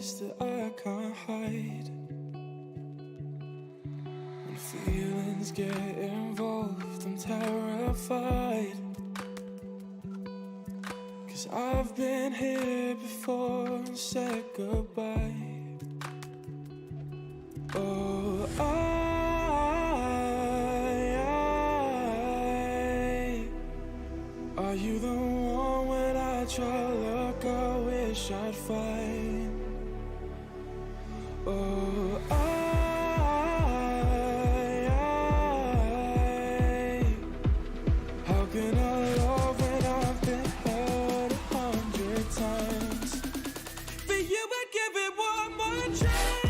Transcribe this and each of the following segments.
place that I can't hide. When feelings get involved, I'm terrified. 'Cause I've been here before and said goodbye. Oh, are you the one when I try to look, I wish I'd find? Oh, how can I love when I've been hurt 100 times? For you I'd give it one more chance.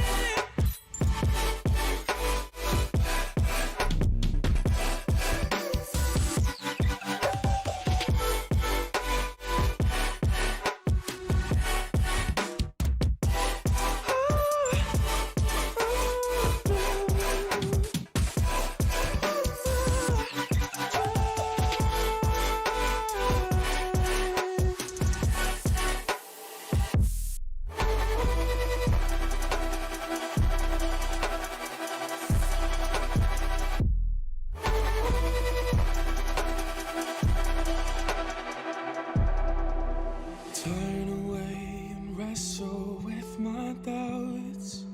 Turn away and wrestle with my doubts.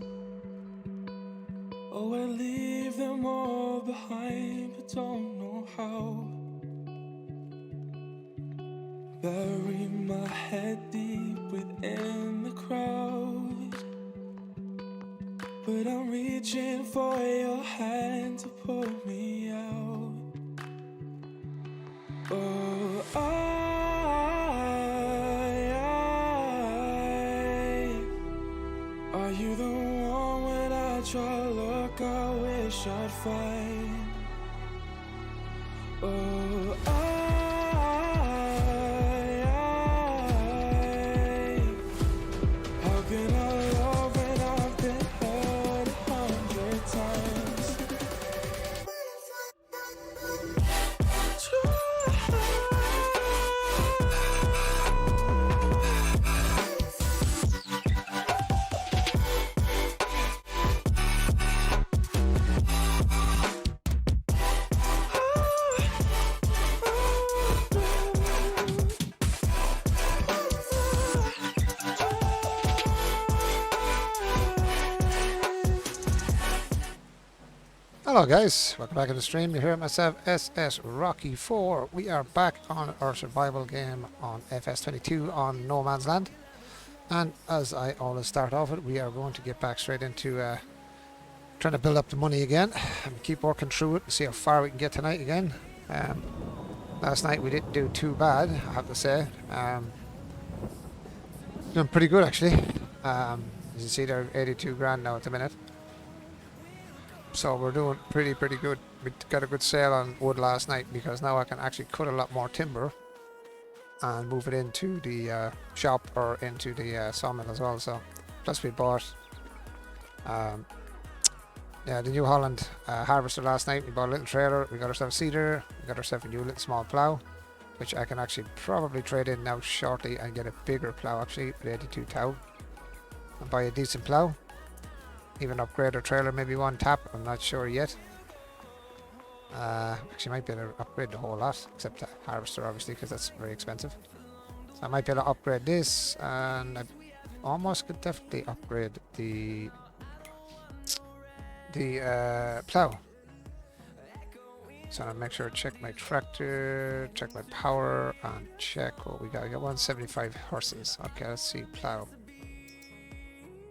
Oh, I leave them all behind, but don't know how. Bury my head deep within the crowd, but I'm reaching for your hand to pull me out. Oh, are you the one when I try to look, I wish I'd find? Oh, how can I love when I've been hurt 100 times? Hello guys, welcome back to the stream. You hear myself, SS Rocky 4. We are back on our survival game on FS22 on No Man's Land. And as I always start off with, we are going to get back straight into trying to build up the money again and keep working through it and see how far we can get tonight again. Last night we didn't do too bad, I have to say. Doing pretty good actually. As you see, they're 82 grand now at the minute. So we're doing pretty good. We got a good sale on wood last night because now I can actually cut a lot more timber and move it into the shop or into the sawmill as well. So plus we bought the New Holland harvester last night. We bought a little trailer, we got ourselves a seeder, we got ourselves a new little small plough, which I can actually probably trade in now shortly and get a bigger plough actually with 82 tow and buy a decent plough. Even upgrade our trailer, maybe one tap, I'm not sure yet. Actually might be able to upgrade the whole lot, except the harvester obviously, because that's very expensive. So I might be able to upgrade this, and I almost could definitely upgrade the plough. So I'll make sure to check my tractor, check my power, and check what we got. We got 175 horses. Okay, let's see, plough.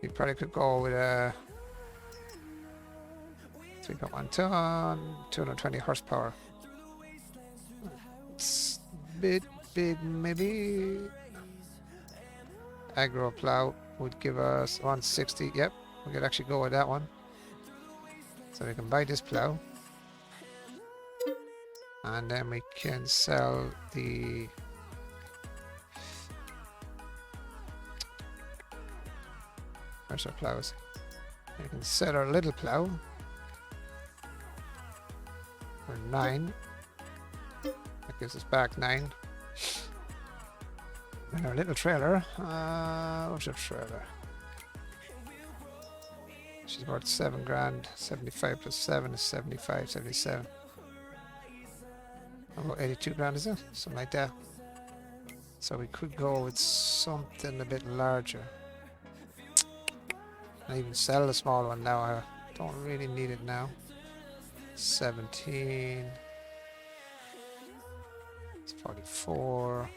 We probably could go with a 3.1 ton, 220 horsepower. It's a bit big, maybe. Agro plow would give us 160. Yep, we could actually go with that one. So we can buy this plow, and then we can sell the where's our plows? We can sell our little plow for 9. That gives us back 9. And our little trailer, what's our trailer? She's worth 7 grand. 75 plus 7 is 75, 77. About 82 grand, is it? Something like that. So we could go with something a bit larger. I even sell the small one now. I don't really need it now. 17. It's 44.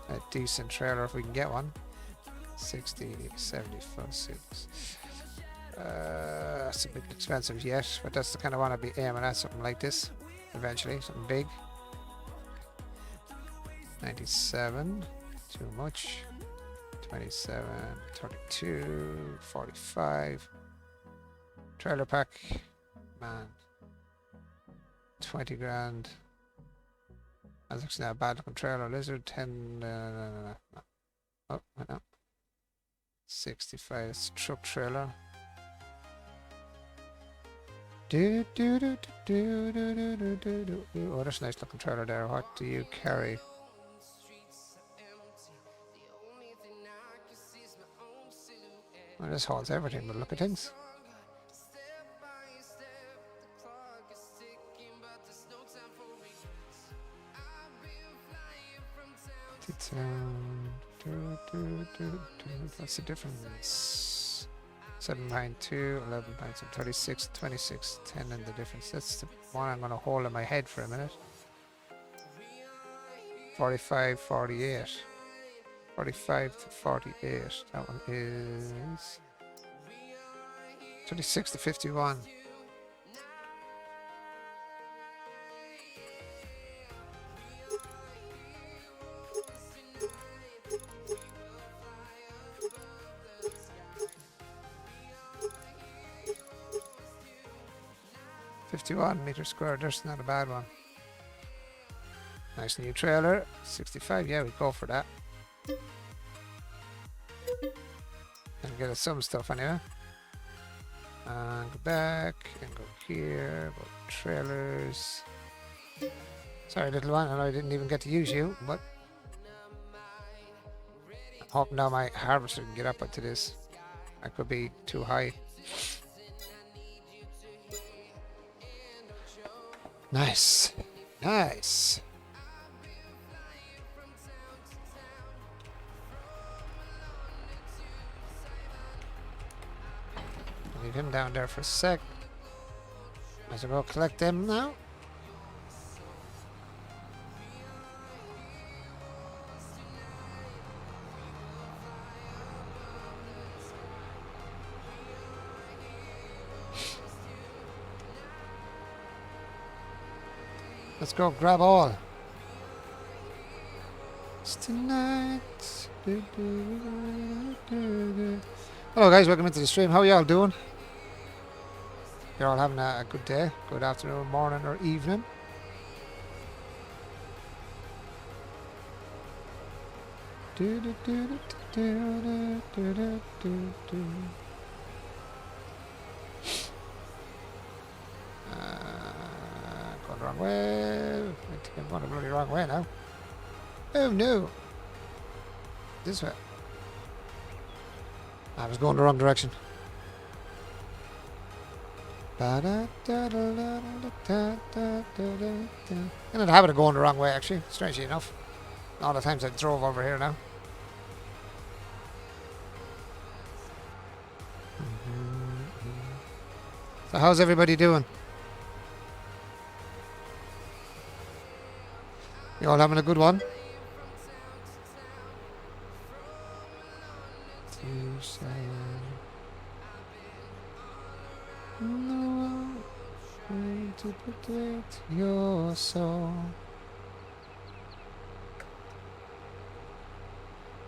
A decent trailer if we can get one. 60, 74, 6. That's a bit expensive yet, but that's the kind of one I'd be aiming at, something like this. Eventually, something big. 97, too much. 27, 32, 45. Trailer pack, man. 20 grand. That's actually not a bad looking trailer. Lizard, 10, no. Oh, no. 65, it's a truck trailer. Oh, that's a nice looking trailer there. What do you carry? Well, this holds everything, but look at things. What's the difference? 7.2, 11 pints, 36, 26, 10 in the difference. That's the one I'm going to hold in my head for a minute. 45, 48. 45 to 48. That one is 26 to 51. Meters square. There's not a bad one. Nice new trailer. 65. Yeah, we go for that. And get us some stuff anyway. And go back and go here. Go trailers. Sorry, little one. I know I didn't even get to use you, but I'm hoping now my harvester can get up into this. I could be too high. Nice. Nice. Leave him down there for a sec. Might as well collect them now. Let's go grab all. It's tonight. Hello guys, welcome into the stream. How are y'all doing? You're all having a good day, good afternoon, morning or evening. Going the wrong way. I think I'm going the bloody wrong way now. Oh no! This way. I was going the wrong direction. I'm in the habit of going the wrong way actually, strangely enough. All the times I drove over here now. So how's everybody doing? You all having a good one? No way to protect your soul.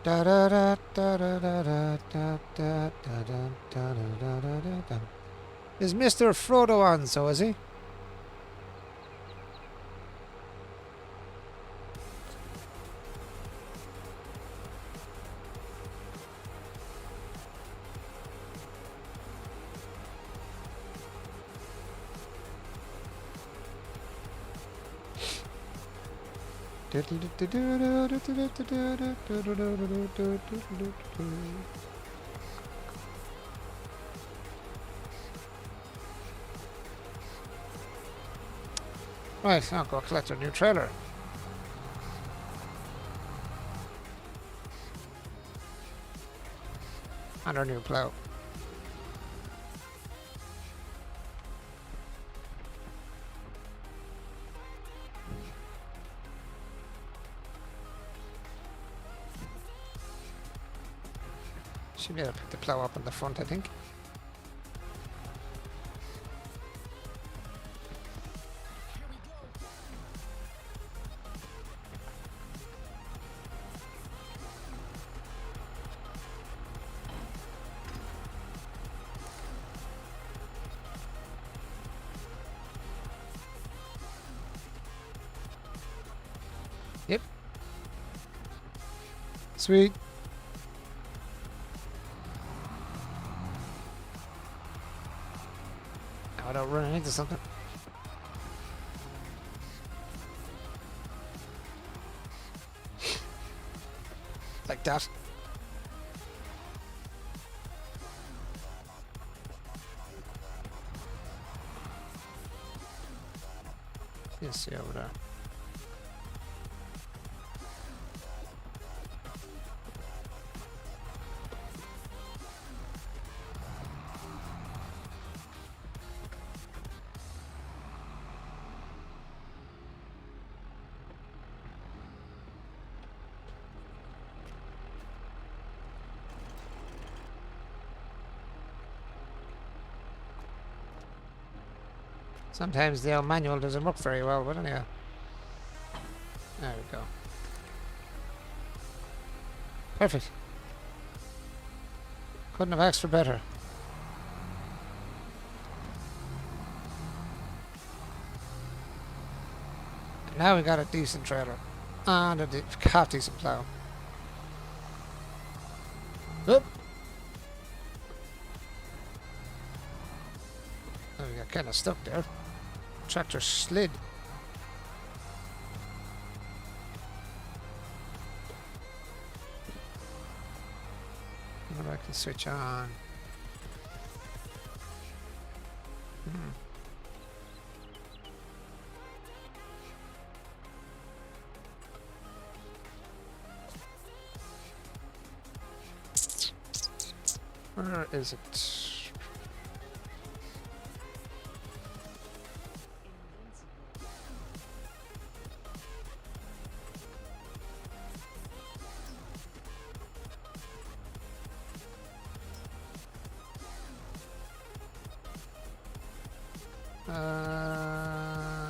Da da da da da da da da da da da da da. Is Mr. Frodo on? So is he? Right, now go collect our new trailer. And our new plough. Should be able to pick the plough up in the front, I think. Yep. Sweet. Now I don't run into something. Like that. You see over there. Sometimes the old manual doesn't work very well, but anyhow. There we go. Perfect. Couldn't have asked for better. And now we got a decent trailer. And a half decent plough. Oop! Oh, we got kind of stuck there. Tractor slid. I can switch on. Where is it?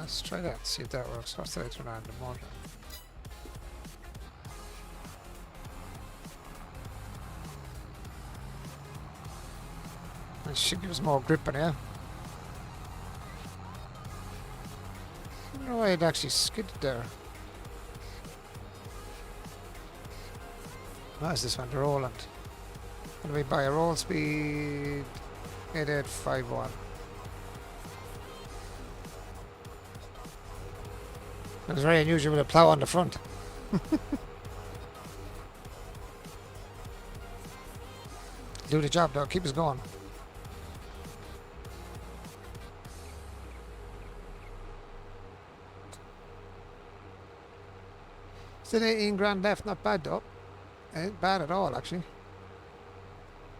Let's try that, see if that works. What's the turn on the motor? It should give us more grip in here. I don't know why it actually skidded there. What is this one? The Roland. What do we buy? A roll speed 8851. It was very unusual with a plough on the front. Do the job though, keep us going. Still 18 grand left, not bad though. Ain't bad at all actually.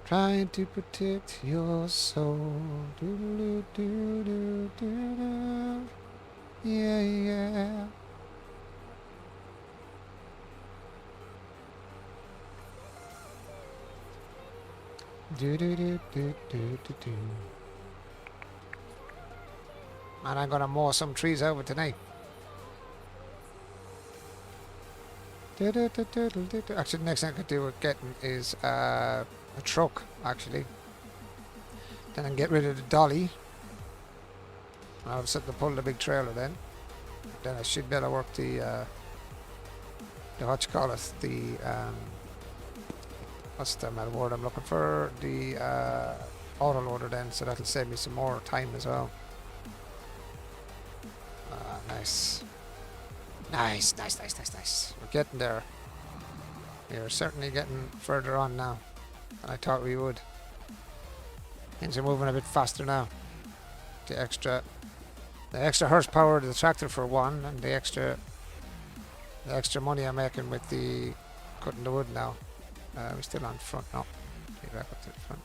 Trying to protect your soul. Doo -doo -doo -doo -doo -doo. Yeah, yeah. Do do do do do do do. And I'm gonna mow some trees over tonight. Do do do do do do. Actually, the next thing I could do with getting is a truck. Actually, then I can get rid of the dolly. I'll set to pull the big trailer then. Then I should be able to work the what you call it, the what's the word I'm looking for? The auto loader then, so that'll save me some more time as well. Nice. Nice, nice, nice, nice, nice. We're getting there. We're certainly getting further on now than I thought we would. Things are moving a bit faster now. The extra The extra horsepower of the tractor for one, and the extra money I'm making with the cutting the wood now. We're still on front now. Get back up to the front.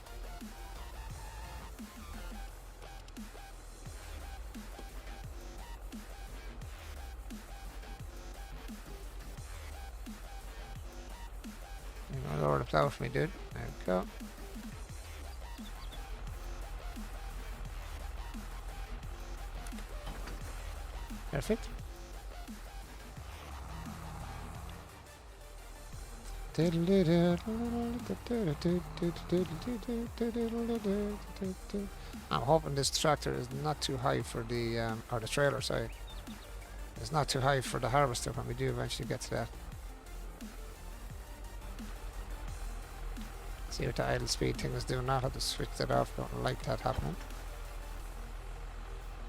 You know, lower the plough for me, dude. There we go. Perfect. I'm hoping this tractor is not too high for the, or the trailer, sorry. It's not too high for the harvester when we do eventually get to that. See what the idle speed thing is doing now. I have to switch that off. Don't like that happening.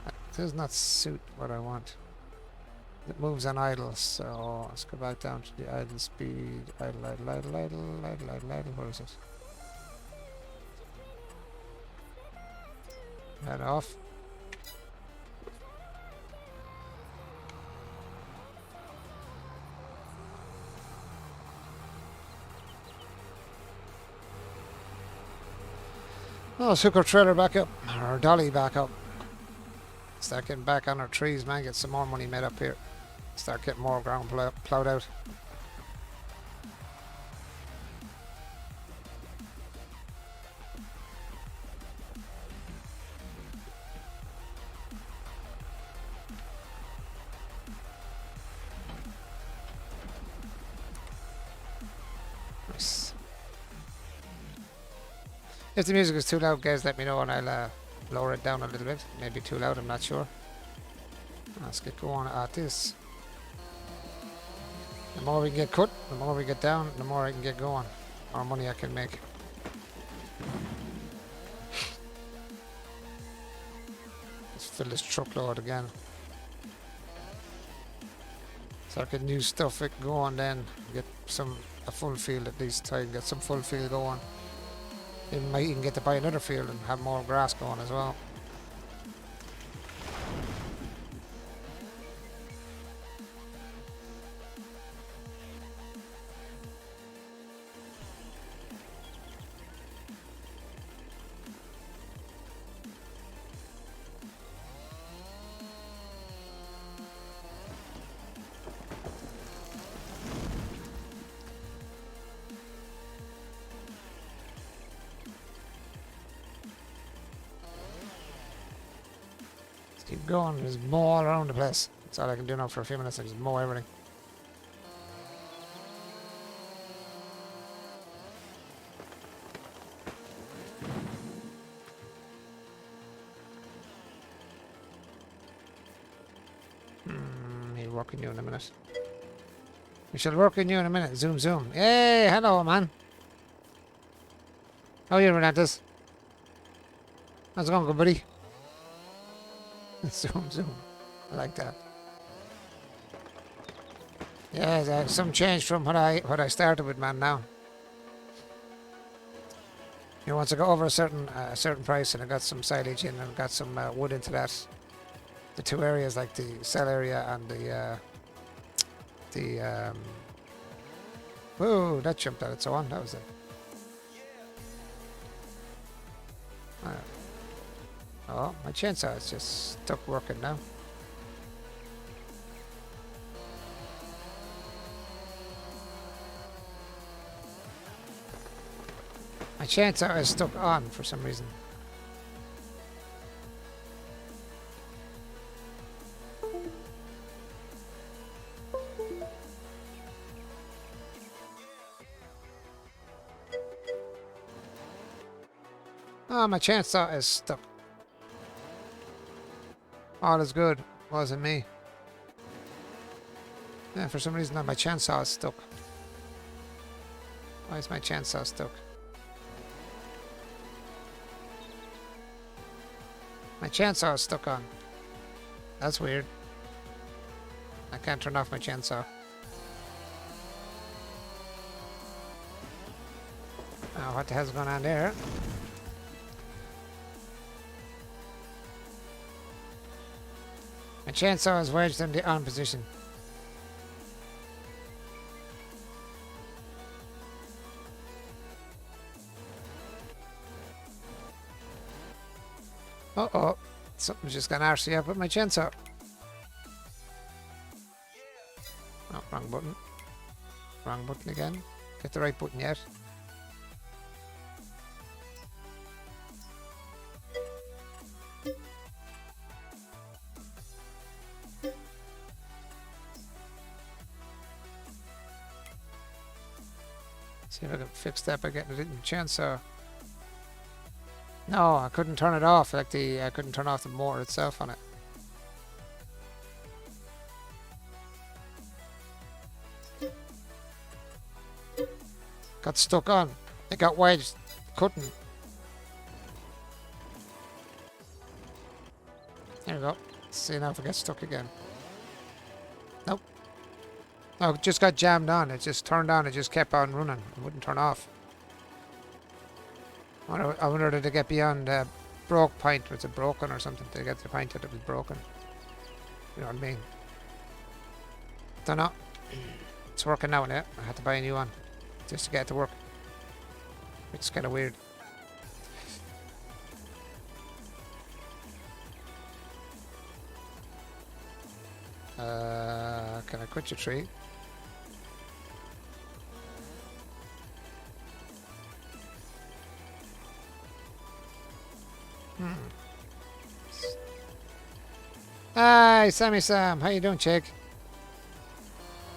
That does not suit what I want. It moves on idle, so let's go back down to the idle speed. Idle. Where is it? Head off. Oh, let's hook our trailer back up, our dolly back up. Start getting back on our trees, man. Get some more money made up here. Start getting more ground plowed out. Nice. If the music is too loud, guys, let me know and I'll lower it down a little bit. Maybe too loud, I'm not sure. Let's get going at this. The more we get cut, the more we get down, the more I can get going. More money I can make. Let's fill this truckload again. So I can new stuff it going then. Get a full field at least. Try and get some full field going. You might even get to buy another field and have more grass going as well. Keep going, there's mow all around the place. That's all I can do now for a few minutes, I just mow everything. He'll work on you in a minute. We shall work on you in a minute. Zoom, zoom. Hey, hello, man. How are you, Renatus? How's it going, good buddy? Zoom, zoom. I like that. Yeah, there's some change from what I started with, man. Now, you know, once I got over a certain price, and I got some silage in, and got some wood into that. The two areas, like the cell area and the whoa, that jumped out. So on. That was it. Oh, my chainsaw is just stuck working now. My chainsaw is stuck on for some reason. Oh, my chainsaw is stuck. All is good. Wasn't me. Yeah, for some reason my chainsaw is stuck. Why is my chainsaw stuck? My chainsaw is stuck on. That's weird. I can't turn off my chainsaw. Oh, what the hell's going on there? My chainsaw is wedged in the on position. Uh-oh. Something's just gone RC up with my chainsaw. Oh, wrong button. Wrong button again. Get the right button yet. See if I can fix that by getting it in the chainsaw. No, I couldn't turn it off. Like I couldn't turn off the motor itself on it. Got stuck on. It got wedged. Couldn't. There we go. See now if I get stuck again. Nope. No, it just got jammed on. It just turned on. It just kept on running. It wouldn't turn off. I wonder did it get beyond broke point? Was it broken or something? Did it get to the point that it was broken? You know what I mean? Don't know. It's working now, innit? I had to buy a new one just to get it to work. It's kind of weird. Can I quit your tree? Hi, Sammy Sam. How you doing, chick?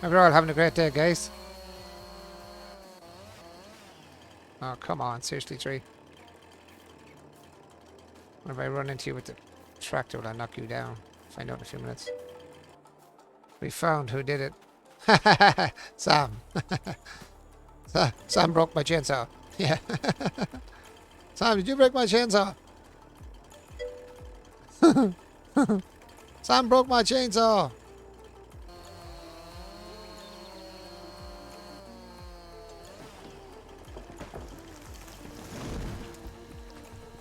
Hope you're all having a great day, guys. Oh, come on. Seriously, tree. What if I run into you with the tractor? Will I knock you down? Find out in a few minutes. We found who did it. Sam. Sam broke my chainsaw. Yeah. Sam, did you break my chainsaw? Sam broke my chainsaw.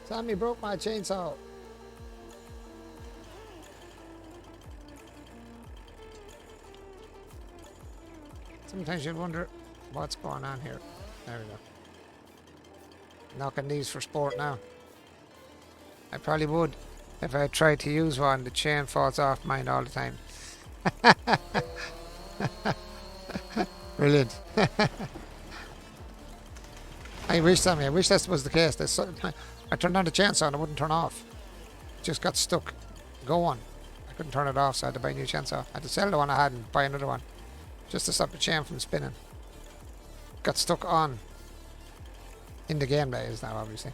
Sammy broke my chainsaw. Sometimes you'd wonder what's going on here. There we go. Knocking these for sport now. I probably would if I tried to use one. The chain falls off mine all the time. Brilliant. I wish that was the case. I turned on the chainsaw and it wouldn't turn off. It just got stuck going. I couldn't turn it off, so I had to buy a new chainsaw. I had to sell the one I had and buy another one just to stop the chain from spinning. Got stuck on. In the game, that is now, obviously.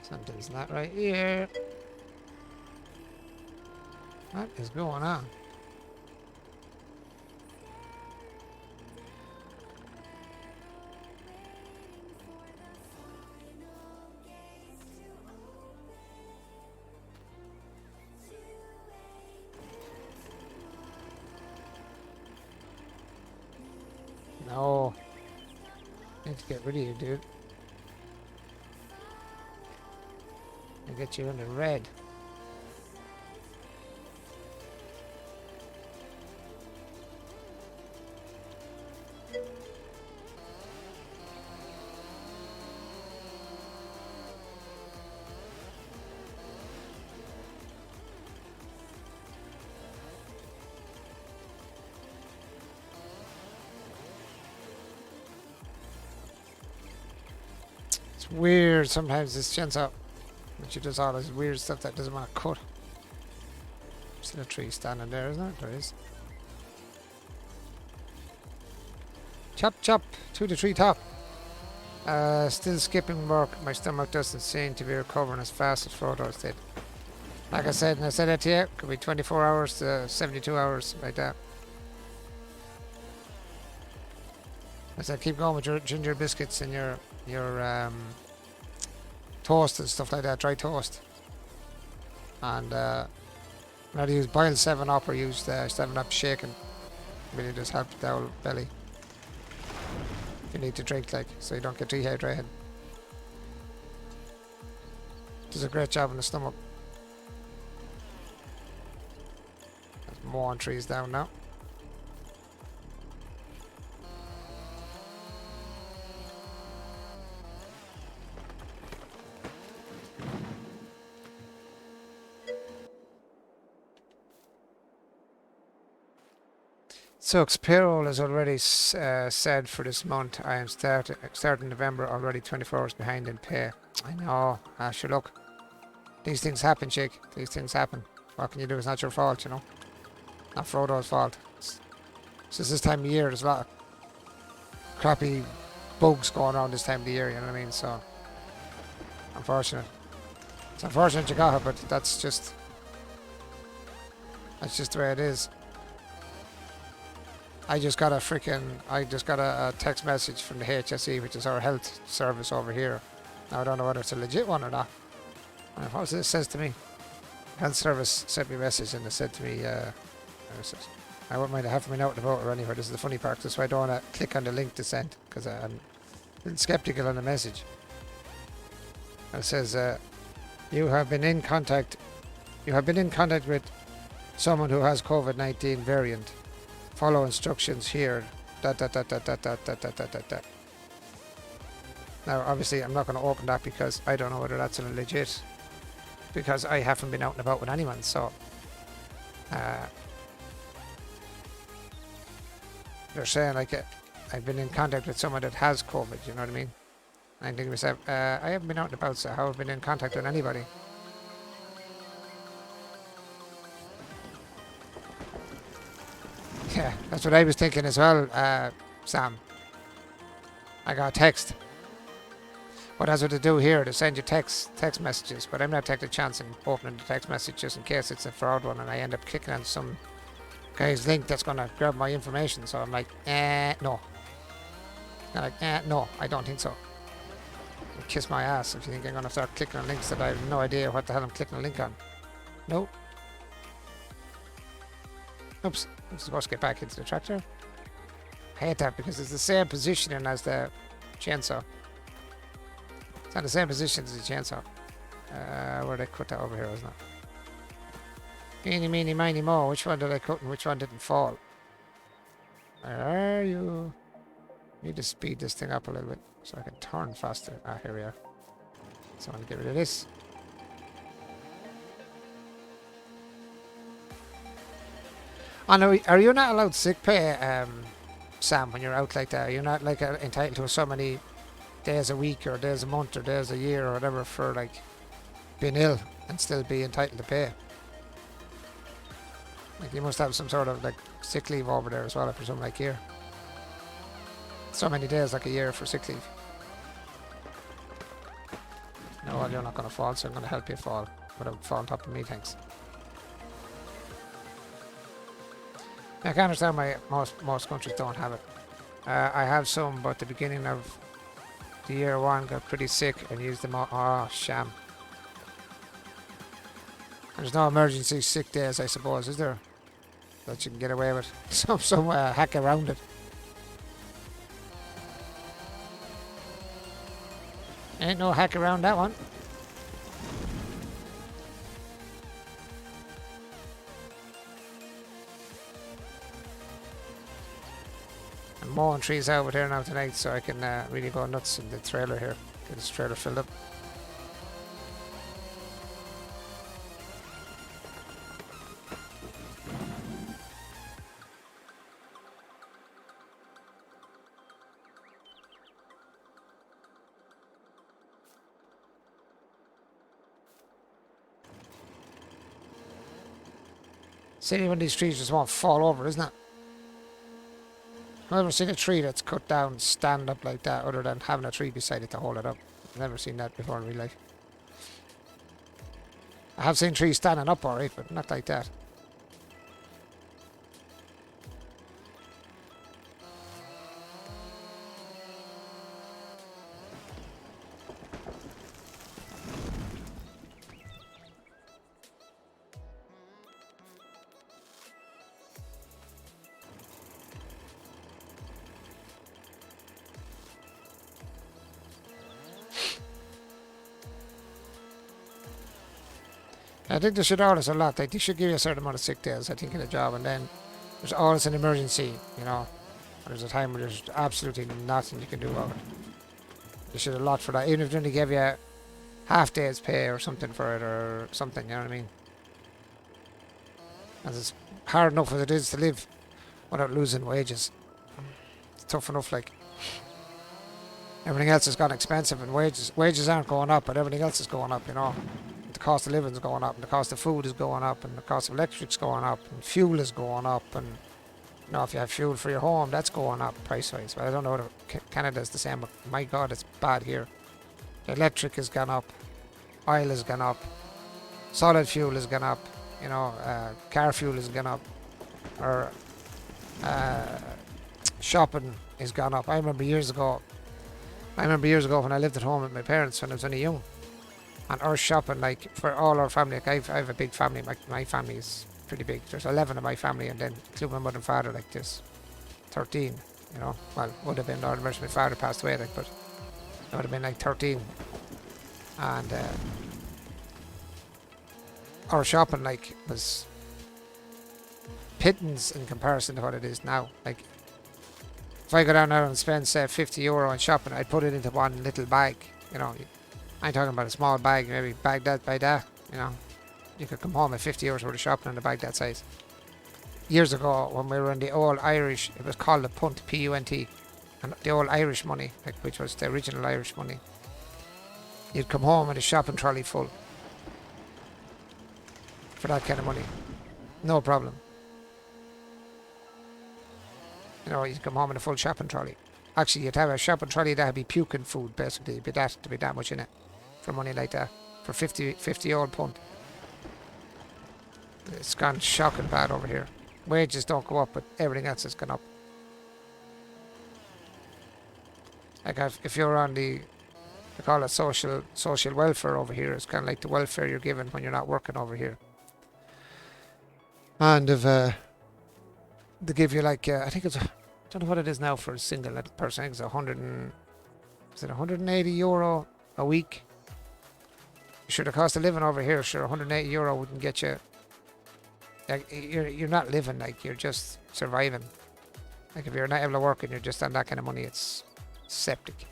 Something's not right here. What is going on? No. I need to get rid of you, dude. I get you in the red. It's weird sometimes this chainsaw. But she does all this weird stuff that doesn't want to cut. Still a tree standing there, isn't it? There is. Chop chop to the tree top. Still skipping work. My stomach doesn't seem to be recovering as fast as Frodo's did. Like I said, and I said that to you, could be 24 hours to 72 hours, like that. I said keep going with your ginger biscuits and your your toast and stuff like that, dry toast. And whether you use boiled 7-Up or use 7-Up shaken, really does help the old belly. If you need to drink, like, so you don't get dehydrated. Does a great job in the stomach. There's more on trees down now. So payroll is already said for this month. I am starting November already 24 hours behind in pay. I know. Sure, look. These things happen, Jake. These things happen. What can you do? It's not your fault, you know. Not Frodo's fault. It's just this time of year. There's a lot of crappy bugs going around this time of the year, you know what I mean? So, unfortunate. It's unfortunate you got it, but that's just the way it is. I just got a text message from the HSE, which is our health service over here. Now I don't know whether it's a legit one or not. What was it says to me? Health service sent me a message and it said to me, I wouldn't mind having me out and about or anywhere. This is the funny part, that's why I don't want to click on the link to send, because I'm a little skeptical on the message. And it says, you have been in contact with someone who has COVID-19 variant. Follow instructions here. Now, obviously, I'm not going to open that because I don't know whether that's a legit. Because I haven't been out and about with anyone, so they're saying like I've been in contact with someone that has COVID. You know what I mean? And I'm thinking to myself, I haven't been out and about, so how have I been in contact with anybody? Yeah, that's what I was thinking as well, Sam. I got a text. What that's what they do here, they send you text messages, but I'm not taking a chance in opening the text message just in case it's a fraud one and I end up clicking on some guy's link that's going to grab my information. So I'm like, no. I'm like, no, I don't think so. Kiss my ass if you think I'm going to start clicking on links that I have no idea what the hell I'm clicking a link on. No. Oops, I'm supposed to get back into the tractor. I hate that because it's the same positioning as the chainsaw. It's on the same position as the chainsaw. Where did I cut that over here, wasn't it? Eeny, meeny, miny, mo. Which one did I cut and which one didn't fall? Where are you? Need to speed this thing up a little bit so I can turn faster. Ah, here we are. So I'm going to get rid of this. Oh, no, are you not allowed sick pay, Sam, when you're out like that? You're not like entitled to so many days a week or days a month or days a year or whatever for like being ill and still be entitled to pay. Like you must have some sort of like sick leave over there as well, if you're something like here. So many days like a year for sick leave. No, well, you're not going to fall, so I'm going to help you fall without falling on top of me, thanks. I can understand why most countries don't have it. I have some, but at the beginning of the year one got pretty sick and used them all. Oh, sham. There's no emergency sick days, I suppose, is there? That you can get away with some hack around it. Ain't no hack around that one. I'm mowing trees out here now tonight so I can really go nuts in the trailer here. Get this trailer filled up. See, when these trees just won't fall over, isn't it? I've never seen a tree that's cut down stand up like that other than having a tree beside it to hold it up. I've never seen that before in real life. I have seen trees standing up alright, but not like that. I think they should always a lot. Like, they should give you a certain amount of sick days, I think, in a job, and then there's always an emergency, you know. There's a time where there's absolutely nothing you can do about it. They should allot for that, even if they only give you half day's pay or something for it or something, you know what I mean? As it's hard enough as it is to live without losing wages. It's tough enough, like. Everything else has gone expensive, and wages aren't going up, but everything else is going up, you know. The cost of living is going up, and the cost of food is going up, and the cost of electric's going up, and fuel is going up, and you know, if you have fuel for your home, that's going up price-wise. But I don't know whether Canada's the same, but my God, it's bad here. The electric has gone up, oil has gone up, solid fuel has gone up, you know, car fuel has gone up, or shopping has gone up. I remember years ago when I lived at home with my parents when I was only young, and our shopping, like, for all our family, like, I have a big family. My family is pretty big. There's 11 of my family, and then including my mother and father, like, there's 13, you know. Well, would have been, Lord of mercy, my father passed away, like, but it would have been like 13. And our shopping, like, was pittance in comparison to what it is now. Like, if I go down there and spend, say, €50 on shopping, I'd put it into one little bag, you know. I'm talking about a small bag, maybe bag that by that, you know. You could come home with €50 worth of shopping in a bag that size. Years ago, when we were in the old Irish, it was called the punt, P-U-N-T, and the old Irish money, like, which was the original Irish money. You'd come home with a shopping trolley full for that kind of money. No problem. You know, you'd come home in a full shopping trolley. Actually, you'd have a shopping trolley that'd be puking food, basically. It'd be that much in it for money like that. For 50 old punt. It's gone shocking bad over here. Wages don't go up, but everything else has gone up. Like, if you're on they call it social welfare over here. It's kind of like the welfare you're given when you're not working over here. And if they give you, like, I think it's, I don't know what it is now for a single person. I think it's €180 a week. Sure, the cost of living over here, sure, €180 wouldn't get you. Like, you're not living, like, you're just surviving. Like, if you're not able to work and you're just on that kind of money, it's septic.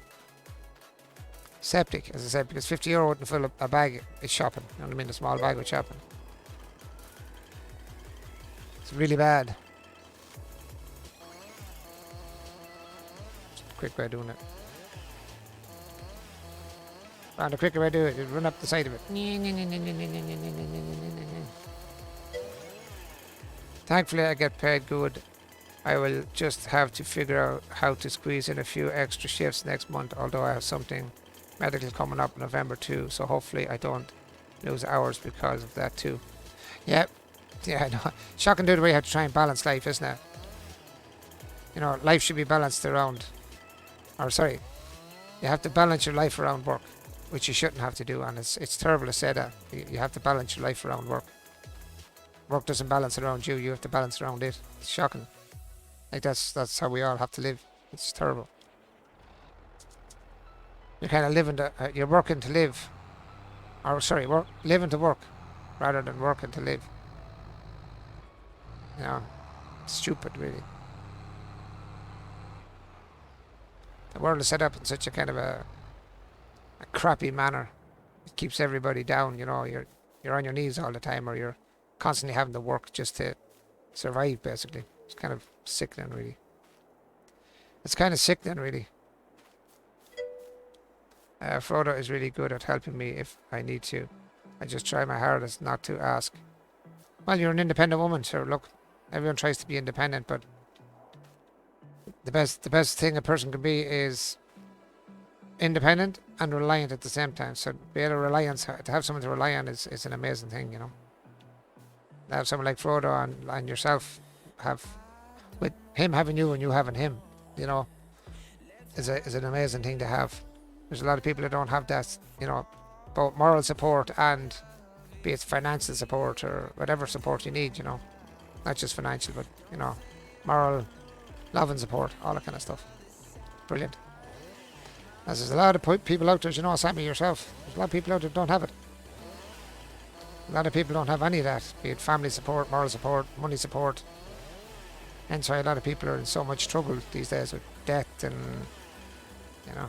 Septic, as I said, because €50 wouldn't fill a bag. It's shopping. You know what I mean? A small bag with shopping. It's really bad. Just a quick way of doing it. And the quicker way to do it, you run up the side of it. Thankfully, I get paid good. I will just have to figure out how to squeeze in a few extra shifts next month, although I have something medical coming up in November too, so hopefully I don't lose hours because of that too. Yeah, I know. Shocking to the way you have to try and balance life, isn't it? You know, life should be balanced around, you have to balance your life around work, which you shouldn't have to do, and it's terrible to say that. You have to balance your life around work. Work doesn't balance around you, you have to balance around it. It's shocking. Like, that's how we all have to live. It's terrible. You're kind of living to, you're working to live. Living to work rather than working to live. You know, it's stupid, really. The world is set up in such a kind of a crappy manner. It keeps everybody down, you know. You're on your knees all the time, or you're constantly having to work just to survive, basically. It's kind of sickening, really. Frodo is really good at helping me if I need to. I just try my hardest not to ask. Well, you're an independent woman, so look, everyone tries to be independent, but the best thing a person can be is independent and reliant at the same time. So be able to have someone to rely on is an amazing thing, you know. To have someone like Frodo and yourself with him having you and you having him, you know, is an amazing thing to have. There's a lot of people that don't have that, you know, both moral support and be it financial support or whatever support you need, you know. Not just financial, but, you know, moral, love and support, all that kind of stuff. Brilliant. As there's a lot of people out there, you know, Sammy, yourself, there's a lot of people out there that don't have it. A lot of people don't have any of that, be it family support, moral support, money support. Hence why a lot of people are in so much trouble these days with debt and, you know,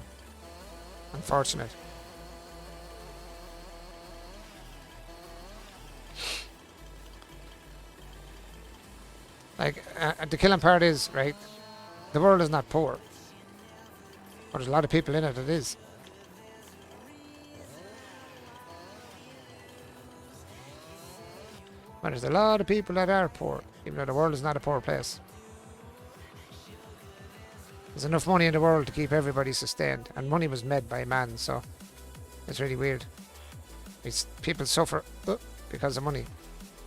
unfortunate. Like, the killing part is, right, the world is not poor. But there's a lot of people in it that is. But there's a lot of people that are poor, even though the world is not a poor place. There's enough money in the world to keep everybody sustained, and money was made by man, so it's really weird. People suffer because of money,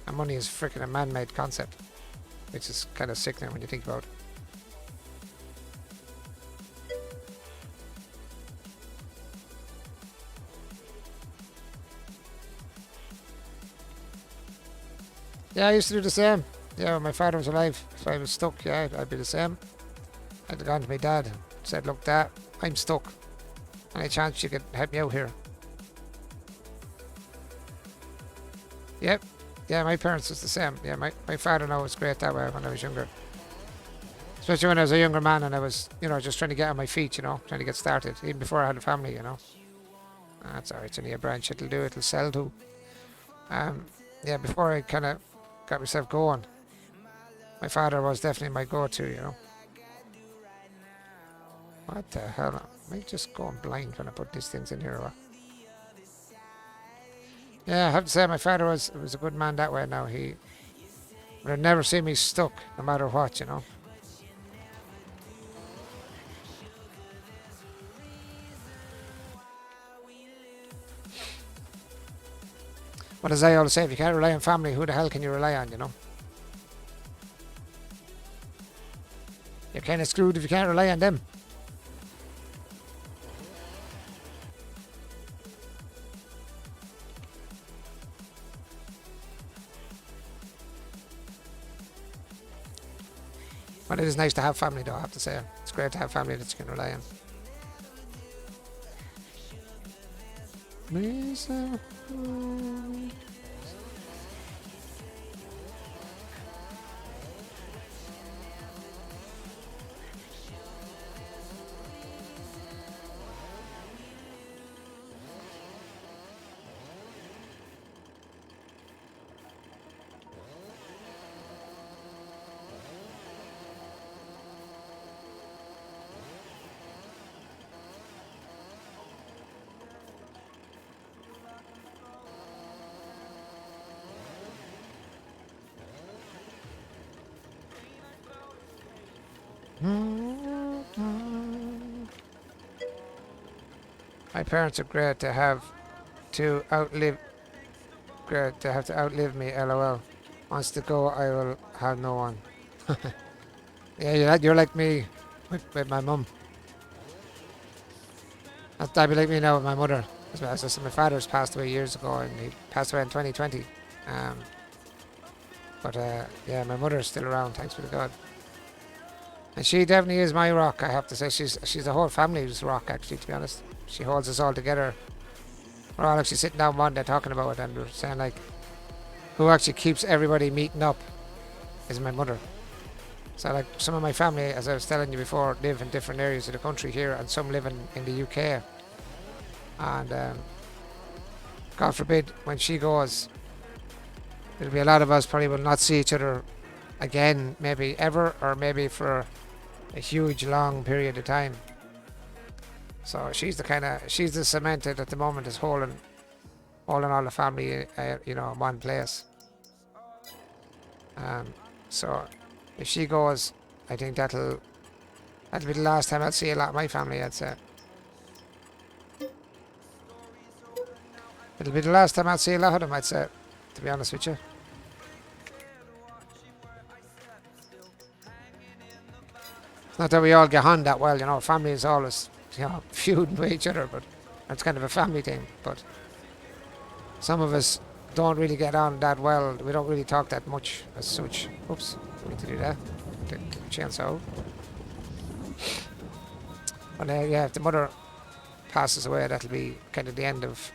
and money is freaking a man-made concept, which is kind of sickening when you think about it. Yeah, I used to do the same. Yeah, when my father was alive, if I was stuck, yeah, I'd be the same. I'd have gone to my dad, said, look, Dad, I'm stuck. Any chance you could help me out here? Yep. Yeah, my parents was the same. Yeah, my father now was great that way when I was younger. Especially when I was a younger man and I was, you know, just trying to get on my feet, you know, trying to get started, even before I had a family, you know. That's alright, it's only a branch, it'll do, it'll sell too. Yeah, before I kind of got myself going, my father was definitely my go-to, you know. What the hell? Am I just going blind when I put these things in here? Or what? Yeah, I have to say my father was a good man that way now. He would never see me stuck, no matter what, you know. But as I always say, if you can't rely on family, who the hell can you rely on, you know? You're kind of screwed if you can't rely on them. But it is nice to have family, though, I have to say. It's great to have family that you can rely on. My parents are great to have to outlive me, lol. Wants to go, I will have no one. Yeah, you're like me with my mum. That'd be like me now with my mother. As well. So my father's passed away years ago, and he passed away in 2020. But yeah, my mother's still around, thanks be to God. And she definitely is my rock, I have to say. She's the whole family's rock, actually, to be honest. She holds us all together. We're all actually sitting down one day talking about it, and we're saying, like, who actually keeps everybody meeting up is my mother. So, like, some of my family, as I was telling you before, live in different areas of the country here, and some live in the UK. And God forbid, when she goes, there'll be a lot of us probably will not see each other again, maybe ever, or maybe for a huge long period of time. So she's the cement that at the moment is holding all the family, you know, in one place. So if she goes, I think that'll be the last time I'll see a lot of my family, I'd say. It'll be the last time I'll see a lot of them, I'd say, to be honest with you. It's not that we all get on that well, you know, family is always, you know, feuding with each other, but it's kind of a family thing. But some of us don't really get on that well. We don't really talk that much as such. Oops, I need to do that. The chainsaw. But yeah, if the mother passes away, that'll be kind of the end of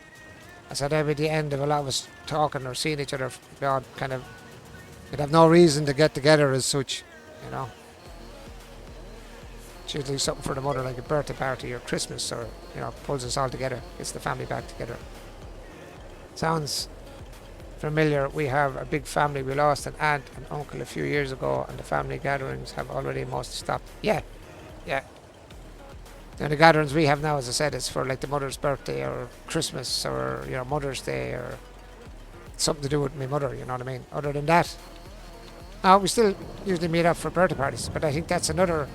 I said every the end of a lot of us talking or seeing each other, God, kind of, you'd have no reason to get together as such, you know. It's usually something for the mother, like a birthday party or Christmas, or, you know, pulls us all together, gets the family back together. Sounds familiar. We have a big family. We lost an aunt and uncle a few years ago, and the family gatherings have already mostly stopped. Yeah, yeah. And the gatherings we have now, as I said, is for like the mother's birthday or Christmas or, you know, Mother's Day or something to do with my mother, you know what I mean? Other than that, now we still usually meet up for birthday parties, but I think that's another,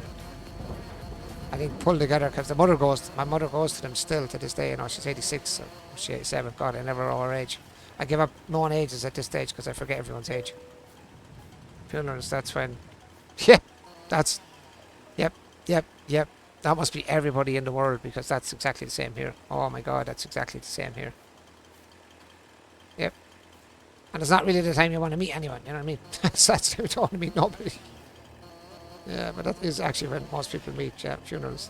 I think, pull together, because my mother goes to them still to this day, you know, she's 86 or she's 87, God, I never know her age. I give up knowing ages at this stage because I forget everyone's age. Funerals, that's when, yeah, that's, yep, yep, yep. That must be everybody in the world, because that's exactly the same here. Oh my God, that's exactly the same here. Yep. And it's not really the time you want to meet anyone, you know what I mean? That's the time you don't want to meet nobody. Yeah, but that is actually when most people meet, yeah, funerals.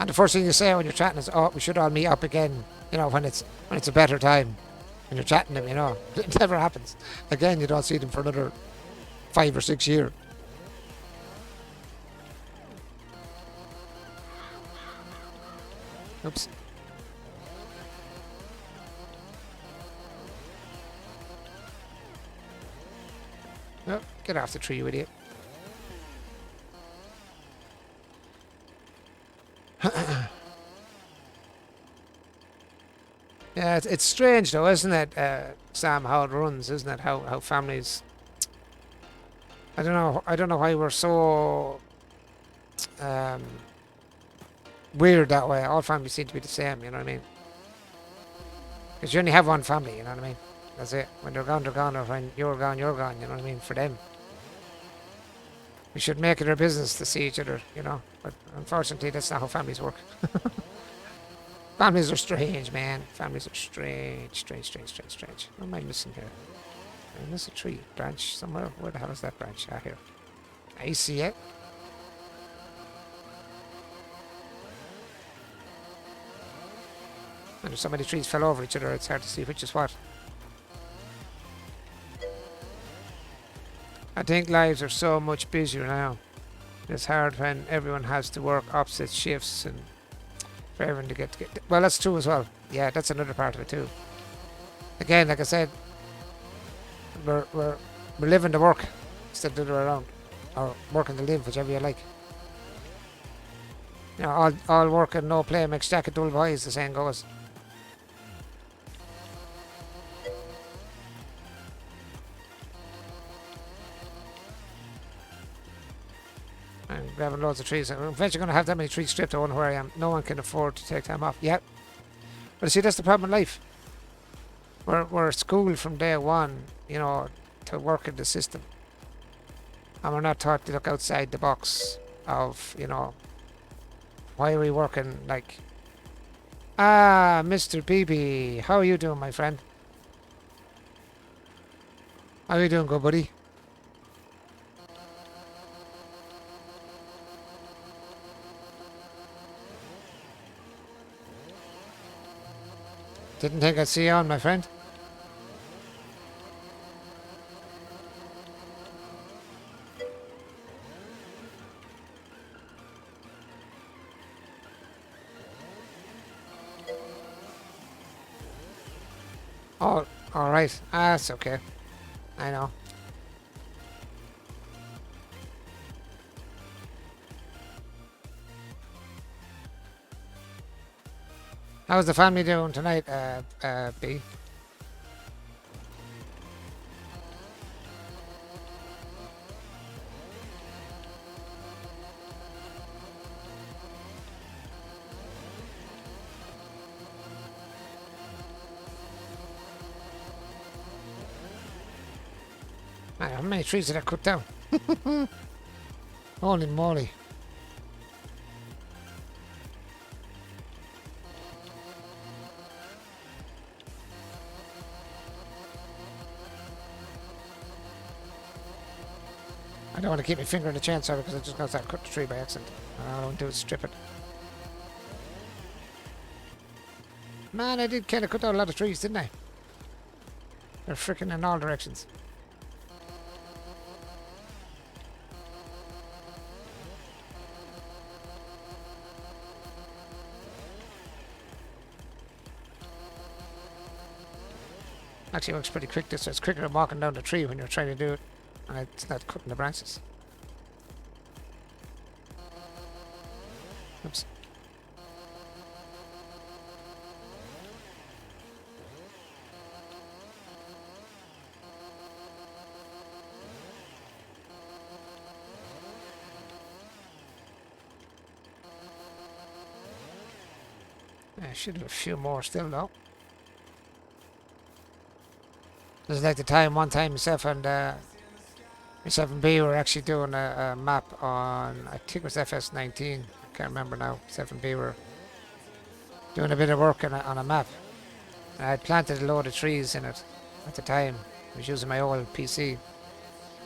And the first thing you say when you're chatting is, oh, we should all meet up again, you know, when it's a better time. When you're chatting them, you know. It never happens. Again, you don't see them for another 5 or 6 years. Oops. Oh, get off the tree, you idiot. Yeah, it's strange though, isn't it, Sam, how it runs, isn't it? How families, I don't know why we're so weird that way. All families seem to be the same, you know what I mean? Because you only have one family, you know what I mean? That's it. When they're gone, or when you're gone, you know what I mean? For them. We should make it our business to see each other, you know? But unfortunately, that's not how families work. Families are strange, man. Families are strange. What am I missing here? I miss a tree branch somewhere. Where the hell is that branch? Ah, here. I see it. And if so many trees fell over each other, it's hard to see which is what. I think lives are so much busier now. It's hard when everyone has to work opposite shifts and for everyone to get. Well, that's true as well. Yeah, that's another part of it too. Again, like I said, we're living to work instead of the other way around, or working to live, whichever you like. You know, all work and no play makes Jack a dull boy, as the saying goes. I'm grabbing loads of trees. I'm eventually going to have that many trees stripped. I wonder where I am. No one can afford to take time off. Yep. But see, that's the problem in life. We're schooled from day one, you know, to work in the system. And we're not taught to look outside the box of, you know, why are we working like... Ah, Mr. BB. How are you doing, my friend? How are you doing, good buddy? Didn't think I'd see you on, my friend. Oh, alright. Ah, that's okay. I know. How's the family doing tonight, B? Man, how many trees did I cut down? Holy moly. I don't want to keep my finger in the chainsaw because I just got to cut the tree by accident. All I want to do is strip it. Man, I did kind of cut out a lot of trees, didn't I? They're freaking in all directions. Actually works pretty quick this, so it's quicker than walking down the tree when you're trying to do it. And it's not cutting the branches. Oops. I should have a few more still though. This is like the time, one time myself and B were actually doing a map on, I think it was FS19, I can't remember now. 7B were doing a bit of work on a map. And I had planted a load of trees in it at the time. I was using my old PC.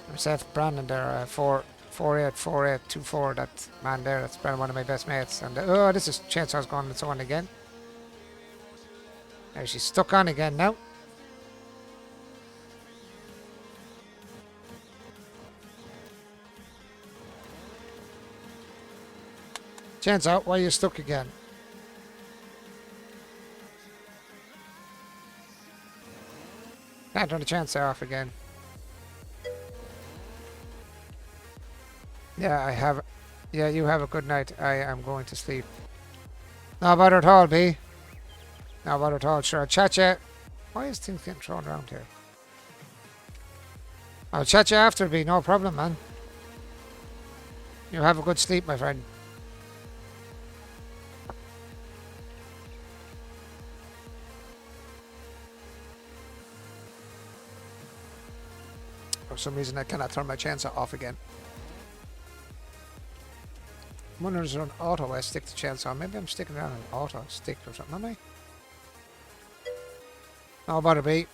Myself, Brandon there, 484824, that man there, that's Brandon, one of my best mates. And oh, this is Chainsaw's going and so on again. There, she's stuck on again now. Chainsaw, why are you stuck again? Can't turn the chainsaw off again. Yeah, I have. Yeah, you have a good night. I am going to sleep. No bother at all, B. No bother at all. Sure, I'll chat you. Why is things getting thrown around here? I'll chat you after, B. No problem, man. You have a good sleep, my friend. For some reason, I cannot turn my chainsaw off again. I'm wondering, is there an auto where I stick the chainsaw? Maybe I'm sticking it on an auto stick or something, am I? No bother, B.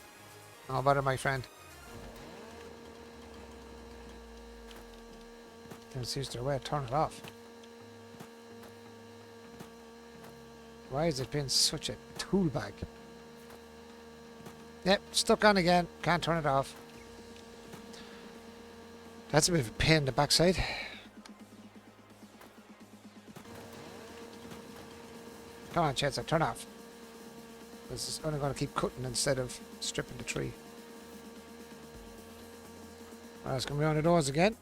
No bother, my friend. Seems their way to turn it off. Why has it been such a tool bag? Yep, stuck on again. Can't turn it off. That's a bit of a pain in the backside. Come on, Chainsaw, turn off. This is only going to keep cutting instead of stripping the tree. Well, it's going to be on the doors again.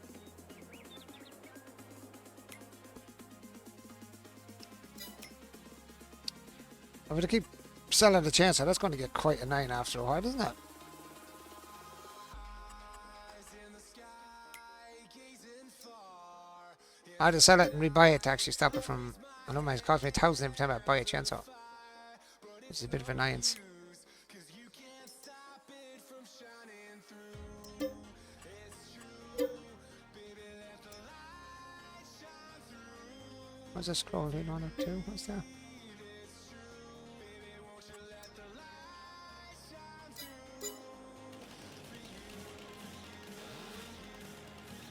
If I keep selling the chainsaw, that's going to get quite annoying after a while, isn't it? I had to sell it and rebuy it to actually stop it from... I know it cost me $1,000 every time I buy a chainsaw. Which is a bit of annoyance. What's that scrolling on it too? What's that?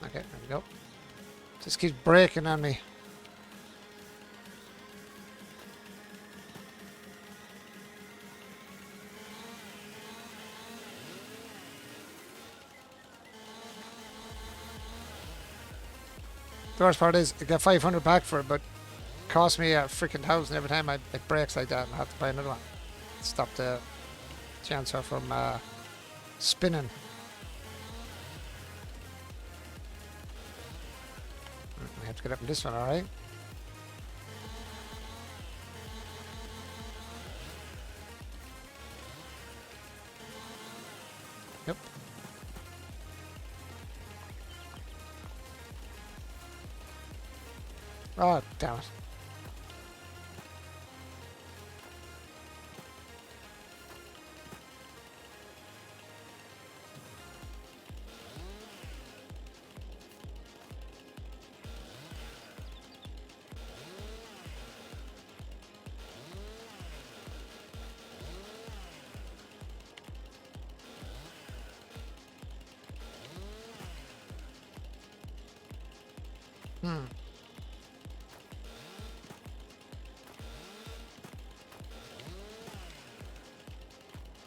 Okay, there we go. Just keeps breaking on me. The worst part is I get 500 back for it, but it costs me a freaking $1,000 every time it breaks like that, and I have to buy another one. Stop the chainsaw from spinning. I have to get up in this one, alright? Yep. Oh, damn it.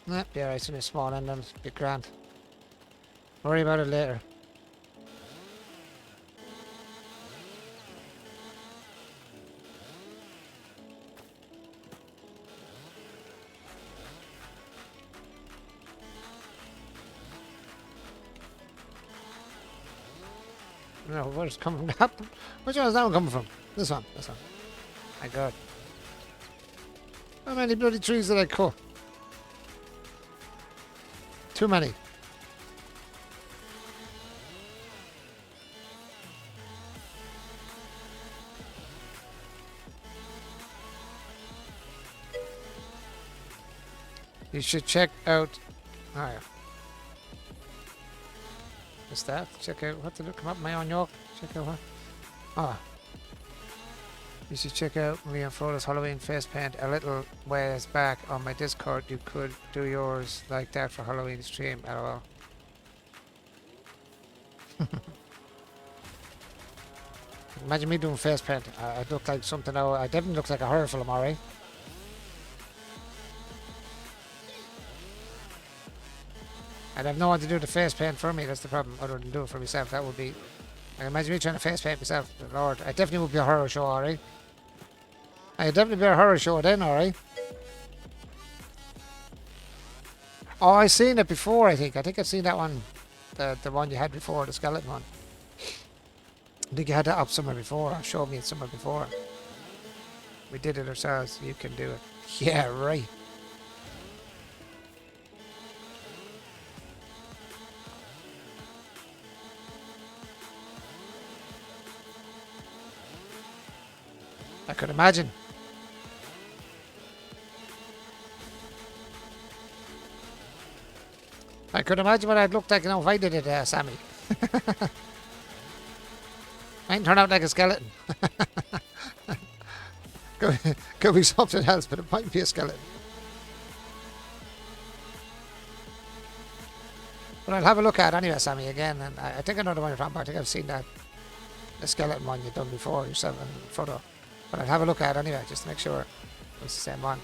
Nah, be alright, it's only a small end and be grand. Worry about it later. No, where's it coming from? That? Which one is that one coming from? This one, this one. My god. How many bloody trees did I cut? Too many. You should check out... Oh yeah. What's that? Check out... What did it come up? My own York? Check out what? Ah. You should check out me and Frodo's Halloween face paint a little ways back on my Discord. You could do yours like that for Halloween stream. LOL. Imagine me doing face paint. I look like something now. I definitely look like a horror film, alright? I'd have no one to do the face paint for me, that's the problem, other than do it for myself. That would be... I imagine me trying to face paint myself. Lord, I definitely would be a horror show, alright? I'd definitely be a horror show then, alright? Oh, I've seen it before, I think. I think I've seen that one. The one you had before, the skeleton one. I think you had that up somewhere before, or showed me it somewhere before. We did it ourselves, you can do it. Yeah, right. I could imagine. I could imagine what I'd look like, you know, if I did it, Sammy. Mightn't turn out like a skeleton. could be something else, but it might be a skeleton. But I'll have a look at it anyway, Sammy, again. And I think I know the one you're talking about. I think I've seen that the skeleton one you've done before yourself in photo. But I'll have a look at it anyway, just to make sure it's the same one.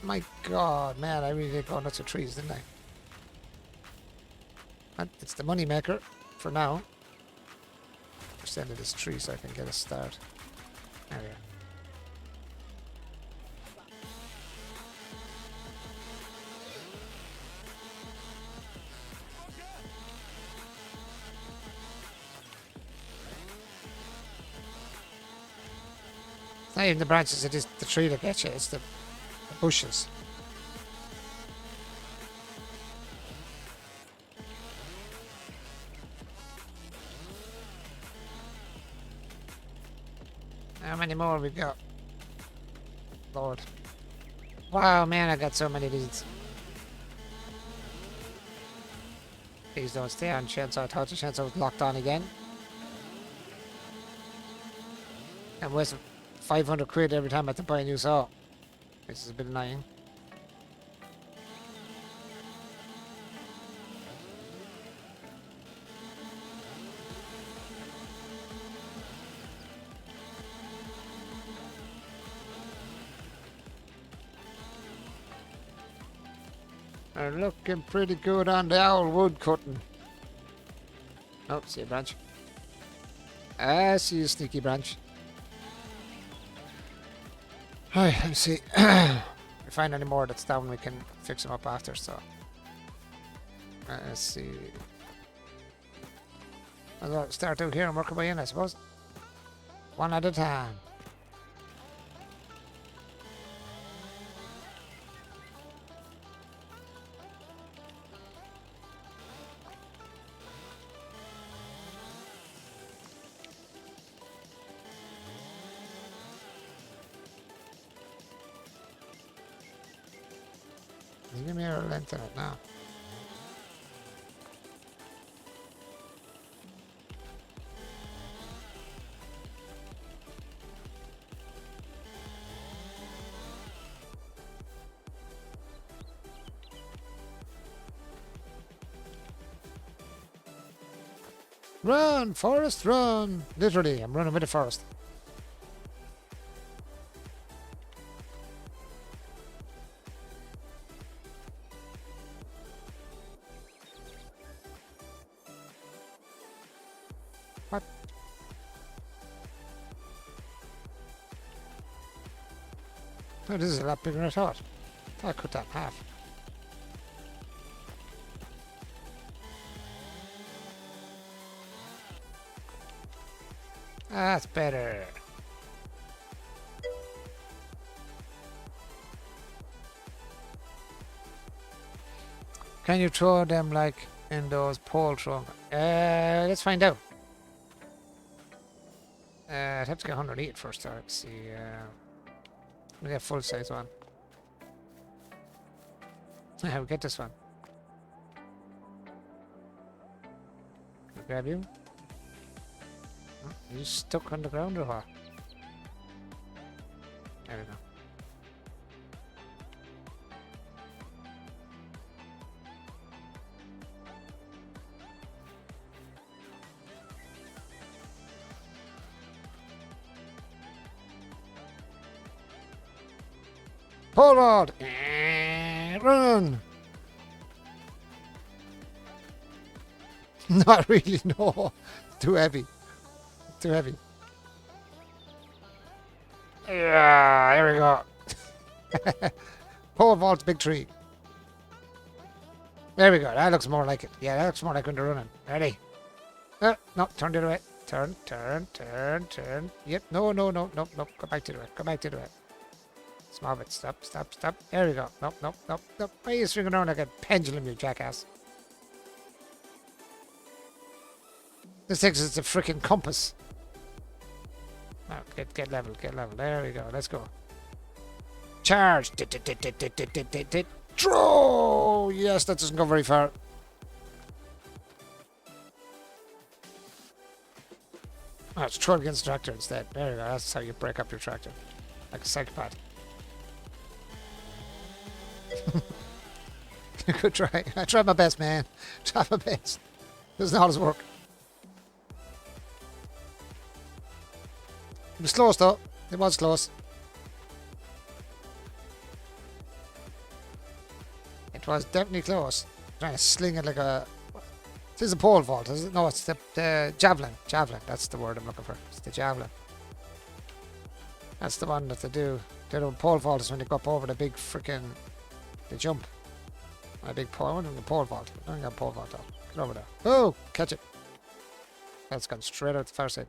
My god, man, I really did go nuts with trees, didn't I? And it's the money maker for now. Just end of this tree so I can get a start. There we go. It's not even the branches, it is the tree that gets you, it's the bushes. How many more we got? Lord. Wow, man, I got so many of these. Please don't stay on chainsaw. I thought the chainsaw was locked on again. I'm wasting 500 quid every time I have to buy a new saw. This is a bit annoying. They're looking pretty good on the owl wood cutting. Oh, see a branch. I see a sneaky branch. Alright, let's see. If we find any more that's down, we can fix them up after, so. Let's see. I'll start out here and work our way in, I suppose. One at a time. Give me a length in it now. Run, forest, run! Literally, I'm running with the forest. Oh, this is a lot bigger than I thought. I cut that in half. That's better. Can you throw them like in those pole throwing? Let's find out. I'd have to get 108 first. So let's see. We get full size one. How we get this one? Can I grab you? Oh, you just stuck on the ground or what? There we go. Hold on! Run! Not really, no. Too heavy. Too heavy. Yeah, there we go. Pole vault, big tree. There we go. That looks more like it. Yeah, that looks more like when they're running. Ready? No, turn the other way. Turn, turn, turn, turn. Yep, no. Go back to the way. Go back to the way. Small bit. Stop. There we go. Nope. Why are you swinging around like a pendulum, you jackass? This thinks it's a freaking compass. Oh, get level. There we go. Let's go. Charge. Draw. Yes, that doesn't go very far. Oh, it's thrown against the tractor instead. There you go. That's how you break up your tractor. Like a psychopath. Good try. I tried my best, man. Tried my best. Doesn't always work. It was close though. It was close. It was definitely close. I'm trying to sling it like a... This is a pole vault, is it? No, it's the javelin. Javelin, that's the word I'm looking for. It's the javelin. That's the one that they do. They do pole vault is when they go up over the big freaking... They jump. A big pole. I want the pole vault. I don't got pole vault though. Get over there. Oh! Catch it. That's gone straight out the far side.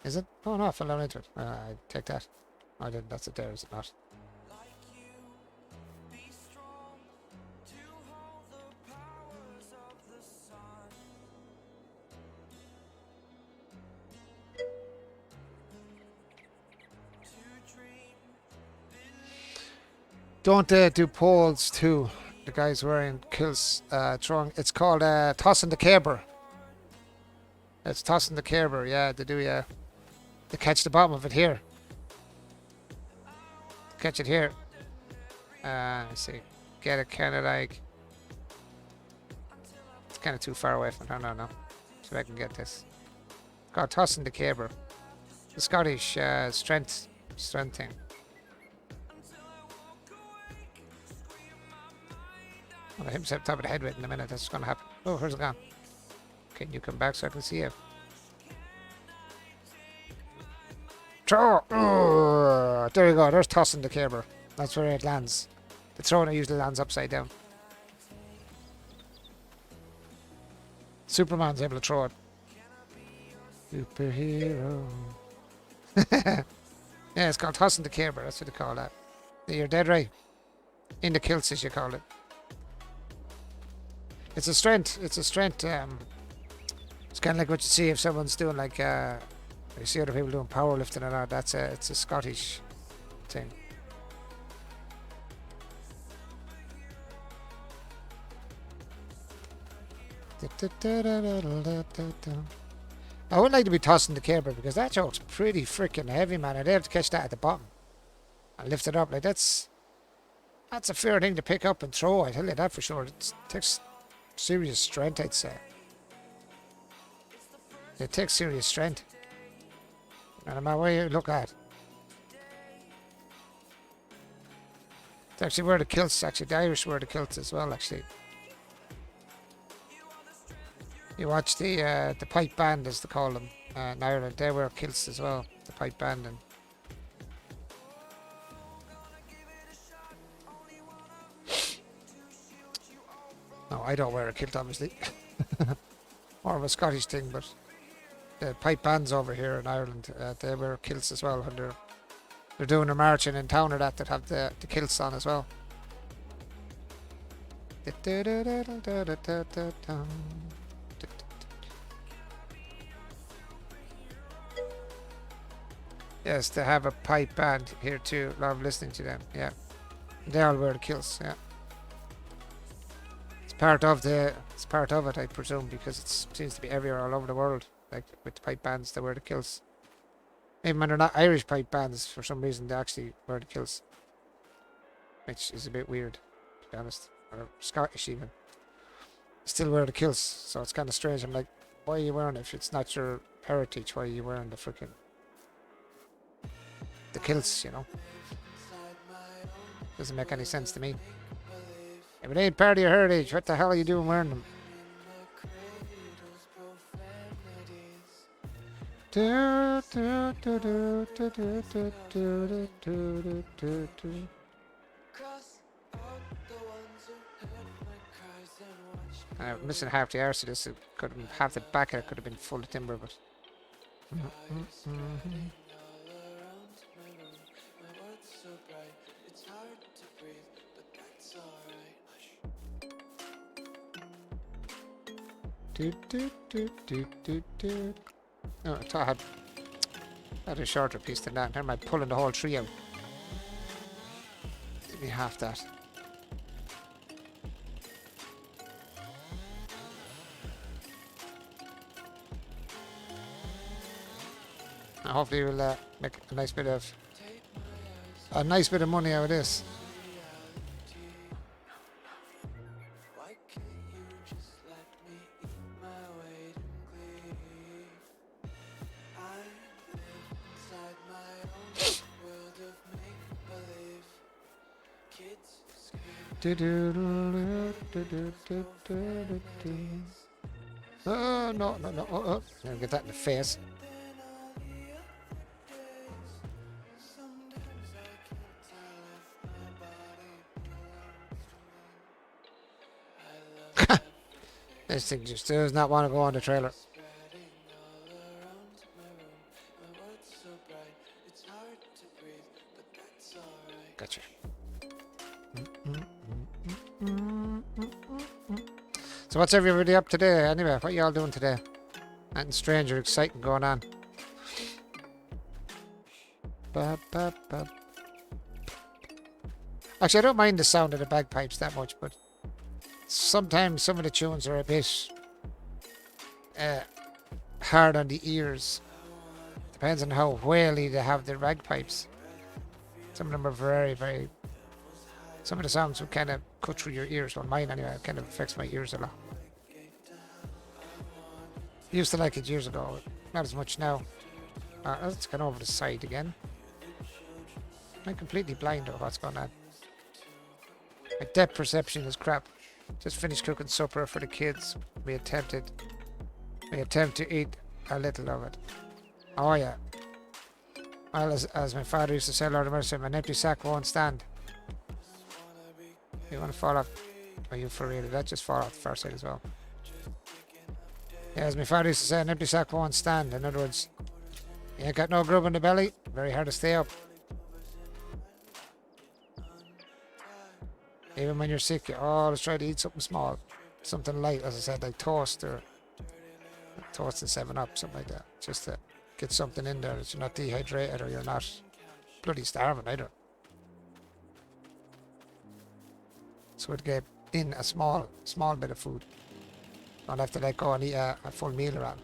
Is it? Oh no, I fell down into it. I take that. I didn't. That's it there, is it not? Don't do poles too. The guy's wearing kills throwing. It's called tossing the caber. It's tossing the caber. Yeah, they do. Yeah, they catch the bottom of it here. Catch it here. Let's see. Get it kind of like. It's kind of too far away from. No. So I can get this. It's called tossing the caber. The Scottish strength thing. Well, I hit myself top of the head with in a minute. That's going to happen. Oh, where's it gone? Can you come back so I can see you? Throw! Oh, there you go. There's tossing the caber. That's where it lands. The throwing usually lands upside down. Superman's able to throw it. Superhero. Yeah, it's called tossing the caber. That's what they call that. You're dead right. In the kilts, as you call it. It's a strength. It's kind of like what you see if someone's doing like you see other people doing powerlifting and all. It's a Scottish thing. I would like to be tossing the caber because that joke's pretty freaking heavy, man. I'd have to catch that at the bottom and lift it up. Like that's a fair thing to pick up and throw. I tell you that for sure. It takes serious strength, I'd say. It takes serious strength. No matter where you look at. It's actually where the kilts, actually the Irish wear the kilts as well, actually. You watch the pipe band, as they call them, in Ireland. They wear kilts as well, the pipe band. And No, I don't wear a kilt, obviously. More of a Scottish thing, but the pipe bands over here in Ireland, they wear kilts as well when they're doing a marching in town or that have the kilts on as well. Yes, they have a pipe band here too. Love listening to them. Yeah, they all wear the kilts. Yeah, it's part of it, I presume, because it seems to be everywhere all over the world. Like with the pipe bands, they wear the kilts. Even when they're not Irish pipe bands, for some reason they actually wear the kilts, which is a bit weird, to be honest. Or Scottish even, still wear the kilts, so it's kind of strange. I'm like, why are you wearing it if it's not your heritage? Why are you wearing the kilts? You know, doesn't make any sense to me. If it ain't part of your heritage, what the hell are you doing wearing them? I'm missing half the arse of this. Half the back of it could have been full of timber, but. Oh, I thought I had a shorter piece than that. Never mind pulling the whole tree out. Give me half that. And hopefully we'll make a nice bit of money out of this. Oh, no. Oh. I'll get that in the face. This thing just does not want to go on the trailer. Gotcha. So what's everybody up today anyway? What y'all doing today? Nothing strange or exciting going on? Actually, I don't mind the sound of the bagpipes that much, but sometimes some of the tunes are a bit hard on the ears. Depends on how whaley they have their bagpipes. Some of them are very, very... Some of the songs would kind of cut through your ears. Well, mine anyway, it kind of affects my ears a lot. Used to like it years ago, not as much now. Let's get over the side again. I'm completely blind of what's going on. My depth perception is crap. Just finished cooking supper for the kids. We attempt to eat a little of it. Oh yeah. Well, as my father used to say, Lord of mercy, an empty sack won't stand. You want to fall off? Are you for real? Did that just fall off the far side as well? Yeah, as my father used to say, an empty sack won't stand. In other words, you ain't got no grub in the belly, very hard to stay up. Even when you're sick, you always try to eat something small. Something light, as I said, like toast and 7-Up, something like that. Just to get something in there that you're not dehydrated or you're not bloody starving either. So it get in a small bit of food. Don't have to like go and eat a full meal around.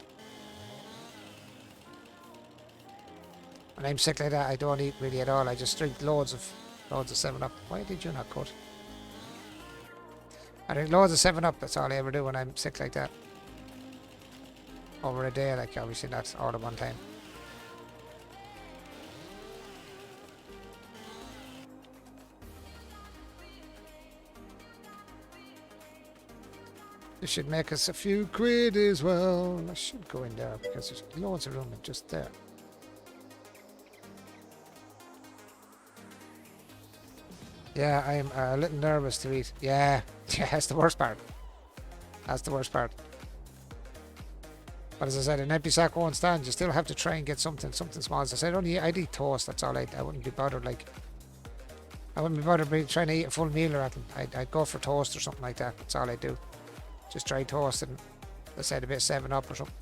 When I'm sick like that, I don't eat really at all. I just drink loads of 7-Up. Why did you not cut? I drink loads of 7-Up. That's all I ever do when I'm sick like that. Over a day, like obviously not all at one time. This should make us a few quid as well. I should go in there because there's loads of room just there. Yeah, I'm a little nervous to eat. Yeah, that's the worst part. That's the worst part. But as I said, an empty sack won't stand. You still have to try and get something small. As I said, I'd eat toast. That's all. I wouldn't be bothered. Like, I wouldn't be bothered trying to eat a full meal or anything. I'd go for toast or something like that. That's all I do. Just dry toast and, let's say, a bit of 7-Up or something.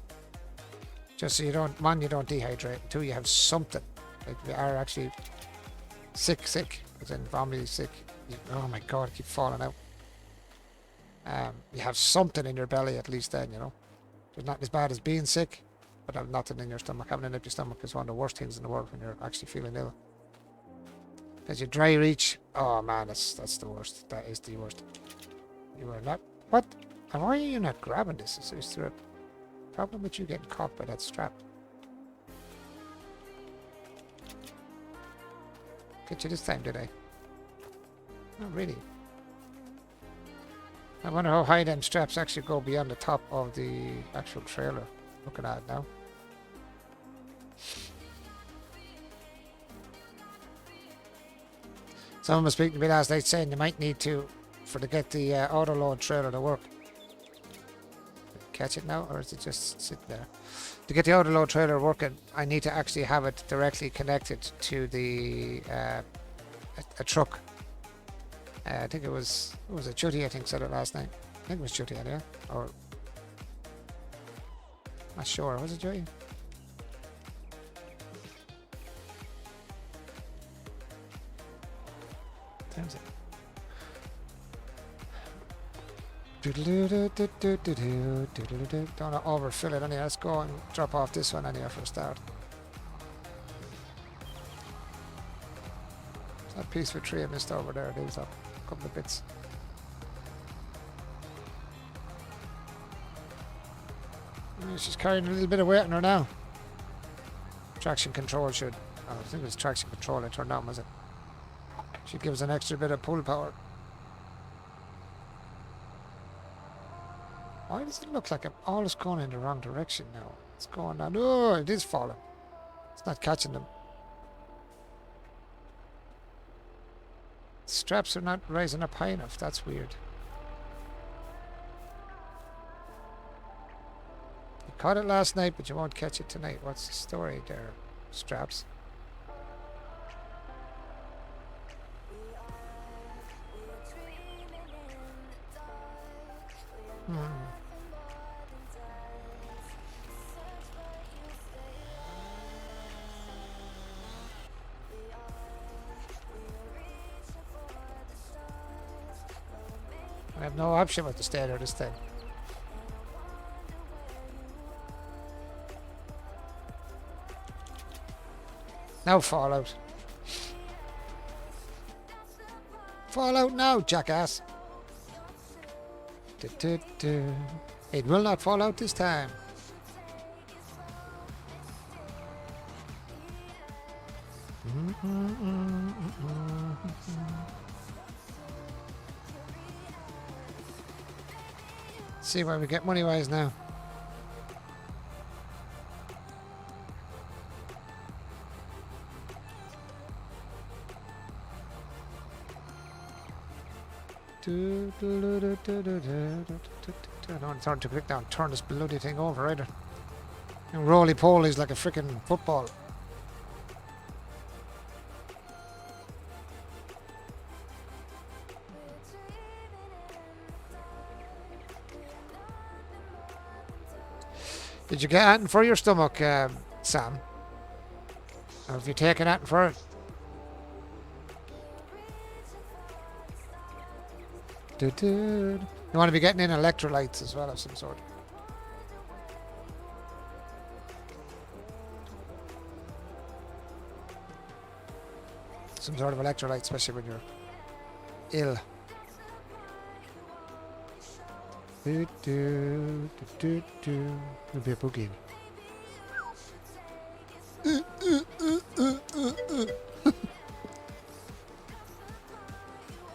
Just so you don't, one, you don't dehydrate. And two, you have something. Like, you are actually sick. As in vomiting sick. Oh my God, I keep falling out. You have something in your belly at least then, you know. It's not as bad as being sick, but have nothing in your stomach. Having an empty stomach is one of the worst things in the world when you're actually feeling ill. Because you dry reach, oh man, that's the worst. That is the worst. You are not, what? And why are you not grabbing this? Is there a problem with you getting caught by that strap? Get you this time, did I? Not really. I wonder how high them straps actually go beyond the top of the actual trailer. Looking at it now. Someone was speaking to me last night saying you might need to, to get the auto load trailer to work. Catch it now, or is it just sitting there? To get the auto load trailer working, I need to actually have it directly connected to the a truck. I think it was a Chutty, I think, said it last night. I think it was Chutty, anyway. Or, not sure, was it Chutty? Time's it. Don't want to overfill it anyway. Let's go and drop off this one anyway for a start. That piece of tree I missed over there. There's a couple of bits. She's carrying a little bit of weight on her now. Traction control should. Oh, I think it was traction control I turned on, was it? Should give us an extra bit of pull power. Why does it look like I'm always going in the wrong direction now? It's going down. Oh, it is falling. It's not catching them. Straps are not rising up high enough. That's weird. You caught it last night, but you won't catch it tonight. What's the story there, straps? I have no option but to stay there this time. Now fall out. Fall out now, jackass. It will not fall out this time. See where we get money wise now. I don't want to turn too quick down. Turn this bloody thing over either. And roly poly's like a freaking football. Did you get anything for your stomach, Sam? Or have you taken anything for it? You want to be getting in electrolytes as well of some sort. Some sort of electrolyte, especially when you're ill. Maybe a boogie.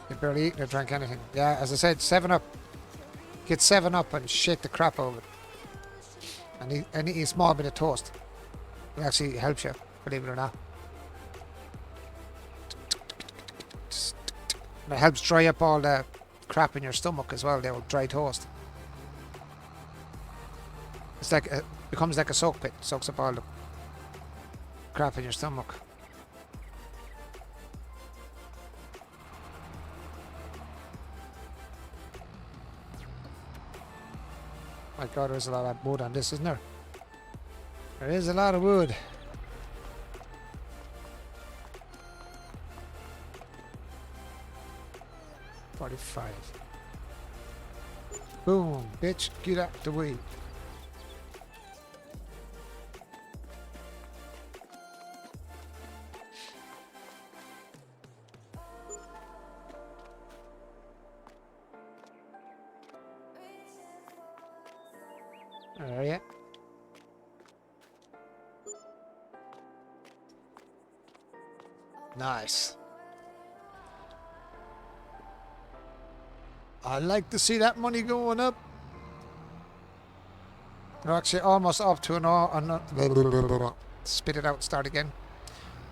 You barely eaten or drank anything. Yeah, as I said, 7-Up. Get 7-Up and shake the crap out of it. And eat a small bit of toast. It actually helps you, believe it or not. And it helps dry up all the crap in your stomach as well, the old dry toast. It's like becomes like a soak pit. Soaks up all the crap in your stomach. My God, there's a lot of wood on this, isn't there? There is a lot of wood. $45. Boom, bitch, get out the way. There you. Nice. I like to see that money going up. We're actually almost up to spit it out, start again.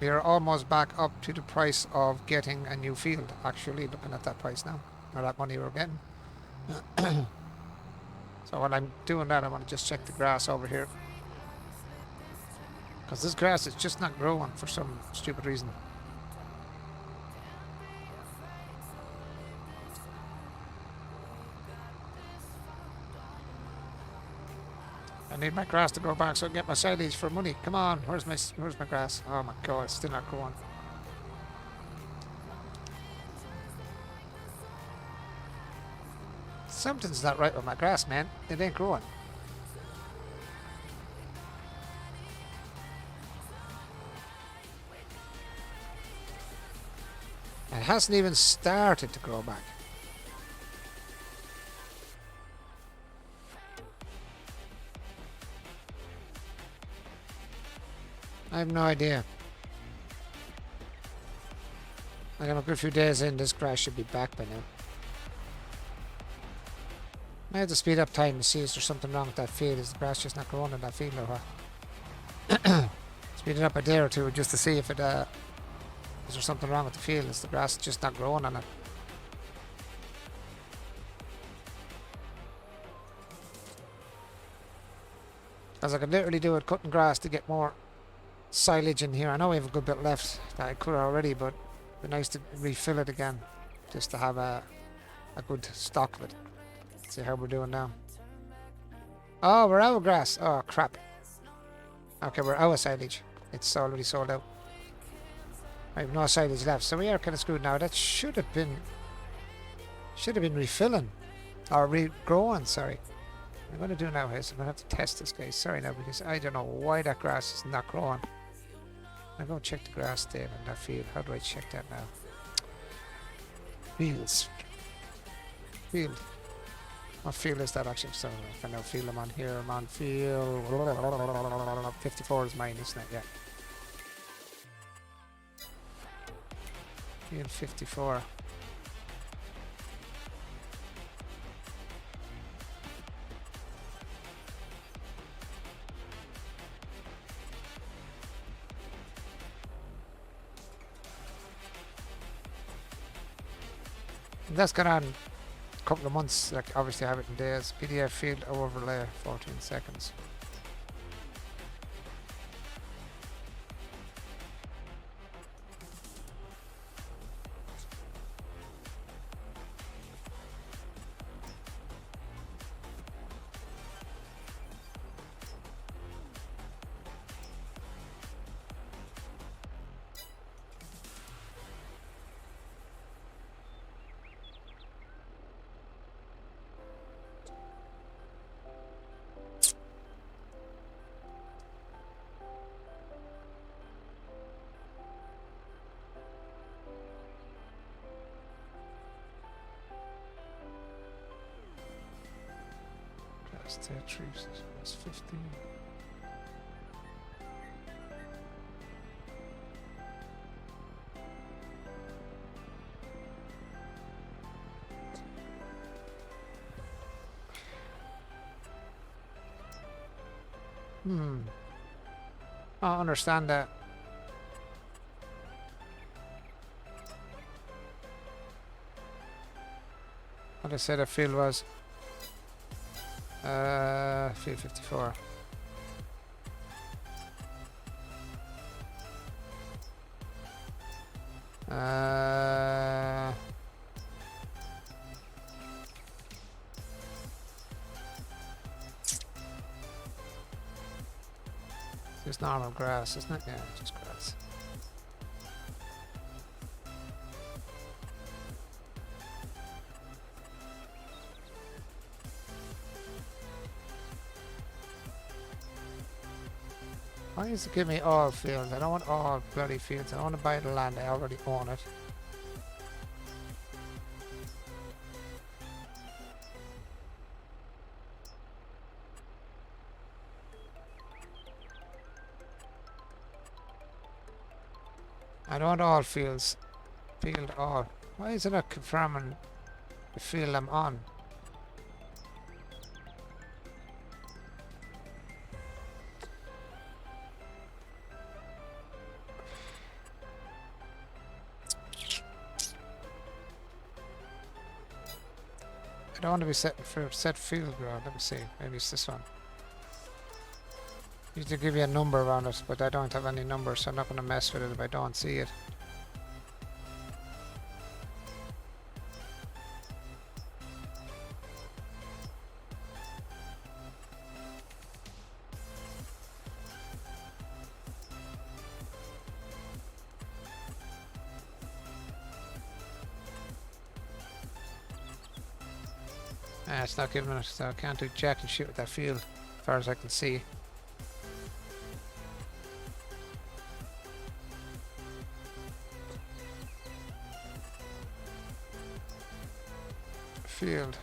We are almost back up to the price of getting a new field, actually, looking at that price now, or that money we're getting. So while I'm doing that, I want to just check the grass over here. Because this grass is just not growing for some stupid reason. I need my grass to grow back so I can get my silage for money. Come on, where's my grass? Oh my God, it's still not growing. Something's not right with my grass, man. It ain't growing. It hasn't even started to grow back. I have no idea. I got a good few days in, this grass should be back by now. I have to speed up time to see is there something wrong with that field. Is the grass just not growing in that field or what? Speed it up a day or two just to see if it is there something wrong with the field. Is the grass just not growing on it? Because I could literally do it cutting grass to get more silage in here. I know we have a good bit left that I could already, but it'd be nice to refill it again just to have a good stock of it. See how we're doing now. Oh, we're out of grass. Oh, crap. Okay, we're out of silage. It's already sold out. I have no silage left, so we are kind of screwed now. That should have been refilling or regrowing. Sorry. What I'm going to do now is I'm going to have to test this, guys. Sorry now, because I don't know why that grass is not growing. I'm going to check the grass state in that field. How do I check that now? Fields. Field. What field is that actually? So if I know field I'm on here, I'm on field 54 is mine, isn't it? Yeah. Field 54. And that's gone on a couple of months, like obviously I have it in days. PDF field overlay 14 seconds. Tetris is 15. I understand that. What I said I feel was Field 54. Just normal grass, isn't it? Yeah, just grass. Why does it give me all fields? I don't want all bloody fields. I don't want to buy the land. I already own it. I don't want all fields. Field all. Why is it not confirming the field I'm on? I don't want to be set for set field ground. Let me see. Maybe it's this one. Usually give you a number around it, but I don't have any numbers, so I'm not going to mess with it if I don't see it. It's not giving it, so I can't do jack and shoot with that field, as far as I can see. Field.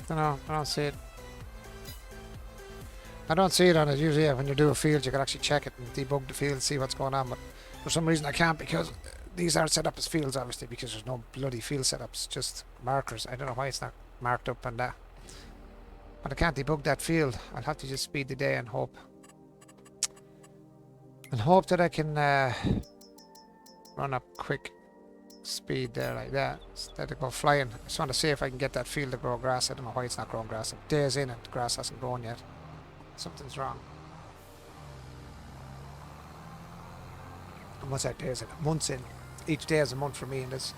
I don't see it. I don't see it on it. Usually when you do a field you can actually check it and debug the field, see what's going on, but for some reason I can't, because these aren't set up as fields obviously, because there's no bloody field setups, just markers. I don't know why it's not marked up on that. But I can't debug that field. I'll have to just speed the day and hope. And hope that I can run up quick speed there like that instead of go flying. I just want to see if I can get that field to grow grass. I don't know why it's not growing grass. I'm days in and the grass hasn't grown yet. Something's wrong. And what's that days in? Months in. Each day is a month for me in this.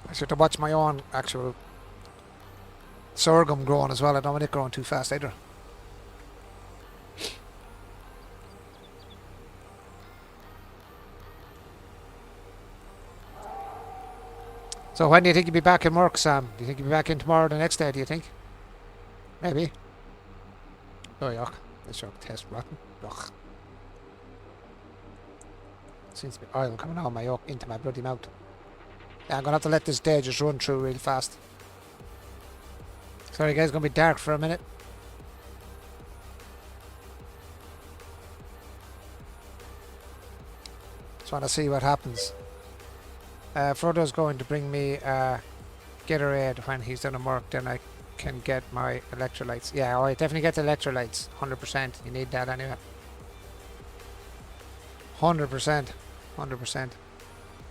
I should have watched my own actual sorghum growing as well. I don't want it growing too fast either. So when do you think you'll be back in work, Sam? Do you think you'll be back in tomorrow or the next day, do you think? Maybe. Oh, yuck. This shark tastes rotten. Ugh. Seems to be oil coming out of my yolk into my bloody mouth. Yeah, I'm going to have to let this day just run through real fast. Sorry guys, it's going to be dark for a minute. Just want to see what happens. Frodo's going to bring me Gatorade when he's done work, then I can get my electrolytes. Yeah, I definitely get the electrolytes. 100%. You need that anyway. 100%. 100%.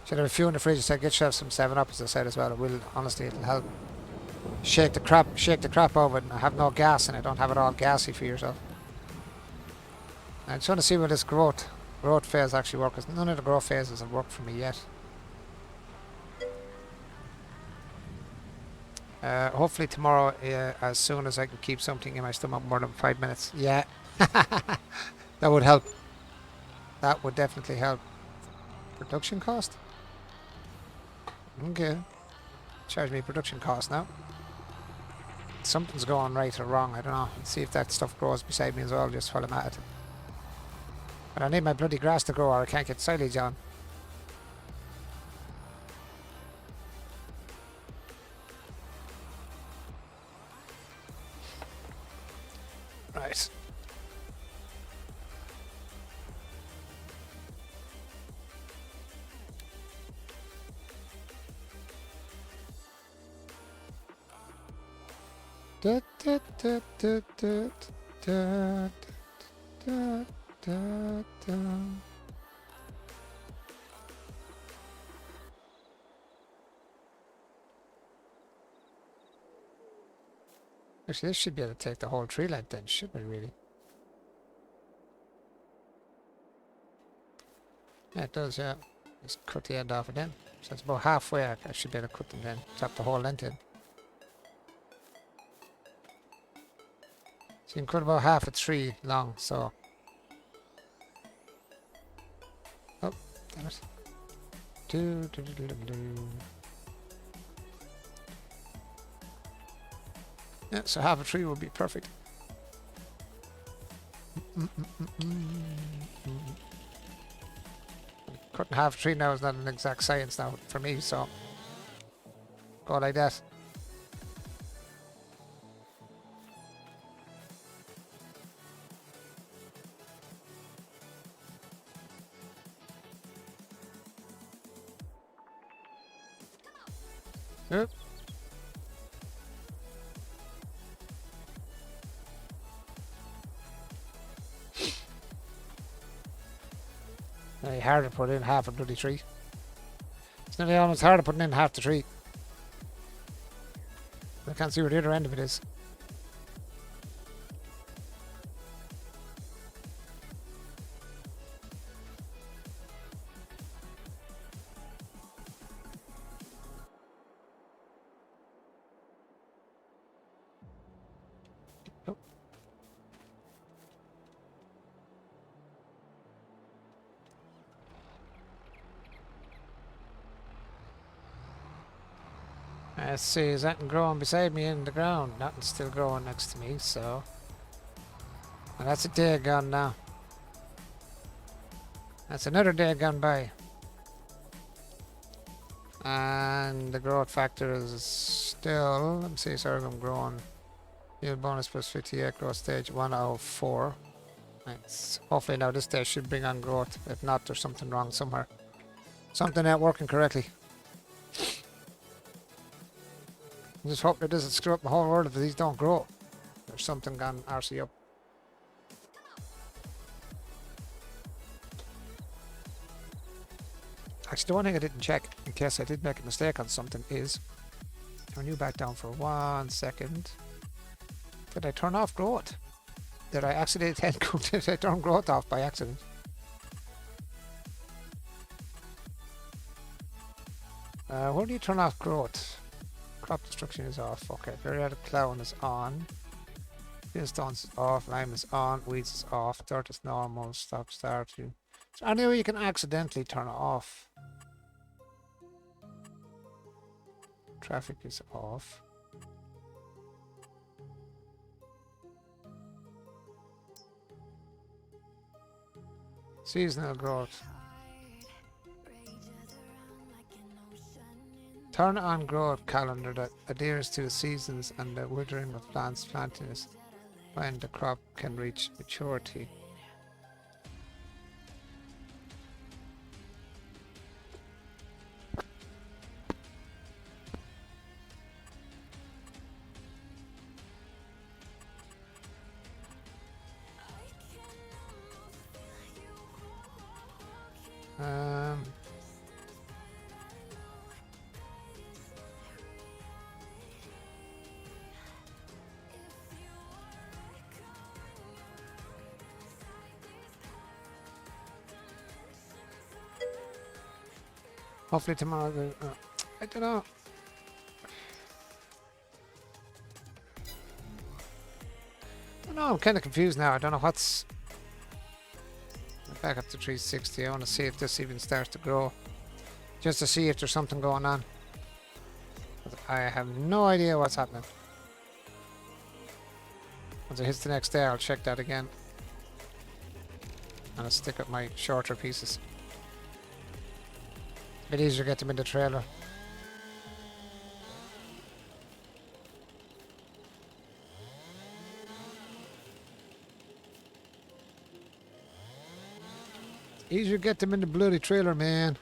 Should have a few in the fridge. I said get yourself some 7-Up, as I said as well. It will, honestly, it'll help. Shake the crap out of it. And I have no gas and I don't have it all gassy for yourself. I just want to see where this growth phase actually works, because none of the growth phases have worked for me yet. Hopefully tomorrow, as soon as I can keep something in my stomach more than 5 minutes. Yeah. That would help. That would definitely help. Production cost? Okay. Charge me production cost now. Something's going right or wrong, I don't know. Let's see if that stuff grows beside me as well, just while I'm at it. But I need my bloody grass to grow or I can't get silage on. Right. Da, da, da, da, da, da, da, da, da. Actually, this should be able to take the whole tree length then, shouldn't it really? Yeah, it does, yeah. Just cut the end off it then. So it's about halfway. I should be able to cut them then. Chop the whole length in. So you can cut about half a tree long, so. Oh, damn it. Do, do, do, do, do, do. Yeah, so half a tree would be perfect. Cutting half a tree now is not an exact science now for me, so go like that. Oop. Very hard to put in half a bloody tree. It's nearly almost harder putting in half the tree. I can't see where the other end of it is. Oh. Let's see, is that growing beside me in the ground? Nothing's still growing next to me, so. And that's a day gone now. That's another day gone by. And the growth factor is still, let me see, sorghum growing. Yield bonus plus 58, growth stage 104. Nice. Hopefully now this stage should bring on growth. If not, there's something wrong somewhere. Something not working correctly. I just hope it doesn't screw up the whole world if these don't grow. There's something gone RC up. Actually, the one thing I didn't check, in case I did make a mistake on something, is turn you back down for 1 second. Did I turn off growth? Did I accidentally did I turn growth off by accident? Where do you turn off growth? Crop destruction is off. Okay, periodic clown is on. Stones is off. Lime is on. Weeds is off. Dirt is normal. Stop start. Is there any way you can accidentally turn it off? Traffic is off. Seasonal growth. Turn on growth calendar that adheres to the seasons and the withering of plants planted when the crop can reach maturity. Hopefully tomorrow. I don't know. I'm kind of confused now. I don't know what's. Back up to 360. I want to see if this even starts to grow, just to see if there's something going on. I have no idea what's happening. Once it hits the next day, I'll check that again, and I'll stick up my shorter pieces. A bit easier to get them in the trailer. Easier to get them in the bloody trailer, man.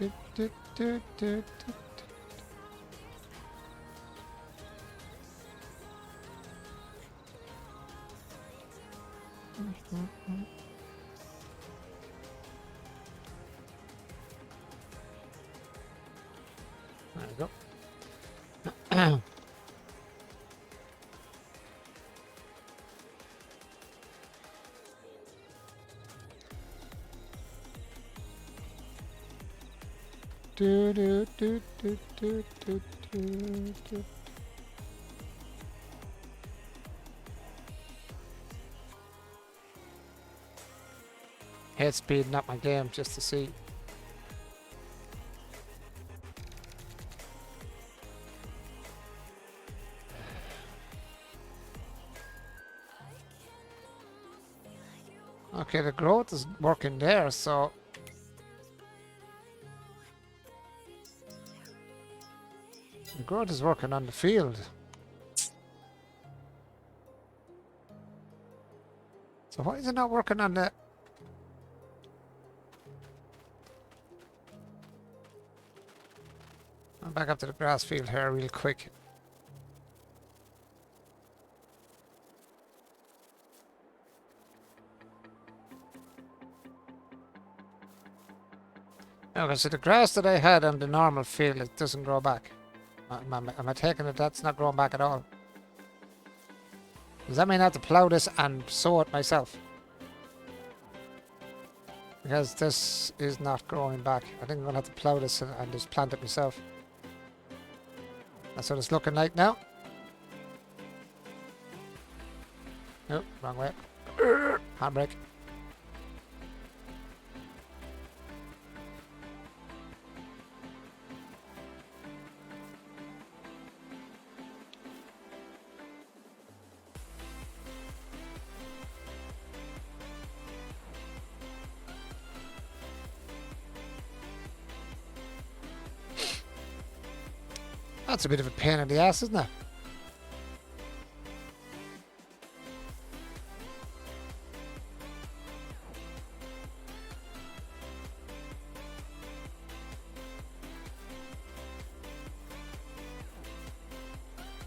Do, do, do, do, do. There we go. Do, do, do, do, do, do, do, do. Hate speeding up my game just to see. Okay, the growth is working there, so the growth is working on the field. So why is it not working on the... I'm back up to the grass field here real quick. Okay, so the grass that I had on the normal field, it doesn't grow back. Am I taking it that's not growing back at all? Does that mean I have to plough this and sow it myself? Because this is not growing back. I think I'm going to have to plough this and just plant it myself. That's what it's looking like now. Oh, wrong way. Handbrake. That's a bit of a pain in the ass, isn't it?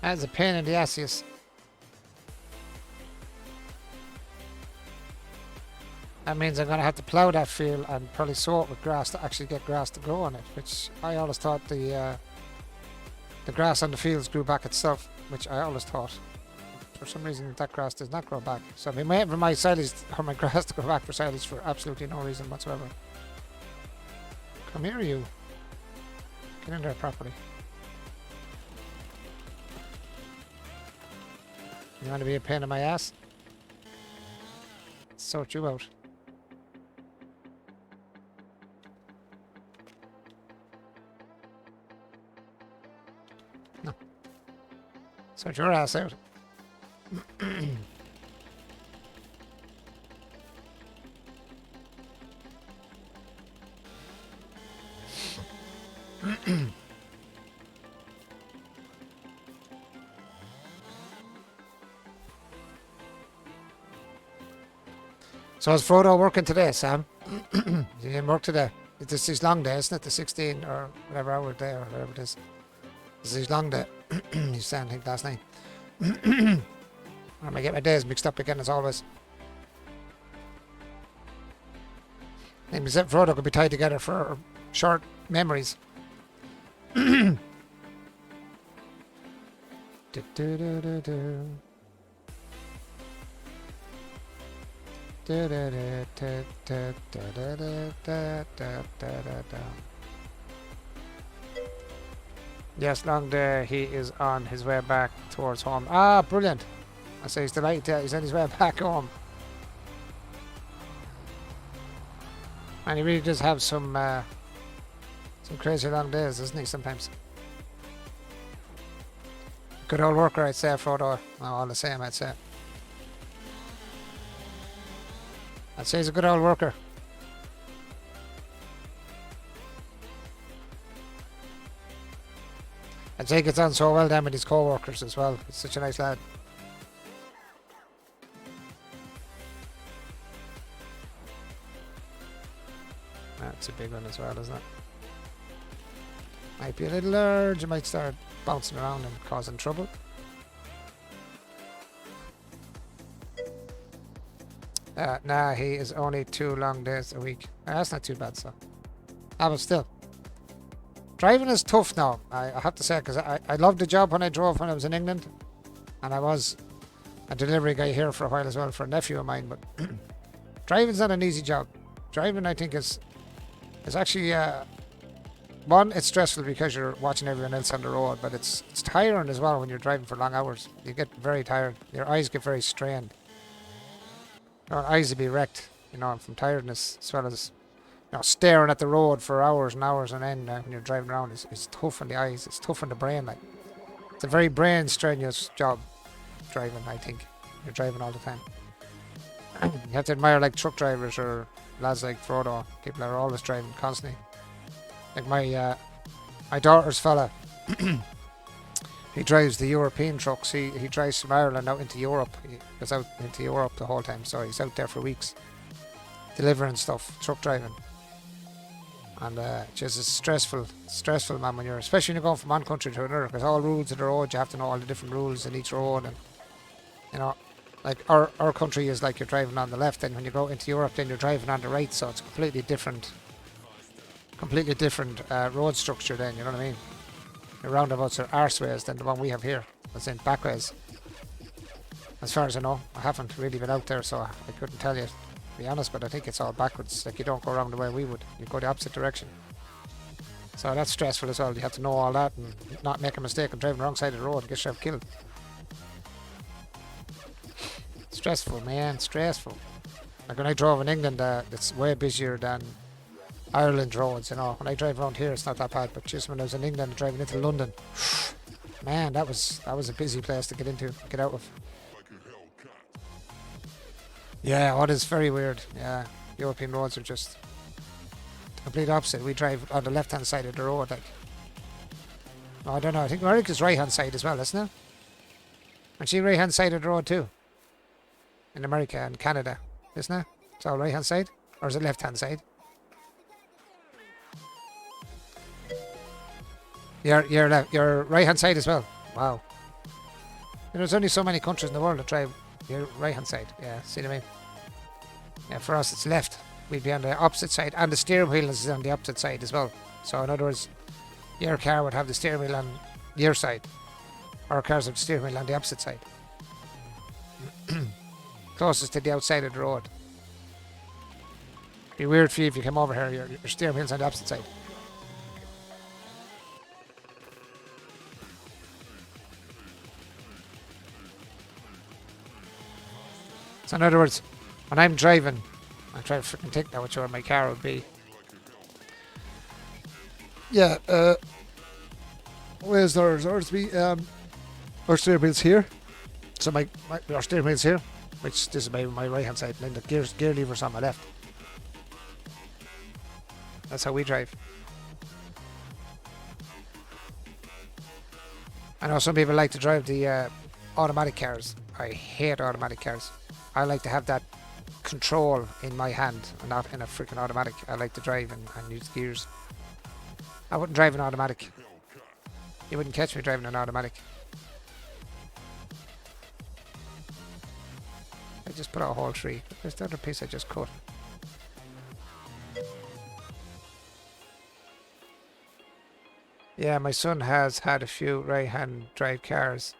That's a pain in the ass, yes. That means I'm going to have to plough that field and probably sow it with grass to actually get grass to grow on it, which I always thought the grass on the fields grew back itself, which I always thought. For some reason, that grass does not grow back. So I've been waiting for my silage or my grass to grow back for silage for absolutely no reason whatsoever. Come here, you. Get in there properly. You want to be a pain in my ass? Sort you out. No. Sort your ass out. So is Frodo working today, Sam? He didn't work today. This is his long day, isn't it? The 16 or whatever hour day or whatever it is. This is his long day. He's saying, I think, last night. I might get my days mixed up again as always. Maybe Frodo could be tied together for short memories. Do, do, do, do, do. Yes, long day. He is on his way back towards home. Ah, brilliant. I say he's delighted. He's on his way back home. And he really does have some crazy long days, doesn't he, sometimes? Good old worker, I'd say, Frodo. No, all the same, I'd say. I'd say he's a good old worker. I'd say he gets on so well then with his co-workers as well. He's such a nice lad. That's a big one as well, isn't it? Might be a little large, you might start bouncing around and causing trouble. Nah, he is only 2 long days a week. That's not too bad, so. But still. Driving is tough now, I have to say, because I loved the job when I drove when I was in England. And I was a delivery guy here for a while as well for a nephew of mine. But driving's not an easy job. Driving, I think, is actually... one, it's stressful because you're watching everyone else on the road, but it's tiring as well when you're driving for long hours. You get very tired. Your eyes get very strained. Your eyes will be wrecked, from tiredness, as well as, staring at the road for hours and hours on end when you're driving around. It's tough on the eyes. It's tough on the brain. Like, it's a very brain strenuous job, driving, I think. You're driving all the time. You have to admire, like, truck drivers or lads like Frodo. People that are always driving constantly. Like my daughter's fella, he drives the European trucks. He drives from Ireland out into Europe. He goes out into Europe the whole time, so he's out there for weeks, delivering stuff, truck driving. And just a stressful man when especially when you're going from one country to another, because all rules of the road, you have to know all the different rules in each road, and like our country is like you're driving on the left, and when you go into Europe, then you're driving on the right, so it's completely different road structure then, you know what I mean? The roundabouts are arseways than the one we have here. That's in backways. As far as I know, I haven't really been out there, so I couldn't tell you, to be honest, but I think it's all backwards. Like, you don't go around the way we would. You go the opposite direction. So that's stressful as well. You have to know all that and not make a mistake and drive the wrong side of the road and get yourself killed. Stressful, man, stressful. Like when I drove in England, it's way busier than Ireland roads, When I drive around here, it's not that bad, but just when I was in England driving into London, man, that was a busy place to get out of. Yeah, it is very weird. Yeah, European roads are just the complete opposite. We drive on the left-hand side of the road, like. Oh, I don't know. I think America's right-hand side as well, isn't it? And she right-hand side of the road too. In America and Canada, isn't it? It's all right-hand side, or is it left-hand side? Your right-hand side as well. Wow. There's only so many countries in the world that drive your right-hand side. Yeah, see what I mean? Yeah, for us it's left. We'd be on the opposite side, and the steering wheel is on the opposite side as well. So in other words, your car would have the steering wheel on your side. Our cars have the steering wheel on the opposite side. Closest to the outside of the road. Be weird for you if you came over here, your steering wheel's on the opposite side. So in other words, when I'm driving, I try to freaking think now which way my car would be. Yeah, where's ours? Ours be our steering wheel's here. So our steering wheel's here, which this is my right hand side, and then the gear lever's on my left. That's how we drive. I know some people like to drive the automatic cars. I hate automatic cars. I like to have that control in my hand and not in a freaking automatic. I like to drive and use gears. I wouldn't drive an automatic. You wouldn't catch me driving an automatic. I just put out a whole tree. There's the other piece I just cut. Yeah, my son has had a few right-hand drive cars.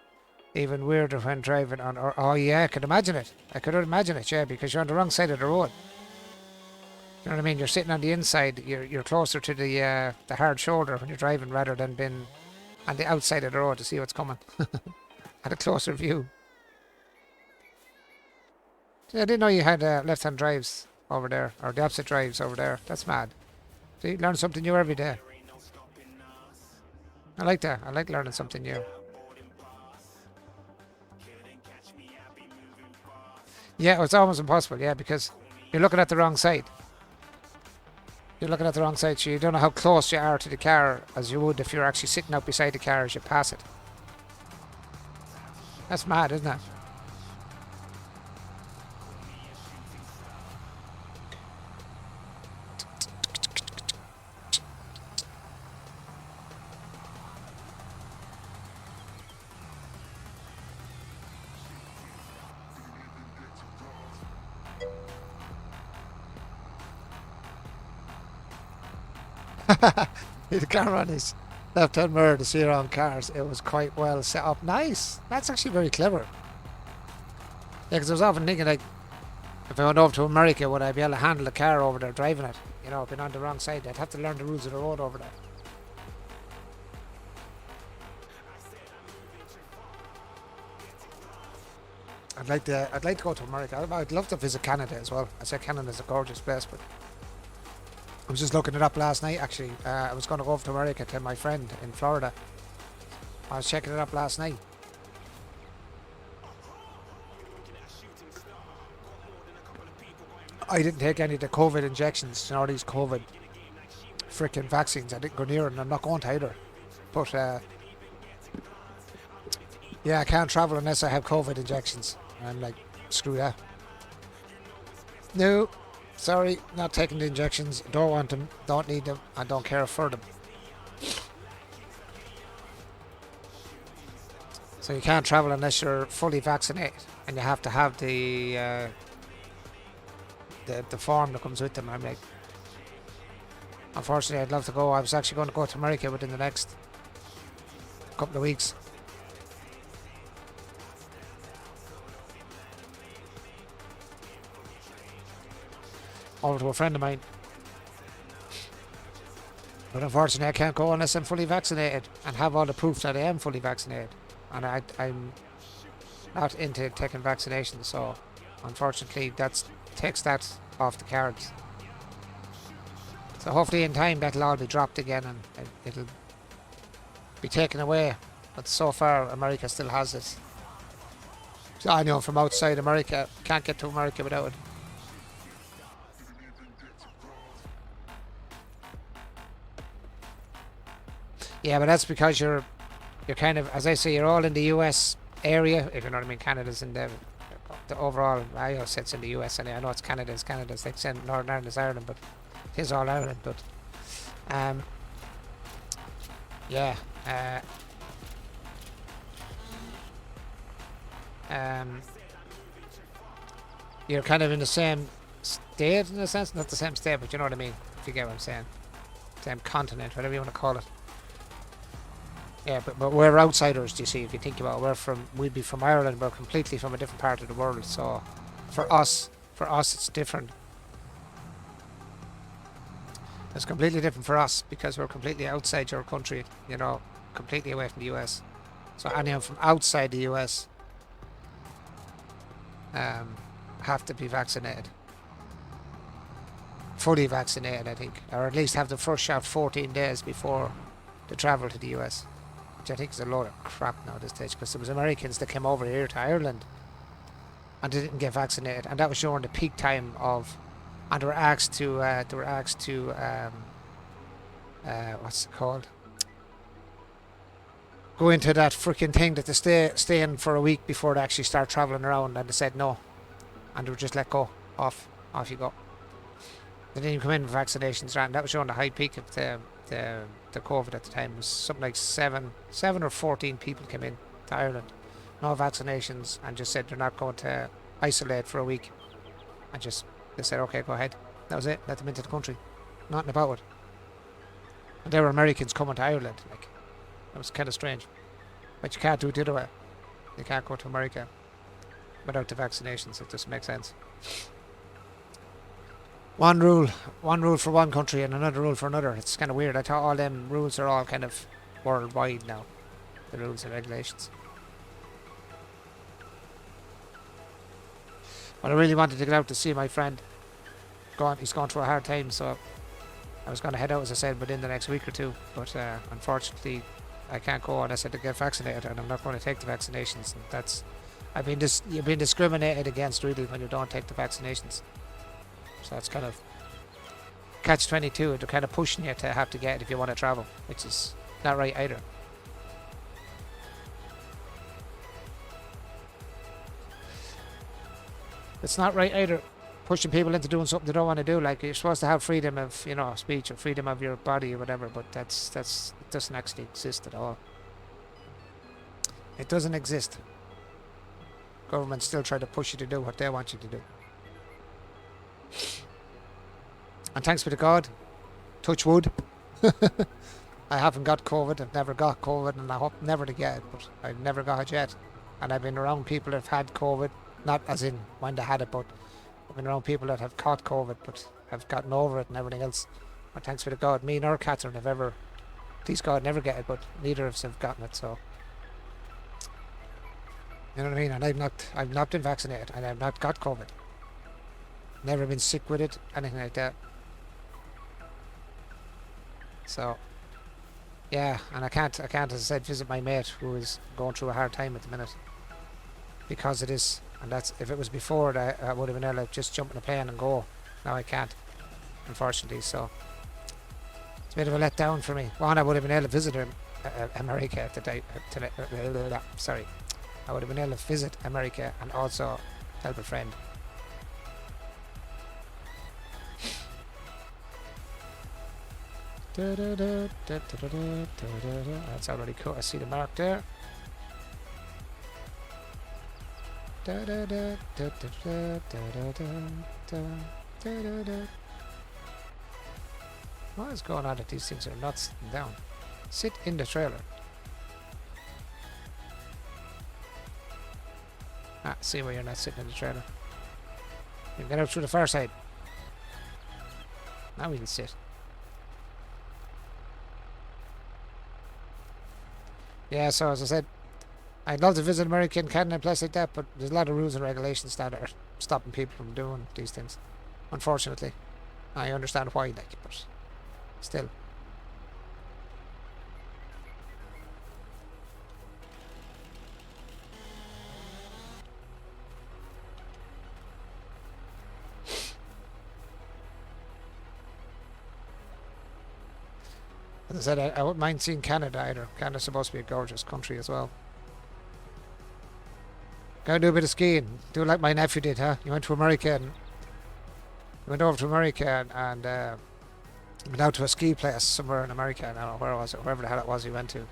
Even weirder when driving on... oh yeah, I could imagine it. I could imagine it, yeah, because you're on the wrong side of the road. You know what I mean? You're sitting on the inside. You're closer to the hard shoulder when you're driving rather than being on the outside of the road to see what's coming. At a closer view. See, I didn't know you had left-hand drives over there, or the opposite drives over there. That's mad. So you learn something new every day. I like that. I like learning something new. Yeah, it's almost impossible, yeah, because you're looking at the wrong side. You're looking at the wrong side, so you don't know how close you are to the car as you would if you're actually sitting out beside the car as you pass it. That's mad, isn't it? He had the camera on his left-hand mirror to see around cars. It was quite well set up. Nice. That's actually very clever. Yeah, because I was often thinking, like, if I went over to America, would I be able to handle a car over there driving it? You know, being on the wrong side, I'd have to learn the rules of the road over there. I'd like to go to America. I'd love to visit Canada as well. I said Canada's a gorgeous place, but I was just looking it up last night. Actually, I was going to go over to America to my friend in Florida. I was checking it up last night. I didn't take any of the COVID injections, you know, these COVID freaking vaccines. I didn't go near it, and I'm not going to either. But yeah, I can't travel unless I have COVID injections. And I'm like, screw that. No, sorry, not taking the injections. Don't want them, don't need them, I don't care for them. So you can't travel unless you're fully vaccinated, and you have to have the form that comes with them. I'm like, unfortunately, I'd love to go. I was actually going to go to America within the next couple of weeks. Over to a friend of mine. But unfortunately, I can't go unless I'm fully vaccinated and have all the proof that I am fully vaccinated. And I'm not into taking vaccinations, so unfortunately, that takes that off the cards. So hopefully in time that'll all be dropped again and it'll be taken away. But so far, America still has it. So I know from outside America, can't get to America without it. Yeah, but that's because you're kind of, as I say, you're all in the US area, if you know what I mean. Canada's in the overall, I know it's in the US, and I know it's Canada's like saying Northern Ireland is Ireland, but it is all Ireland. But yeah, you're kind of in the same state in a sense, not the same state, but you know what I mean, if you get what I'm saying. Same continent, whatever you want to call it. Yeah, but we're outsiders, you see, if you think about it. We'd be from Ireland, we're completely from a different part of the world, so for us it's different. It's completely different for us because we're completely outside your country, you know, completely away from the US. So anyone from outside the US have to be vaccinated. Fully vaccinated, I think, or at least have the first shot 14 days before they travel to the US. Which I think is a load of crap now at this stage, because there was Americans that came over here to Ireland and they didn't get vaccinated, and that was during the peak time of, and they were asked to what's it called? Go into that freaking thing that they stay in for a week before they actually start travelling around, and they said no, and they were just let go. Off you go. They didn't even come in with vaccinations, and that was during the high peak of the COVID at the time. It was something like 7 or 14 people came in to Ireland, no vaccinations, and just said they're not going to isolate for a week, and just they said okay, go ahead. That was it. Let them into the country. Nothing about it. And there were Americans coming to Ireland. Like, that was kind of strange. But you can't do it the other way. You can't go to America without the vaccinations. It doesn't make sense. One rule for one country and another rule for another. It's kind of weird. I thought all them rules are all kind of worldwide now. The rules and regulations. But I really wanted to get out to see my friend. He's going through a hard time, so I was going to head out, as I said, within the next week or two. But unfortunately, I can't go unless I get vaccinated, and I'm not going to take the vaccinations. And that's, you've been discriminated against really when you don't take the vaccinations. So it's kind of catch-22. They're kind of pushing you to have to get it if you want to travel, which is not right either. It's not right either, pushing people into doing something they don't want to do. Like, you're supposed to have freedom of, you know, speech or freedom of your body or whatever, but it doesn't actually exist at all. It doesn't exist. Governments still try to push you to do what they want you to do. And thanks be to God, touch wood, I haven't got COVID. I've never got COVID, and I hope never to get it. But I've never got it yet. And I've been around people that have had COVID, not as in when they had it, but I've been around people that have caught COVID, but have gotten over it and everything else. But thanks be to God, me nor Catherine have ever. Please God, never get it, but neither of us have gotten it. So you know what I mean. And I've not been vaccinated, and I've not got COVID. Never been sick with it, anything like that. So yeah, and I can't, as I said, visit my mate who is going through a hard time at the minute because of this. And that's, if it was before, that I would have been able to just jump in a plane and go. Now I can't, unfortunately. So it's a bit of a letdown for me. One, I would have been able to visit America today. Sorry, I would have been able to visit America and also help a friend. That's already cool. I see the mark there. What is going on that these things are not sitting down? Sit in the trailer. Ah, see where you're not sitting in the trailer. You can get out through the far side. Now we can sit. Yeah, so as I said, I'd love to visit America and Canada and places like that, but there's a lot of rules and regulations that are stopping people from doing these things. Unfortunately. I understand why, like, but still. As I said, I wouldn't mind seeing Canada either. Canada's supposed to be a gorgeous country as well. Go do a bit of skiing. Do like my nephew did, huh? He went to America and went over to America and went out to a ski place somewhere in America. I don't know where was it, wherever the hell it was he went to.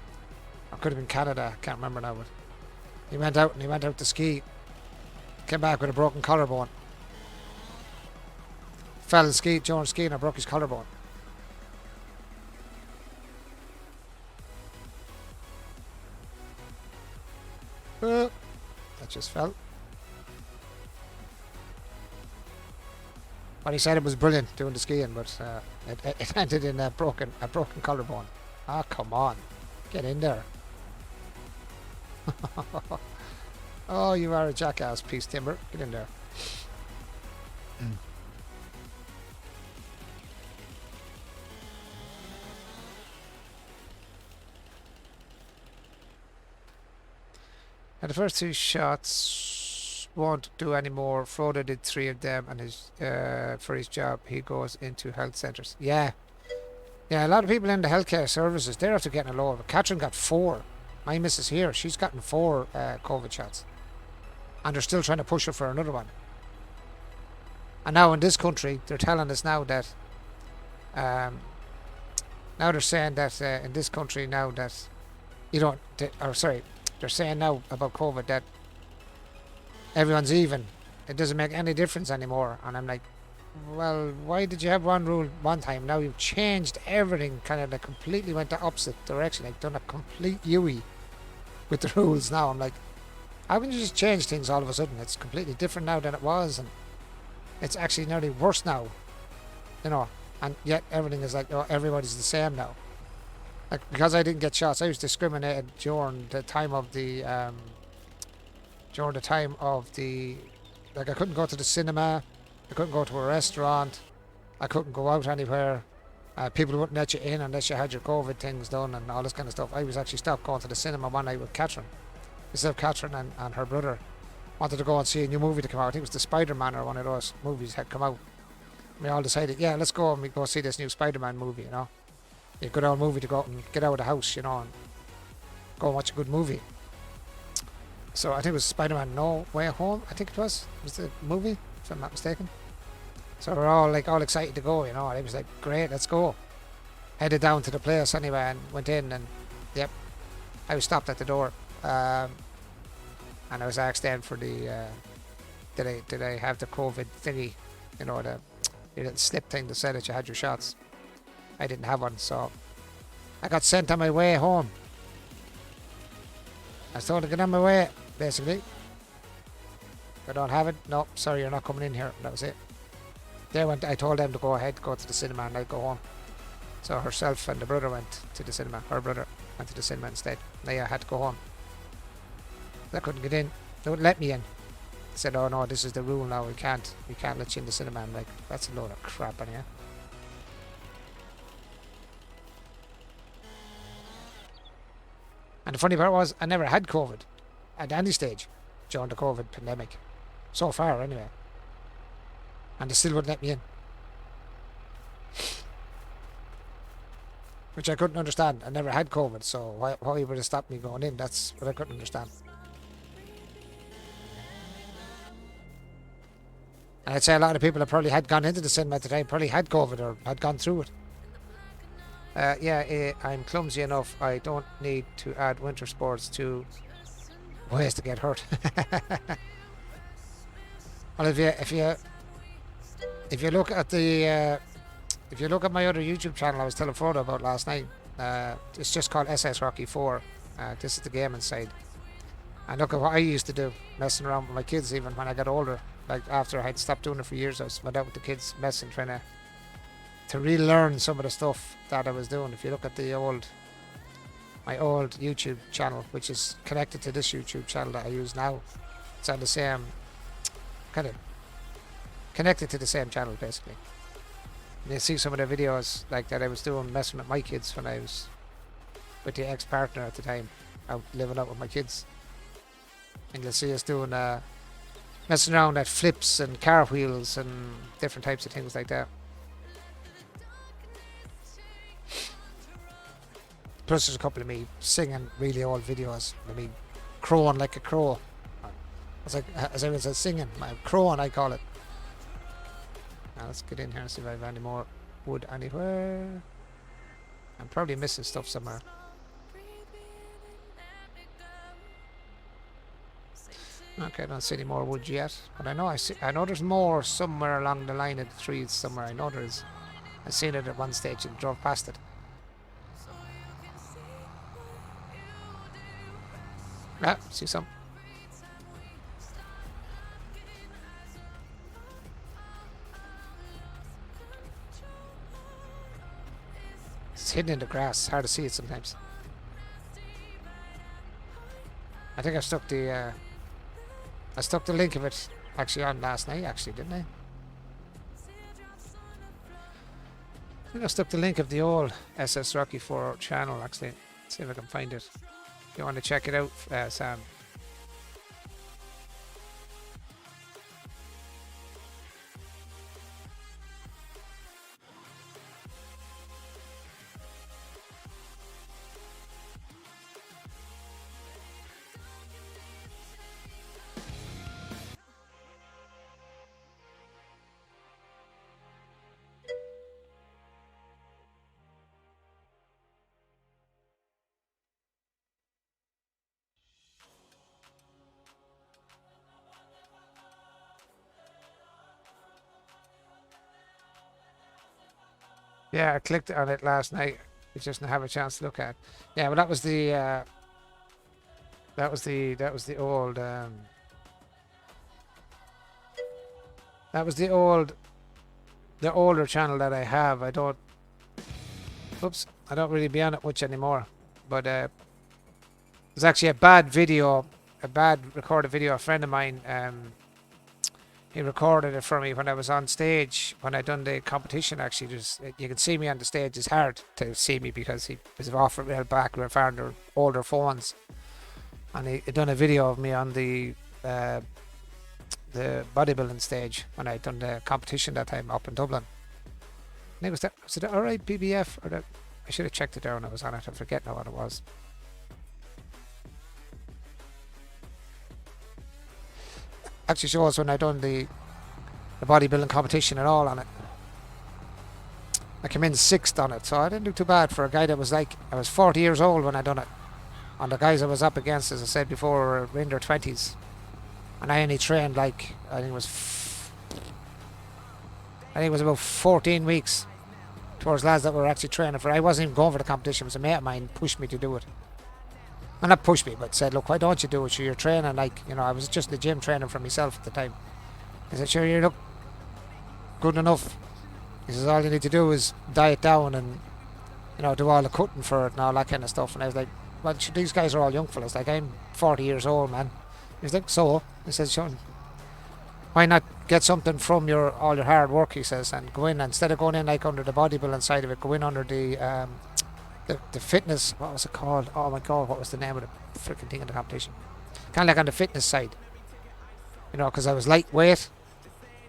Or could have been Canada. I can't remember now. But he went out to ski. Came back with a broken collarbone. Fell and skied during skiing and broke his collarbone. That just fell. But he said it was brilliant doing the skiing, but it ended in a broken collarbone. Ah, come on, get in there! Oh, you are a jackass, piece timber. Get in there. And the first two shots won't do any more. Frodo did 3 of them, and for his job he goes into health centres. Yeah, a lot of people in the healthcare services, they're after getting a load. But Catherine got 4. My missus here, she's gotten 4 COVID shots, and they're still trying to push her for another one. And now in this country, they're telling us now that now they're saying that in this country now that you don't, they're saying now about COVID that everyone's even. It doesn't make any difference anymore. And I'm like, well, why did you have one rule one time? Now you've changed everything, kind of like completely went the opposite direction, like done a complete Yui with the rules now. I'm like, how can you just change things all of a sudden? It's completely different now than it was, and it's actually nearly worse now, you know. And yet everything is like, oh, everybody's the same now. Like, because I didn't get shots, I was discriminated during the time of the like, I couldn't go to the cinema, I couldn't go to a restaurant, I couldn't go out anywhere. People wouldn't let you in unless you had your COVID things done and all this kind of stuff. I was actually stopped going to the cinema one night with Catherine. Myself, Catherine and her brother wanted to go and see a new movie to come out. I think it was the Spider-Man or one of those movies had come out. We all decided, yeah, let's go and we go see this new Spider-Man movie, you know. A good old movie to go out and get out of the house, you know, and go and watch a good movie. So I think it was Spider-Man No Way Home, I think it was the movie, if I'm not mistaken. So we're all excited to go, you know, and I was like, great, let's go. Headed down to the place anyway and went in, and yep, I was stopped at the door. And I was asked then for the did I have the COVID thingy, you know, the little slip thing that said that you had your shots. I didn't have one, so I got sent on my way home. I was told to get on my way, basically. If I don't have it, no, sorry, you're not coming in here. That was it. I told them to go ahead, go to the cinema, and I'd go home. So herself and the brother went to the cinema. Her brother went to the cinema instead. Now I had to go home. I couldn't get in. They wouldn't let me in. They said, oh no, this is the rule now. We can't let you in the cinema. I'm like, that's a load of crap on here. And the funny part was, I never had COVID at any stage during the COVID pandemic. So far, anyway. And they still wouldn't let me in. Which I couldn't understand. I never had COVID, so why would it stop me going in? That's what I couldn't understand. And I'd say a lot of people that probably had gone into the cinema at the time probably had COVID or had gone through it. I'm clumsy enough. I don't need to add winter sports to ways to get hurt. Well, if you look at the if you look at my other YouTube channel I was telling Frodo about last night, it's just called SS Rocky 4. This is the game inside. And look at what I used to do, messing around with my kids even when I got older. Like after I had stopped doing it for years, I went out with the kids messing, trying to relearn some of the stuff that I was doing. If you look at my old YouTube channel, which is connected to this YouTube channel that I use now, it's on the same kind of connected to the same channel basically. And you see some of the videos like that I was doing messing with my kids when I was with the ex-partner at the time, out living out with my kids. And you'll see us doing messing around at flips and car wheels and different types of things like that. Plus there's a couple of me singing really old videos of me crowing like a crow. It's like as I was singing, my crowing I call it. Now let's get in here and see if I have any more wood anywhere. I'm probably missing stuff somewhere. Okay, I don't see any more wood yet, but I know there's more somewhere along the line of the trees somewhere. I know there is. I seen it at one stage and drove past it. Ah, see some. It's hidden in the grass. It's hard to see it sometimes. I think I stuck the link of it actually on last night, actually, didn't I? I think I stuck the link of the old SS Rocky 4 channel, actually. Let's see if I can find it. If you want to check it out, Sam. Yeah, I clicked on it last night. We just didn't have a chance to look at it. Yeah, well, that was the old the older channel that I have. I don't really be on it much anymore. But there's actually a bad recorded video. A friend of mine, he recorded it for me when I was on stage, when I done the competition. Actually, you can see me on the stage. It's hard to see me because he was off a real back. We found older phones, and he done a video of me on the bodybuilding stage when I done the competition that time up in Dublin. And was it alright BBF or I should have checked it there when I was on it. I forget now what it was. Actually shows when I done the bodybuilding competition and all on it. I came in 6th on it, so I didn't do too bad for a guy that was like, I was 40 years old when I done it. And the guys I was up against, as I said before, were in their 20s. And I only trained like, I think it was about 14 weeks towards lads that were actually training for it. I wasn't even going for the competition. It was a mate of mine pushed me to do it. And not pushed me, but said, look, why don't you do it? Sure, you're training, like, you know, I was just in the gym training for myself at the time. He said, sure, you look good enough. He says, all you need to do is diet down and, you know, do all the cutting for it and all that kind of stuff. And I was like, well, these guys are all young fellas. Like, I'm 40 years old, man. He's like, so? He says, Sean, why not get something from all your hard work, he says, and go in, instead of going in like under the bodybuilding side of it, go in under the fitness, what was it called? Oh my god, what was the name of the freaking thing in the competition? Kind of like on the fitness side. You know, because I was lightweight,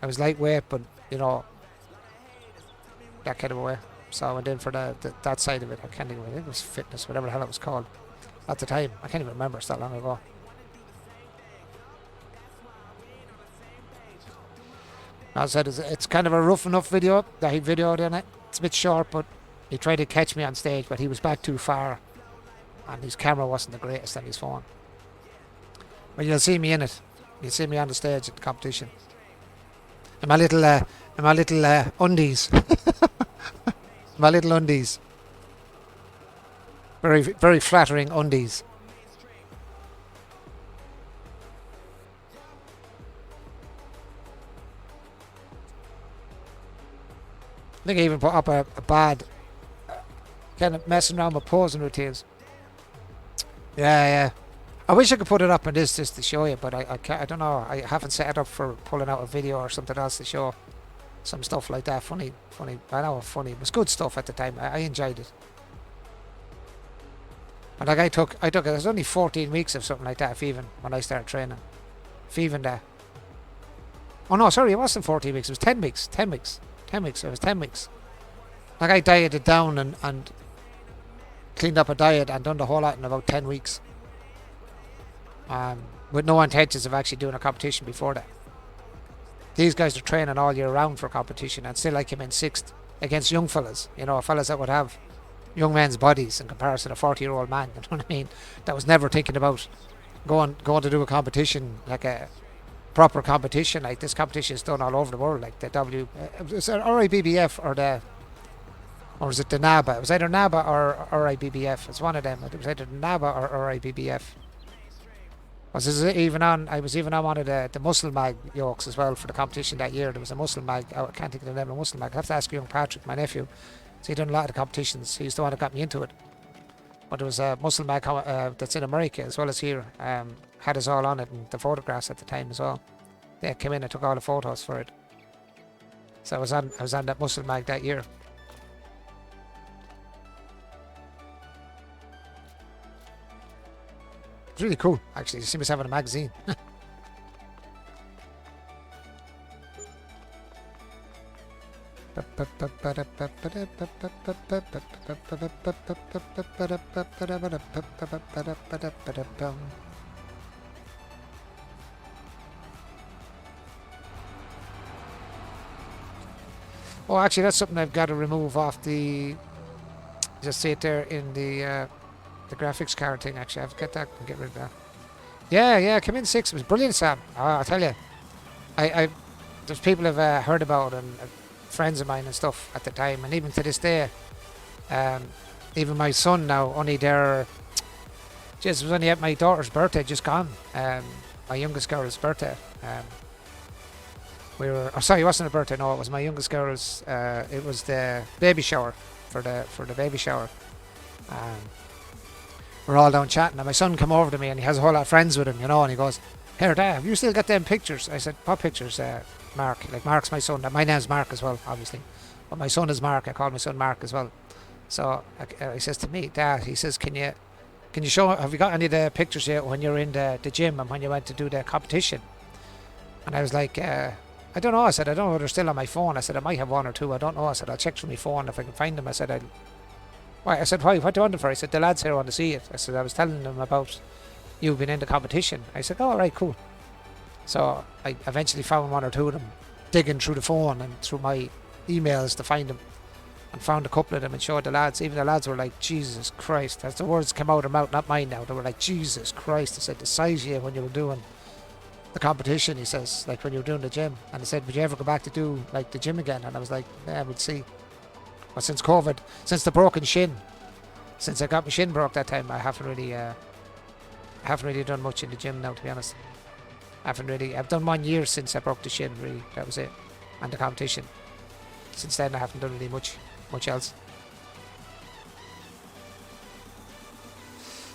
but, you know, that kind of a way. So I went in for that side of it. I can't even remember. It was fitness, whatever the hell it was called at the time. I can't even remember. It's that long ago. As I said, it's kind of a rough enough video that he videoed in it. It's a bit short, but he tried to catch me on stage, but he was back too far, and his camera wasn't the greatest on his phone. But you'll see me in it. You'll see me on the stage at the competition. In my little undies. My little undies. Very, very flattering undies. I think I even put up a bad kind of messing around with posing routines. Yeah. I wish I could put it up on this just to show you, but I can't. I don't know. I haven't set it up for pulling out a video or something else to show some stuff like that. Funny. I know funny. It was good stuff at the time. I enjoyed it. And like I took it. It was only 14 weeks of something like that, even when I started training. Even that. Oh no, sorry, it wasn't 14 weeks. It was 10 weeks. 10 weeks. It was 10 weeks. Like I dieted down and cleaned up a diet and done the whole lot in about 10 weeks. With no intentions of actually doing a competition before that. These guys are training all year round for competition, and still I came in 6th against young fellas. You know, fellas that would have young men's bodies in comparison to a 40-year-old man. You know what I mean? That was never thinking about going to do a competition, like a proper competition. Like this competition is done all over the world. Like the is it RIBBF or is it the NABA? It was either NABA or RIBBF. It's one of them. It was either NABA or RIBBF. I was even on one of the muscle mag yokes as well for the competition that year. There was a muscle mag. I can't think of the name of the muscle mag. I have to ask young Patrick, my nephew. So he done a lot of the competitions. He's the one that got me into it. But there was a muscle mag that's in America as well as here. Had us all on it and the photographs at the time as well. They came in and took all the photos for it. So I was on that muscle mag that year. It's really cool, actually, to see myself in a magazine. Oh, actually, that's something I've got to remove off the. Just see it there in the graphics card thing. Actually, I have to get that and get rid of that. Yeah, come in 6. It was brilliant, Sam. Oh, I'll tell you. There's people I've heard about and friends of mine and stuff at the time, and even to this day, even my son now, only there. Just was only at my daughter's birthday, just gone. My youngest girl's birthday. Sorry, it wasn't a birthday. No, it was my youngest girl's. It was the baby shower for the baby shower. We're all down chatting, and my son come over to me, and he has a whole lot of friends with him, you know, and he goes, "Here, Dad, have you still got them pictures?" I said, "What pictures, Mark?" Like, Mark's my son. My name's Mark as well, obviously, but my son is Mark. I call my son Mark as well. So he says to me, "Dad," he says, "Can you show? Have you got any of the pictures yet when you're in the gym and when you went to do the competition?" And I was like, "I don't know." I said, "I don't know if they're still on my phone." I said, "I might have one or two. I don't know." I said, "I'll check through my phone if I can find them." I said, "Why?" I said, "Why? What do you want them for?" He said, "The lads here want to see it." I said, "I was telling them about you being in the competition." I said, "Oh, all right, cool." So I eventually found one or two of them, digging through the phone and through my emails to find them, and found a couple of them and showed the lads. Even the lads were like, "Jesus Christ." As the words came out of their mouth, not mine now, they were like, "Jesus Christ." I said, "The size of you when you were doing the competition," he says, "like when you were doing the gym." And he said, "Would you ever go back to do like the gym again?" And I was like, "Yeah, we'll see." But since COVID, since the broken shin, since I got my shin broke that time, I haven't really done much in the gym now, to be honest. I've done 1 year since I broke the shin, really. That was it. And the competition. Since then, I haven't done really much else.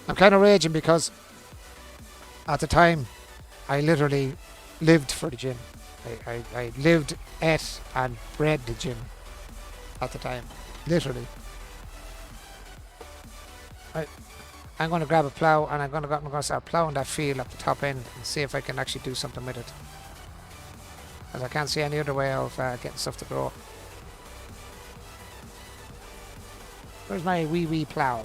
I'm kind of raging because at the time, I literally lived for the gym. I lived, ate, and bred the gym at the time. Literally. I'm going to grab a plough and I'm going to start ploughing that field up the top end and see if I can actually do something with it. As I can't see any other way of getting stuff to grow. Where's my wee plough?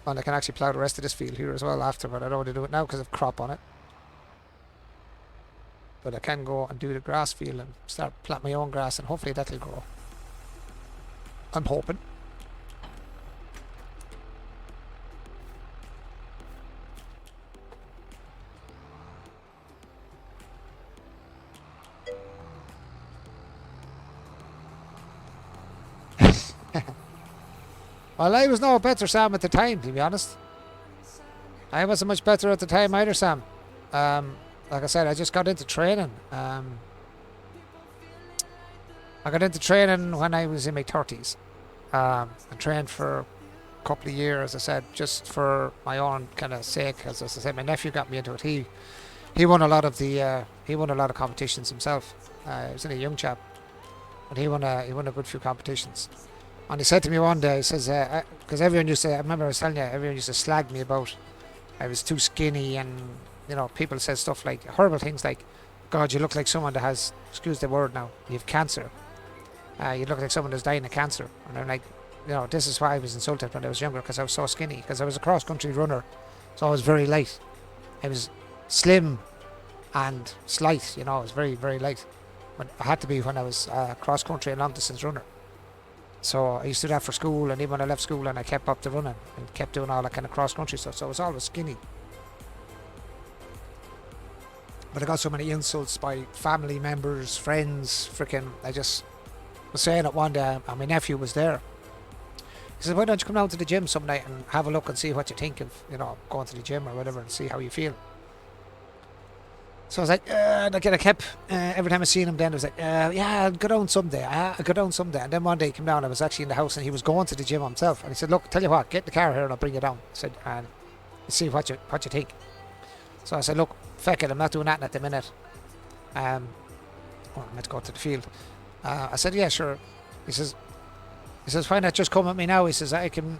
And I can actually plough the rest of this field here as well after, but I don't want to do it now because of crop on it. But I can go and do the grass field and start plant my own grass, and hopefully that'll grow. I'm hoping. Well, I was no better, Sam, at the time, to be honest. I wasn't much better at the time either, Sam. Like I said, I just got into training. I got into training when I was in my 30s. I trained for a couple of years, as I said, just for my own kind of sake. As I said, my nephew got me into it. He won a lot of competitions himself. He was a young chap, and he won a good few competitions. And he said to me one day, he says, because everyone used to, I remember I was telling you, everyone used to slag me about I was too skinny, and people said stuff like horrible things like, God, you look like someone that has, excuse the word now, you have cancer. You look like someone that's dying of cancer. And I'm like, this is why I was insulted when I was younger, because I was so skinny, because I was a cross-country runner, so I was very light. I was slim and slight, I was very, very light. But I had to be when I was a cross-country and long-distance runner. So I used to do that for school, and even when I left school and I kept up the running and kept doing all that kind of cross-country stuff, so I was always skinny. But I got so many insults by family members, friends, I just was saying it one day, and my nephew was there. He said, why don't you come down to the gym some night and have a look and see what you think of, going to the gym or whatever, and see how you feel. So I was like, and I kept, every time I seen him then, I was like, yeah, I'll go down someday. I'll go down someday. And then one day he came down, I was actually in the house, and he was going to the gym himself. And he said, look, tell you what, get in the car here and I'll bring you down. I said, and see what you think. So I said, look, feck it, I'm not doing that at the minute. I'm meant to go to the field. I said, yeah, sure. He says, why not just come with me now? He says, I can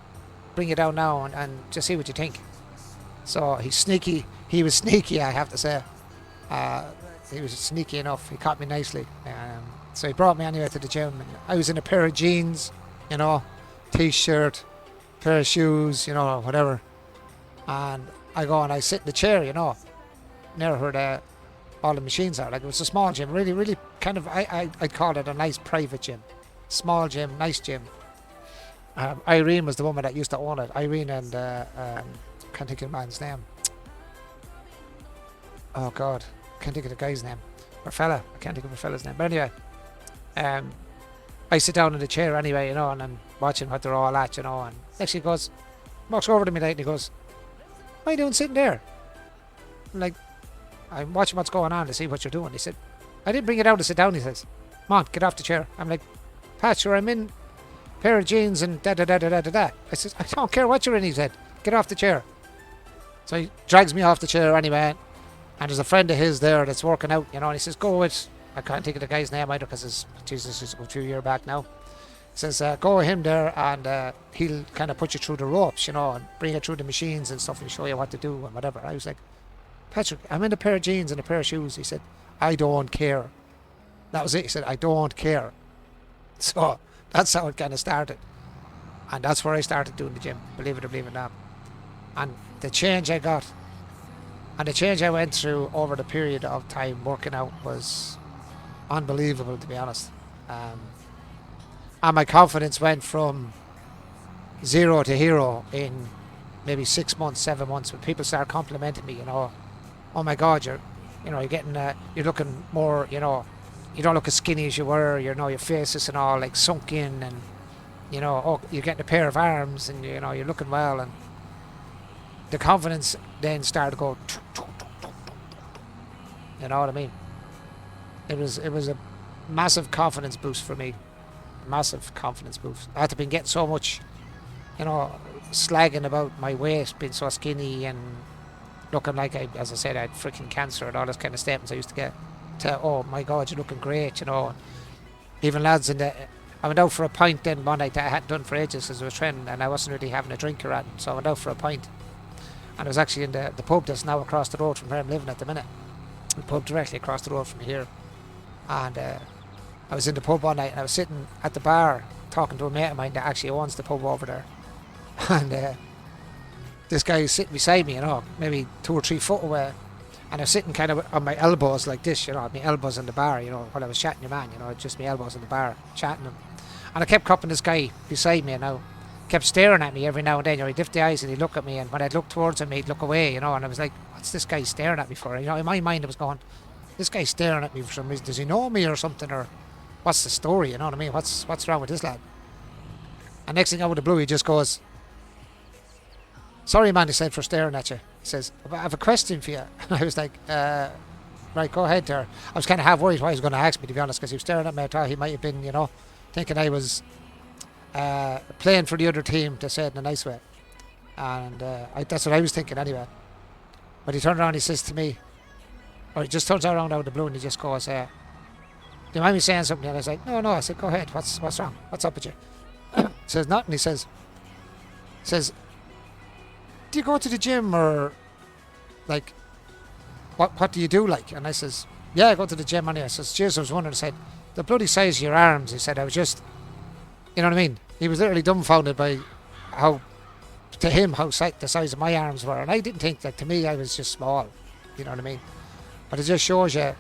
bring you down now and just see what you think. So he was sneaky, I have to say. He was sneaky enough. He caught me nicely. So he brought me anyway to the gym. And I was in a pair of jeans, t-shirt, pair of shoes, whatever. And I go and I sit in the chair, near where all the machines are. Like, it was a small gym, really, really kind of, I'd call it a nice private gym. Small gym, nice gym. Irene was the woman that used to own it. Irene and, can't think of the man's name. Oh God, can't think of the guy's name. Or fella, I can't think of the fella's name. But anyway, I sit down in the chair anyway, and I'm watching what they're all at, and actually walks over to me and he goes, what are you doing sitting there? I'm like, I'm watching what's going on to see what you're doing. He said, I didn't bring you down to sit down, he says. Come on, get off the chair. I'm like, Pat, sure, I'm in a pair of jeans and da-da-da-da-da-da. I said, I don't care what you're in, he said. Get off the chair. So he drags me off the chair anyway. And there's a friend of his there that's working out, and he says, go with, I can't think of the guy's name either because it's a few years back now. He says, go with him there and he'll kind of put you through the ropes, and bring you through the machines and stuff and show you what to do and whatever. I was like, Patrick, I'm in a pair of jeans and a pair of shoes. He said, I don't care. That was it. He said, I don't care. So that's how it kind of started. And that's where I started doing the gym, believe it or believe it not. And the change I got, and the change I went through over the period of time working out was unbelievable, to be honest. And my confidence went from 0 to hero in maybe 6 months, 7 months, when people start complimenting me, oh my God, you're getting, you're looking more, you don't look as skinny as you were. You know, your face isn't all like sunk in, and you know, oh, you're getting a pair of arms, and you know, you're looking well, and the confidence then started to go. You know what I mean? It was a massive confidence boost for me. Massive confidence boost. I had been getting so much, you know, slagging about my weight being so skinny and looking like as I said, I had freaking cancer and all those kind of statements I used to get. Oh my God, you're looking great, you know. Even lads I went out for a pint then one night that I hadn't done for ages because I was training and I wasn't really having a drink or anything. So I went out for a pint. And I was actually in the pub that's now across the road from where I'm living at the minute. The pub directly across the road from here. And I was in the pub one night and I was sitting at the bar talking to a mate of mine that actually owns the pub over there. And this guy was sitting beside me, you know, maybe 2 or 3 foot away. And I was sitting kind of on my elbows like this, you know, my elbows in the bar, you know, while I was chatting to your man, you know, just my elbows in the bar, chatting him. And I kept copping this guy beside me, and I kept staring at me every now and then. You know, he'd lift the eyes and he'd look at me, and when I'd look towards him, he'd look away, you know, and I was like, what's this guy staring at me for? You know, in my mind, I was going, this guy's staring at me for some reason. Does he know me or something? Or what's the story? You know what I mean? What's wrong with this lad? And next thing out of the blue, he just goes, sorry, man, he said, for staring at you. He says, I have a question for you. And I was like, right, go ahead there. I was kind of half worried what he was going to ask me, to be honest, because he was staring at me. I thought he might have been, you know, thinking I was playing for the other team, to say it in a nice way. And that's what I was thinking anyway. But he turned around and he says to me, or he just turns around out of the blue and he just goes, do you mind me saying something? And I was like, no. I said, go ahead. What's wrong? What's up with you? He says, nothing. He says, do you go to the gym, or like what do you do, like? And I says, yeah, I go to the gym anyway. I says, cheers, I was wondering. I said, the bloody size of your arms. He said, I was just, you know what I mean? He was literally dumbfounded by how the size of my arms were, and I didn't think that. To me, I was just small, you know what I mean? But it just shows you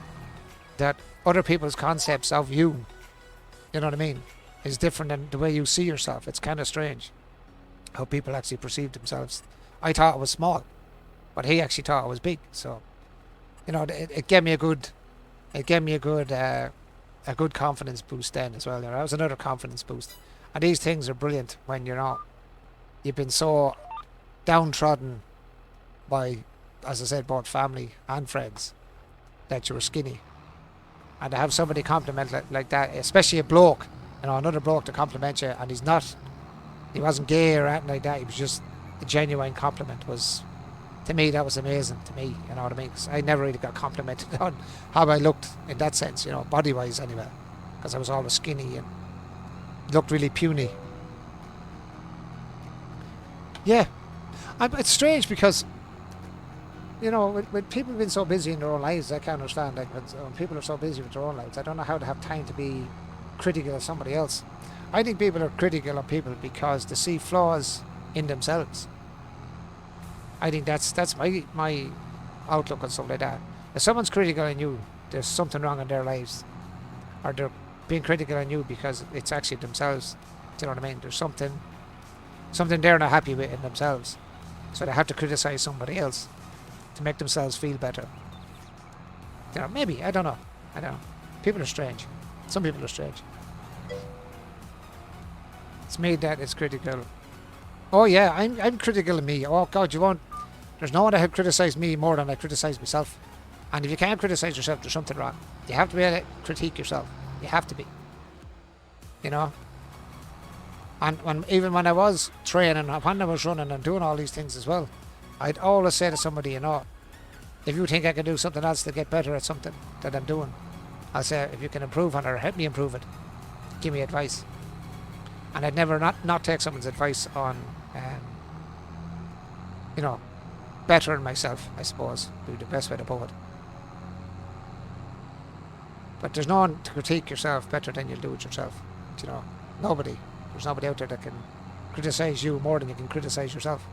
that other people's concepts of you, you know what I mean, is different than the way you see yourself. It's kind of strange how people actually perceive themselves. I thought it was small, but he actually thought it was big. So, you know, it gave me a good confidence boost then as well. That was another confidence boost. And these things are brilliant when you've been so downtrodden by, as I said, both family and friends, that you were skinny. And to have somebody compliment like that, especially a bloke, you know, another bloke to compliment you, and he wasn't gay or anything like that, he was just a genuine compliment. Was, to me, that was amazing to me, you know what I mean? 'Cause I never really got complimented on how I looked in that sense, you know, body-wise anyway, because I was always skinny and looked really puny. Yeah, it's strange because, you know, with people being so busy in their own lives, I can't understand. Like when people are so busy with their own lives, I don't know how they have time to be critical of somebody else. I think people are critical of people because they see flaws in themselves. I think that's my outlook on something like that. If someone's critical on you, there's something wrong in their lives, or they're being critical on you because it's actually themselves. Do you know what I mean? There's something they're not happy with in themselves, so they have to criticize somebody else to make themselves feel better. You know, maybe, I don't know. People are strange. Some people are strange. It's me that is critical. Oh yeah, I'm critical of me. Oh God, there's no one that have criticised me more than I criticise myself. And if you can't criticise yourself, there's something wrong. You have to be able to critique yourself. You have to be. You know? And even when I was training, when I was running and doing all these things as well, I'd always say to somebody, you know, if you think I can do something else to get better at something that I'm doing, I'll say, if you can improve on it or help me improve it, give me advice. And I'd never not take someone's advice on, you know, bettering myself, I suppose, would be the best way to put it. But there's no one to critique yourself better than you'll do it yourself. You know, nobody. There's nobody out there that can criticise you more than you can criticise yourself.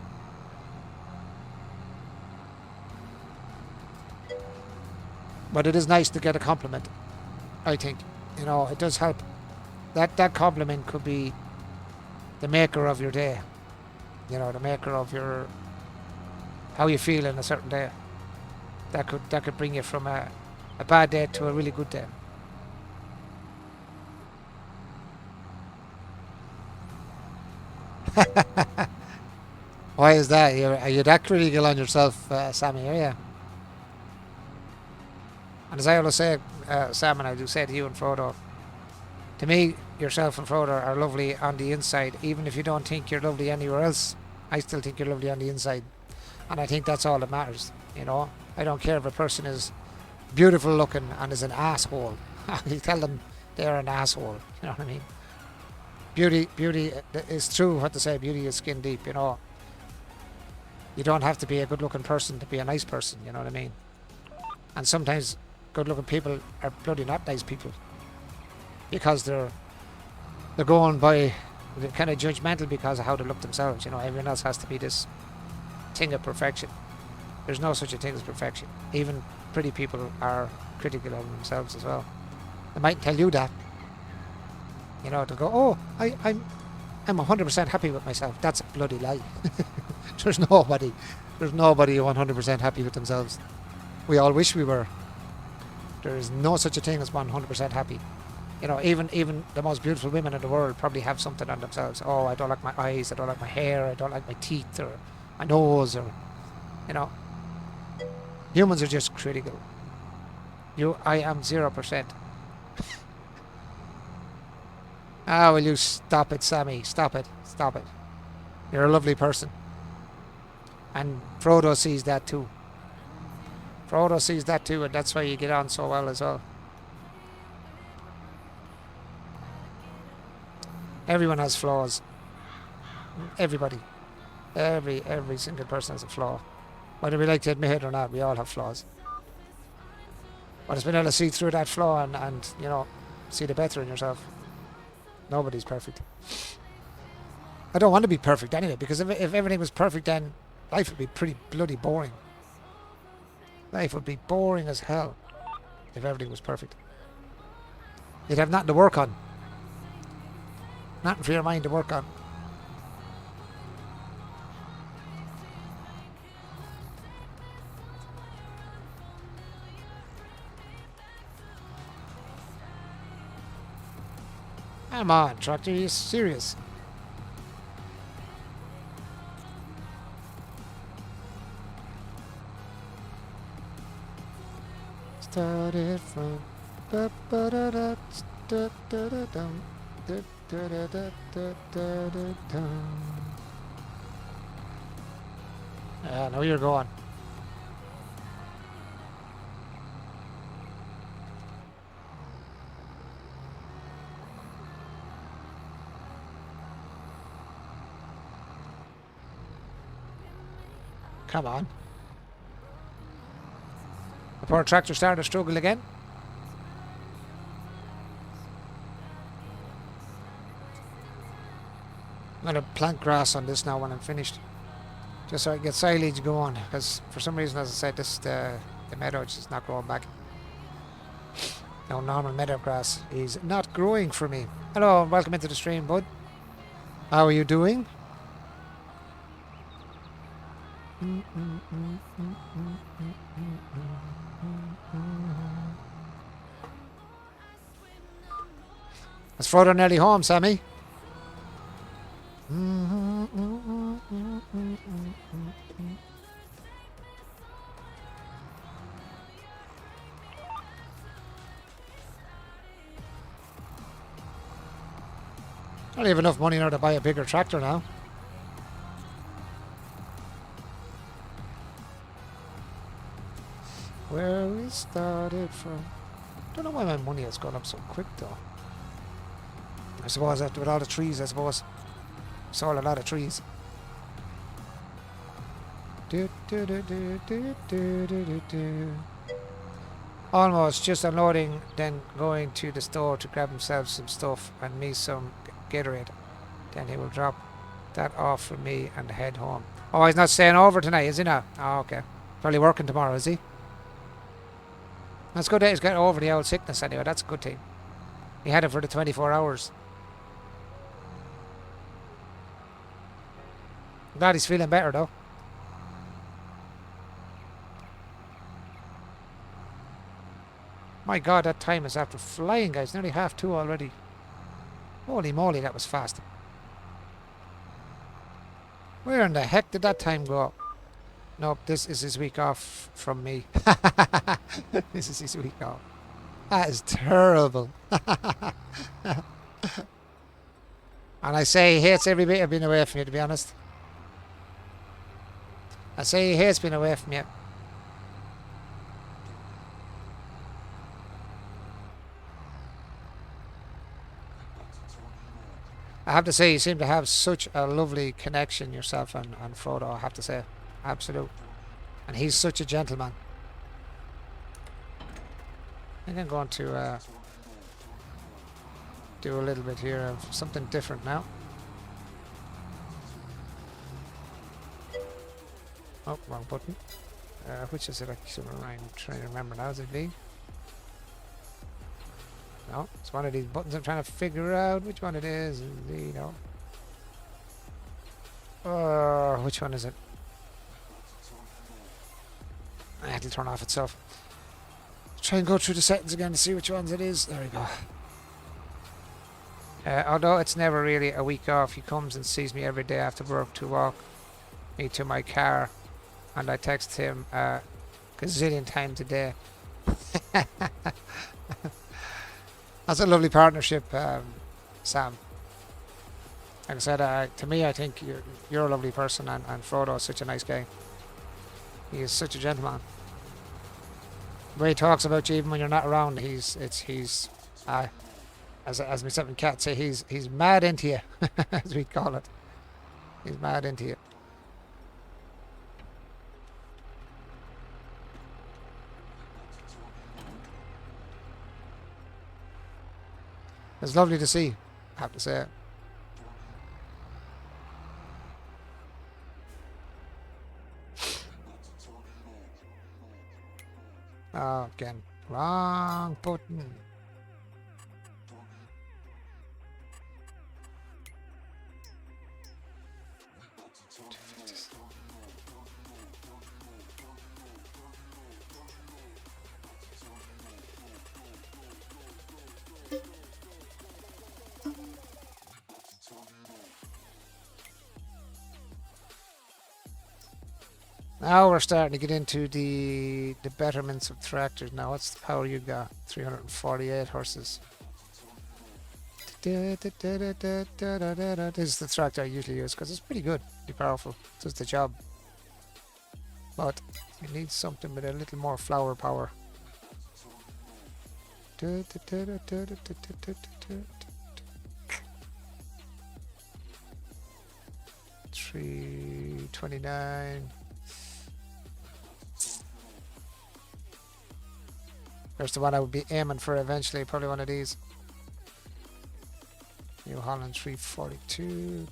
But it is nice to get a compliment, I think. You know, it does help. That compliment could be the maker of your day. You know, the maker of your how you feel in a certain day. That could bring you from a bad day to a really good day. Why is that? Are you that critical on yourself, Sammy? Are you? And as I always say, Sam, and I do say to you and Frodo, to me, yourself and Frodo are lovely on the inside, even if you don't think you're lovely anywhere else. I still think you're lovely on the inside. And I think that's all that matters, you know. I don't care if a person is beautiful looking and is an asshole. You tell them they're an asshole, you know what I mean? Beauty is true what they say, beauty is skin deep, you know. You don't have to be a good looking person to be a nice person, you know what I mean? And sometimes good looking people are bloody not nice people. Because they're going by, they're kind of judgmental because of how they look themselves, you know. Everyone else has to be this thing of perfection. There's no such a thing as perfection. Even pretty people are critical of themselves as well. They might tell you that. You know, they'll go, oh, I'm 100% happy with myself. That's a bloody lie. There's nobody 100% happy with themselves. We all wish we were. There is no such a thing as 100% happy. You know, even the most beautiful women in the world probably have something on themselves. Oh, I don't like my eyes, I don't like my hair, I don't like my teeth, or my nose, or, you know. Humans are just critical. I am 0%. Ah, will you stop it, Sammy? Stop it. Stop it. You're a lovely person. And Frodo sees that too. Frodo sees that too, and that's why you get on so well as well. Everyone has flaws. Everybody. Every single person has a flaw. Whether we like to admit it or not, we all have flaws. But it's been able to see through that flaw and you know, see the better in yourself. Nobody's perfect. I don't want to be perfect anyway, because if everything was perfect, then life would be pretty bloody boring. Life would be boring as hell if everything was perfect. You'd have nothing to work on. Nothing for your mind to work on. Come on, tractor, are you serious? Started from I know you're going. Come on. The poor tractor started to struggle again. I'm going to plant grass on this now when I'm finished. Just so I can get silage going. Because for some reason, as I said, the meadow is just not growing back. No, normal meadow grass is not growing for me. Hello and welcome into the stream, bud. How are you doing? Is Frodo nearly home, Sammy? I don't have enough money now to buy a bigger tractor now. Where we started from. Don't know why my money has gone up so quick though. I suppose after with all the trees, I suppose. Saw a lot of trees. Almost just unloading, then going to the store to grab himself some stuff and me some Gatorade. Then he will drop that off for me and head home. Oh, he's not staying over tonight, is he not? Oh, okay. Probably working tomorrow, is he? That's good that he's getting over the old sickness anyway. That's a good thing. He had it for the 24 hours. Glad he's feeling better though. My God, that time is after flying, guys. Nearly 2:30 already. Holy moly, that was fast. Where in the heck did that time go? Nope, this is his week off from me. This is his week off. That is terrible. And I say he hates every bit of being away from you, to be honest. I say he hates being away from you. I have to say, you seem to have such a lovely connection, yourself and Frodo, I have to say. Absolute. And he's such a gentleman. I think I'm going to do a little bit here of something different now. Oh, wrong button. Which is it? I'm trying to remember now. Is it V? No, it's one of these buttons I'm trying to figure out which one it is. V, no. Which one is it? It'll turn off itself. Try and go through the settings again to see which ones it is. There we go. Although it's never really a week off, he comes and sees me every day after work to walk me to my car, and I text him a gazillion times a day. That's a lovely partnership, Sam. Like I said, to me, I think you're a lovely person, and Frodo is such a nice guy. He is such a gentleman. The way he talks about you, even when you're not around, as myself and Kat say, he's mad into you, as we call it. He's mad into you. It's lovely to see, I have to say. Oh, again, wrong button. Now we're starting to get into the betterments of tractors. Now, what's the power you got? 348 horses. This is the tractor I usually use because it's pretty good, pretty powerful. It does the job. But it needs something with a little more flower power. 329. There's the one I would be aiming for eventually, probably one of these. New Holland 342.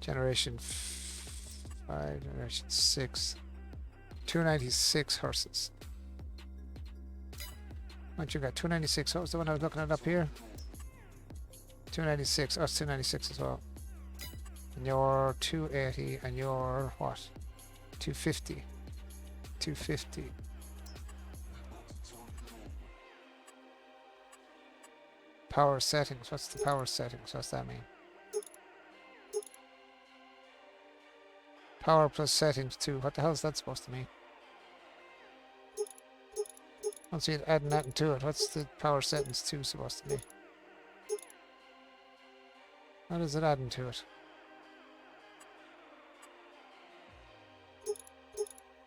Generation 5, Generation 6. 296 horses. What you got? 296. What was the one I was looking at up here? 296. Oh, it's 296 as well. And you're 280, and you're what? 250. 250. Power settings. What's the power settings? What's that mean? Power plus settings 2. What the hell is that supposed to mean? I don't see it adding nothing to it. What's the power settings 2 supposed to be? What is it adding to it?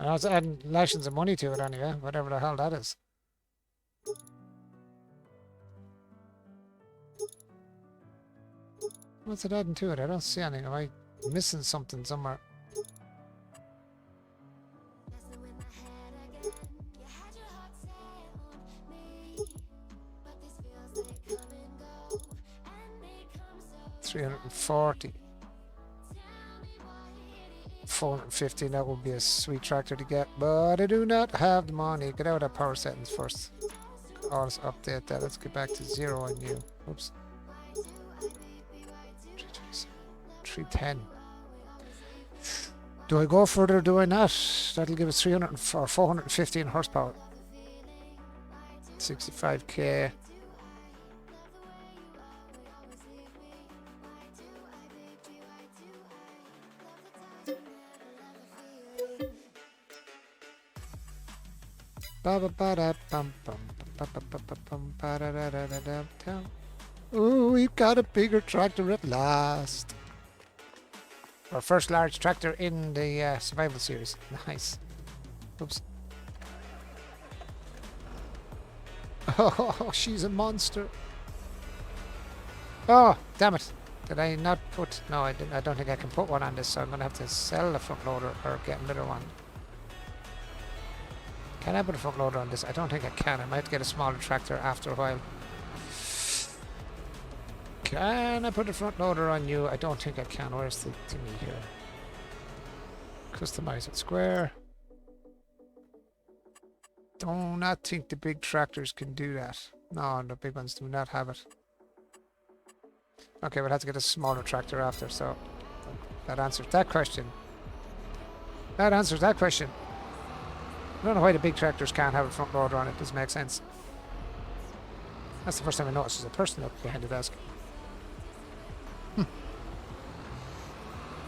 I know it's adding lashings of money to it anyway, whatever the hell that is. What's it adding to it? I don't see anything. Am I missing something somewhere? $340. 450, that would be a sweet tractor to get, but I do not have the money. Get out of power settings first. Oh, let's update that. Let's get back to 0 on you. Oops. 310. Do I go further or do I not? That'll give us 415 horsepower. 65k. Ooh, we've got a bigger tractor at last. Our first large tractor in the survival series. Nice. Oops. Oh, she's a monster. Oh, damn it. Did I not put... No, I didn't. I don't think I can put one on this, so I'm going to have to sell the front loader or get another one. Can I put a front loader on this? I don't think I can. I might get a smaller tractor after a while. Can I put a front loader on you? I don't think I can. Where's the thingy here? Customize it square. Do not think the big tractors can do that. No, the big ones do not have it. Okay, we'll have to get a smaller tractor after, so that answers that question. That answers that question. I don't know why the big tractors can't have a front loader on it. Doesn't make sense. That's the first time I noticed there's a person up behind the desk.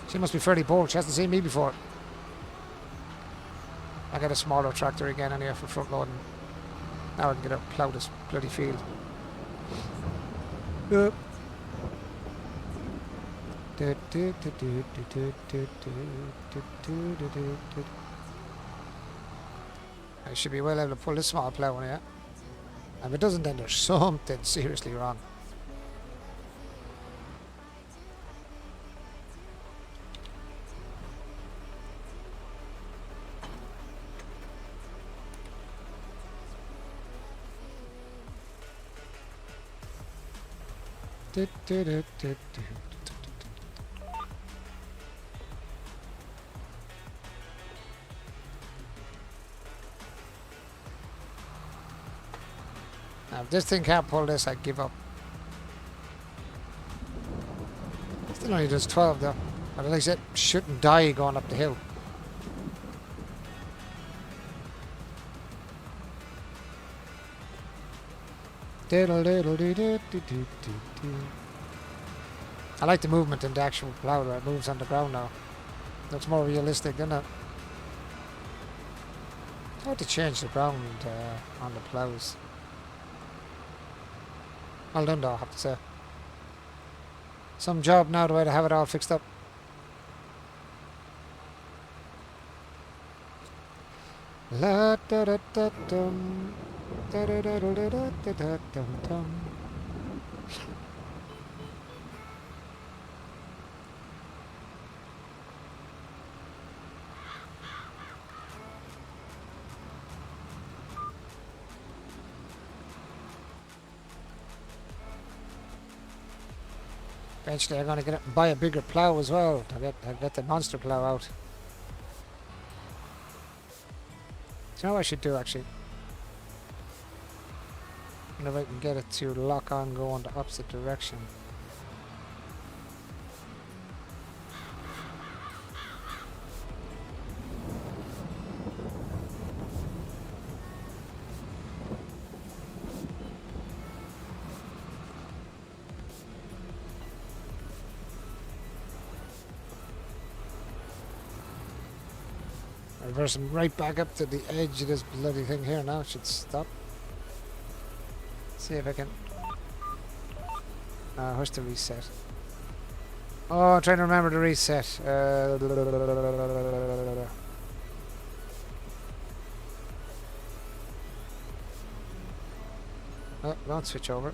She must be fairly bold. She hasn't seen me before. I get a smaller tractor again anyway for front loading. Now I can get out and plough this bloody field. I should be well able to pull this small plough on here. And if it doesn't, then there's something seriously wrong. Now, if this thing can't pull this, I give up. Still only does 12 though. But at least it shouldn't die going up the hill. I like the movement in the actual plough where it moves on the ground now. Looks more realistic, doesn't it? I have to change the ground on the ploughs. Well done though, I have to say. Some job now the way to have it all fixed up. La da da da dum. Da da da da da da da dum dum. Eventually I'm going to get it and buy a bigger plough as well. I'll get the monster plough out. Do you know what I should do actually? I wonder if I can get it to lock on going the opposite direction. Reverse them right back up to the edge of this bloody thing here now. It should stop. See if I can... where's the reset? Oh, I'm trying to remember the reset. Oh, don't switch over.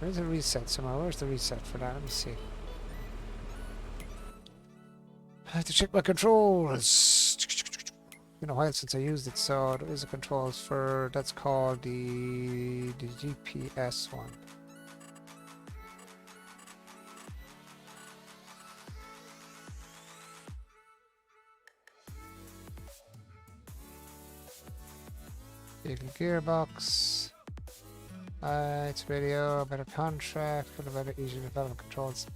Where's the reset somehow? Where's the reset for that? Let me see. I have to check my controls. It's been a while since I used it, so there is a controls for that's called the GPS one. Vehicle gearbox. It's radio, better contract, for the better easier development controls.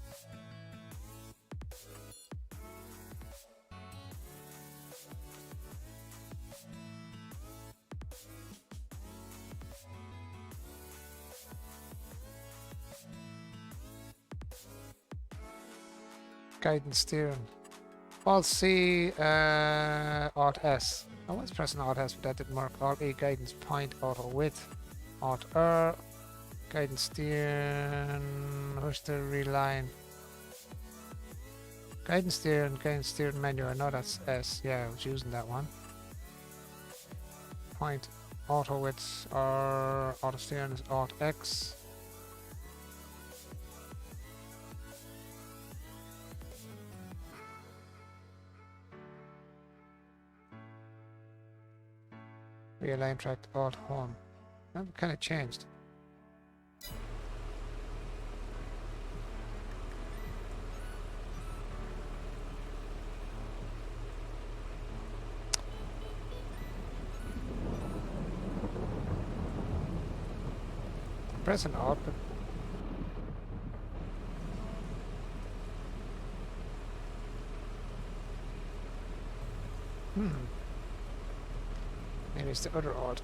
Guidance steering. Alt C, Alt S. I was pressing Alt S, but that didn't work. Alt A guidance point, auto width, Alt R, guidance steering, where's the reline? Guidance steering menu, I know that's S, yeah, I was using that one. Point, auto width, or auto steering is Alt X. Realign track, Alt Home. That kind of changed. Press an Alt, but maybe it's the other Alt.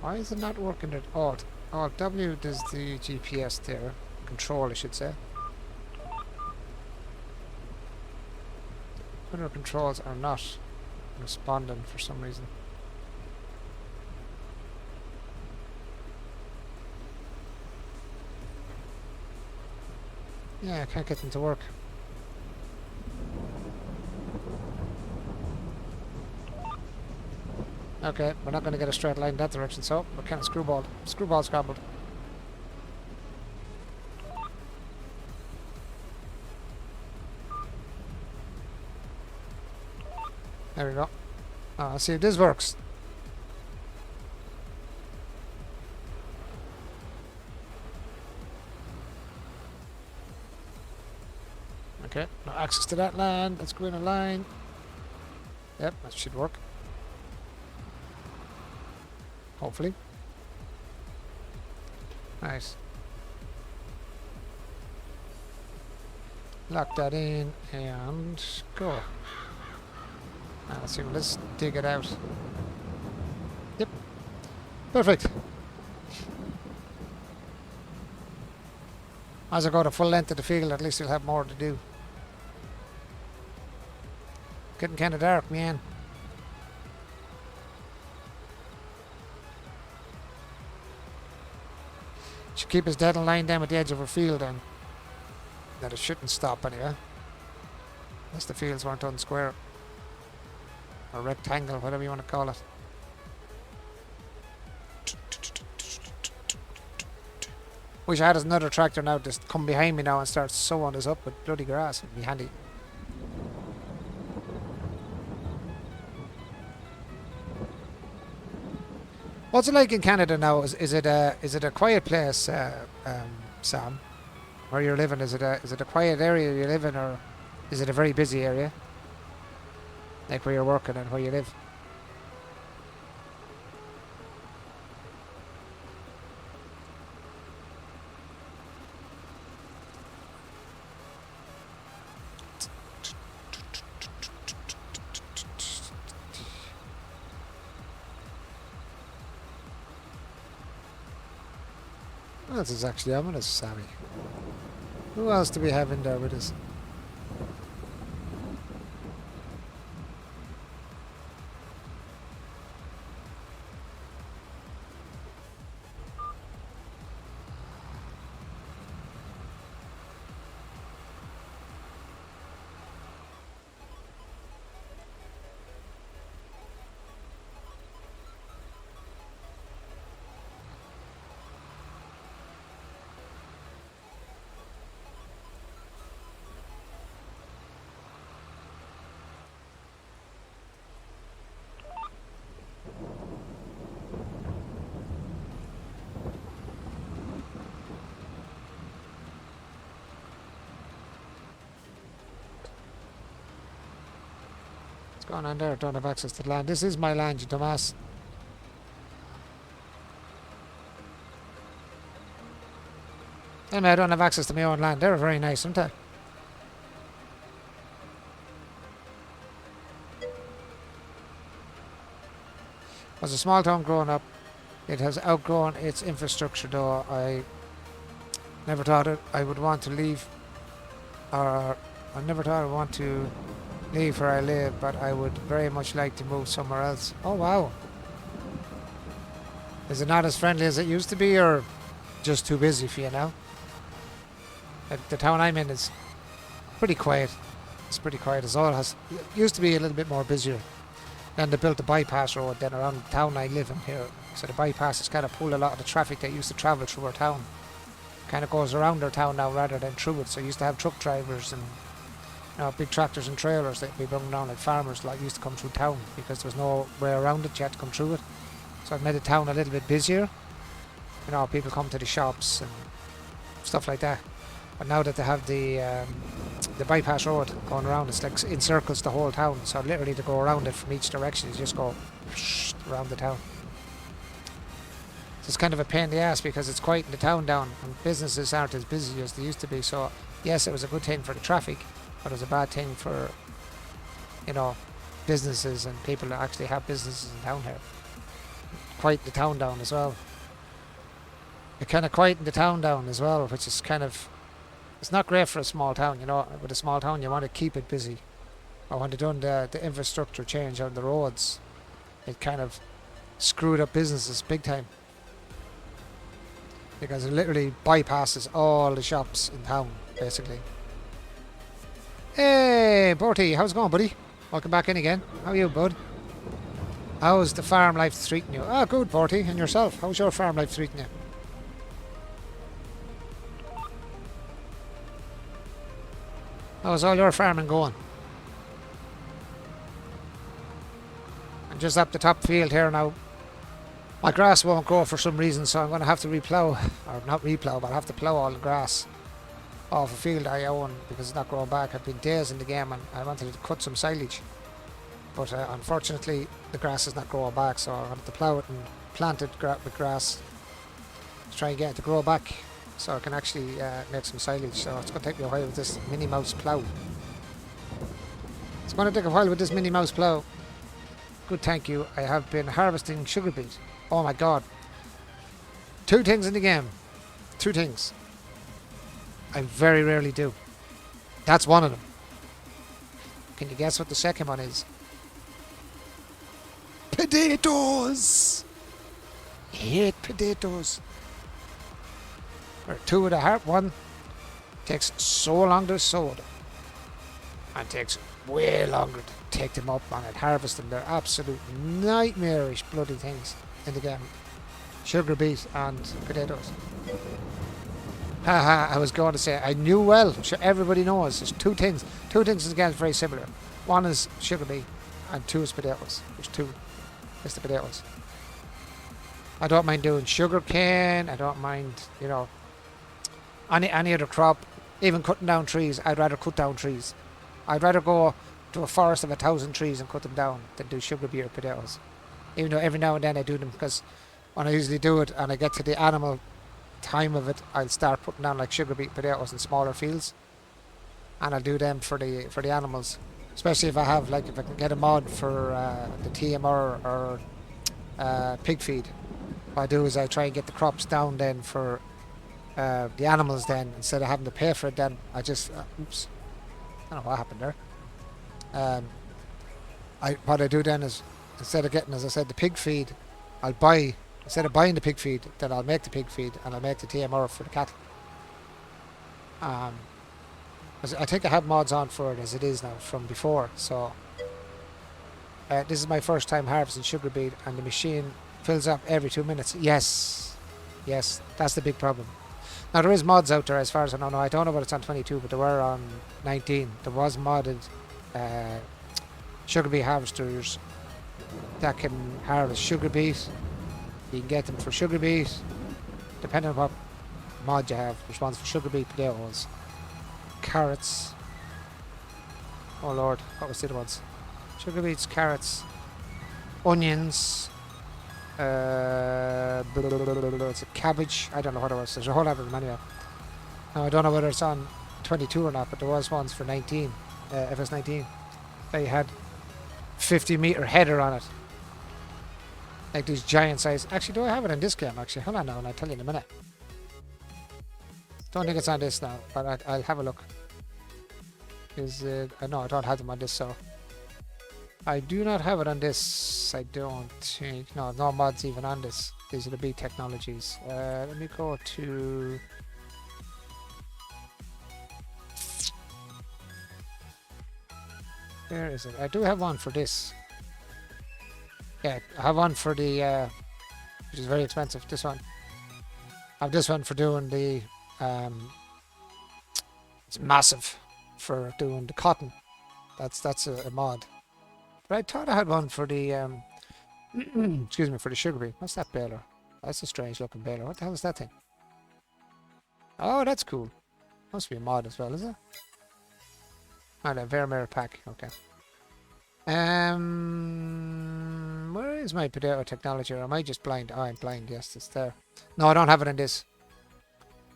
Why is it not working at Alt? Alt W does the GPS there. Control, I should say. Other controls are not responding for some reason. Yeah, I can't get them to work. Okay, we're not going to get a straight line in that direction, so we're kind of screwball scrambled. There we go. Let's see if this works. Okay, no access to that land. Let's go in a line. Yep, that should work. Hopefully. Nice. Lock that in and go. Let's see, let's dig it out. Yep. Perfect. As I go the full length of the field, at least you'll have more to do. Getting kind of dark, man. Should keep his dead line down at the edge of her field then. That it shouldn't stop anyway. Unless the fields weren't done square. Or rectangle, whatever you want to call it. Wish I had another tractor now just come behind me now and start sowing this up with bloody grass. It'd be handy. What's it like in Canada now? Is it a quiet place, Sam? Where you're living? Is it a quiet area you live in, or is it a very busy area? Like where you're working and where you live? This is actually ominous, Sammy. Who else do we have in there with us? What's going on there? Don't have access to the land. This is my land, you dumbass. Anyway, I don't have access to my own land. They're very nice, aren't they? Was a small town growing up. It has outgrown its infrastructure though. Never thought it. I would want to leave, or I never thought I'd want to leave where I live, but I would very much like to move somewhere else. Oh wow. Is it not as friendly as it used to be, or just too busy for you now? The town I'm in is pretty quiet. It's pretty quiet as all. It used to be a little bit more busier. Then they built the bypass road then around the town I live in here. So the bypass has kind of pulled a lot of the traffic that used to travel through our town. Kind of goes around our town now rather than through it. So you used to have truck drivers and big tractors and trailers that we bring down like farmers like used to come through town because there was no way around it. You had to come through it. So it made the town a little bit busier. People come to the shops and stuff like that. But now that they have the bypass road going around, it's like encircles the whole town. So literally to go around it from each direction, you just go around the town. So it's kind of a pain in the ass because it's quieting the town down and businesses aren't as busy as they used to be. So yes, it was a good thing for the traffic, but it was a bad thing for businesses and people that actually have businesses in town here. Quieten the town down as well. It kind of quietened the town down as well, which is kind of, it's not great for a small town. With a small town you want to keep it busy. But when they done the infrastructure change on the roads, it kind of screwed up businesses big time. Because it literally bypasses all the shops in town, basically. Hey, Bertie, how's it going, buddy? Welcome back in again. How are you, bud? How's the farm life treating you? Ah, good, Bertie. And yourself? How's your farm life treating you? How's all your farming going? I'm just up the top field here now. My grass won't grow for some reason, so I'm going to have to replow, or not replow, but I'll have to plow all the grass off a field I own because it's not growing back. I've been days in the game and I wanted to cut some silage, but unfortunately the grass is not growing back, so I have to plow it and plant it with grass to try and get it to grow back so I can actually make some silage. So it's going to take me a while with this Minnie Mouse plow. It's going to take a while with this Minnie Mouse plow. Good, thank you. I have been harvesting sugar beet. Oh my god. 2 things in the game. 2 things. I very rarely do. That's one of them. Can you guess what the second one is? Potatoes! I hate potatoes. Or 2 of the heart. One takes so long to sow them. And takes way longer to take them up and harvest them. They're absolute nightmarish bloody things in the game. Sugar beet and potatoes. Haha, I was going to say, I knew well, sure everybody knows, there's 2 things. 2 things in the game is very similar. One is sugar beet and 2 is potatoes. There's 2. It's the potatoes. I don't mind doing sugar cane, I don't mind, any other crop, even cutting down trees. I'd rather cut down trees. I'd rather go to a forest of 1,000 trees and cut them down than do sugar beet or potatoes. Even though every now and then I do them, because when I usually do it and I get to the animal time of it, I'll start putting down like sugar beet potatoes in smaller fields, and I'll do them for the animals. Especially if I can get a mod for the TMR or pig feed. What I do is I try and get the crops down then for the animals then, instead of having to pay for it then. I just oops, I don't know what happened there. What I do then is, instead of getting, as I said, the pig feed, I'll buy, instead of buying the pig feed, then I'll make the pig feed and I'll make the TMR for the cattle. I think I have mods on for it as it is now from before, so this is my first time harvesting sugar beet and the machine fills up every 2 minutes. Yes, that's the big problem. Now there is mods out there as far as I know. I don't know what it's on 22, but there were on 19. There was modded sugar beet harvesters that can harvest sugar beet. You can get them for sugar beet, depending on what mod you have. There's ones for sugar beet, potatoes, carrots. Oh lord, what was the other ones? Sugar beets, carrots, onions, it's a cabbage. I don't know what it was. There's a whole lot of them anyway. Now I don't know whether it's on 22 or not, but there was ones for 19, FS19. They had 50-meter header on it. Like these giant size. Actually, do I have it in this game? Actually, hold on now, and I'll tell you in a minute. Don't think it's on this now, but I'll have a look. Is it? No, I don't have them on this, so I do not have it on this. I don't think. No, no mods even on this. These are the big technologies. Let me go to. Where is it? I do have one for this. Yeah, I have one for the, which is very expensive. This one. I have this one for doing the. It's massive for doing the cotton. That's a mod. But I thought I had one for the excuse me, for the sugar beet. What's that baler? That's a strange looking baler. What the hell is that thing? Oh, that's cool. Must be a mod as well, is it? Oh, the Vermeer pack. Okay. Where is my potato technology? Or am I just blind? Oh, I'm blind. Yes, it's there. No, I don't have it on this.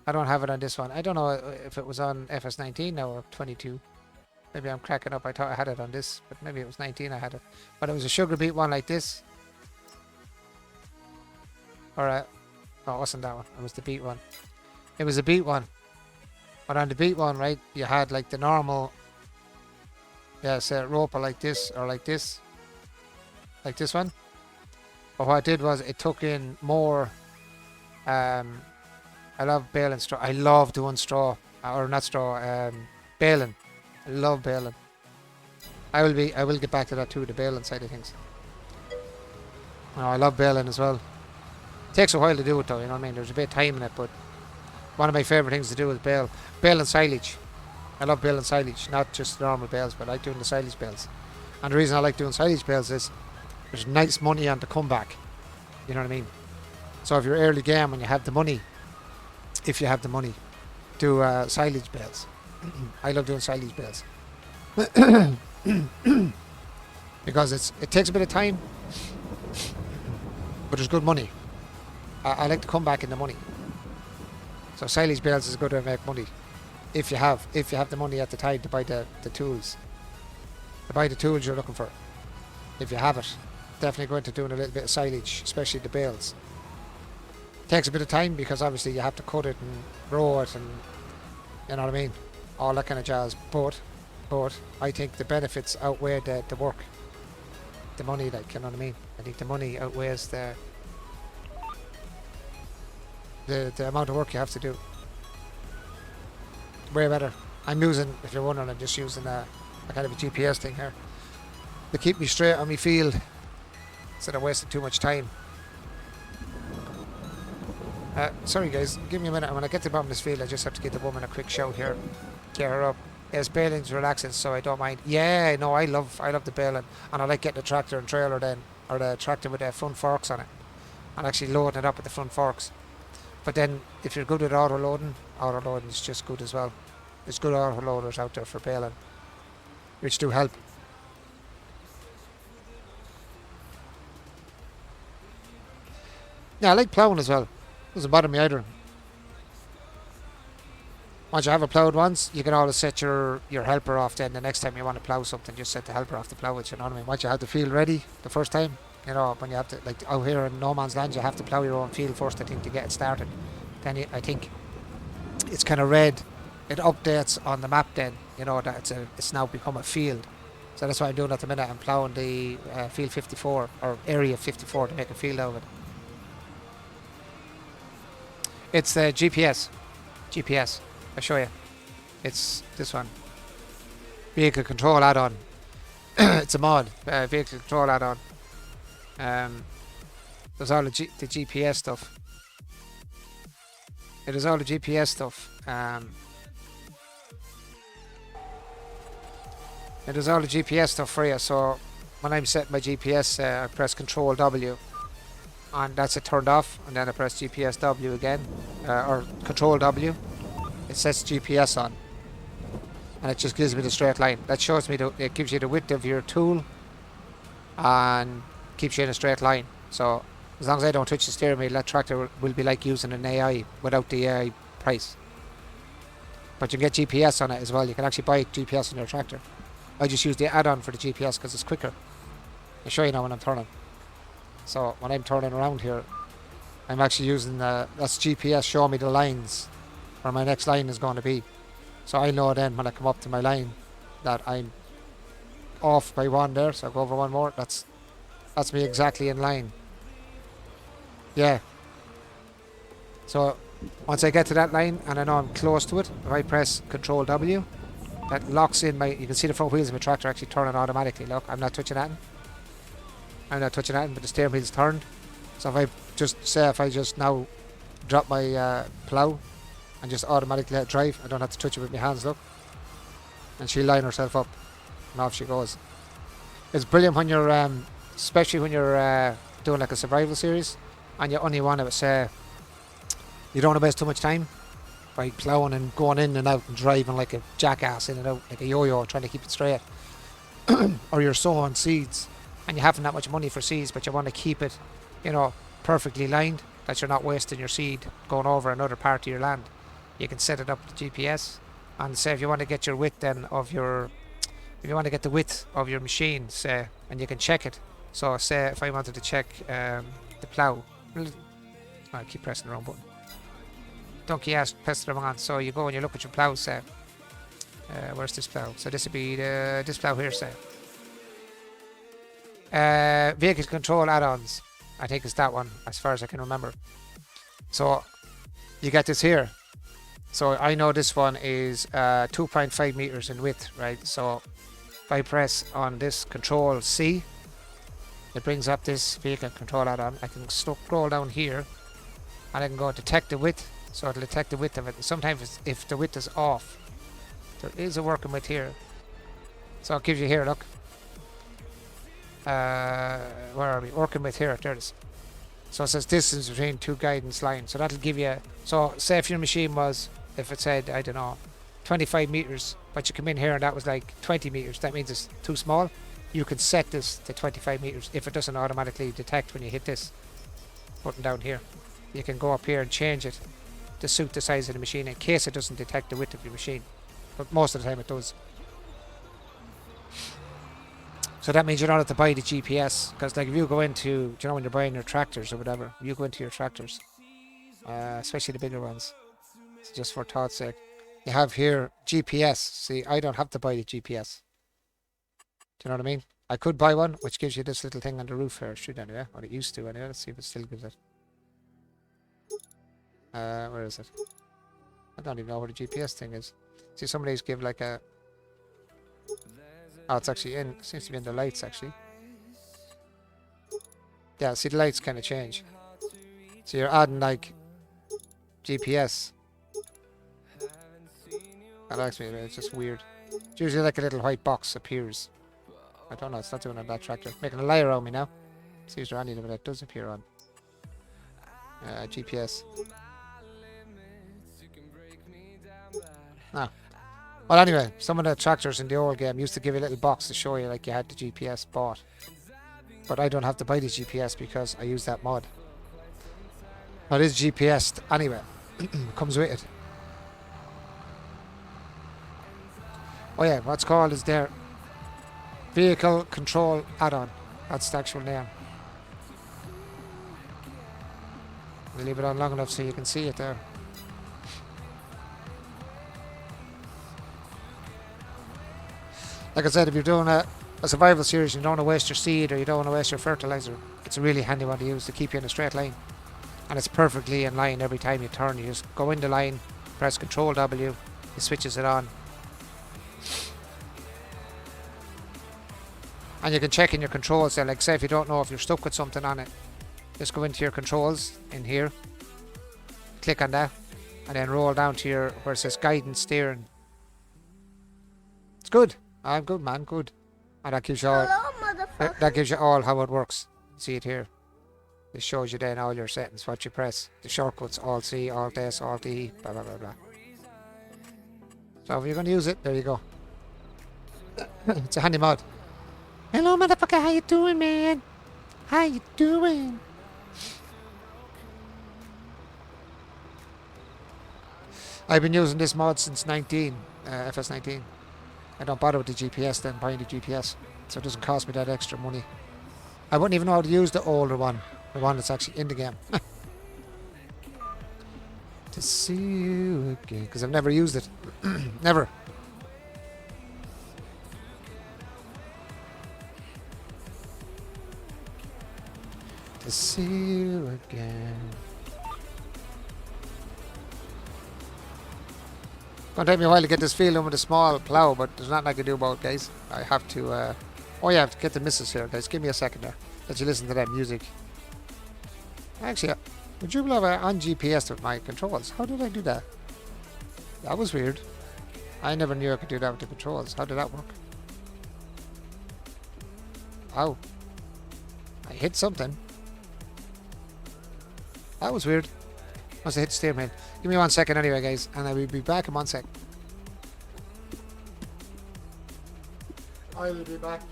I don't have it on this one. I don't know if it was on FS19 now or 22. Maybe I'm cracking up. I thought I had it on this, but maybe it was 19 I had it. But it was a sugar beet one like this. Alright. No, it wasn't that one. It was the beet one. It was a beet one. But on the beet one, right, you had like the normal, yeah, say roper like this or like this. Like this one. But what it did was it took in more, I love baling straw. I love doing straw, or not straw, baling. I love baling. I will get back to that too, the baling side of things. No, I love baling as well. Takes a while to do it though, you know what I mean? There's a bit of time in it, but one of my favourite things to do is bale. Bale and silage. I love baling silage, not just normal bales, but I like doing the silage bales. And the reason I like doing silage bales is there's nice money on the comeback. You know what I mean? So if you're early game and you have the money, if you have the money, do silage bales. I love doing silage bales. Because it takes a bit of time, but there's good money. I like to come back in the money. So silage bales is a good way to make money. If you have the money at the time to buy the tools. To buy the tools you're looking for. If you have it, definitely go into doing a little bit of silage, especially the bales. Takes a bit of time because obviously you have to cut it and row it and you know what I mean? All that kind of jazz. But I think the benefits outweigh the work. The money, like, you know what I mean? I think the money outweighs the amount of work you have to do. Way better. I'm using, if you're wondering, I'm just using a kind of a GPS thing here to keep me straight on my field instead of wasting too much time. Sorry guys, give me a minute. When I get to the bottom of this field, I just have to give the woman a quick shout here. Get her up. Yes, baling's relaxing, so I don't mind. Yeah, no, I love the baling, and I like getting the tractor and trailer then, or the tractor with the front forks on it, and actually loading it up with the front forks. But then, if you're good at auto loading is just good as well. There's good auto loaders out there for baling, which do help. Yeah, I like ploughing as well. Doesn't bother me either. Once you have it ploughed once, you can always set your helper off then. The next time you want to plough something, just set the helper off to plough it, you know what I mean? Once you have the field ready the first time, you know, when you have to, like out here in no man's land, you have to plough your own field first, I think, to get it started. Then I think it's kind of red. It updates on the map then, you know, that it's now become a field. So that's what I'm doing at the minute. I'm ploughing the field 54, or area 54, to make a field out of it. It's the GPS. I'll show you. It's this one. Vehicle control add-on. It's a mod. Vehicle control add-on. There's all the GPS stuff. It is all the GPS stuff. It is all the GPS stuff for you. So when I'm setting my GPS, I press Control W, and that's it turned off. And then I press GPS W again, or Control W. It sets GPS on, and it just gives me the straight line. That shows me it gives you the width of your tool and keeps you in a straight line. So as long as I don't touch the steering wheel, that tractor will be like using an AI without the AI price. But you can get GPS on it as well. You can actually buy GPS on your tractor. I just use the add-on for the GPS because it's quicker. I'll show you now when I'm turning. So when I'm turning around here, I'm actually using that's GPS showing me the lines where my next line is going to be. So I know then when I come up to my line that I'm off by one there, so I go over one more. That's me exactly in line. Yeah. So once I get to that line and I know I'm close to it, if I press Control W, that locks in my. You can see the front wheels of my tractor actually turning automatically. Look, I'm not touching that. I'm not touching that, but the steering wheel's turned. So if I just now drop my plough and just automatically let it drive, I don't have to touch it with my hands. Look, and she'll line herself up, and off she goes. It's brilliant when you're, especially when you're doing like a survival series, and you only want to say you don't want to waste too much time by ploughing and going in and out and driving like a jackass in and out like a yo-yo trying to keep it straight. Or you're sowing seeds and you haven't that much money for seeds, but you want to keep it, you know, perfectly lined, that you're not wasting your seed going over another part of your land. You can set it up with GPS and say if you want to get your width then of your, if you want to get the width of your machine, say, and you can check it. So say if I wanted to check the plough, I keep pressing the wrong button. Donkey ass press the wrong on. So you go and you look at your plough, say, where's this plough? So this would be this plough here, say. Vehicle control add-ons, I think it's that one as far as I can remember. So you get this here. So I know this one is 2.5 meters in width, right? So if I press on this Control C, it brings up this vehicle control add-on. I can scroll down here and I can go detect the width. So it'll detect the width of it. Sometimes if the width is off, there is a working width here. So it gives you here, look. Where are we? Working width here. There it is. So it says distance between two guidance lines. So that'll give you. So say if your machine was, if it said, I don't know, 25 meters, but you come in here and that was like 20 meters, that means it's too small. You can set this to 25 meters if it doesn't automatically detect when you hit this button down here. You can go up here and change it to suit the size of the machine in case it doesn't detect the width of your machine. But most of the time it does. So that means you don't have to buy the GPS, because like if you go into, do you know when you're buying your tractors or whatever, you go into your tractors, especially the bigger ones, so just for thought's sake, you have here GPS. See, I don't have to buy the GPS. Do you know what I mean? I could buy one, which gives you this little thing on the roof here. It should anyway, or it used to anyway. Let's see if it still gives it. Where is it? I don't even know where the GPS thing is. See, some of these give like a... Oh, it's actually in. It seems to be in the lights, actually. Yeah, see, the lights kind of change. So you're adding, like, GPS. That likes me, it's just weird. It's usually like a little white box appears. I don't know, it's not doing on that tractor. Making a lie around me now. See if there's any of it that does appear on. GPS. Ah. Well, anyway, some of the tractors in the old game used to give you a little box to show you like you had the GPS bought. But I don't have to buy the GPS because I use that mod. Now, it is GPSed anyway. Comes with it. Oh yeah, what's called is there Vehicle Control Add-on. That's the actual name. I'll leave it on long enough so you can see it there. Like I said, if you're doing a survival series and you don't want to waste your seed or you don't want to waste your fertilizer, it's a really handy one to use to keep you in a straight line. And it's perfectly in line every time you turn. You just go in the line, press Control W, it switches it on. And you can check in your controls there, like say if you don't know if you're stuck with something on it, just go into your controls in here, click on that, and then roll down to your, where it says guidance steering. It's good. I'm good, man, good. And that gives you all, that gives you all how it works. See it here. It shows you then all your settings, what you press. The shortcuts, Alt C, Alt S, Alt E, blah blah blah blah. So if you're going to use it, there you go. It's a handy mod. Hello motherfucker, how you doing, man? How you doing? I've been using this mod since FS19. I don't bother with the GPS then, buying the GPS, so it doesn't cost me that extra money. I wouldn't even know how to use the older one, the one that's actually in the game. To see you again. Because I've never used it. Never. To see you again. Gonna take me a while to get this feeling with a small plough, but there's nothing I can do about it, guys. I have to, oh yeah, I have to get the missus here, guys. Give me a second there. Let you listen to that music. Actually, would you believe I on GPS with my controls? How did I do that? That was weird. I never knew I could do that with the controls. How did that work? Ow. I hit something. That was weird. Must have hit steering wheel. Give me 1 second anyway, guys, and I will be back in 1 sec. I will be back.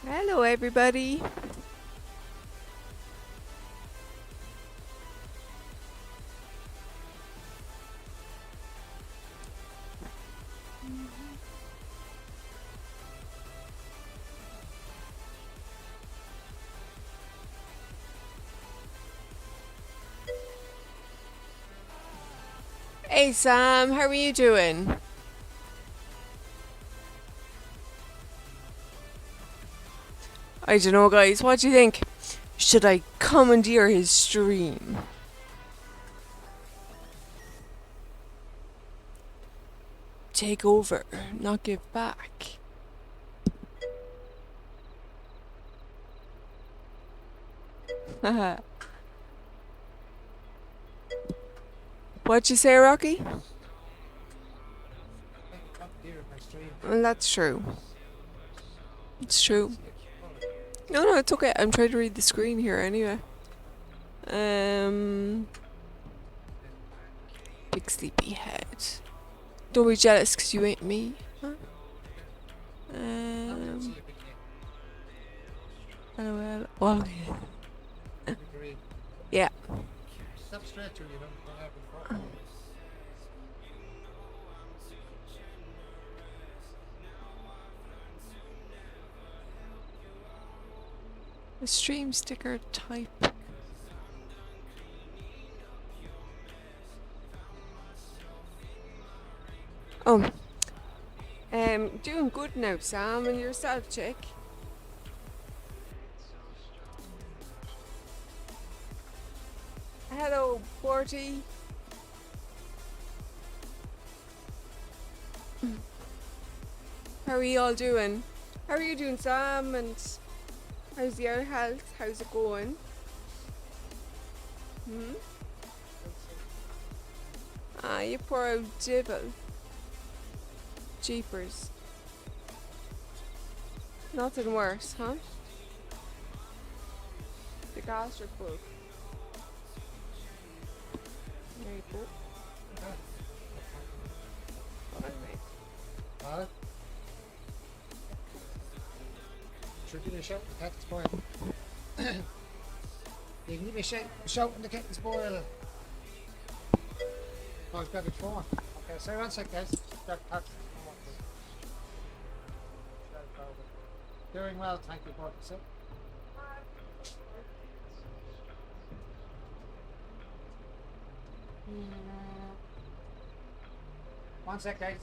Hello, everybody. Hey, Sam, how are you doing? I don't know, guys. What do you think? Should I commandeer his stream? Take over, not give back. Haha. What'd you say, Rocky? Well, that's true. It's true. No, it's okay. I'm trying to read the screen here anyway. Big sleepy head. Don't be jealous because you ain't me. Huh? LOL. Well, yeah. Step straight to you, don't have before. The stream sticker type. Oh. Doing good now, Sam, and yourself, chick. Hello, Borty. How are you all doing? How are you doing, Sam? And how's your health? How's it going? Ah, you poor old dibble. Jeepers. Nothing worse, huh? The gastric bug. There you go. Alright. Should give me a shout in the cat's spoil. You can give me a shout in the cat's spoil. Oh, it's got a phone. Okay, sorry, one sec, guys. Doing well, thank you, Bob. So. One sec, guys.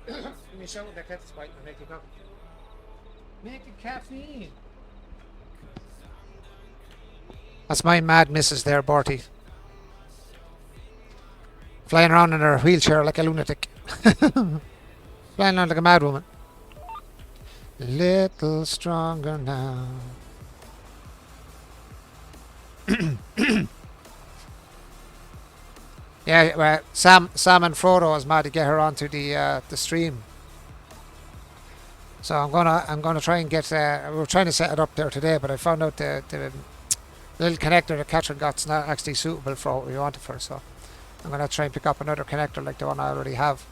Give me a shout with that cat's bite and make it up. Make it caffeine. That's my mad missus there, Borty. Flying around in her wheelchair like a lunatic. Flying around like a mad woman. Little stronger now. Yeah, well, Sam and Frodo is mad to get her onto the stream. So I'm gonna try and get. We're trying to set it up there today, but I found out the little connector that Catherine got's not actually suitable for what we wanted for. So I'm gonna try and pick up another connector like the one I already have,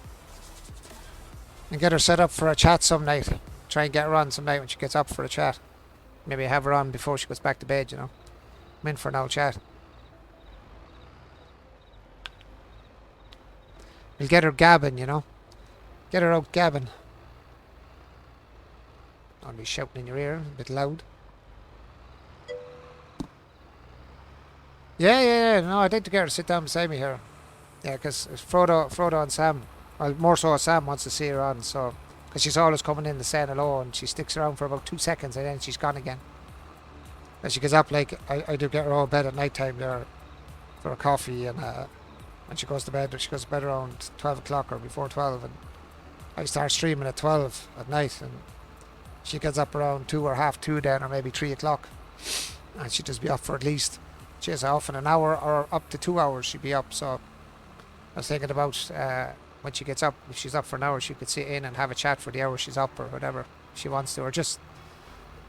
and get her set up for a chat some night. Try and get her on some night when she gets up for a chat. Maybe have her on before she goes back to bed. You know, I'm in for an old chat. We'll get her gabbing, you know. Get her out gabbing. I'll be shouting in your ear, a bit loud. Yeah. No, I'd like to get her to sit down beside me here. Yeah, because Frodo and Sam, well, more so Sam wants to see her on, so because she's always coming in to say hello, and she sticks around for about 2 seconds and then she's gone again. And she gets up, like I do get her all bed at night time there for a coffee, and she goes to bed. She goes to bed around 12 o'clock or before 12, and I start streaming at 12 at night, and she gets up around 2 or half 2 then, or maybe 3 o'clock, and she'd just be up for at least, she's off in an hour or up to 2 hours she'd be up. So I was thinking about when she gets up, if she's up for an hour, she could sit in and have a chat for the hour she's up, or whatever she wants to, or just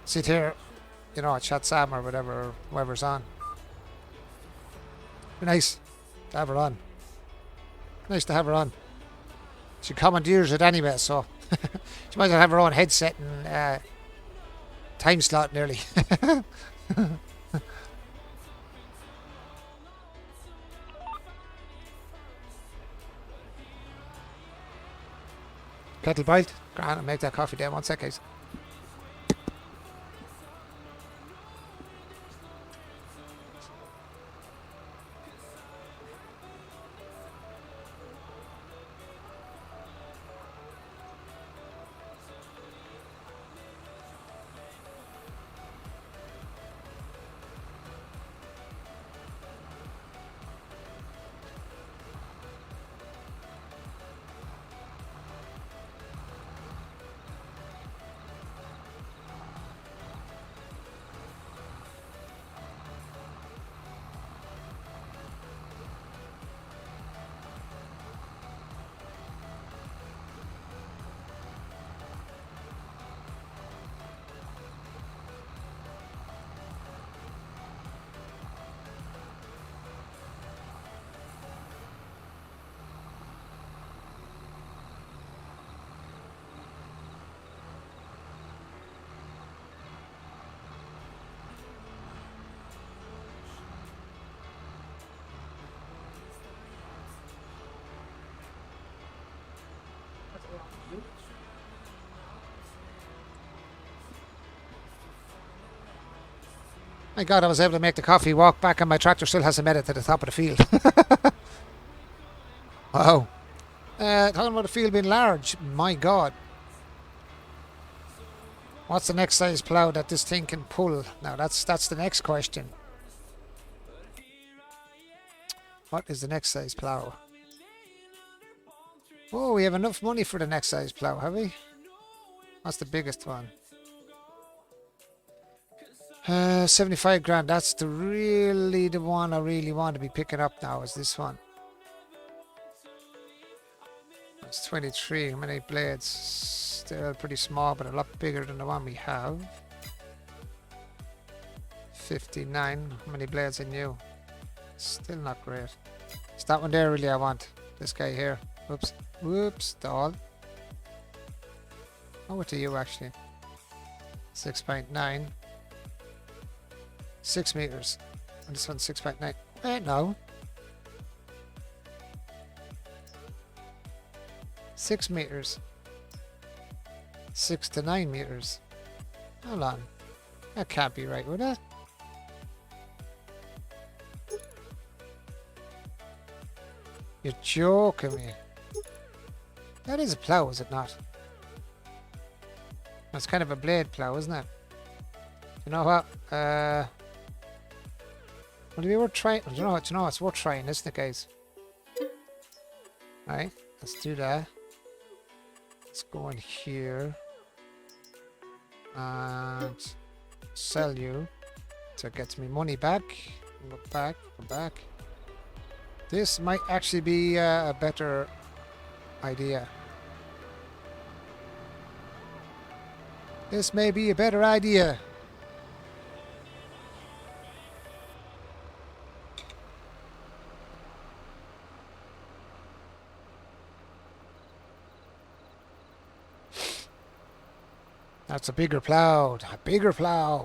sit here, you know, chat Sam or whatever, or whoever's on. Be nice to have her on. Nice to have her on. She commandeers it anyway, so she might as well have her own headset and time slot nearly. Kettle boiled. Grand, I'll make that coffee down 1 sec, guys. My God, I was able to make the coffee walk back and my tractor still hasn't made it to the top of the field. Wow. Talking about the field being large. My God. What's the next size plough that this thing can pull? Now that's the next question. What is the next size plough? Oh, we have enough money for the next size plough, have we? What's the biggest one? 75 grand. That's the one I really want to be picking up now, is this one. It's 23. How many blades? Still pretty small, but a lot bigger than the one we have. 59. How many blades in you? Still not great. It's that one there really I want. This guy here. Whoops. Whoops. Stall. Oh, what do you actually? 6.9. 6 meters. And this one's 6.9. Wait, no. 6 meters. 6 to 9 meters. Hold on. That can't be right, would it? You're joking me. That is a plough, is it not? That's kind of a blade plough, isn't it? You know what? Would it be worth trying? You know what? You know it's worth trying, isn't it, guys? Right. Let's do that. Let's go in here and sell you, so it gets me money back. Go back. Go back. This might actually be a better idea. This may be a better idea. That's a bigger plough,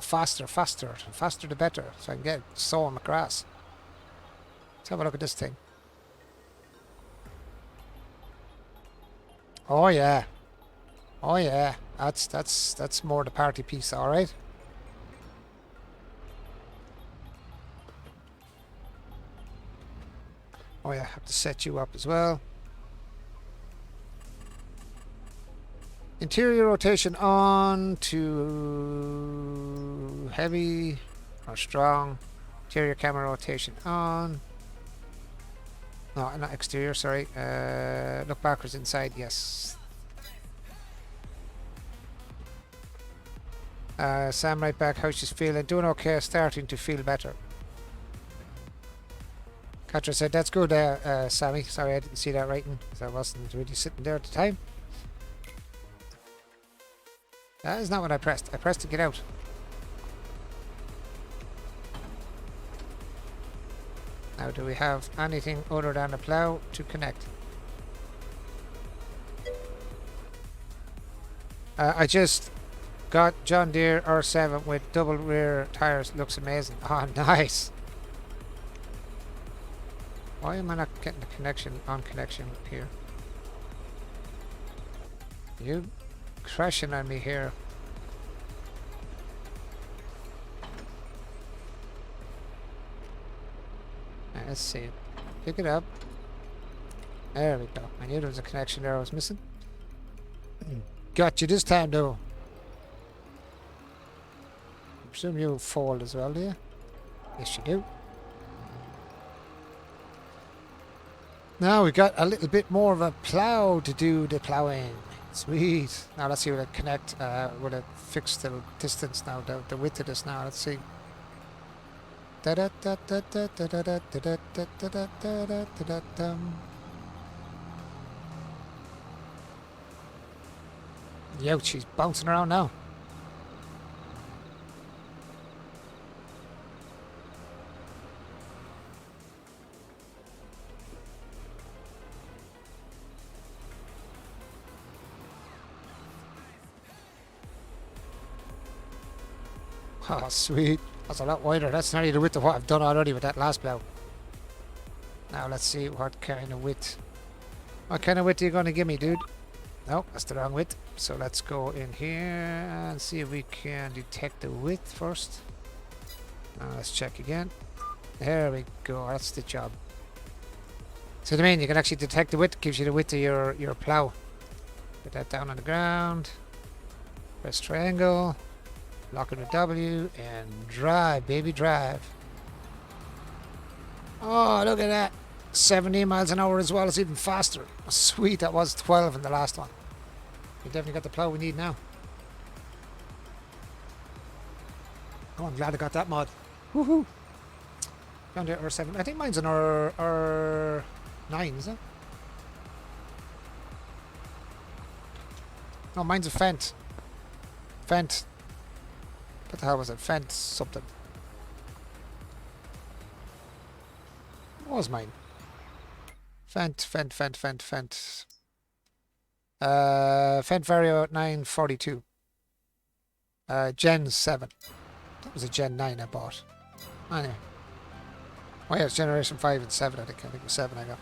faster, faster, faster the better, so I can get sowing my grass. Let's have a look at this thing. Oh yeah, oh yeah, that's more the party piece, all right. Oh yeah, I have to set you up as well. Interior rotation on to heavy or strong. Interior camera rotation on. No, not exterior, sorry. Look backwards inside, yes. Sam right back, how's she feeling? Doing okay, starting to feel better. Katra said, that's good, Sammy. Sorry I didn't see that writing, because I wasn't really sitting there at the time. That is not what I pressed. I pressed to get out. Now, do we have anything other than a plough to connect? I just got John Deere R7 with double rear tires. Looks amazing. Oh, nice. Why am I not getting the connection here? You crashing on me here. Let's see it. Pick it up. There we go. I knew there was a connection there I was missing. Got you this time though. I presume you fold as well, do you? Yes you do. Now we got a little bit more of a plough to do the ploughing. Sweet. Now let's see will it connect, will it fix the distance now, the width of this now, let's see. Yo, she's bouncing around now. Oh, sweet. That's a lot wider. That's nearly the width of what I've done already with that last plough. Now let's see what kind of width. What kind of width are you going to give me, dude? No, that's the wrong width. So let's go in here and see if we can detect the width first. Now let's check again. There we go. That's the job. So what I mean, you can actually detect the width. Gives you the width of your plow. Put that down on the ground. Press triangle. Lock it with W and drive, baby, drive. Oh, look at that. 17 miles an hour as well. It's even faster. Sweet, that was 12 in the last one. We definitely got the plow we need now. Oh, I'm glad I got that mod. Woohoo! Found it R7. I think mine's an R9, is it? No, mine's a Fent. Fent. What the hell was it? Fent something. What was mine? Fent. Fent Vario 942. Gen 7. That was a Gen 9 I bought. Anyway. Oh yeah, it's Generation 5 and 7, I think. I think it was 7 I got.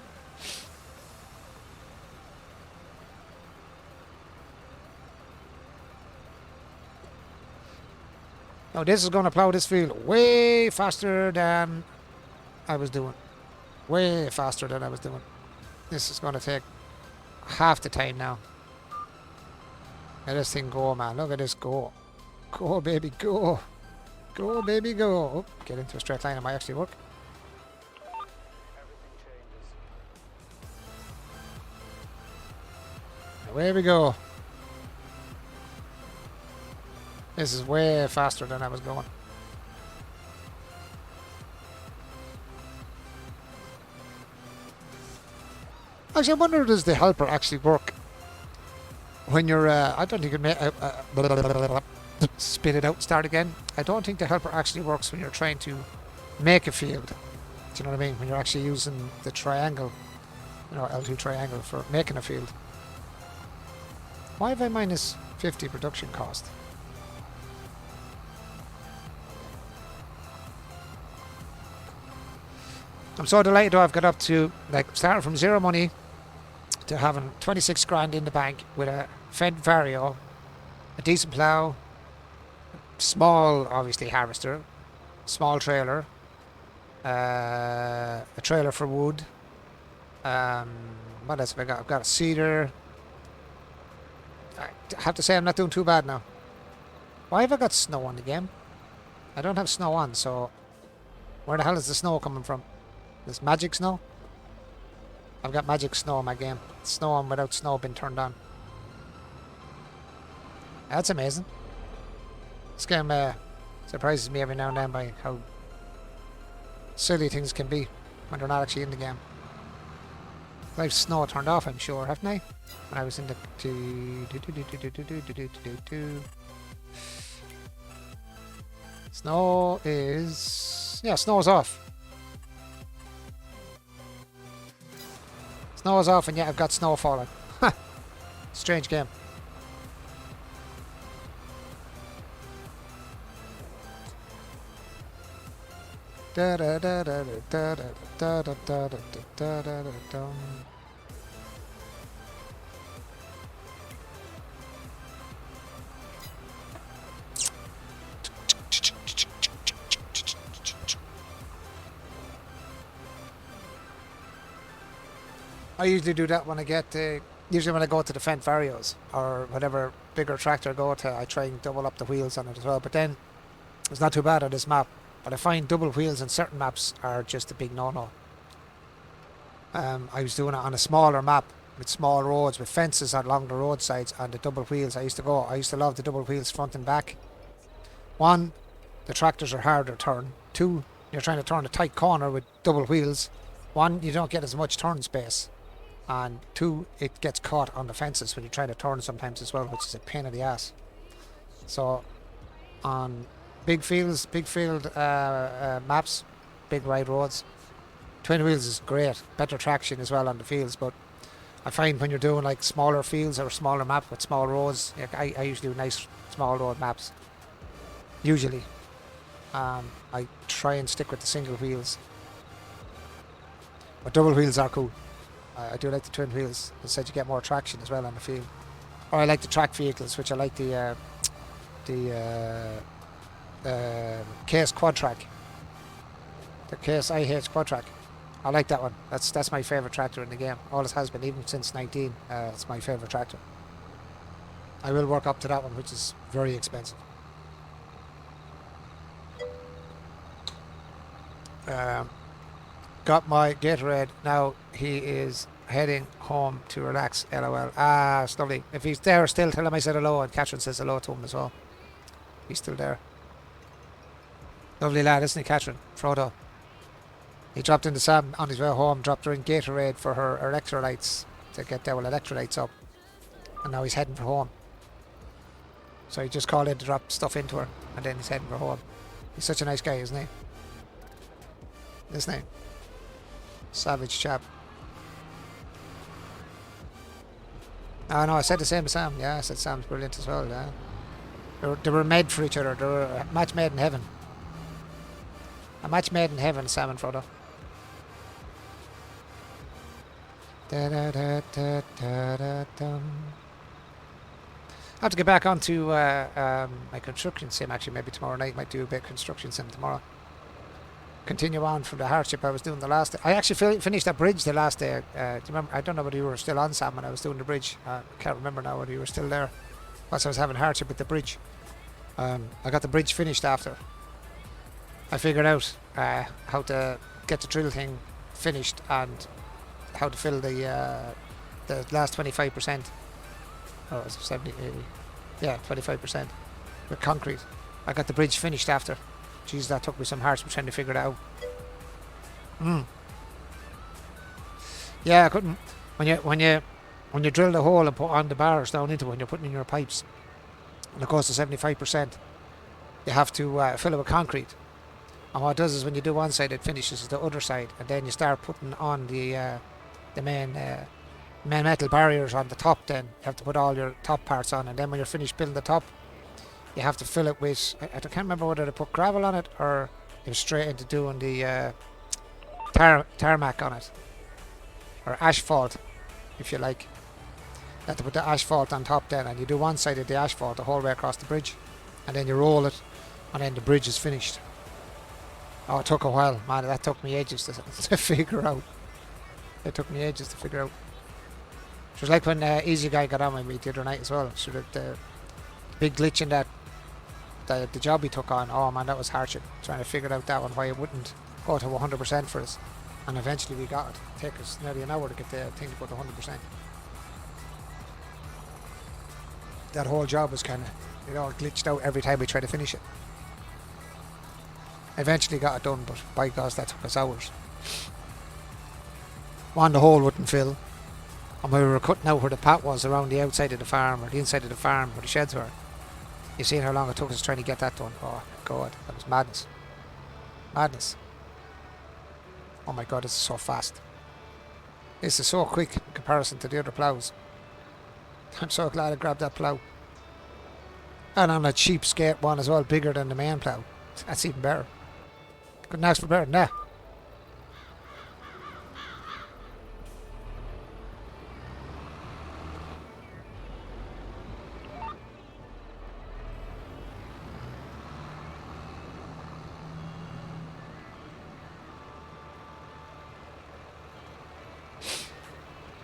Now this is going to plow this field way faster than I was doing. Way faster than I was doing. This is going to take half the time now. Let this thing go, man. Look at this go. Go, baby, go. Go, baby, go. Oh, get into a straight line. It might actually work. Away we go. This is way faster than I was going. Actually, I wonder, does the helper actually work when you're, I don't think it may, spit it out, start again. I don't think the helper actually works when you're trying to make a field. Do you know what I mean? When you're actually using the triangle, you know, L2 triangle for making a field. Why have I minus 50 production cost? I'm so delighted to have got up to, like, starting from zero money to having 26 grand in the bank with a Fent Vario, a decent plough, small, obviously, harvester, small trailer, a trailer for wood. What else have I got? I've got a cedar. I have to say I'm not doing too bad now. Why have I got snow on the game? I don't have snow on, so where the hell is the snow coming from? This magic snow? I've got magic snow in my game. Snow on without snow been turned on. That's amazing. This game surprises me every now and then by how silly things can be when they're not actually in the game. I've snow turned off, I'm sure, haven't I? When I was in the... Snow is... Yeah, snow is off. Snow is off and yet I've got snow falling. Strange game. Da da da da da da da da da da da da. I usually do that when I get usually when I go to the Fent Varios or whatever bigger tractor I go to, I try and double up the wheels on it as well. But then it's not too bad on this map. But I find double wheels on certain maps are just a big no-no. I was doing it on a smaller map with small roads with fences along the roadsides and the double wheels. I used to love the double wheels front and back. One, the tractors are harder to turn. Two, you're trying to turn a tight corner with double wheels. One, you don't get as much turn space. And two, it gets caught on the fences when you're trying to turn sometimes as well, which is a pain in the ass. So on big field maps, big wide roads, twin wheels is great, better traction as well on the fields. But I find when you're doing like smaller fields or smaller map with small roads, like I usually do nice small road maps. Usually, I try and stick with the single wheels, but double wheels are cool. I do like the twin wheels. As I said, you get more traction as well on the field. Or I like the track vehicles, which I like the Case Quad Track. The KSIH Quad Track. I like that one. That's my favourite tractor in the game. Always has been, even since 19. It's my favourite tractor. I will work up to that one, which is very expensive. Got my Gatorade. Now he is heading home to relax. LOL. Ah, it's lovely. If he's there still, tell him I said hello, and Catherine says hello to him as well. He's still there. Lovely lad, isn't he, Catherine? Frodo. He dropped into Sam on his way home, dropped her in Gatorade for her electrolytes, to get their electrolytes up. And now he's heading for home. So he just called in to drop stuff into her, and then he's heading for home. He's such a nice guy, isn't he? Isn't he? Savage chap. Oh no, I said the same to Sam. Yeah, I said Sam's brilliant as well, yeah. They were made for each other. They were a match made in heaven. A match made in heaven, Sam and Frodo. Da da da da da da dum. I have to get back onto my construction sim actually, maybe tomorrow night. Might do a bit of construction sim tomorrow. Continue on from the hardship I was doing the last day. I actually finished that bridge the last day. Do you remember? I don't know whether you were still on, Sam, when I was doing the bridge. I can't remember now whether you were still there. Whilst I was having hardship with the bridge. I got the bridge finished after. I figured out how to get the drill thing finished and how to fill the last 25%. Oh, it was 70, 80. Yeah, 25% with concrete. I got the bridge finished after. Jeez, that took me some hardship trying to figure it out. Yeah, I couldn't. When you drill the hole and put on the bars down into it, when you're putting in your pipes, and it goes to 75%, you have to fill it with concrete. And what it does is when you do one side, it finishes the other side, and then you start putting on the main metal barriers on the top. Then you have to put all your top parts on, and then when you're finished building the top, you have to fill it with, I can't remember whether they put gravel on it or it was straight into doing the tarmac on it, or asphalt, if you like. You have to put the asphalt on top then, and you do one side of the asphalt the whole way across the bridge, and then you roll it, and then the bridge is finished. Oh, it took a while, man. That took me ages to figure out. It took me ages to figure out. It was like when Easy Guy got on with me the other night as well. So the big glitch in that, the job he took on, oh man, that was hardship. Trying to figure out that one, why it wouldn't go to 100% for us. And eventually we got it. Take us nearly an hour to get the thing to go to 100%. That whole job was kind of, it all glitched out every time we tried to finish it. Eventually got it done, but by God, that took us hours. One, the hole wouldn't fill. And when we were cutting out where the pat was around the outside of the farm, or the inside of the farm where the sheds were, you've seen how long it took us trying to get that done. Oh God, that was madness. Madness. Oh my God, this is so fast. This is so quick in comparison to the other ploughs. I'm so glad I grabbed that plough. And on a cheap skate one as well, bigger than the main plough. That's even better. Couldn't ask for better than that.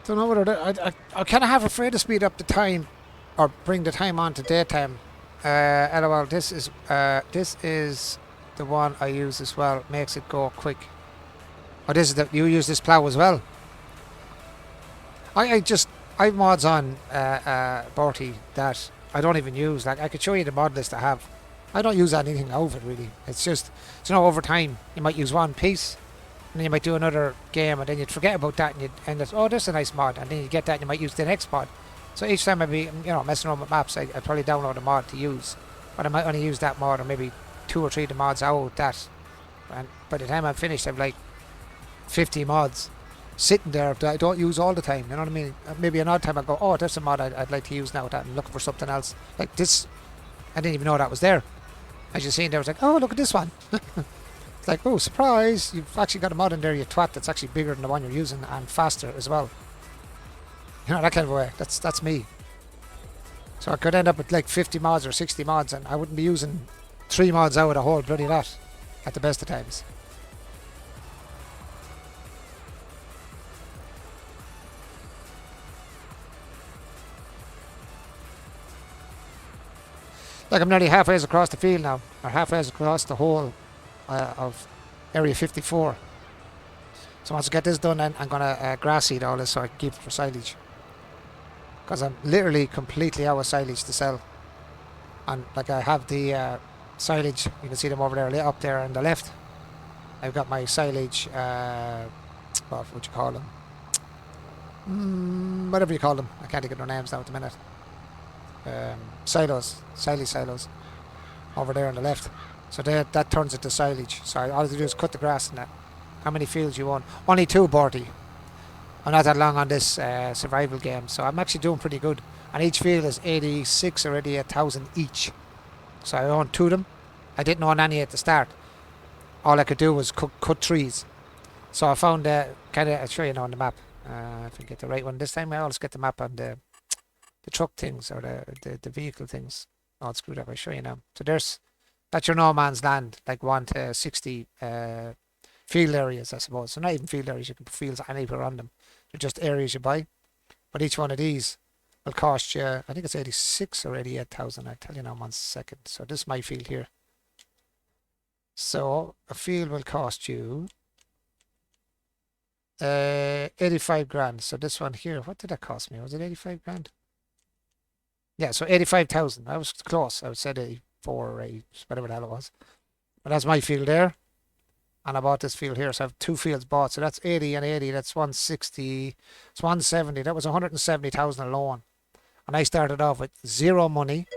Don't know whether I kind of have afraid to speed up the time or bring the time on to daytime. LOL, this is the one I use as well. Makes it go quick. Oh, this is you use this plow as well. I've mods on Borty that I don't even use. Like I could show you the mod list I have. I don't use anything over it really. It's just, you know, over time you might use one piece, and then you might do another game, and then you'd forget about that, and you'd end up, oh, that's a nice mod, and then you get that, and you might use the next mod. So each time I'd be, messing around with maps, I'd probably download a mod to use, but I might only use that mod, or maybe 2 or 3 of the mods out that. And by the time I'm finished, I've like 50 mods sitting there that I don't use all the time. You know what I mean? Maybe another time I go, oh, there's a mod I'd like to use now. That I'm looking for something else like this. I didn't even know that was there. I just seen there, I was like, oh, look at this one. It's like, oh, surprise! You've actually got a mod in there, you twat, that's actually bigger than the one you're using and faster as well. You know, that kind of way. That's me. So I could end up with like 50 mods or 60 mods, and I wouldn't be using 3 mods out of the whole bloody lot at the best of times. Like I'm nearly halfway across the field now, or halfway across the whole of Area 54. So once I get this done, then I'm going to grass seed all this so I can keep it for silage. Because I'm literally completely out of silage to sell. And like I have the silage, you can see them over there, up there on the left. I've got my silage, what would you call them? Whatever you call them. I can't think of their names now at the minute. Silos, silage silos, over there on the left. So that turns into silage. So all I have to do is cut the grass in that. How many fields you want? Only 2, Bertie. I'm not that long on this survival game, so I'm actually doing pretty good. And each field is 86 or 88,000 each. So I own 2 of them. I didn't own any at the start. All I could do was cut trees. So I found I'll show you now on the map. If I get the right one this time, I always get the map on the truck things or the vehicle things. All screwed up. I'll show you now. So that's your no man's land, like 1 to 60 field areas, I suppose. So not even field areas, you can put fields anywhere on them. They're just areas you buy. But each one of these will cost you, I think it's 86 or 88,000. I'll tell you now in 1 second. So this is my field here. So a field will cost you 85 grand. So this one here, what did that cost me? Was it 85 grand? Yeah, so 85,000. I was close. I would say 84 or 8, whatever the hell it was. But that's my field there. And I bought this field here, so I have 2 fields bought. So that's 80 and 80. That's 160. It's 170. That was 170,000 alone. And I started off with 0 money.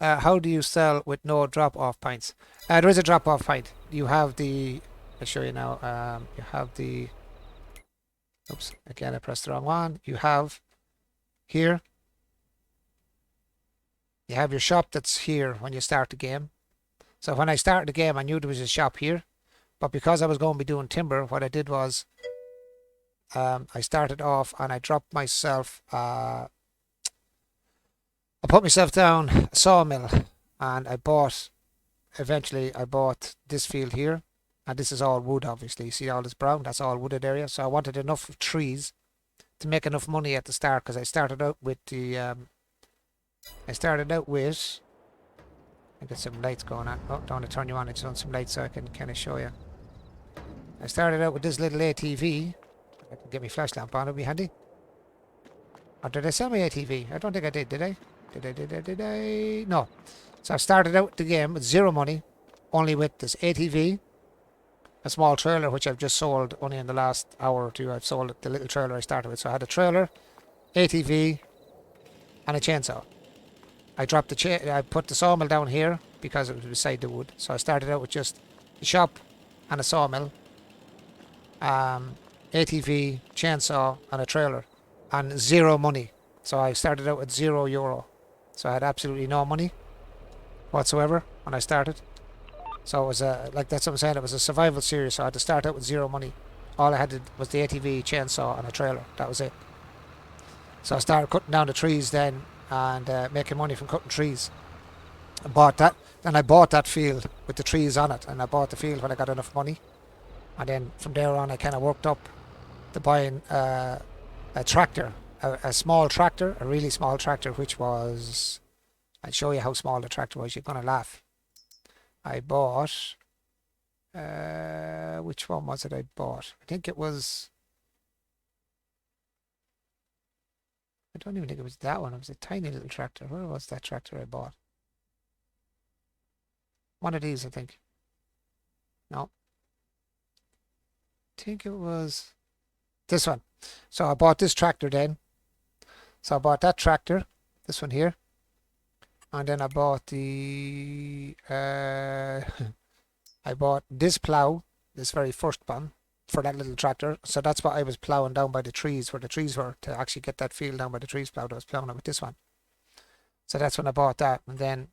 How do you sell with no drop-off points? There is a drop-off point. You have the... I'll show you now. You have the... Oops, again I pressed the wrong one. You have here. You have your shop that's here when you start the game. So when I started the game, I knew there was a shop here. But because I was going to be doing timber, what I did was I started off and I dropped myself... I put myself down a sawmill and eventually I bought this field here. And this is all wood, obviously. You see all this brown? That's all wooded area. So I wanted enough trees to make enough money at the start, because I started out with I got some lights going on. Oh, don't want to turn you on. I just want some lights so I can kind of show you. I started out with this little ATV. I can get my flash lamp on. It'll be handy. Or did I sell my ATV? I don't think I did. Did I? Did I? No. So I started out the game with 0 money, only with this ATV, a small trailer which I've just sold only in the last hour or 2. I've sold the little trailer I started with. So I had a trailer, ATV, and a chainsaw. I put the sawmill down here because it was beside the wood. So I started out with just the shop and a sawmill, ATV, chainsaw, and a trailer, and 0 money. So I started out with €0. So I had absolutely no money whatsoever when I started. So it was like that's what I'm saying. It was a survival series. So I had to start out with 0 money. All I had was the ATV, chainsaw, and a trailer. That was it. So I started cutting down the trees then and making money from cutting trees. I bought that. Then I bought that field with the trees on it, and I bought the field when I got enough money. And then from there on, I kind of worked up to buying a tractor. A small tractor, a really small tractor, which was... I'll show you how small the tractor was. You're going to laugh. I bought... which one was it I bought? I think it was... I don't even think it was that one. It was a tiny little tractor. Where was that tractor I bought? One of these, I think. No. I think it was this one. So I bought this tractor then. So I bought that tractor, this one here, and then I bought the I bought this plow, this very first one, for that little tractor. So that's what I was plowing down by the trees, where the trees were, to actually get that field down by the trees plowed. I was plowing it with this one. So that's when I bought that. And then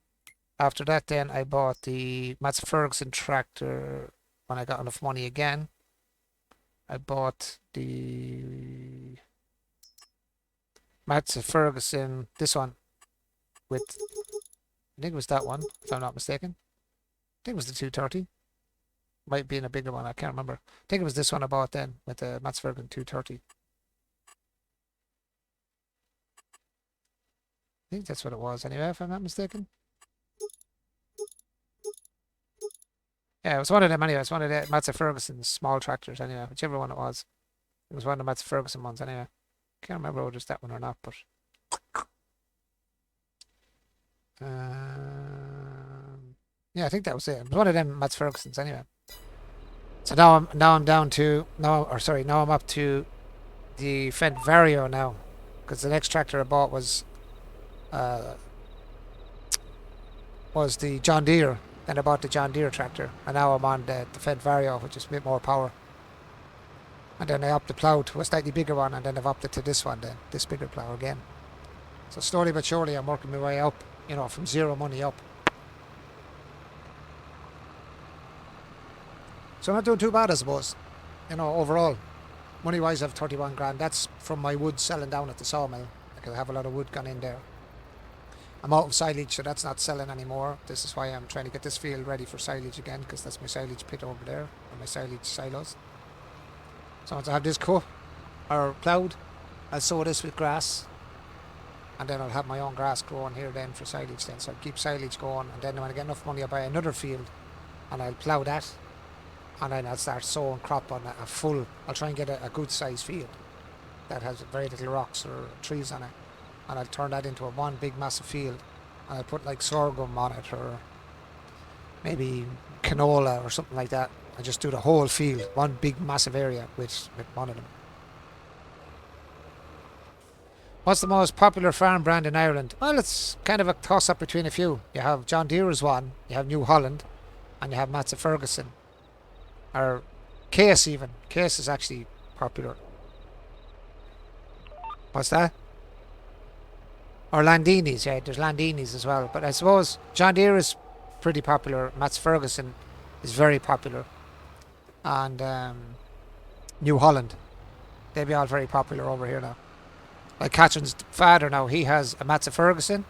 after that, then I bought the Mats Ferguson tractor when I got enough money again. I bought the Mats Ferguson, this one, with, I think it was that one, if I'm not mistaken. I think it was the 230. Might be in a bigger one, I can't remember. I think it was this one I bought then, with the Mats Ferguson 230. think that's what it was anyway, if I'm not mistaken. Yeah, it was one of them anyway. It was one of the Matza Ferguson's small tractors anyway, whichever one it was. It was one of the Matza Ferguson ones anyway. Can't remember whether it was that one or not, but yeah, I think that was it. It was one of them Matza Fergusons anyway. So now I'm down to now I'm up to the Fendt Vario now, because the next tractor I bought was the John Deere. Then I bought the John Deere tractor, and now I'm on the Fendt Vario, which is a bit more power. And then I upped the plough to a slightly bigger one, and then I've upped it to this one, then this bigger plough again. So slowly but surely I'm working my way up, you know, from zero money up. So I'm not doing too bad, I suppose. You know, overall, money-wise, I have 31 grand. That's from my wood selling down at the sawmill. I could have a lot of wood gone in there. I'm out of silage, so that's not selling anymore. This is why I'm trying to get this field ready for silage again, because that's my silage pit over there, or my silage silos. So once I have this cut or ploughed, I'll sow this with grass, and then I'll have my own grass growing here then for silage then. So I'll keep silage going, and then when I get enough money I'll buy another field and I'll plough that, and then I'll start sowing crop on a full, I'll try and get a good sized field that has very little rocks or trees on it, and I'll turn that into one big massive field, and I'll put like sorghum on it, or maybe canola or something like that. I just do the whole field, one big massive area with one of them. What's the most popular farm brand in Ireland? Well, it's kind of a toss-up between a few. You have John Deere as one, you have New Holland, and you have Matza Ferguson. Or Case even. Case is actually popular. What's that? Or Landini's, yeah, there's Landini's as well. But I suppose John Deere is pretty popular, Matza Ferguson is very popular. And New Holland, they'll be all very popular over here now. Like Catherine's father now, he has a Matza Ferguson,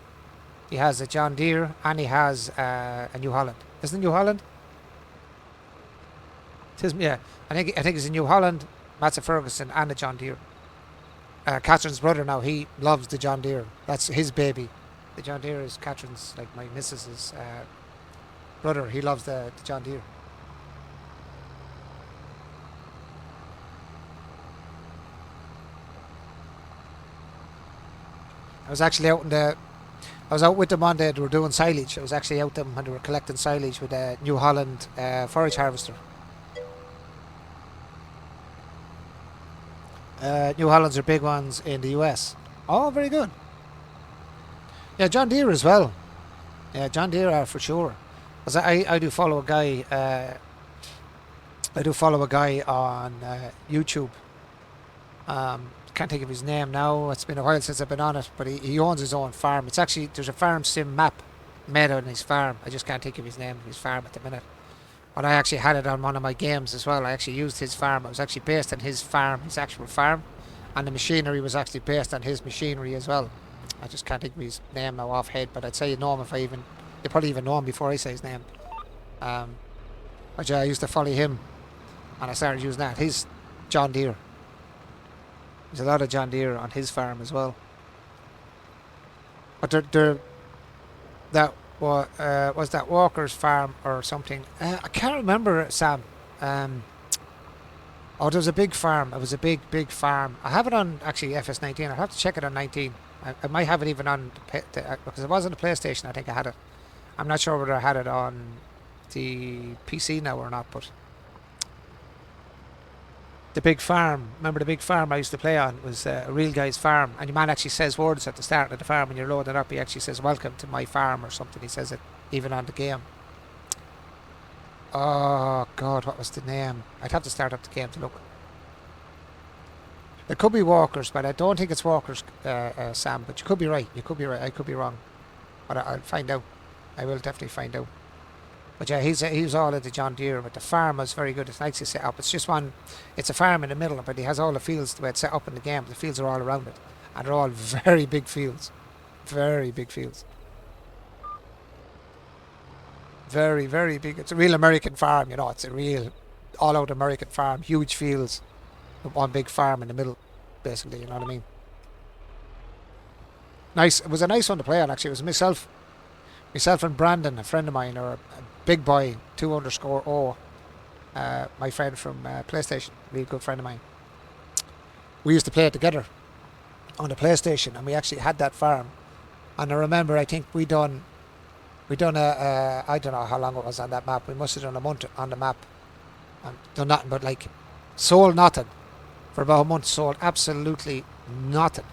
he has a John Deere, and he has a New Holland. Isn't it New Holland? It is, yeah. I think it's a New Holland, Matza Ferguson, and a John Deere. Catherine's brother now, he loves the John Deere. That's his baby. The John Deere is Catherine's, like my missus's brother. He loves the John Deere. I was actually out I was out with them on they were doing silage. I was actually out them when they were collecting silage with a New Holland forage harvester. New Hollands are big ones in the US. Oh, very good. Yeah, John Deere as well. Yeah, John Deere are for sure. Because I do follow a guy. I do follow a guy on YouTube. Can't think of his name now. It's been a while since I've been on it, but he owns his own farm. It's actually, there's a farm sim map made on his farm. I just can't think of his name, his farm at the minute. But I actually had it on one of my games as well. I actually used his farm. It was actually based on his farm, his actual farm, and the machinery was actually based on his machinery as well. I just can't think of his name now off head, but I'd say you know him you probably even know him before I say his name. But yeah, I used to follow him, and I started using that. He's John Deere. There's a lot of John Deere on his farm as well. But was that Walker's farm or something? I can't remember, Sam. There was a big farm. It was a big farm. I have it on actually FS19. I'll have to check it on 19. I might have it even on because it was on the PlayStation. I think I had it. I'm not sure whether I had it on the PC now or not, but the big farm. Remember the big farm I used to play on was a real guy's farm, and your man actually says words at the start of the farm when you're loading up. He actually says "Welcome to my farm" or something. He says it even on the game. Oh God, what was the name? I'd have to start up the game to look. It could be Walker's, but I don't think it's Walker's, Sam. But you could be right. You could be right. I could be wrong. But I'll find out. I will definitely find out. But yeah, he's all at the John Deere, but the farm was very good. It's nicely set up. It's just it's a farm in the middle, but he has all the fields the way it's set up in the game. The fields are all around it, and they're all very big fields. Very big fields. Very, very big. It's a real American farm, you know. It's a real all-out American farm. Huge fields. One big farm in the middle, basically, you know what I mean? Nice. It was a nice one to play on, actually. It was myself and Brandon, a friend of mine, or a big boy, 2_O, my friend from PlayStation, really good friend of mine. We used to play it together on the PlayStation, and we actually had that farm. And I remember, I think we done a I don't know how long it was on that map. We must have done a month on the map, and done nothing but like sold nothing for about a month. Sold absolutely nothing.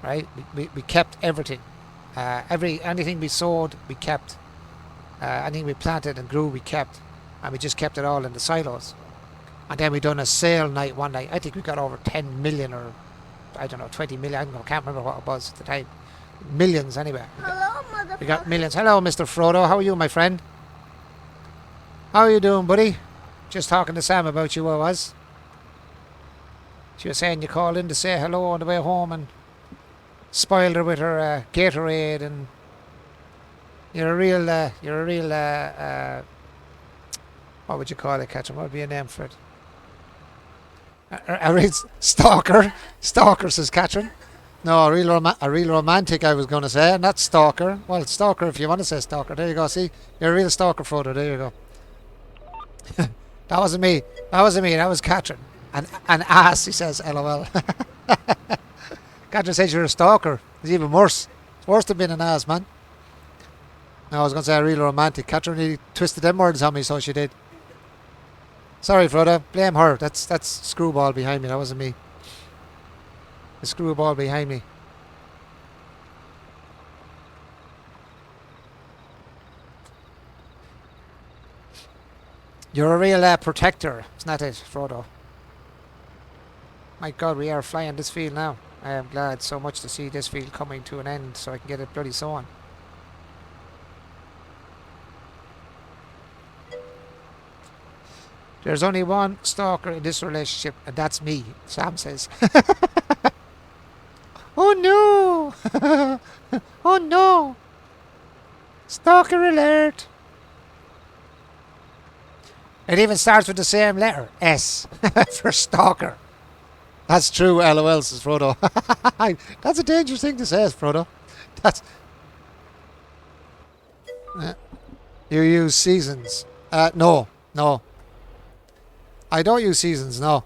Right? We kept everything. Anything we sold, we kept. Anything we planted and grew, we kept, and we just kept it all in the silos. And then we done a sale night one night. I think we got over 10 million, or I don't know, 20 million. I can't remember what it was at the time. Millions anyway. Hello, motherfucker. We got millions. Hello, Mr. Frodo. How are you, my friend? How are you doing, buddy? Just talking to Sam about you, I was. She was saying you called in to say hello on the way home and spoiled her with her Gatorade, and you're a real, what would you call it, Catherine? What would be a name for it? A real stalker. Stalker, says Catherine. No, a real romantic, I was going to say, not stalker. Well, stalker if you want to say stalker. There you go, see? You're a real stalker, Frodo. There you go. That wasn't me. That was Catherine. An ass, he says, LOL. Catherine says you're a stalker. It's even worse. It's worse than being an ass, man. No, I was going to say a real romantic. Catherine really twisted them words on me, so she did. Sorry, Frodo. Blame her. That's screwball behind me. That wasn't me. The screwball behind me. You're a real protector. It's not it, Frodo. My God, we are flying this field now. I am glad so much to see this field coming to an end so I can get it bloody sown. There's only one stalker in this relationship, and that's me, Sam says. Oh no! Oh no! Stalker alert! It even starts with the same letter, S, for stalker. That's true, LOL, says Frodo. That's a dangerous thing to say, Frodo. That's... You use seasons. No. I don't use seasons, no.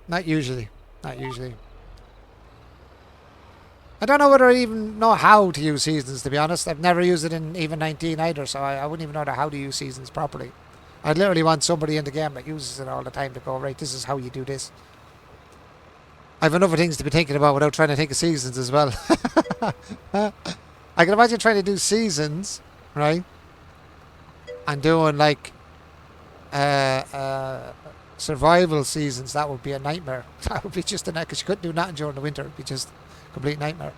Not usually. I don't know whether I even know how to use seasons, to be honest. I've never used it in even 19 either, so I wouldn't even know how to use seasons properly. I'd literally want somebody in the game that uses it all the time to go, right, this is how you do this. I've enough things to be thinking about without trying to think of seasons as well. I can imagine trying to do seasons, right? And doing like survival seasons. That would be a nightmare. That would be just a nightmare, because you couldn't do nothing during the winter. It'd be just a complete nightmare.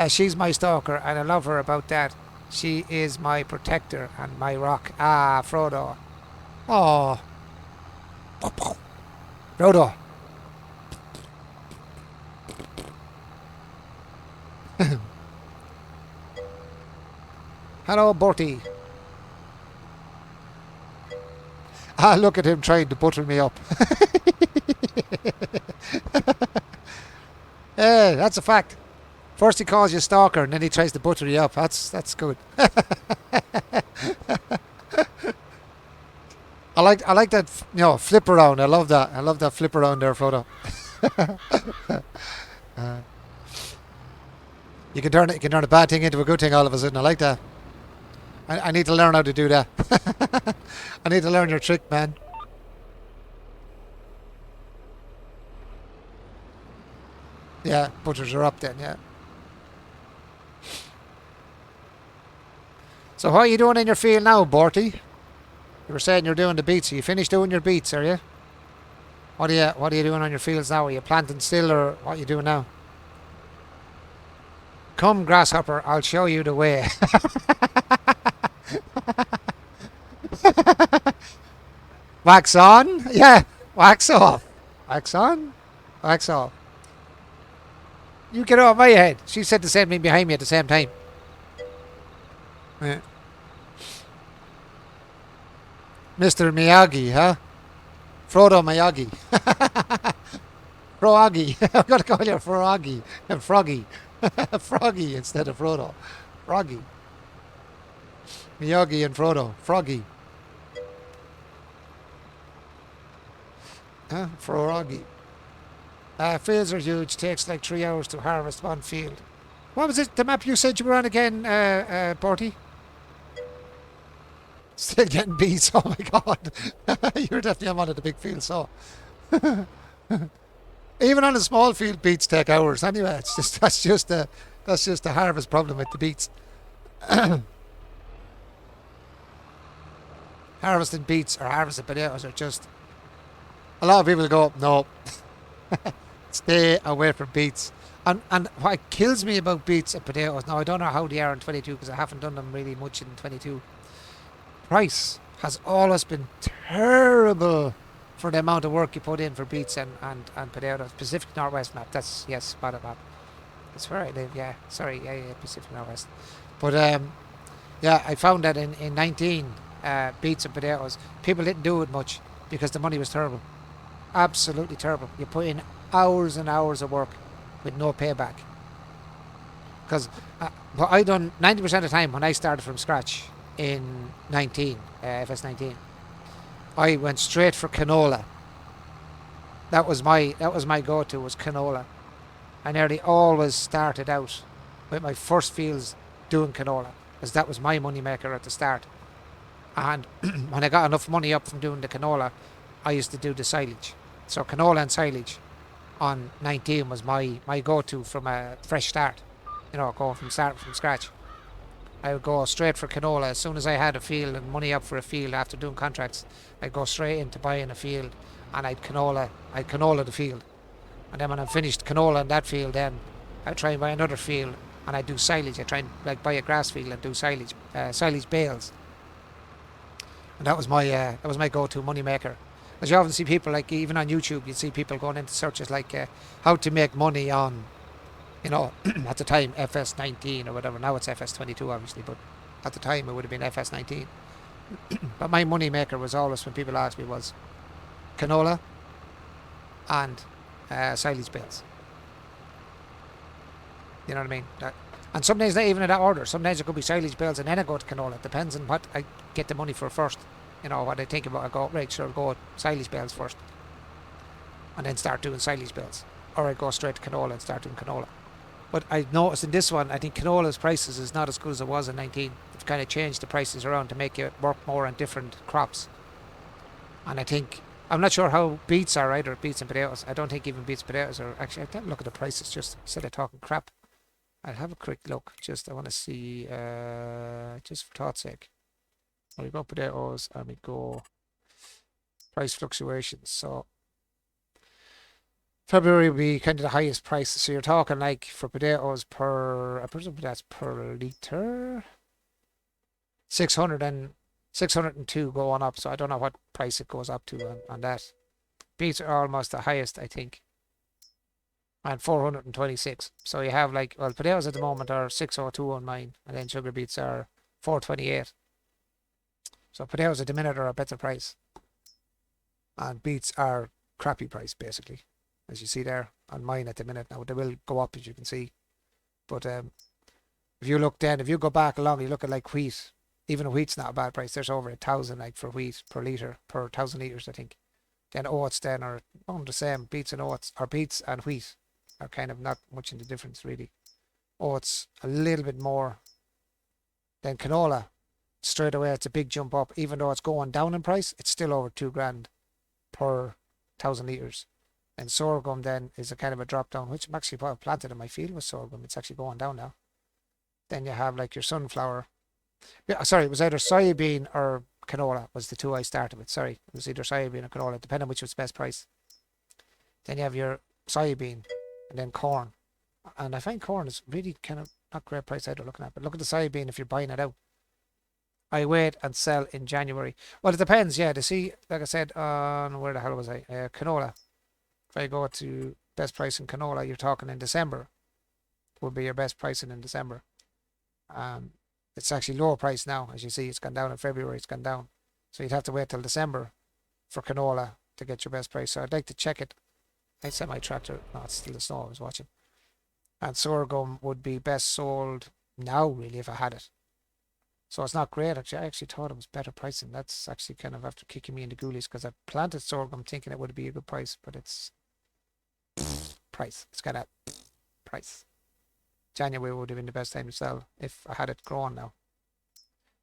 She's my stalker, and I love her about that. She is my protector and my rock. Ah, Frodo. Oh. Frodo. Hello, Bertie. Ah, look at him trying to butter me up. Yeah, that's a fact. First he calls you stalker, and then he tries to butter you up. That's good. I like that, flip around. I love that. I love that flip around there, Frodo. You can turn a bad thing into a good thing all of a sudden. I like that. I need to learn how to do that. I need to learn your trick, man. Yeah, butters are up then, yeah. So what are you doing in your field now, Borty? You were saying you're doing the beets. Are you finished doing your beets, are you? What are you doing on your fields now? Are you planting still, or what are you doing now? Come, grasshopper, I'll show you the way. Wax on? Yeah, wax off. Wax on? Wax off. You get off my head. She said the same thing behind me at the same time. Yeah. Mr. Miyagi, huh? Frodo Miyagi. Froggy. I'm going to call you Froggy. And Froggy. Froggy instead of Frodo. Froggy. Miyagi and Frodo. Froggy. Huh? Froggy. Fields are huge. Takes like 3 hours to harvest one field. What was it? The map you said you were on again, Bertie? Still getting beats. Oh my god. You're definitely on one of the big fields, so. Even on a small field, beets take hours. Anyway, it's just that's just the harvest problem with the beets. Harvesting beets or harvesting potatoes are just. A lot of people go, no, stay away from beets. And what kills me about beets and potatoes, now I don't know how they are in 22 because I haven't done them really much in 22. Price has always been terrible for the amount of work you put in for beets and potatoes. Pacific Northwest map, that's, yes, spot it map. That's where I live, yeah. Sorry, yeah, Pacific Northwest. But, yeah, I found that in 19, beets and potatoes, people didn't do it much because the money was terrible. Absolutely terrible. You put in hours and hours of work with no payback. Because what I done 90% of the time when I started from scratch in 19, FS19, I went straight for canola. That was my go-to, was canola. I nearly always started out with my first fields doing canola, because that was my money maker at the start. And when I got enough money up from doing the canola, I used to do the silage. So canola and silage on 19 was my go-to from a fresh start. You know, going from scratch. I would go straight for canola. As soon as I had a field and money up for a field after doing contracts, I'd go straight into buying a field and I'd canola the field. And then when I finished canola in that field, then I'd try and buy another field and I'd do silage. I'd try and like buy a grass field and do silage bales. And that was my go-to money maker. As you often see people, like even on YouTube, you see people going into searches like how to make money on, you know, at the time FS19 or whatever. Now it's FS22 obviously, but at the time it would have been FS19. But my money maker was always, when people asked me, was canola and silage bales. You know what I mean? And some days not even in that order. Some days it could be silage bales and then I go to canola. It depends on what I get the money for first. You know, what I think about, I go, right, sure, I'll go silage bales first. And then start doing silage bales. Or I go straight to canola and start doing canola. But I noticed in this one, I think canola's prices is not as good as it was in 19. They've kind of changed the prices around to make it work more on different crops. And I think, I'm not sure how beets are either, beets and potatoes. I don't think even beets and potatoes are, actually, I can't look at the prices just instead of talking crap. I'll have a quick look, I want to see, just for thought's sake. We go potatoes and we go price fluctuations. So February will be kind of the highest price. So you're talking like for potatoes I presume that's per litre. 602 going up. So I don't know what price it goes up to on that. Beets are almost the highest, I think. And 426. So you have like, well, potatoes at the moment are 602 on mine, and then sugar beets are 428. So potatoes at the minute are a better price. And beets are crappy price, basically. As you see there on mine at the minute. Now they will go up, as you can see. But if you look then, if you go back along, you look at like wheat. Even wheat's not a bad price. There's over 1,000 like for wheat per litre, per 1,000 litres, I think. Then oats then are on the same. Beets and oats, or beets and wheat are kind of not much in the difference really. Oats a little bit more than canola. Straight away it's a big jump up. Even though it's going down in price, it's still over 2 grand per 1,000 litres. And sorghum then is a kind of a drop down, which I'm actually planted in my field with sorghum. It's actually going down now. Then you have like your sunflower. Yeah, sorry, it was either soybean or canola was the two I started with. Sorry, it was either soybean or canola, depending on which was best price. Then you have your soybean and then corn. And I find corn is really kind of not great price either looking at. But look at the soybean if you're buying it out. I wait and sell in January. Well, it depends, yeah. To see, like I said, on where the hell was I? Canola. If I go to best price in canola, you're talking in December. Would be your best pricing in December. It's actually lower price now, as you see. It's gone down in February. It's gone down. So you'd have to wait till December for canola to get your best price. So I'd like to check it. I sent my tractor. No, it's still the snow I was watching. And sorghum would be best sold now, really, if I had it. So it's not great. Actually, I actually thought it was better pricing. That's actually kind of after kicking me in the ghoulies because I planted sorghum thinking it would be a good price, but it's price. It's got a price. January would have been the best time to sell if I had it growing now.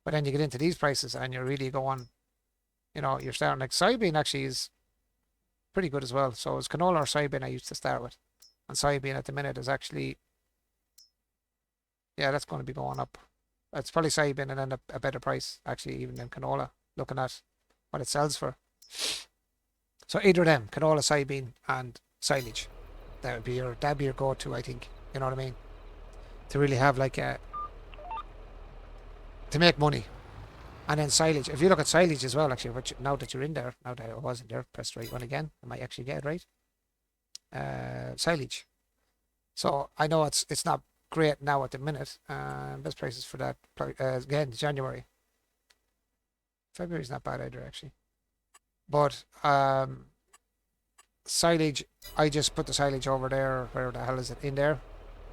But then you get into these prices and you're really going, you know, you're starting like soybean actually is pretty good as well. So it's canola or soybean I used to start with. And soybean at the minute is actually, yeah, that's going to be going up. It's probably soybean and then a better price actually even than canola, looking at what it sells for. So either of them, canola, soybean and silage. That'd be your go-to, I think. You know what I mean? To really have like a, to make money. And then silage. If you look at silage as well, actually, which now that you're in there, now that I wasn't there, press the right one again. I might actually get it right. Silage. So I know it's not great now at the minute. Best prices for that again January. February's not bad either actually. But silage, I just put the silage over there. Where the hell is it? In there,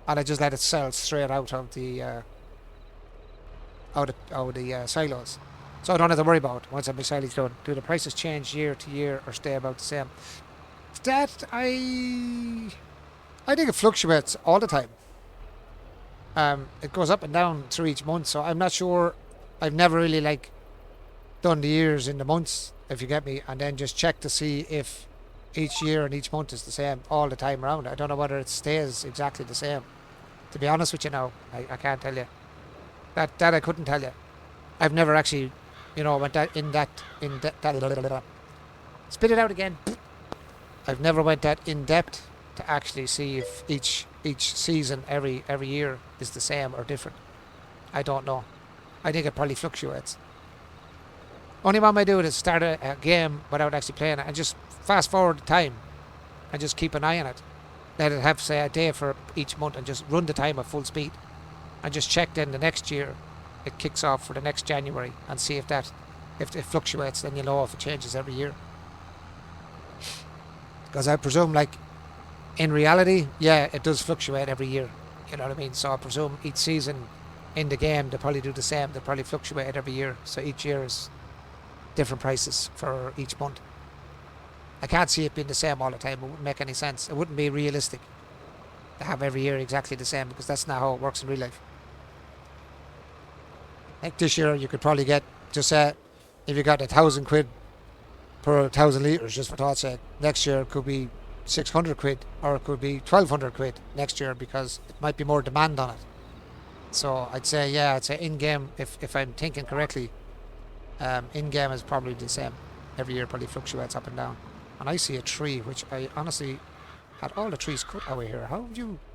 and I just let it sell straight out of the silos. So I don't have to worry about it once I have my silage done. Do the prices change year to year or stay about the same? That I think it fluctuates all the time. It goes up and down through each month, so I'm not sure. I've never really like done the years in the months, if you get me, and then just check to see if each year and each month is the same all the time around. I don't know whether it stays exactly the same. To be honest with you now, I can't tell you. That I couldn't tell you. I've never actually, you know, went that in that spit it out again. I've never went that in depth to actually see if each season every year is the same or different. I don't know. I think it probably fluctuates. Only one way I do it is start a game without actually playing it and just fast forward the time and just keep an eye on it. Let it have, say, a day for each month and just run the time at full speed and just check then the next year it kicks off for the next January and see if it fluctuates. Then you know if it changes every year. Because I presume, like, in reality, yeah, it does fluctuate every year. You know what I mean? So I presume each season in the game they probably do the same. They probably fluctuate every year. So each year is different prices for each month. I can't see it being the same all the time. It wouldn't make any sense. It wouldn't be realistic to have every year exactly the same because that's not how it works in real life. Like this year, you could probably get, just say, if you got £1,000 per 1,000 litres, just for thought's sake, next year it could be 600 quid or it could be 1,200 quid next year because it might be more demand on it. So I'd say in-game, if I'm thinking correctly, in-game is probably the same. Every year probably fluctuates up and down. And I see a tree, which I honestly had all the trees cut away here.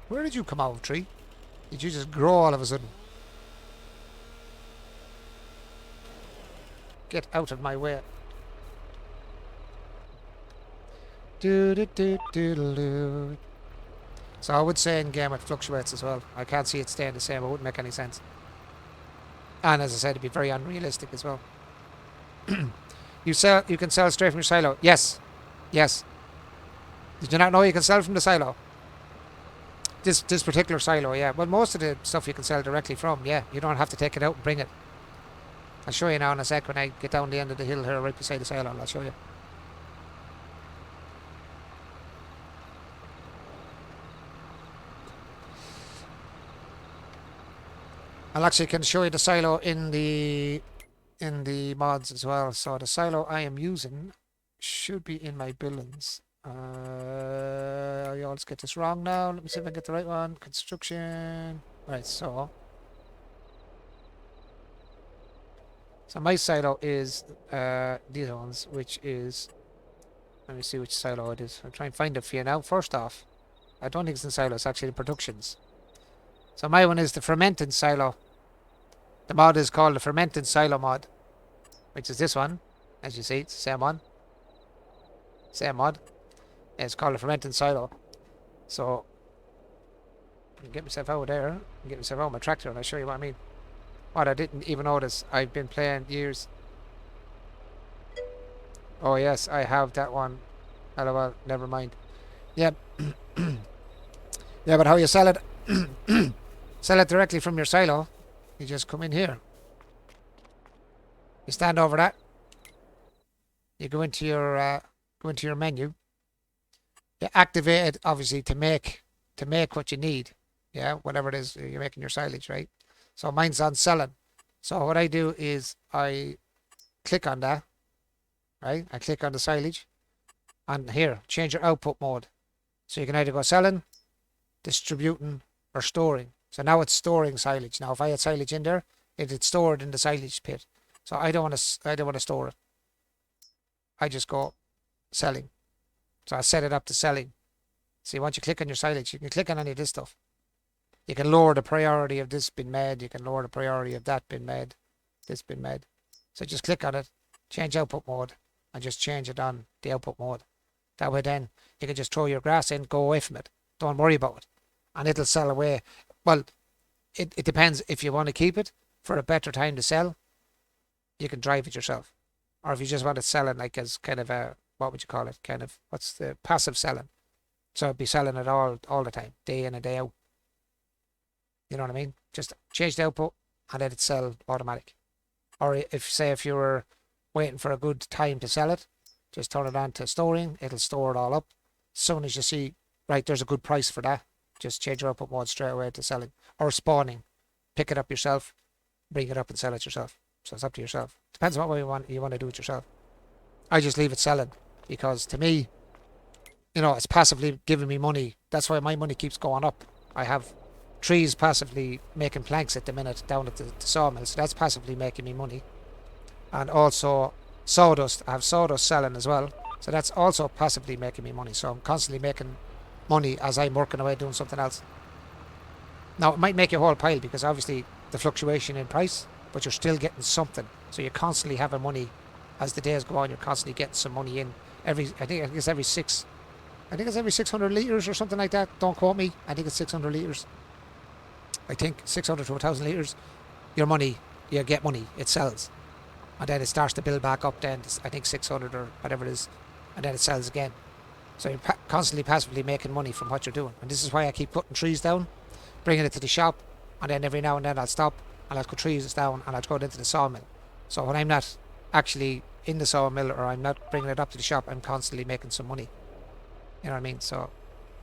Where did you come out of, tree? Did you just grow all of a sudden? Get out of my way. Do. So I would say in game it fluctuates as well. I can't see it staying the same. It wouldn't make any sense. And as I said, it'd be very unrealistic as well. You can sell straight from your silo. Yes. Did you not know you can sell from the silo? This particular silo, yeah. Well, most of the stuff you can sell directly from, yeah. You don't have to take it out and bring it. I'll show you now in a sec when I get down the end of the hill here right beside the silo. I'll show you. I'll actually can show you the silo in the mods as well. So the silo I am using should be in my buildings. Let's get this wrong now. Let me see if I can get the right one. Construction. Right, so my silo is these ones, which is, let me see which silo it is. I'm trying to find it for you now. First off, I don't think it's in silo, it's actually the productions. So my one is the fermenting silo. The mod is called the fermenting silo mod, which is this one. As you see, it's the same one. Same mod. And it's called the fermenting silo. So I can get myself out there, and get myself out my tractor, and I'll show you what I mean. What I didn't even notice, I've been playing years. Oh yes, I have that one. LOL, never mind. Yeah. Yeah, but how you sell it sell it directly from your silo, you just come in here. You stand over that. You go into your menu. You activate it obviously to make what you need. Yeah, whatever it is you're making your silage, right? So mine's on selling. So what I do is I click on that, right? I click on the silage, and here change your output mode. So you can either go selling, distributing, or storing. So now it's storing silage. Now if I had silage in there, it'd store it in the silage pit. So I don't want to store it. I just go selling. So I set it up to selling. See, once you click on your silage, you can click on any of this stuff. You can lower the priority of this being made. You can lower the priority of that being made. This being made. So just click on it, change output mode, and just change it on the output mode. That way then you can just throw your grass in, go away from it. Don't worry about it. And it'll sell away. Well, it depends. If you want to keep it for a better time to sell, you can drive it yourself. Or if you just want it selling like as kind of a, what would you call it? Kind of, what's the passive selling? So it'd be selling it all the time, day in and day out. You know what I mean? Just change the output and then it'd sell automatic. Or if you were waiting for a good time to sell it, just turn it on to storing. It'll store it all up. As soon as you see, right, there's a good price for that, just change your output mode straight away to selling. Or spawning. Pick it up yourself, bring it up and sell it yourself. So it's up to yourself. Depends on what way you want to do it yourself. I just leave it selling because to me, you know, it's passively giving me money. That's why my money keeps going up. I have trees passively making planks at the minute down at the sawmill, so that's passively making me money. And also sawdust. I have sawdust selling as well, so that's also passively making me money. So I'm constantly making money as I'm working away doing something else. Now it might make a whole pile because obviously the fluctuation in price, but you're still getting something. So you're constantly having money as the days go on. You're constantly getting some money in. I think it's every 600 litres or something like that. Don't quote me. I think it's 600 litres. I think 600 to 1,000 litres. Your money, you get money. It sells. And then it starts to build back up then. I think 600 or whatever it is. And then it sells again. So you're constantly passively making money from what you're doing. And this is why I keep cutting trees down, bringing it to the shop. And then every now and then I'll stop and I'll cut trees down and I'll throw it into the sawmill. So when I'm not actually in the sawmill or I'm not bringing it up to the shop, I'm constantly making some money. You know what I mean? So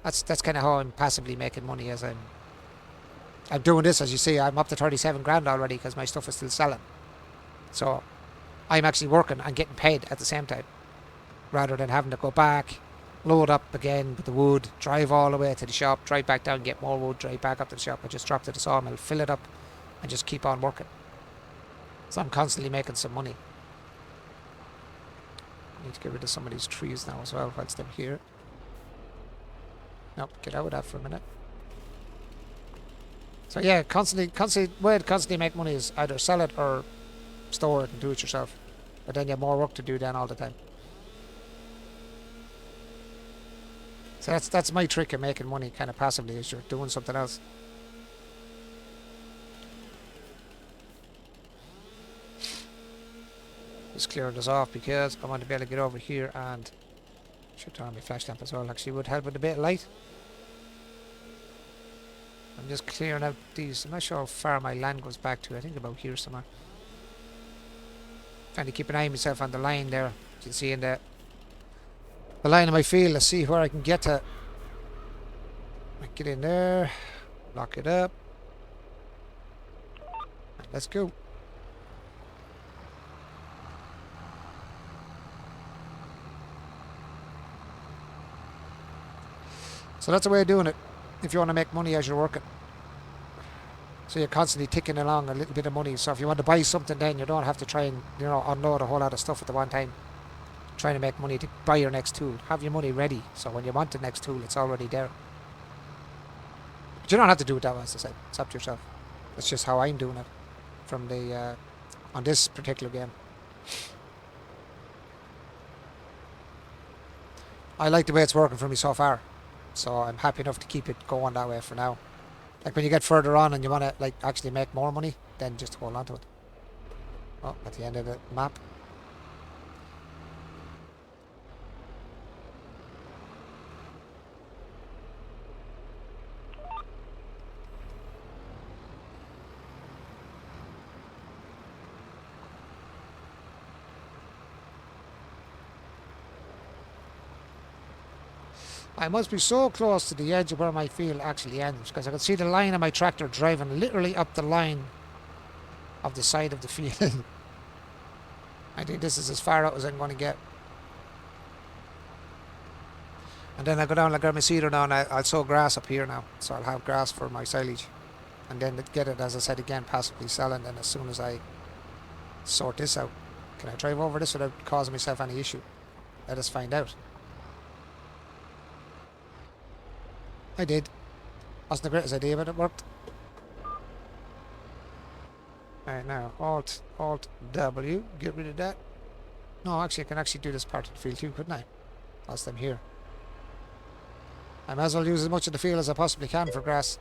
that's kind of how I'm passively making money as I'm doing this. As you see, I'm up to 37 grand already because my stuff is still selling. So I'm actually working and getting paid at the same time, rather than having to go back, load up again with the wood, drive all the way to the shop, drive back down, get more wood, drive back up to the shop. I just drop to the sawmill, fill it up, and just keep on working. So I'm constantly making some money. I need to get rid of some of these trees now as well whilst I'm here. Nope, get out of that for a minute. So yeah, way to constantly make money is either sell it or store it and do it yourself. But then you have more work to do then all the time. So that's my trick of making money kind of passively, is you're doing something else. Just clearing this off because I want to be able to get over here and should turn on my flash lamp as well. Actually would help with a bit of light. I'm just clearing out these. I'm not sure how far my land goes back to. I think about here somewhere. Trying to keep an eye on myself on the line there. You can see in the line of my field. Let's see where I can get to. Get in there. Lock it up. Let's go. So that's the way of doing it if you want to make money as you're working. So you're constantly ticking along a little bit of money. So if you want to buy something, then you don't have to try and, you know, unload a whole lot of stuff at the one time. Trying to make money to buy your next tool. Have your money ready. So when you want the next tool, it's already there. But you don't have to do it that way, as I said. It's up to yourself. That's just how I'm doing it from the on this particular game. I like the way it's working for me so far. So I'm happy enough to keep it going that way for now. Like when you get further on and you want to like actually make more money, then just hold on to it. Oh, at the end of the map. I must be so close to the edge of where my field actually ends, because I can see the line of my tractor driving literally up the line of the side of the field. I think this is as far out as I'm going to get. And then I go down, I grab my seeder now, and I'll sow grass up here now. So I'll have grass for my silage. And then get it, as I said again, passively selling. And as soon as I sort this out, can I drive over this without causing myself any issue? Let us find out. I did. Wasn't the greatest idea, but it worked. Alright, now, Alt W, get rid of that. No, actually, I can actually do this part of the field too, couldn't I? Whilst I'm here. I might as well use as much of the field as I possibly can for grass.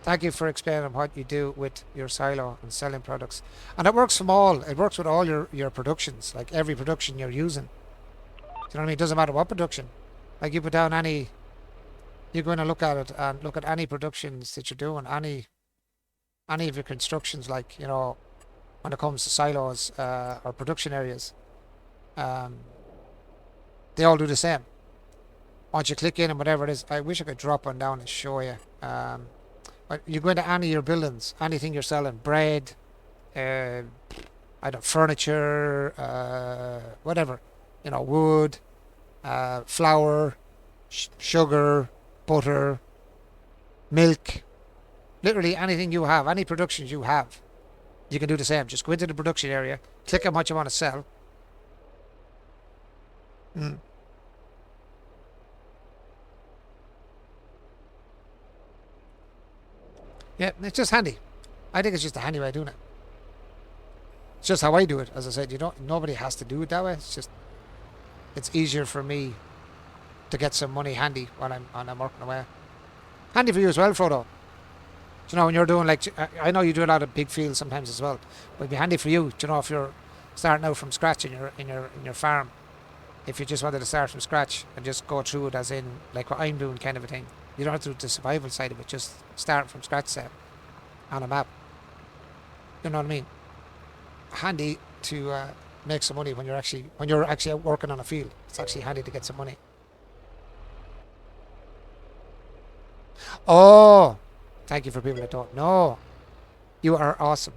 Thank you for explaining what you do with your silo and selling products. And it works from all. It works with all your productions, like every production you're using. Do you know what I mean? It doesn't matter what production. Like you put down any... You go in and look at it and look at any productions that you're doing, any of your constructions, like, you know, when it comes to silos or production areas, they all do the same. Once you click in and whatever it is, I wish I could drop one down and show you. But you go into any of your buildings, anything you're selling, bread, I don't, furniture, whatever, you know, wood, flour, sugar, butter, milk, literally anything you have, any productions you have, you can do the same. Just go into the production area, click on what you want to sell. Yeah, it's just handy. I think it's just a handy way of doing it. It's just how I do it. As I said, nobody has to do it that way. It's easier for me to get some money handy while I'm working away. Handy for you as well, Frodo. Do you know, when you're doing, like, I know you do a lot of big fields sometimes as well, but it'd be handy for you. Do you know, if you're starting out from scratch in your farm, if you just wanted to start from scratch and just go through it as in like what I'm doing, kind of a thing. You don't have to do the survival side of it, just start from scratch set on a map. You know what I mean? Handy to make some money when you're actually out working on a field. It's actually handy to get some money. Oh, thank you for people that don't know. You are awesome.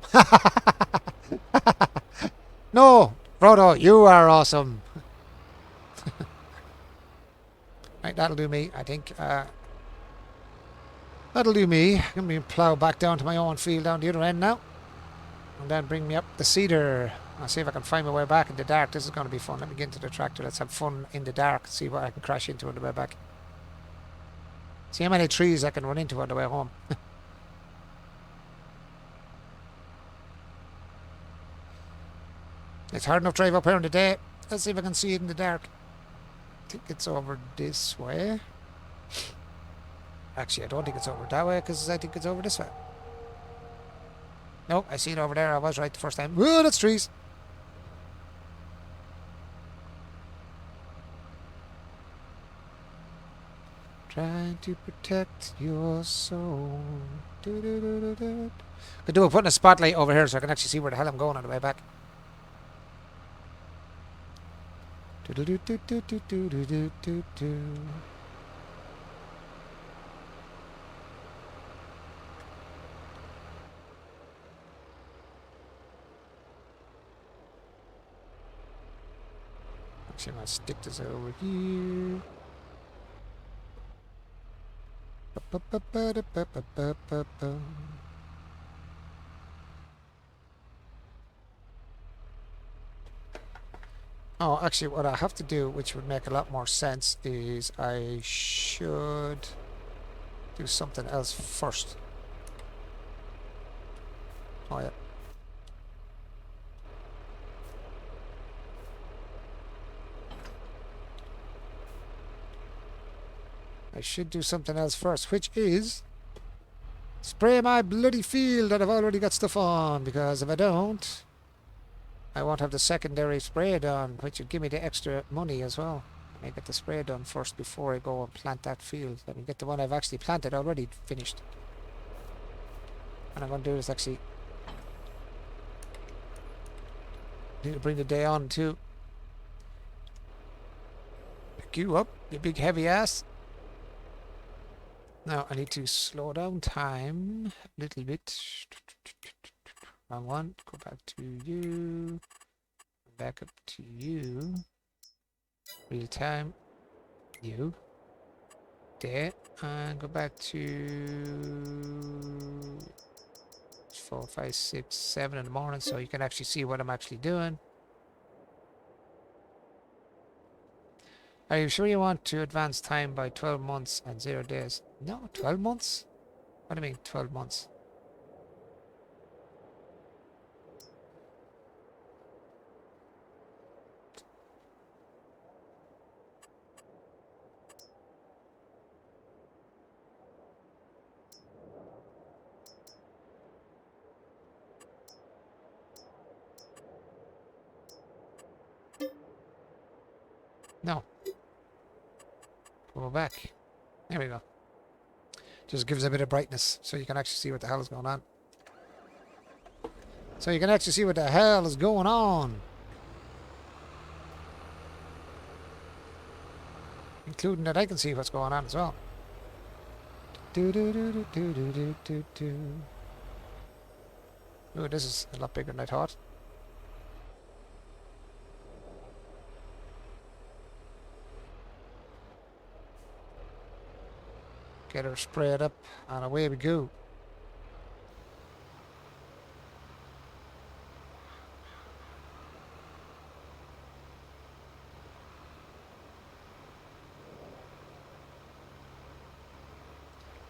No, Frodo, you are awesome. Right, that'll do me, I think. That'll do me. I'm going to plough back down to my own field down the other end now. And then bring me up the cedar. I'll see if I can find my way back in the dark. This is going to be fun. Let me get into the tractor. Let's have fun in the dark. See what I can crash into on the way back. See how many trees I can run into on the way home. It's hard enough to drive up here in the day. Let's see if I can see it in the dark. I think it's over this way. Actually, I don't think it's over that way, because I think it's over this way. No, I see it over there. I was right the first time. Whoa, that's trees. Trying to protect your soul. Could do a putting a spotlight over here so I can actually see where the hell I'm going on the way back. Actually, I'm going to stick this over here. Oh, actually, what I have to do, which would make a lot more sense, is I should do something else first. Oh, yeah. I should do something else first, which is spray my bloody field that I've already got stuff on, because if I don't, I won't have the secondary spray done, which would give me the extra money as well. Let me get the spray done first before I go and plant that field. Let me get the one I've actually planted already finished. And I'm going to do is actually need to bring the day on too. Pick you up, you big heavy ass. Now I need to slow down time a little bit. Wrong one. Go back to you. Back up to you. Real time. You. There. And go back to 4, 5, 6, 7 in the morning so you can actually see what I'm actually doing. Are you sure you want to advance time by 12 months and 0 days? No, 12 months? What do you mean 12 months? No. Go back. There we go. Just gives a bit of brightness so you can actually see what the hell is going on. So you can actually see what the hell is going on. Including that I can see what's going on as well. Do do do do do do do do do. Ooh, this is a lot bigger than I thought. Get her sprayed up and away we go.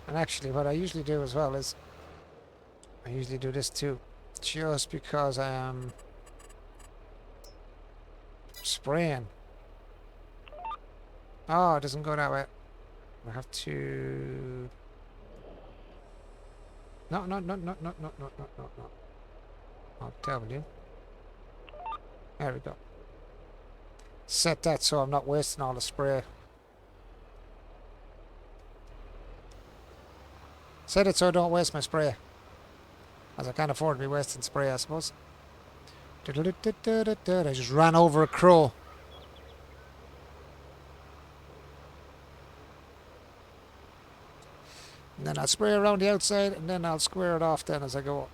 And actually what I usually do as well is I usually do this too. Just because I am spraying. Oh, it doesn't go that way. I have to... No. I'll tell you. There we go. Set that so I'm not wasting all the spray. Set it so I don't waste my spray. As I can't afford to be wasting spray, I suppose. I just ran over a crow. And then I'll spray around the outside and then I'll square it off then as I go.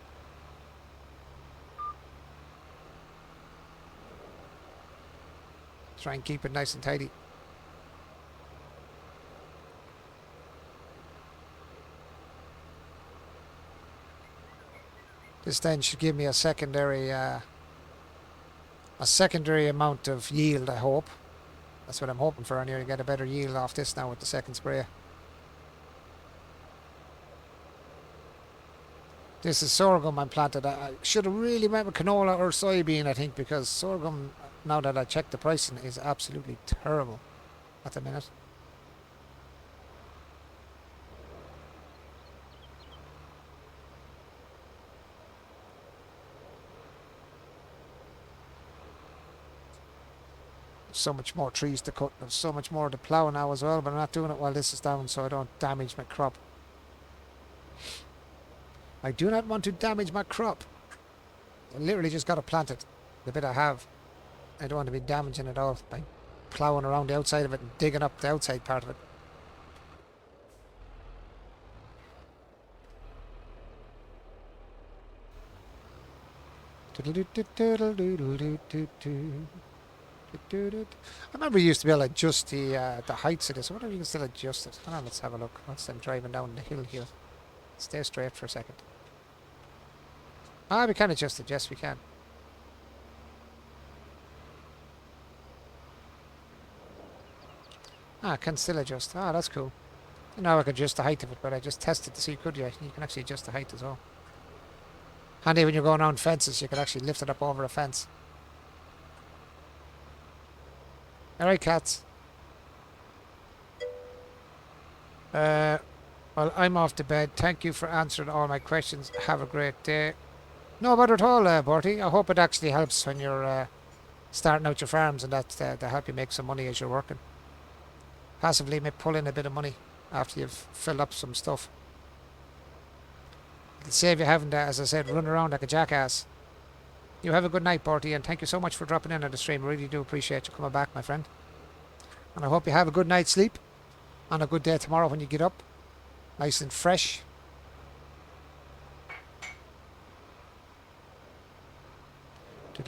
Try and keep it nice and tidy. This then should give me a secondary amount of yield, I hope. That's what I'm hoping for. I need to get a better yield off this now with the second spray. This is sorghum I'm planted. I should have really went with canola or soybean, I think, because sorghum, now that I checked the pricing, is absolutely terrible at the minute. So much more trees to cut. There's so much more to plough now as well, but I'm not doing it while this is down so I don't damage my crop. I do not want to damage my crop. I literally just got to plant it. The bit I have. I don't want to be damaging it all by ploughing around the outside of it and digging up the outside part of it. I remember you used to be able to adjust the heights of this. I wonder if you can still adjust it. Hold on, let's have a look. Once I'm driving down the hill here. Stay straight for a second. Ah, we can adjust it. Yes, we can. Ah, I can still adjust. Ah, that's cool. Now I can adjust the height of it, but I just tested to see could you. You can actually adjust the height as well. Handy when you're going around fences, you can actually lift it up over a fence. Alright, cats. Well, I'm off to bed. Thank you for answering all my questions. Have a great day. No bother at all, Bertie. I hope it actually helps when you're starting out your farms and that to help you make some money as you're working. Passively may pull in a bit of money after you've filled up some stuff. It'll save you having to, as I said, run around like a jackass. You have a good night, Bertie, and thank you so much for dropping in on the stream. I really do appreciate you coming back, my friend. And I hope you have a good night's sleep and a good day tomorrow when you get up. Nice and fresh. For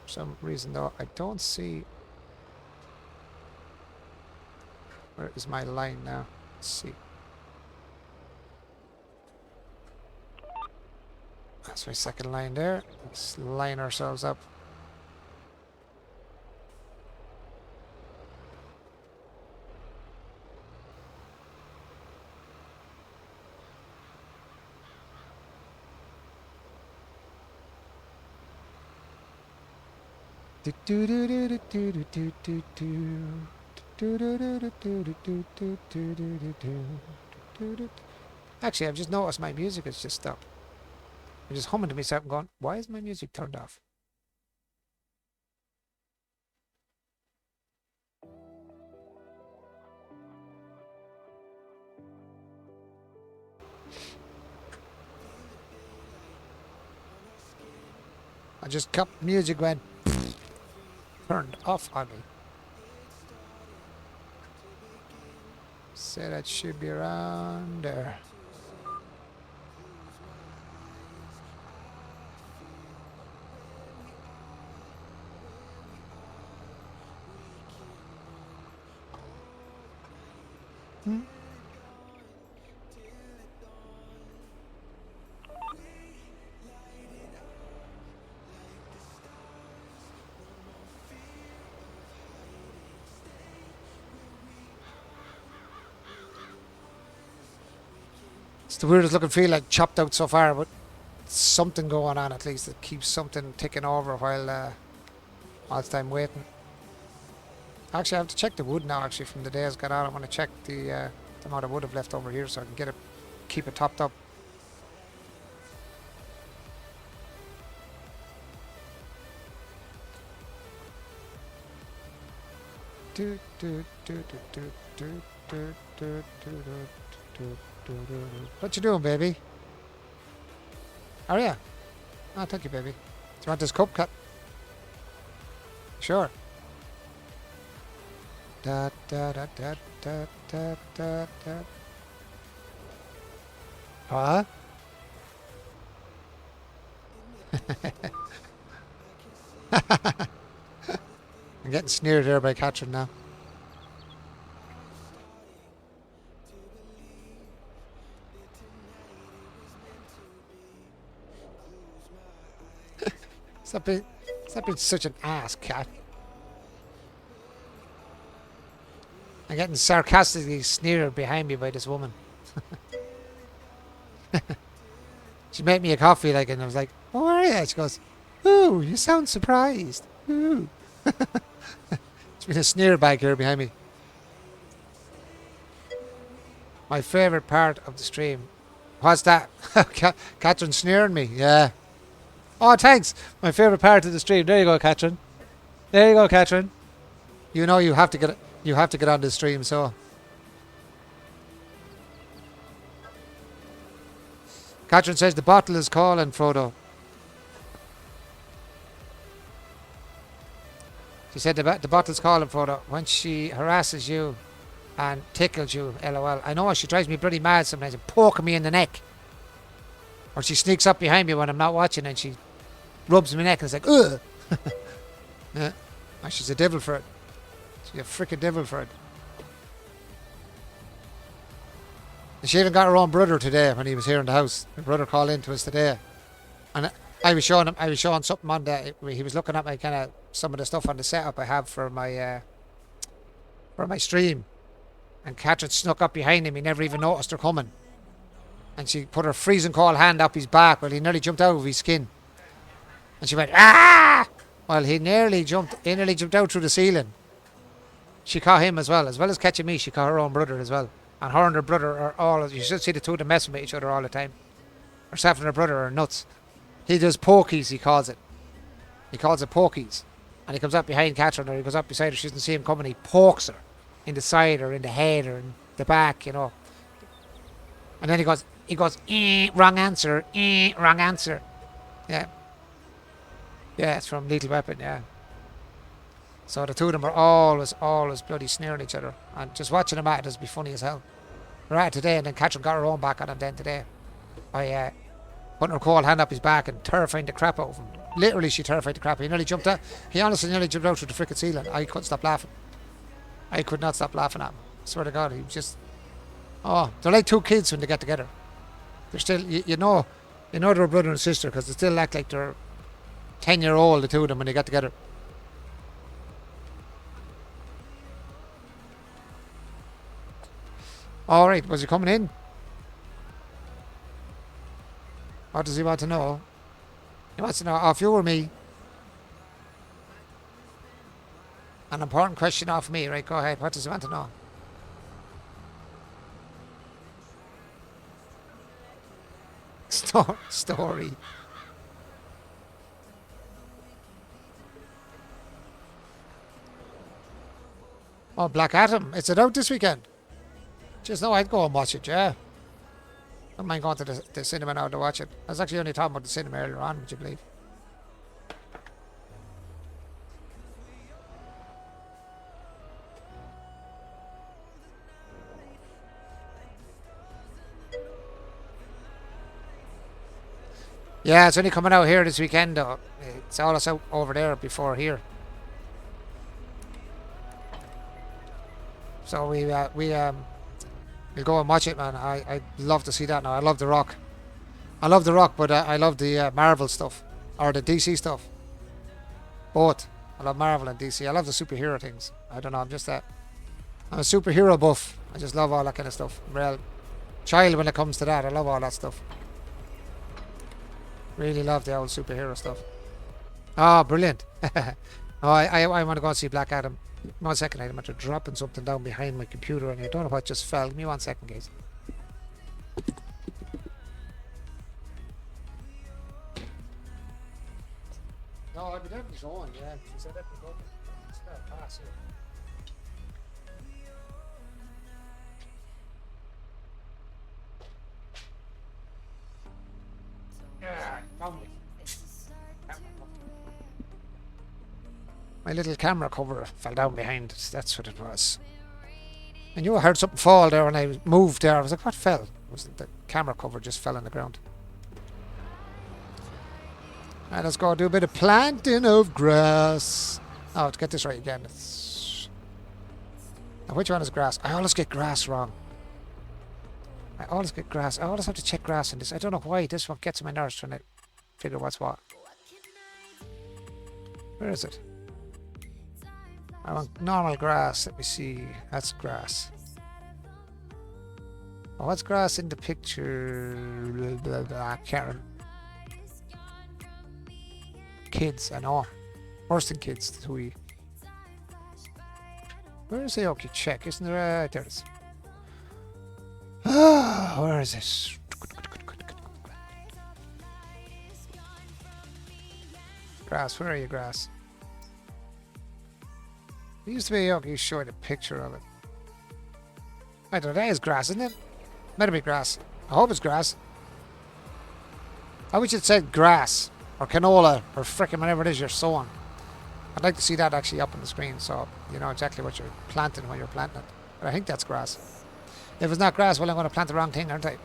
some reason though, I don't see... Where is my line now? Let's see. That's my second line there. Let's line ourselves up. Actually, I've just noticed my music has just stopped. I'm just humming to myself and going, why is my music turned off? I just kept music went turned off on me. So that should be around there. It's the weirdest looking field like chopped out so far, but something going on at least that keeps something ticking over whilst I'm waiting. Actually, I have to check the wood now. Actually, from the days got on, I want to check the amount of wood I've left over here so I can get it, keep it topped up. What you doing, baby? Are you? Oh, thank you, baby. Do you want this cup cut? Sure. Da da da da da da da da. Huh? I'm getting sneered there by Catherine now. Stop being such an ass, cat. I'm getting sarcastically sneered behind me by this woman. She made me a coffee, like, and I was like, "Oh, are you?" She goes, "Ooh, you sound surprised." Ooh. It's been a sneer back here behind me. My favourite part of the stream. What's that? Catherine sneering me. Yeah. Oh, thanks. My favourite part of the stream. There you go, Catherine. There you go, Catherine. You know you have to get on the stream, so. Catherine says the bottle is calling, Frodo. She said the bottle's calling, Frodo, when she harasses you and tickles you, lol. I know, she drives me bloody mad sometimes and poking me in the neck. Or she sneaks up behind me when I'm not watching and she rubs my neck and it's like, ugh. Yeah. And she's a devil for it. She's a freaking devil for it. And she even got her own brother today when he was here in the house. My brother called in to us today. And I was showing something on there. He was looking at my kind of some of the stuff on the setup I have for my stream. And Catherine snuck up behind him. He never even noticed her coming. And she put her freezing cold hand up his back. Well, he nearly jumped out of his skin. And she went, ah! Well, he nearly jumped out through the ceiling. She caught him as well as catching me. She caught her own brother as well. And her and her brother are all, you should see the two of them messing with each other all the time. Herself and her brother are nuts. He does pokies, he calls it. He calls it pokies. And he comes up behind Catherine, or he goes up beside her, she doesn't see him coming, he pokes her in the side or in the head or in the back, you know. And then he goes, wrong answer, wrong answer. Yeah. Yeah, it's from Lethal Weapon, yeah. So the two of them are always bloody sneering at each other. And just watching them at it would be funny as hell. We're at it today, and then Catherine got her own back on him then today. By putting her cold hand up his back and terrifying the crap out of him. Literally, she terrified the crap. He nearly jumped out. He honestly nearly jumped out through the frickin' ceiling. I couldn't stop laughing. I could not stop laughing at him. I swear to God, he was just... Oh, they're like two kids when they get together. They're still, you know they're a brother and sister because they still act like they're 10-year-old, the two of them, when they get together. Alright, was he coming in? What does he want to know? He wants to know if you were me. An important question off me, right? Go ahead. What does he want to know? Story. Oh, Black Adam. Is it out this weekend? Just know I'd go and watch it, yeah. I don't mind going to the cinema now to watch it. I was actually only talking about the cinema earlier on, would you believe? Yeah, it's only coming out here this weekend though. It's all out over there before here. So we'll go and watch it, man. I'd love to see that now. I love The Rock. I love The Rock, but I love the Marvel stuff. Or the DC stuff. Both. I love Marvel and DC. I love the superhero things. I don't know, I'm a superhero buff. I just love all that kind of stuff. I'm a real child when it comes to that. I love all that stuff. Really love the old superhero stuff. Oh, brilliant. Oh, I want to go and see Black Adam. 1 second, I'm after dropping something down behind my computer and I don't know what just fell. Give me 1 second, guys. No, I'll be definitely going, yeah. She said that we go. It's not pass here. Yeah, found it. My little camera cover fell down behind us. That's what it was. I knew I heard something fall there when I moved there. I was like, what fell? It was the camera cover just fell on the ground. Right, let's go do a bit of planting of grass. Oh, to get this right again. Now, which one is grass? I always get grass wrong. I always get grass. I always have to check grass in this. I don't know why. This one gets on my nerves trying to figure what's what. Where is it? I want normal grass. Let me see. That's grass. Oh, what's grass in the picture? Blah, blah, blah. Karen. Kids, I know. Worse than kids. That's who we. Where is the okay check? Isn't there? There it is. Where is it? Grass, where are you, grass? It used to be okay, showing a picture of it. I don't know, that is grass, isn't it? Better be grass. I hope it's grass. I wish it said grass, or canola, or frickin' whatever it is you're sowing. I'd like to see that actually up on the screen, so you know exactly what you're planting when you're planting it. But I think that's grass. If it's not grass, well, I'm going to plant the wrong thing, aren't I?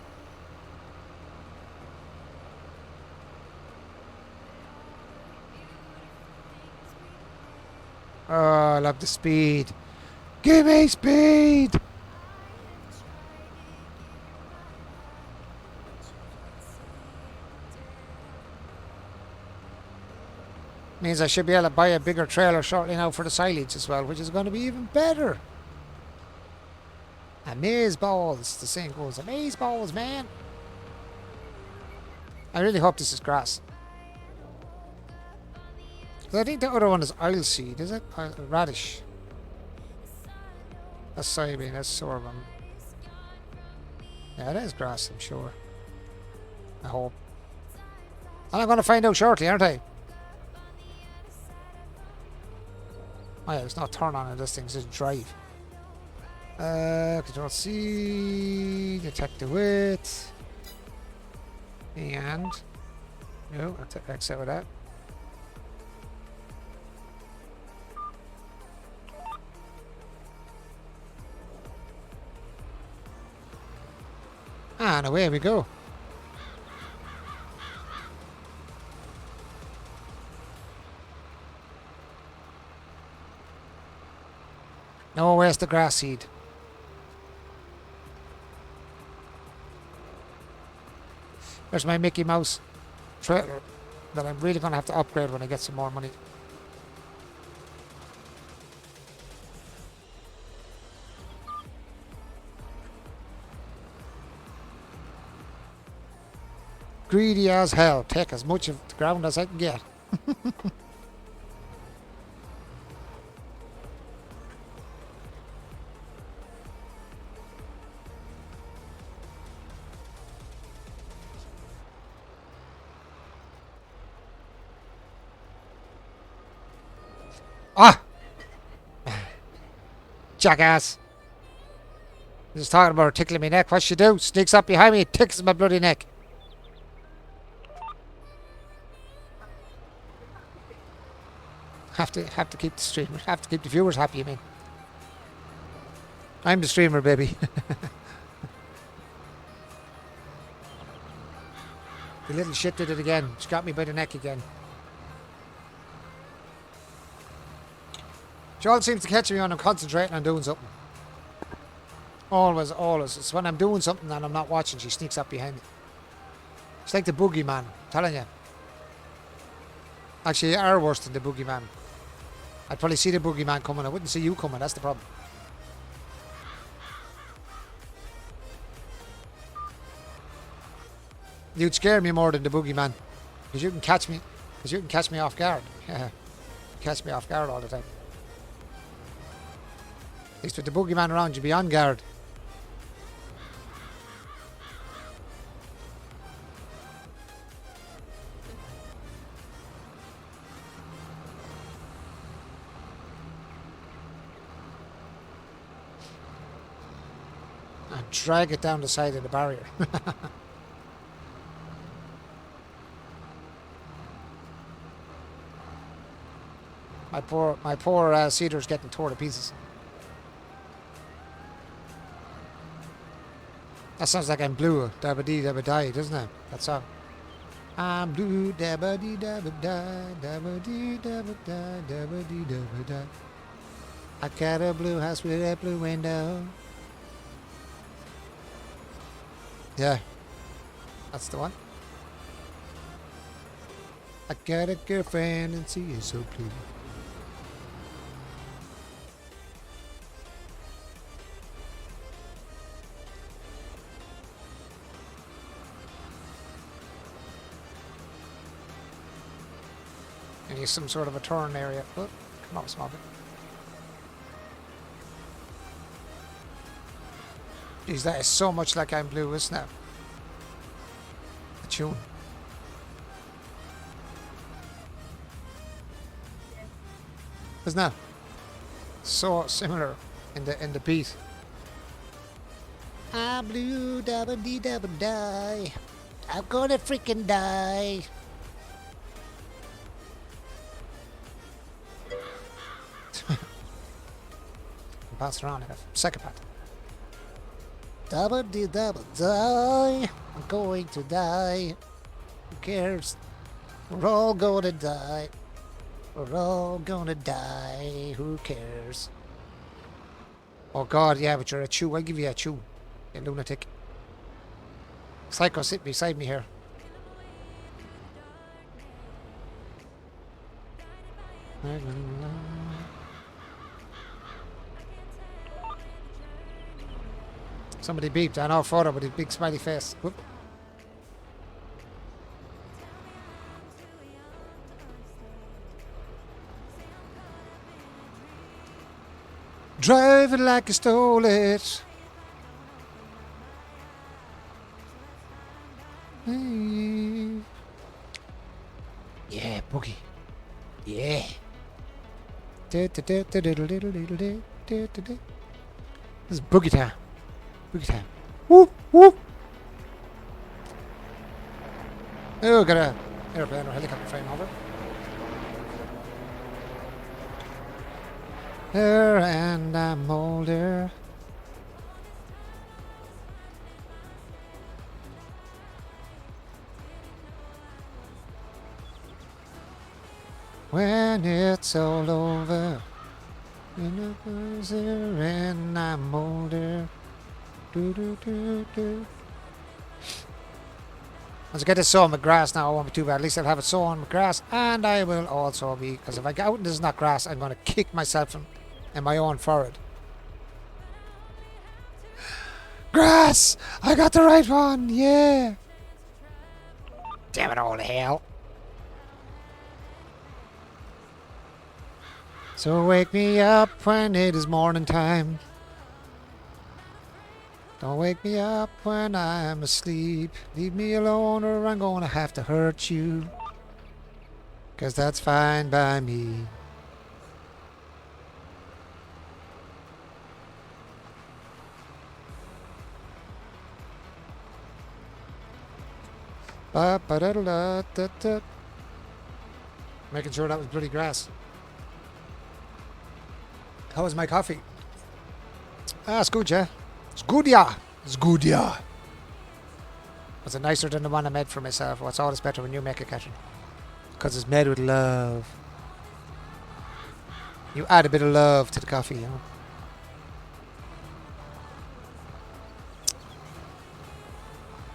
Oh, I love the speed. Give me speed! Means I should be able to buy a bigger trailer shortly now for the silage as well, which is going to be even better. Amaze balls, the saying goes. Amaze balls, man. I really hope this is grass. I think the other one is oilseed, is it? Radish. That's soybean, that's sorghum. Yeah, that is grass, I'm sure. I hope. And I'm going to find out shortly, aren't I? Oh yeah, there's no turn on in this thing, it's just drive. Control C, detect the width. And... no, I'll exit with that. And away we go. No, where's the grass seed? There's my Mickey Mouse trailer that I'm really going to have to upgrade when I get some more money. Greedy as hell. Take as much of the ground as I can get. Ah! Jackass! Just talking about her tickling my neck. What she do? Sneaks up behind me, tickles my bloody neck. Have to keep the streamer. Have to keep the viewers happy. I mean, I'm the streamer, baby. The little shit did it again. She got me by the neck again. She always seems to catch me when I'm concentrating on doing something. Always, always. It's when I'm doing something and I'm not watching, she sneaks up behind me. It's like the boogeyman, I'm telling you. Actually, you are worse than the boogeyman. I'd probably see the boogeyman coming. I wouldn't see you coming. That's the problem. You'd scare me more than the boogeyman. Because you can catch me. Because you can catch me off guard. Yeah. Catch me off guard all the time. At least with the boogeyman around, you'd be on guard. And drag it down the side of the barrier. my poor cedar's getting torn to pieces. That sounds like I'm blue, dabba dee dabba die, doesn't it? That song. I'm blue, dabba dee dabba die, dabba dee dabba die, dabba dee dabba die. I got a blue house with a blue window. Yeah, that's the one. I got a girlfriend and she is so blue. And he's some sort of a turn area. Oh, come on, small bit. Jeez, that is so much like I'm blue, isn't it? The tune. Isn't that so similar in the beat? I'm blue, dabba dee dabba die. I'm gonna freaking die. Pass around like a psychopath. Dabba dee dabba die. I'm going to die. Who cares? We're all gonna die. We're all gonna die. Who cares? Oh God, yeah, but you're a chew. I'll give you a chew, you lunatic. Psycho, sit beside me here. Somebody beeped. I know a photo with his big smiley face. Whoop. Driving like I stole it. Yeah, boogie. Yeah. This is boogie time. Boogie time. Whoop, whoop. Oh, got a airplane or helicopter flying over. Her and I'm older. when it's all over. And I'm older. Once I get this sown with grass now, I won't be too bad. At least I'll have it sown with grass, and I will also be, because if I get out and this is not grass, I'm going to kick myself in my own forehead. Grass! I got the right one! Yeah! Damn it all to hell. So wake me up when it is morning time. Don't wake me up when I'm asleep. Leave me alone or I'm gonna have to hurt you. 'Cause that's fine by me. Ba-ba-da-da-da-da. Making sure that was bloody grass. How was my coffee? Ah, it's good, yeah. It's good, yeah. It's good, yeah. Was it nicer than the one I made for myself? Well, it's always better when you make it, Catherine. Because it's made with love. You add a bit of love to the coffee, you know.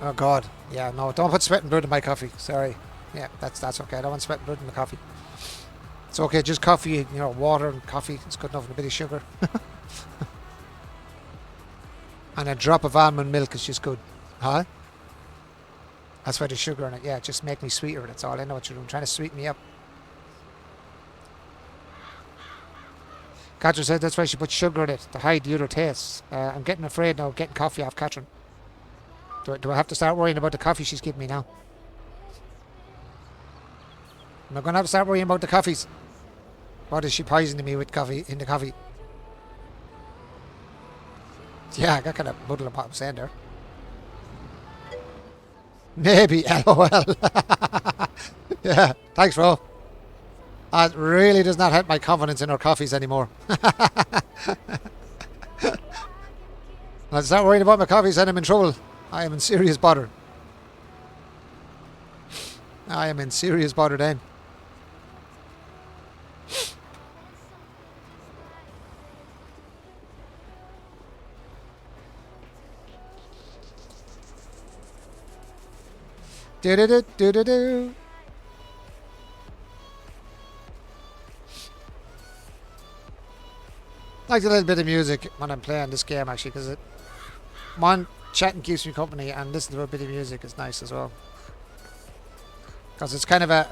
Oh, God. Yeah, no, don't put sweat and blood in my coffee. Sorry. Yeah, that's okay. I don't want sweat and blood in the coffee. It's okay, just coffee, you know, water and coffee. It's good enough and a bit of sugar. And a drop of almond milk is just good. Huh? That's why there's sugar in it. Yeah, just make me sweeter. That's all I know what you're doing. Trying to sweeten me up. Catherine said that's why she put sugar in it, to hide the other tastes. I'm getting afraid now of getting coffee off Catherine. Do I have to start worrying about the coffee she's giving me now? Am I going to have to start worrying about the coffees? What is she poisoning me with coffee in the coffee? Yeah, I got kind of muddled about what I'm saying there. Maybe, LOL. Yeah, thanks, bro. That really does not help my confidence in our coffees anymore. I'll start worrying about my coffees and I'm in trouble. I am in serious bother. I am in serious bother then. Do-do-do-do-do-do. I like a little bit of music when I'm playing this game, actually, because chatting keeps me company, and listening to a bit of music is nice as well. Because it's kind of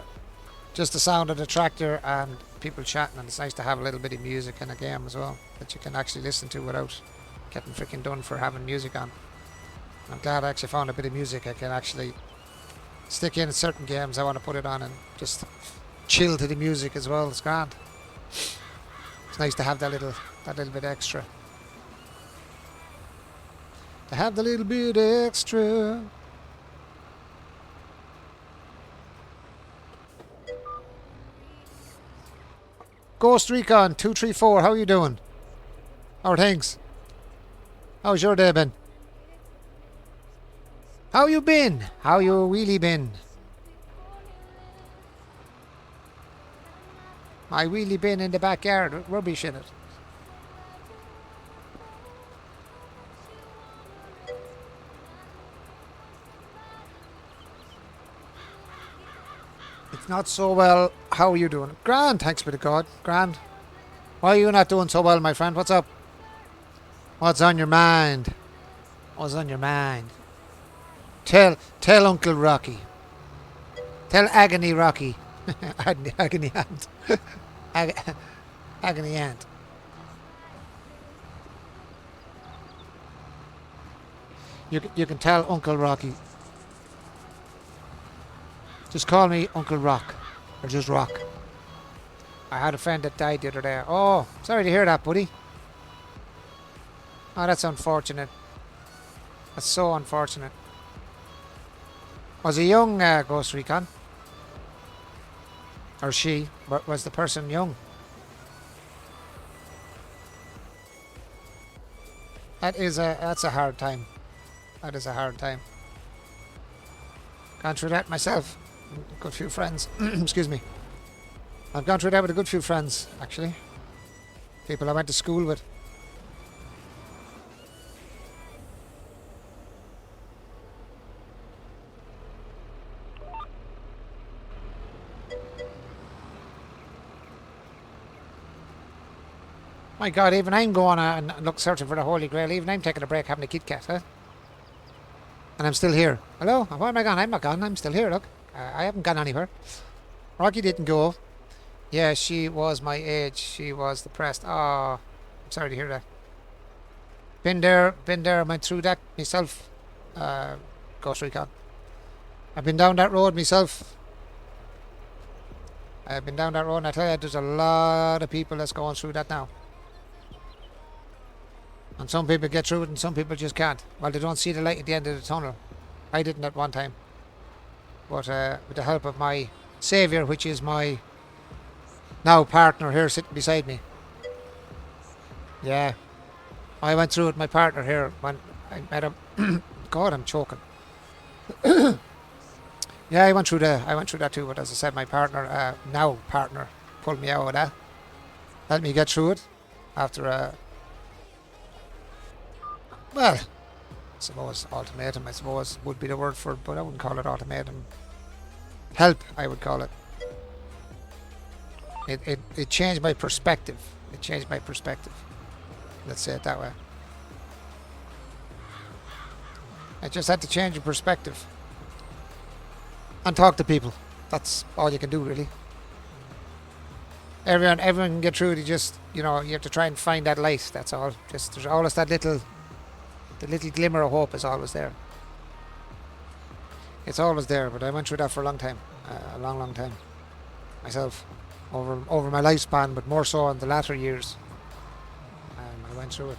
just the sound of the tractor and people chatting, and it's nice to have a little bit of music in a game as well that you can actually listen to without getting freaking done for having music on. I'm glad I actually found a bit of music I can actually stick in certain games I want to put it on and just chill to the music as well. It's grand. It's nice to have that little bit extra. To have the little bit extra. Ghost Recon 234, how are you doing? How are things? How's your day been? How you been? How you really been? I really been in the backyard with rubbish in it. It's not so well. How are you doing? Grand, thanks be to God. Grand. Why are you not doing so well, my friend? What's up? What's on your mind? What's on your mind? Tell Uncle Rocky. Tell Agony Rocky. Agony Aunt. Agony Aunt. You can tell Uncle Rocky. Just call me Uncle Rock. Or just Rock. I had a friend that died the other day. Oh, sorry to hear that, buddy. Oh, that's unfortunate. That's so unfortunate. Was he young, Ghost Recon? Or she? But was the person young? That's a hard time. That is a hard time. Gone through that myself. Good few friends. Excuse me. I've gone through that with a good few friends, actually. People I went to school with. My God, even I'm going and look searching for the Holy Grail. Even I'm taking a break, having a Kit Kat, huh? And I'm still here. Hello? Where am I gone? I'm not gone. I'm still here, look. I haven't gone anywhere. Rocky didn't go. Yeah, she was my age. She was depressed. Oh, I'm sorry to hear that. Been there, went through that myself. Ghost Recon. I've been down that road myself. I've been down that road and I tell you, there's a lot of people that's going through that now. And some people get through it and some people just can't. Well, they don't see the light at the end of the tunnel. I didn't at one time. But with the help of my saviour, which is my now partner here sitting beside me. Yeah. I went through it with my partner here when I met him. God, I'm choking. Yeah, I went through that too, but as I said, my partner, now partner, pulled me out of that. Helped me get through it after well, I suppose ultimatum, I suppose, would be the word for it, but I wouldn't call it ultimatum. Help, I would call it. It changed my perspective. It changed my perspective. Let's say it that way. I just had to change your perspective. And talk to people. That's all you can do, really. Everyone can get through it. You just, you have to try and find that light. That's all. Just there's always that the little glimmer of hope is always there. It's always there. But I went through that for a long time, a long time, myself, over my lifespan, but more so in the latter years. I went through it.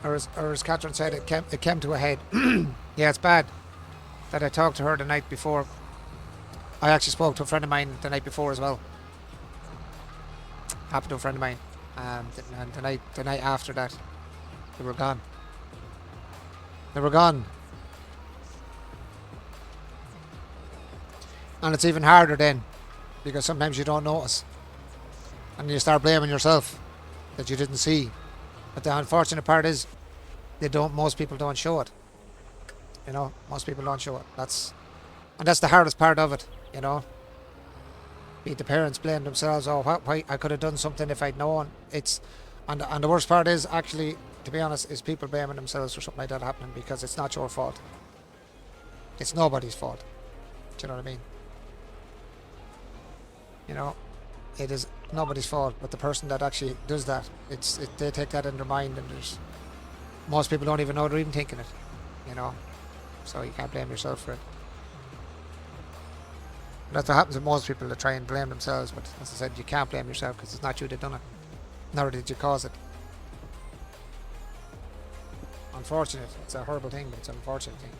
Or as Catherine said, it came to a head. Yeah, it's bad that I talked to her the night before. I actually spoke to a friend of mine the night before as well. Happened to a friend of mine. And the night after that, they were gone. They were gone. And it's even harder then, because sometimes you don't notice. And you start blaming yourself that you didn't see. But the unfortunate part is, most people don't show it. Most people don't show it. That's the hardest part of it, Be the parents blame themselves, why I could have done something if I'd known. And the worst part is, actually, to be honest, is people blaming themselves for something like that happening, because it's not your fault. It's nobody's fault. Do you know what I mean? It is nobody's fault, but the person that actually does that, they take that in their mind, and most people don't even know they're even thinking it, so you can't blame yourself for it. That's what happens with most people, that try and blame themselves, but as I said, you can't blame yourself, because it's not you that done it, nor did you cause it. Unfortunate. It's a horrible thing, but it's an unfortunate thing.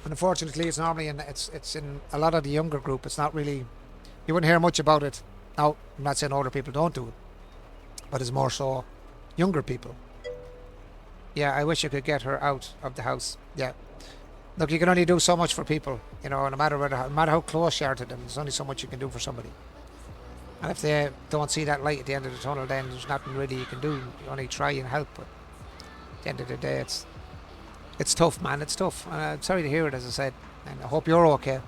And unfortunately, it's normally it's in a lot of the younger group. It's not really, you wouldn't hear much about it. Now, I'm not saying older people don't do it, but it's more so younger people. Yeah, I wish I could get her out of the house. Yeah. Look, you can only do so much for people, no matter how close you are to them. There's only so much you can do for somebody. And if they don't see that light at the end of the tunnel, then there's nothing really you can do. You only try and help, but at the end of the day, it's tough, man. It's tough. And I'm sorry to hear it, as I said. And I hope you're okay.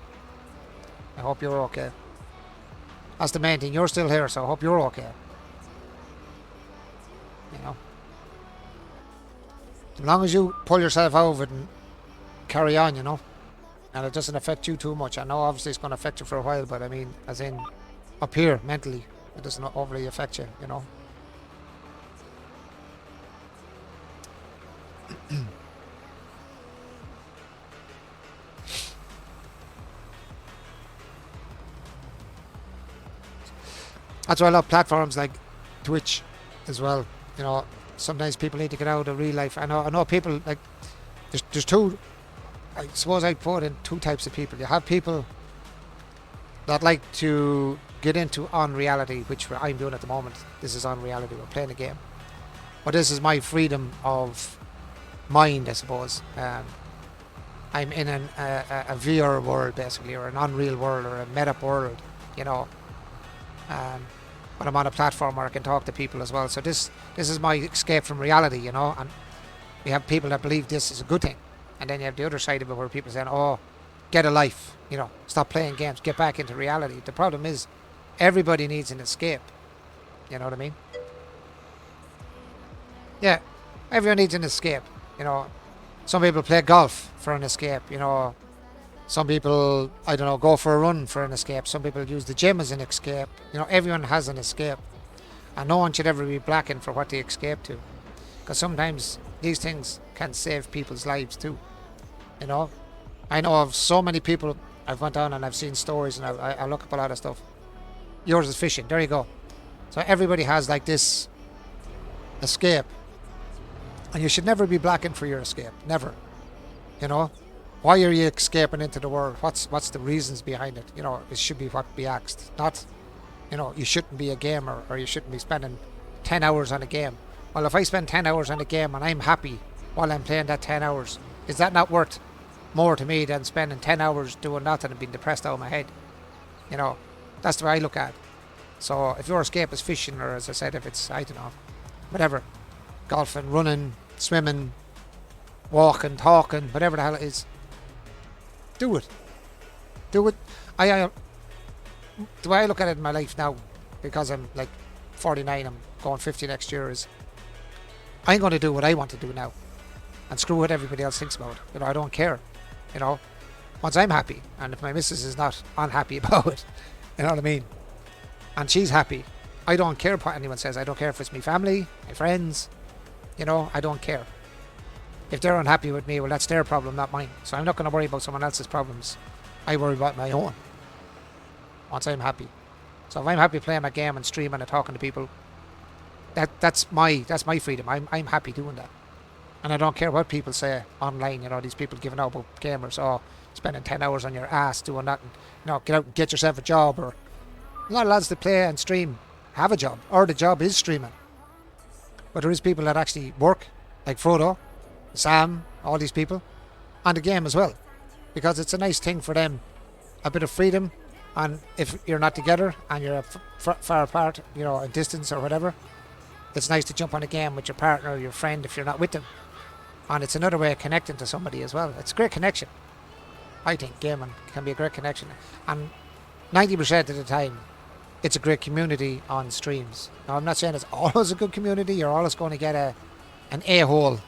I hope you're okay. That's the main thing. You're still here, so I hope you're okay. As long as you pull yourself out of it and carry on, and it doesn't affect you too much. I know obviously it's going to affect you for a while, but I mean, as in up here, mentally, it doesn't overly affect you, That's why I love platforms like Twitch as well. Sometimes people need to get out of real life. I know people, like, there's two, I suppose I'd put in two types of people. You have people that like to get into unreality, which I'm doing at the moment. This is unreality. We're playing a game. But this is my freedom of mind, I suppose. I'm in a VR world basically, or an unreal world, or a meta world, you know. Um, but I'm on a platform where I can talk to people as well. So this is my escape from reality, you know. And we have people that believe this is a good thing, and then you have the other side of it where people saying, "Oh, get a life, you know, stop playing games, get back into reality." The problem is, everybody needs an escape. You know what I mean? Yeah, everyone needs an escape. You know, some people play golf for an escape. You know, some people, I don't know, go for a run for an escape. Some people use the gym as an escape. You know, everyone has an escape, and no one should ever be blackened for what they escape to, because sometimes these things can save people's lives too. You know, I know of so many people. I've went on and I've seen stories, and I look up a lot of stuff. Yours is fishing. There you go. So everybody has like this escape, and you should never be blackened for your escape. Never. You know, why are you escaping into the world? What's the reasons behind it? You know, it should be what be asked. Not, you know, you shouldn't be a gamer, or you shouldn't be spending 10 hours on a game. Well, if I spend 10 hours on a game and I'm happy while I'm playing that 10 hours, is that not worth more to me than spending 10 hours doing nothing and being depressed out of my head? You know, that's the way I look at it. So if your escape is fishing, or as I said, if it's, I don't know, whatever, golfing, running, swimming, walking, talking, whatever the hell it is, do it. Do it. The way I look at it in my life now, because I'm like 49, I'm going 50 next year, is I'm going to do what I want to do now, and screw what everybody else thinks about it. You know, I don't care. You know, once I'm happy, and if my missus is not unhappy about it, you know what I mean, and she's happy, I don't care what anyone says. I don't care if it's my family, my friends, you know, I don't care. If they're unhappy with me, well, that's their problem, not mine. So I'm not going to worry about someone else's problems. I worry about my own once I'm happy. So if I'm happy playing my game and streaming and talking to people, that's my freedom. I'm happy doing that. And I don't care what people say online, you know, these people giving out about gamers, oh, spending 10 hours on your ass doing nothing. You know, get out and get yourself a job. Or a lot of lads that play and stream have a job, or the job is streaming. But there is people that actually work, like Frodo, Sam, all these people, and the game as well, because it's a nice thing for them, a bit of freedom. And if you're not together and you're far apart, you know, a distance or whatever, it's nice to jump on a game with your partner or your friend if you're not with them. And it's another way of connecting to somebody as well. It's a great connection. I think gaming can be a great connection, and 90% of the time it's a great community on streams. Now, I'm not saying it's always a good community. You're always going to get an a-hole,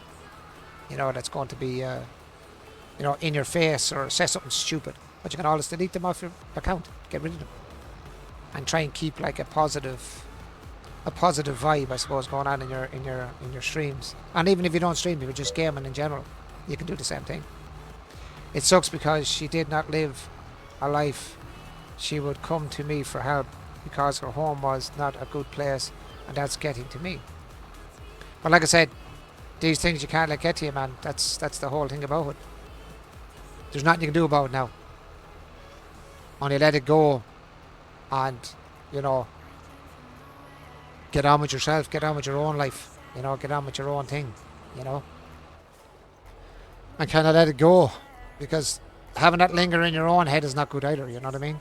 you know, that's going to be, you know, in your face or say something stupid. But you can always delete them off your account, get rid of them, and try and keep like a positive vibe, I suppose, going on in your streams. And even if you don't stream, if you're just gaming in general, you can do the same thing. It sucks because she did not live a life. She would come to me for help because her home was not a good place, and that's getting to me. But like I said, these things you can't let get to you, man. That's the whole thing about it. There's nothing you can do about it now. Only let it go, and, you know, get on with yourself, get on with your own life, you know, get on with your own thing, you know, and kind of let it go, because having that linger in your own head is not good either, you know what I mean?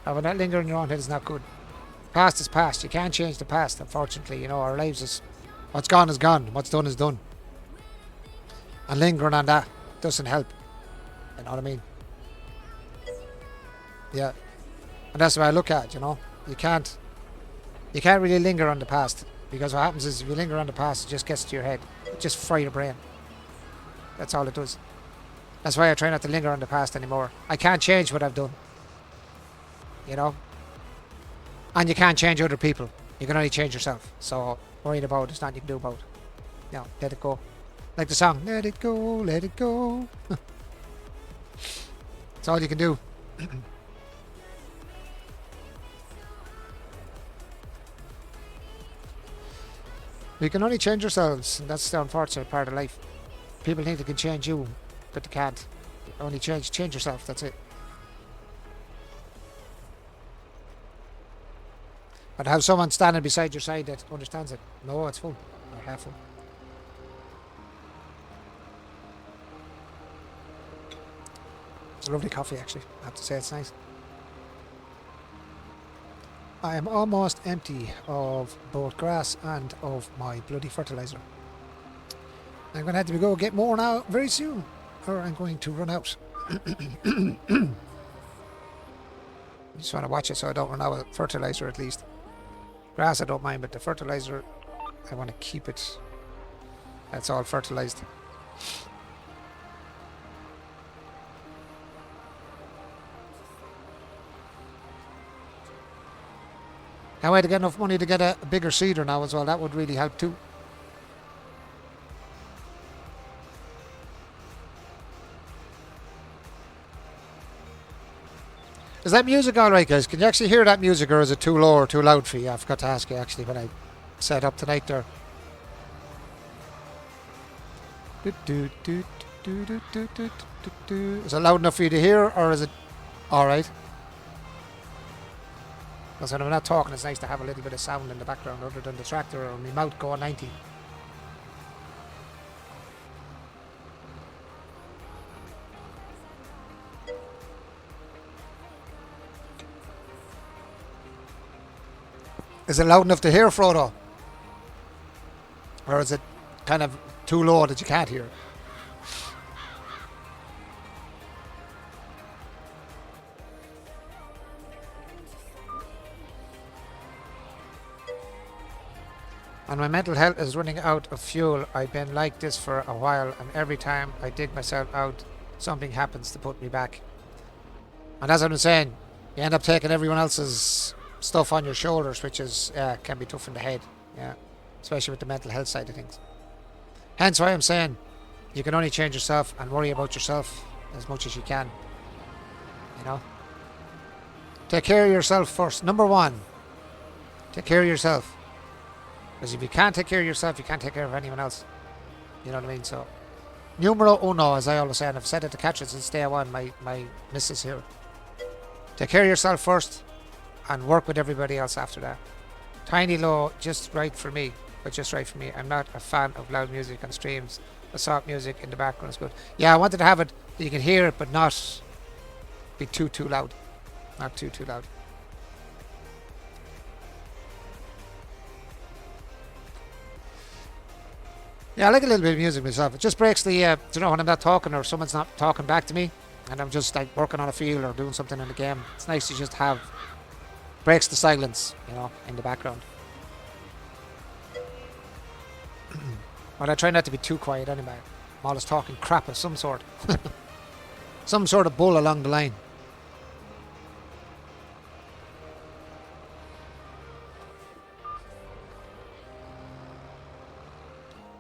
Having that linger in your own head is not good. Past is past. You can't change the past, unfortunately. You know, our lives is, what's gone is gone, what's done is done, and lingering on that doesn't help, you know what I mean? Yeah, and that's the way I look at it, you know. You can't really linger on the past, because what happens is if you linger on the past, it just gets to your head. It just fry your brain. That's all it does. That's why I try not to linger on the past anymore. I can't change what I've done, you know. And you can't change other people. You can only change yourself. So worrying about it is nothing you can do about it. You know, let it go. Like the song, let it go, let it go. That's all you can do. We can only change ourselves, and that's the unfortunate part of life. People think they can change you, but they can't. Only change yourself, that's it. But have someone standing beside your side that understands it. No, it's full. Or half full. It's a lovely coffee, actually. I have to say, it's nice. I am almost empty of both grass and of my bloody fertilizer. I'm going to have to go get more now very soon, or I'm going to run out. I just want to watch it so I don't run out of fertilizer at least. Grass I don't mind, but the fertilizer, I want to keep it. That's all fertilized. Now I had to get enough money to get a bigger seeder now as well. That would really help too. Is that music alright, guys? Can you actually hear that music, or is it too low or too loud for you? I forgot to ask you actually when I set up tonight there. Is it loud enough for you to hear, or is it alright? Because when I'm not talking, it's nice to have a little bit of sound in the background other than the tractor or my mouth going 90. Is it loud enough to hear, Frodo? Or is it kind of too low that you can't hear? And my mental health is running out of fuel. I've been like this for a while, and every time I dig myself out, something happens to put me back. And as I've been saying, you end up taking everyone else's stuff on your shoulders, which is can be tough in the head, yeah, especially with the mental health side of things. Hence why I'm saying you can only change yourself and worry about yourself as much as you can. You know, take care of yourself first. Number one, take care of yourself. Because if you can't take care of yourself, you can't take care of anyone else. You know what I mean? So, numero uno, as I always say, and I've said it to Catherine since day one, my missus here. Take care of yourself first, and work with everybody else after that. Tiny low, just right for me, but just right for me. I'm not a fan of loud music on streams. The soft music in the background is good. Yeah, I wanted to have it that you can hear it, but not be too loud. Not too loud. Yeah, I like a little bit of music myself. It just breaks the, you know, when I'm not talking or someone's not talking back to me and I'm just like working on a field or doing something in the game. It's nice to just have, breaks the silence, you know, in the background. But I try not to be too quiet anyway. I'm always talking crap of some sort. Some sort of bull along the line.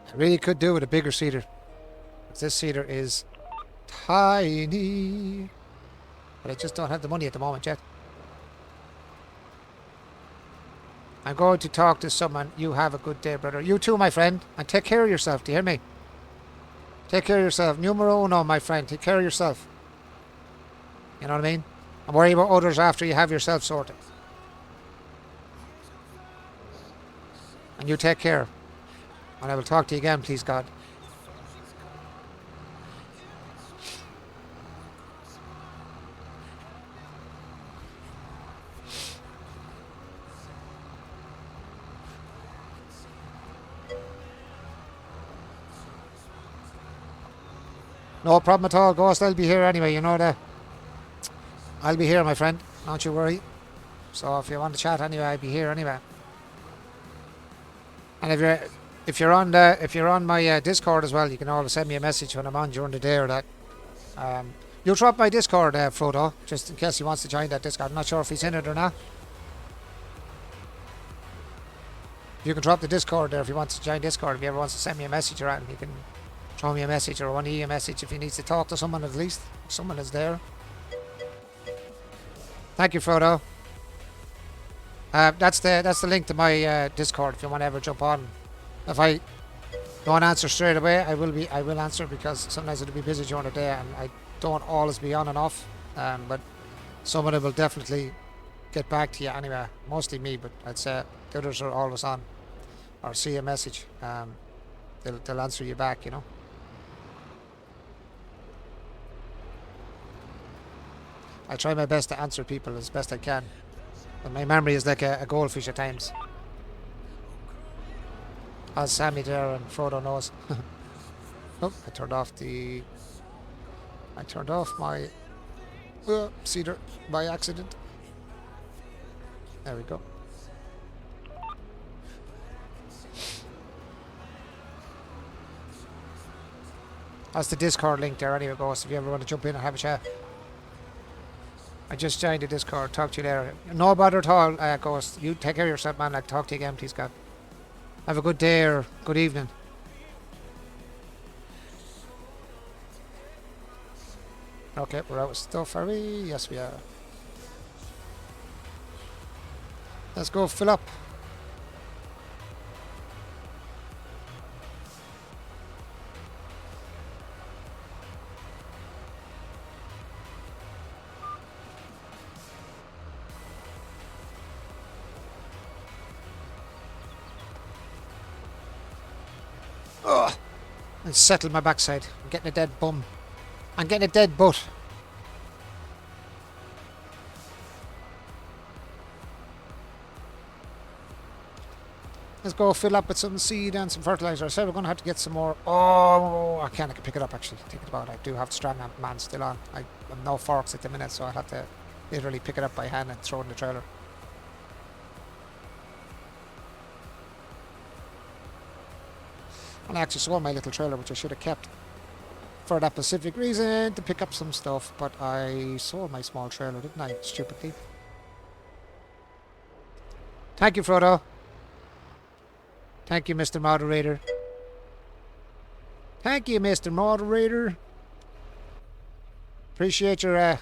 I really could do with a bigger cedar. This cedar is tiny. But I just don't have the money at the moment yet. I'm going to talk to someone. You have a good day, brother. You too, my friend. And take care of yourself. Do you hear me? Take care of yourself. Numero uno, my friend. Take care of yourself. You know what I mean? And worry about others after you have yourself sorted. And you take care. And I will talk to you again, please God. No problem at all, Ghost. I'll be here anyway, you know that. I'll be here, my friend. Don't you worry. So if you want to chat anyway, I'll be here anyway. And if you're on my Discord as well, you can always send me a message when I'm on during the day or that. You'll drop my Discord, Frodo, just in case he wants to join that Discord. I'm not sure if he's in it or not. You can drop the Discord there if he wants to join Discord. If he ever wants to send me a message or anything, he can throw me a message or one a message if he needs to talk to someone at least. If someone is there. Thank you, Frodo. That's the link to my Discord if you want to ever jump on. If I don't answer straight away, I will answer because sometimes it'll be busy during the day and I don't always be on and off. But someone will definitely get back to you anyway. Mostly me, but I'd say the others are always on or see a message. They'll answer you back, you know. I try my best to answer people as best I can. But my memory is like a goldfish at times. As Sammy there and Frodo knows. Oh, I turned off my cedar by accident. There we go. That's the Discord link there anyway, Ghost, if you ever want to jump in and have a chat. I just joined the Discord. Talk to you later. No bother at all, Ghost. You take care of yourself, man. I'll talk to you again, please, God. Have a good day or good evening. Okay, we're out of stuff, are we? Yes, we are. Let's go fill up. Ugh. And settle my backside. I'm getting a dead bum. I'm getting a dead butt. Let's go fill up with some seed and some fertilizer. I said we're going to have to get some more. Oh, I can pick it up actually. Thinking about it, I do have the strand man still on. I have no forks at the minute, so I'll have to literally pick it up by hand and throw it in the trailer. And I actually sold my little trailer, which I should have kept for that specific reason, to pick up some stuff, but I sold my small trailer, didn't I? Stupidly. Thank you, Frodo. Thank you, Mr. Moderator. Thank you, Mr. Moderator. Appreciate your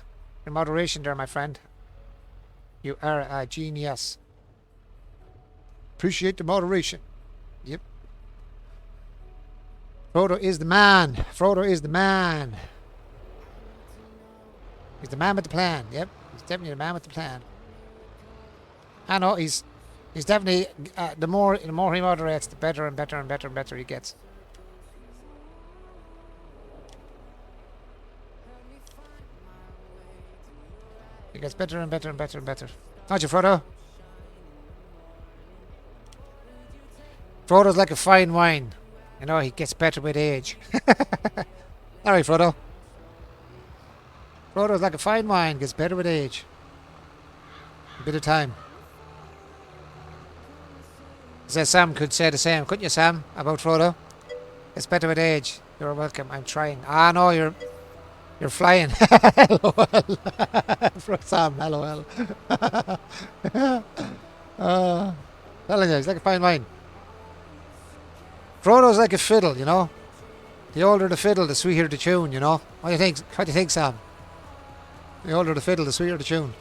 moderation there, my friend. You are a genius. Appreciate the moderation. Yep. Frodo is the man. Frodo is the man. He's the man with the plan. Yep. He's definitely the man with the plan. I know he's definitely the more he moderates, the better and better and better and better he gets. He gets better and better and better and better. Don't you, Frodo? Frodo's like a fine wine. You know, he gets better with age. Alright, Frodo. Frodo's like a fine wine, gets better with age. A bit of time. So Sam could say the same, couldn't you, Sam, about Frodo? It's better with age. You're welcome. I'm trying. Ah, no, you're flying. LOL. Sam, LOL. Telling you, he's like a fine wine. Frodo's like a fiddle, you know. The older the fiddle, the sweeter the tune, you know. What do you think? What do you think, Sam? The older the fiddle, the sweeter the tune.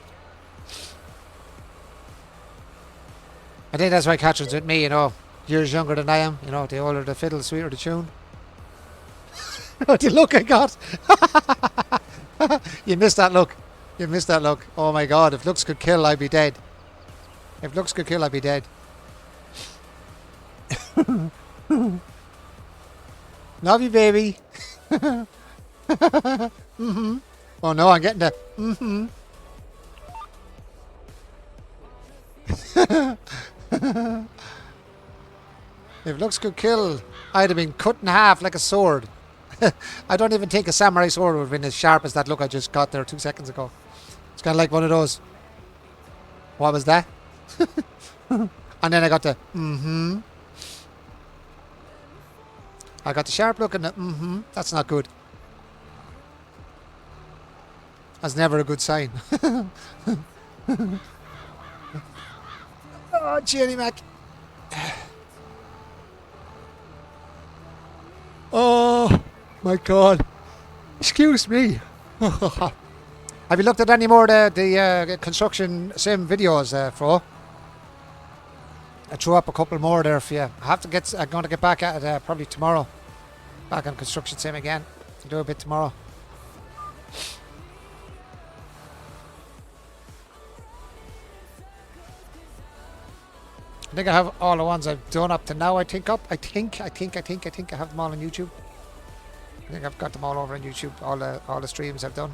I think that's why Catherine's with me, you know. Years younger than I am, you know. The older the fiddle, the sweeter the tune. Oh, the look I got! You missed that look. You missed that look. Oh my God! If looks could kill, I'd be dead. If looks could kill, I'd be dead. Love you, baby. Mm-hmm. Oh no, I'm getting the mm-hmm. If looks could kill, I'd have been cut in half like a sword. I don't even think a samurai sword would have been as sharp as that look I just got there 2 seconds ago. It's kind of like one of those. What was that? And then I got the mm-hmm. I got the sharp look and the mm-hmm. That's not good. That's never a good sign. Oh, Jenny Mac. Oh, my God. Excuse me. Have you looked at any more of the construction sim videos, Fro? I threw up a couple more there for you. I'm going to get back at it probably tomorrow. Back on construction sim again. I'll do a bit tomorrow. I think I have all the ones I've done up to now. I think I have them all on YouTube. I think I've got them all over on YouTube. All the streams I've done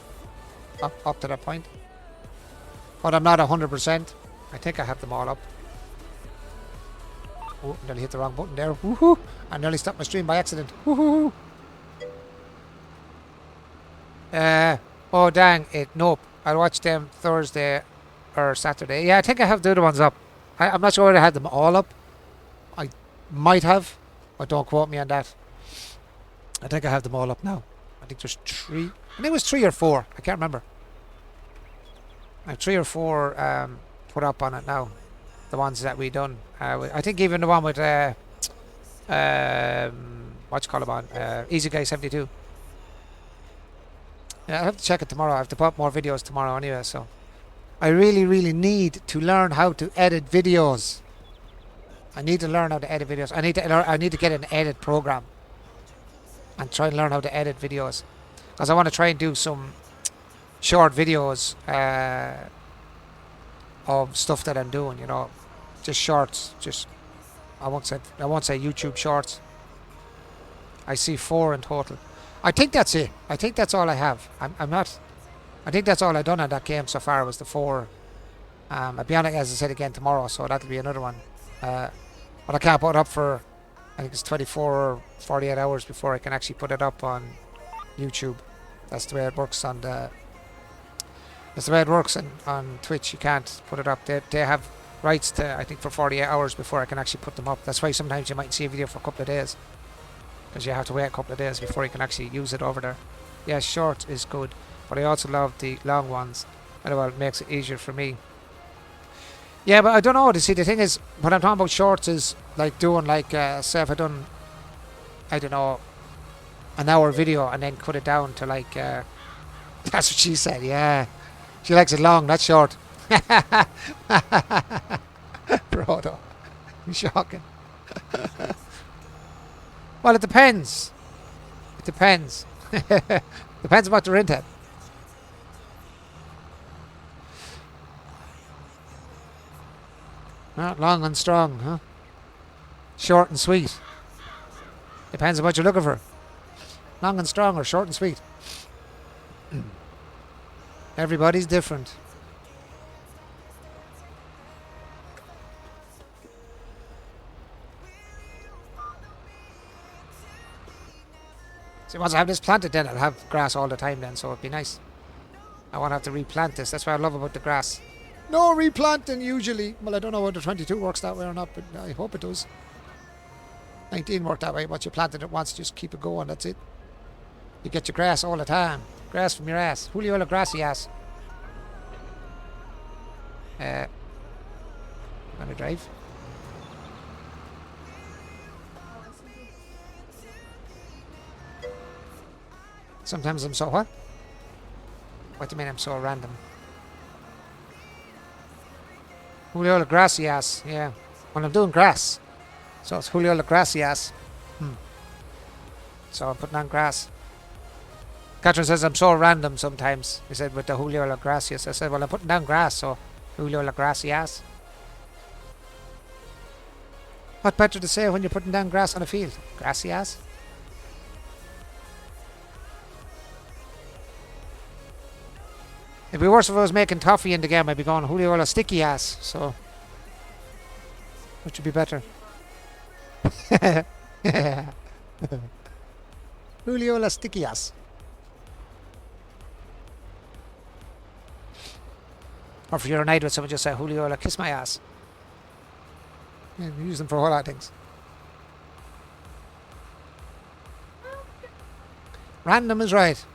up to that point. but I'm not 100%. I think I have them all up. Oh, nearly hit the wrong button there. Woohoo! I nearly stopped my stream by accident. Woohoo! Oh dang it! Nope. I'll watch them Thursday or Saturday. Yeah, I think I have the other ones up. I'm not sure whether I had them all up. I might have, but don't quote me on that. I think I have them all up now. I think there's 3. I think it was 3 or 4. I can't remember. I have 3 or 4 put up on it now. The ones that we done. I think even the one with what you call it on Easy Guy 72. Yeah, I'll have to check it tomorrow. I have to put up more videos tomorrow anyway. So I really need to learn how to edit videos. I need to learn how to edit videos. I need to get an edit program and try and learn how to edit videos, because I want to try and do some short videos of stuff that I'm doing. You know, just shorts. Just I won't say YouTube shorts. I see 4 in total. I think that's it. I think that's all I have. I'm not. I think that's all I've done on that game so far was the 4. I'll be on it, as I said, again tomorrow, so that'll be another one. But I can't put it up for, I think it's 24 or 48 hours before I can actually put it up on YouTube. That's the way it works on the. That's the way it works on Twitch. You can't put it up. They have rights to, I think, for 48 hours before I can actually put them up. That's why sometimes you might see a video for a couple of days, because you have to wait a couple of days before you can actually use it over there. Yeah, short is good, but I also love the long ones. Well, it makes it easier for me. Yeah, but I don't know. See, the thing is, when I'm talking about shorts is like doing like, say if I done, I don't know, an hour video and then cut it down to like, that's what she said, yeah. She likes it long, not short. Brodo. Shocking. Well, it depends. It depends. Depends on what you're into. Long and strong, huh? Short and sweet. Depends on what you're looking for. Long and strong or short and sweet. Everybody's different. So once I have this planted, then I'll have grass all the time then, so it'd be nice. I won't have to replant this. That's what I love about the grass. No replanting usually. Well, I don't know whether 22 works that way or not, but I hope it does. 19 worked that way. Once you planted it once, just keep it going. That's it. You get your grass all the time. Grass from your ass. Julio la grassy ass. Gonna drive. Sometimes I'm so what? What do you mean I'm so random? Julio la grassy ass. Yeah. When I'm doing grass. So it's Julio la grassy ass. So I'm putting on grass. Catherine says I'm so random sometimes. He said with the Julio la gracias. I said, well, I'm putting down grass, so Julio la gracias. What better to say when you're putting down grass on a field? Gracias. It'd be worse if I was making toffee in the game. I'd be going Julio la sticky ass. So, which would be better? Julio la sticky ass. Or if you're annoyed with someone, just say Julio la kiss my ass. Yeah, we use them for a whole lot of things. Random is right.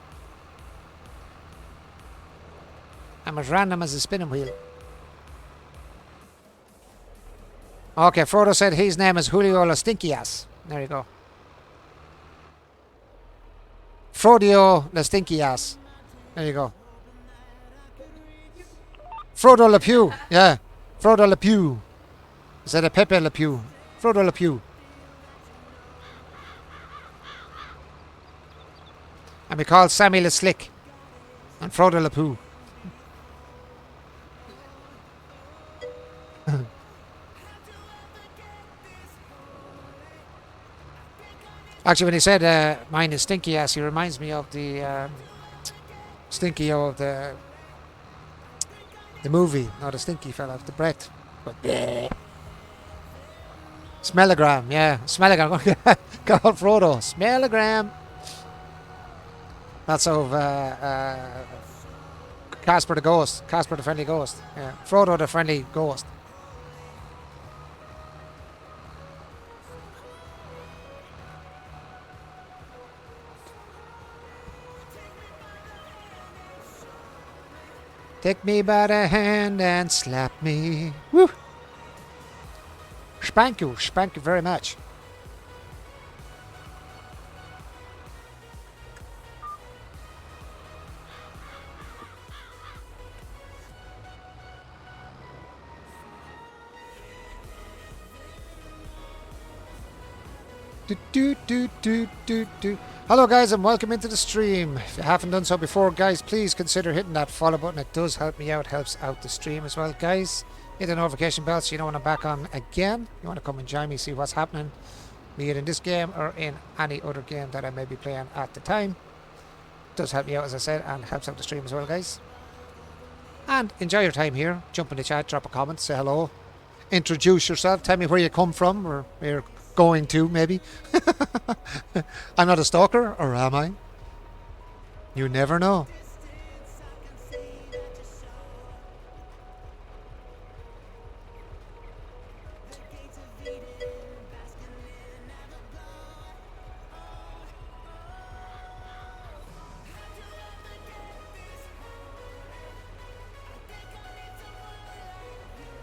I'm as random as a spinning wheel. Okay, Frodo said his name is Julio la Stinky Ass. There you go. Frodio la Stinky Ass. There you go. Frodo Le Pew. Yeah. Frodo Le Pew. Instead of Pepe Le Pew. Frodo Le Pew. And we call Sammy Le Slick. And Frodo Le Pew. Actually, when he said mine is Stinky Ass, he reminds me of the Stinky of the The movie, not a stinky fella with the breath. But Smellogram, yeah. Smellogram. Call Frodo. Smellogram. That's of Casper the Ghost. Casper the Friendly Ghost. Yeah. Frodo the Friendly Ghost. Take me by the hand and slap me. Woo! Spank you very much. Do. Hello guys and welcome into the stream. If you haven't done so before, guys, please consider hitting that follow button. It does help me out, helps out the stream as well, guys. Hit the notification bell so you know when I'm back on again. You want to come and join me, see what's happening, be it in this game or in any other game that I may be playing at the time. It does help me out, as I said, and helps out the stream as well, guys. And enjoy your time here. Jump in the chat, drop a comment, say hello, introduce yourself, tell me where you come from or where you're going to, maybe. I'm not a stalker, or am I? You never know.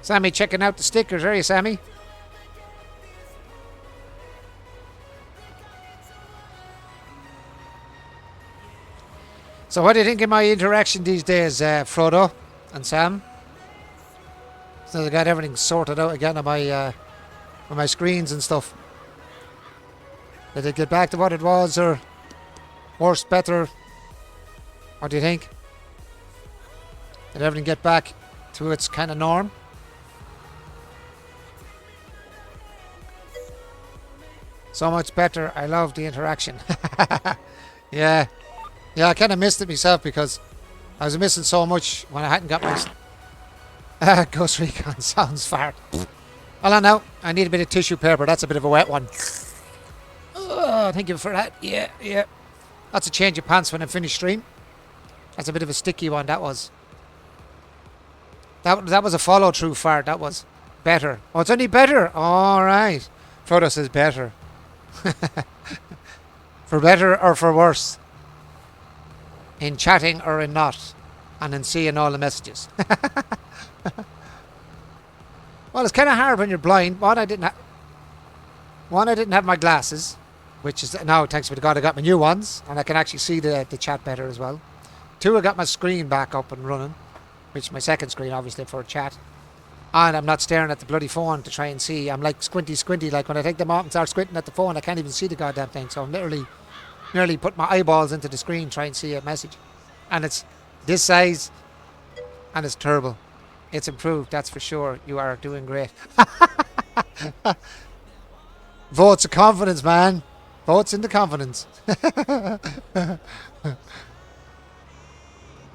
Sammy checking out the stickers, are you, Sammy? So what do you think of my interaction these days, Frodo and Sam? So I got everything sorted out again on my screens and stuff. Did it get back to what it was, or worse, better? What do you think? Did everything get back to its kind of norm? So much better. I love the interaction. Yeah. Yeah, I kind of missed it myself because I was missing so much when I hadn't got my... Ghost Recon sounds fart. Hold on now. I need a bit of tissue paper. That's a bit of a wet one. Oh, thank you for that. Yeah, yeah. That's a change of pants when I finish stream. That's a bit of a sticky one, that was. That was a follow-through fart. That was better. Oh, it's only better. All right. Frodo says better. For better or for worse? In chatting or in not, and in seeing all the messages. Well, it's kind of hard when you're blind. One, I didn't have my glasses, which is now, thanks be to God, I got my new ones, and I can actually see the chat better as well. Two, I got my screen back up and running, which is my second screen, obviously, for chat. And I'm not staring at the bloody phone to try and see. I'm like squinty, like when I take them off and start squinting at the phone, I can't even see the goddamn thing. So I'm literally nearly put my eyeballs into the screen trying to see a message, and it's this size and it's terrible. It's improved, that's for sure. You are doing great. Votes of confidence, man. Votes into confidence. No,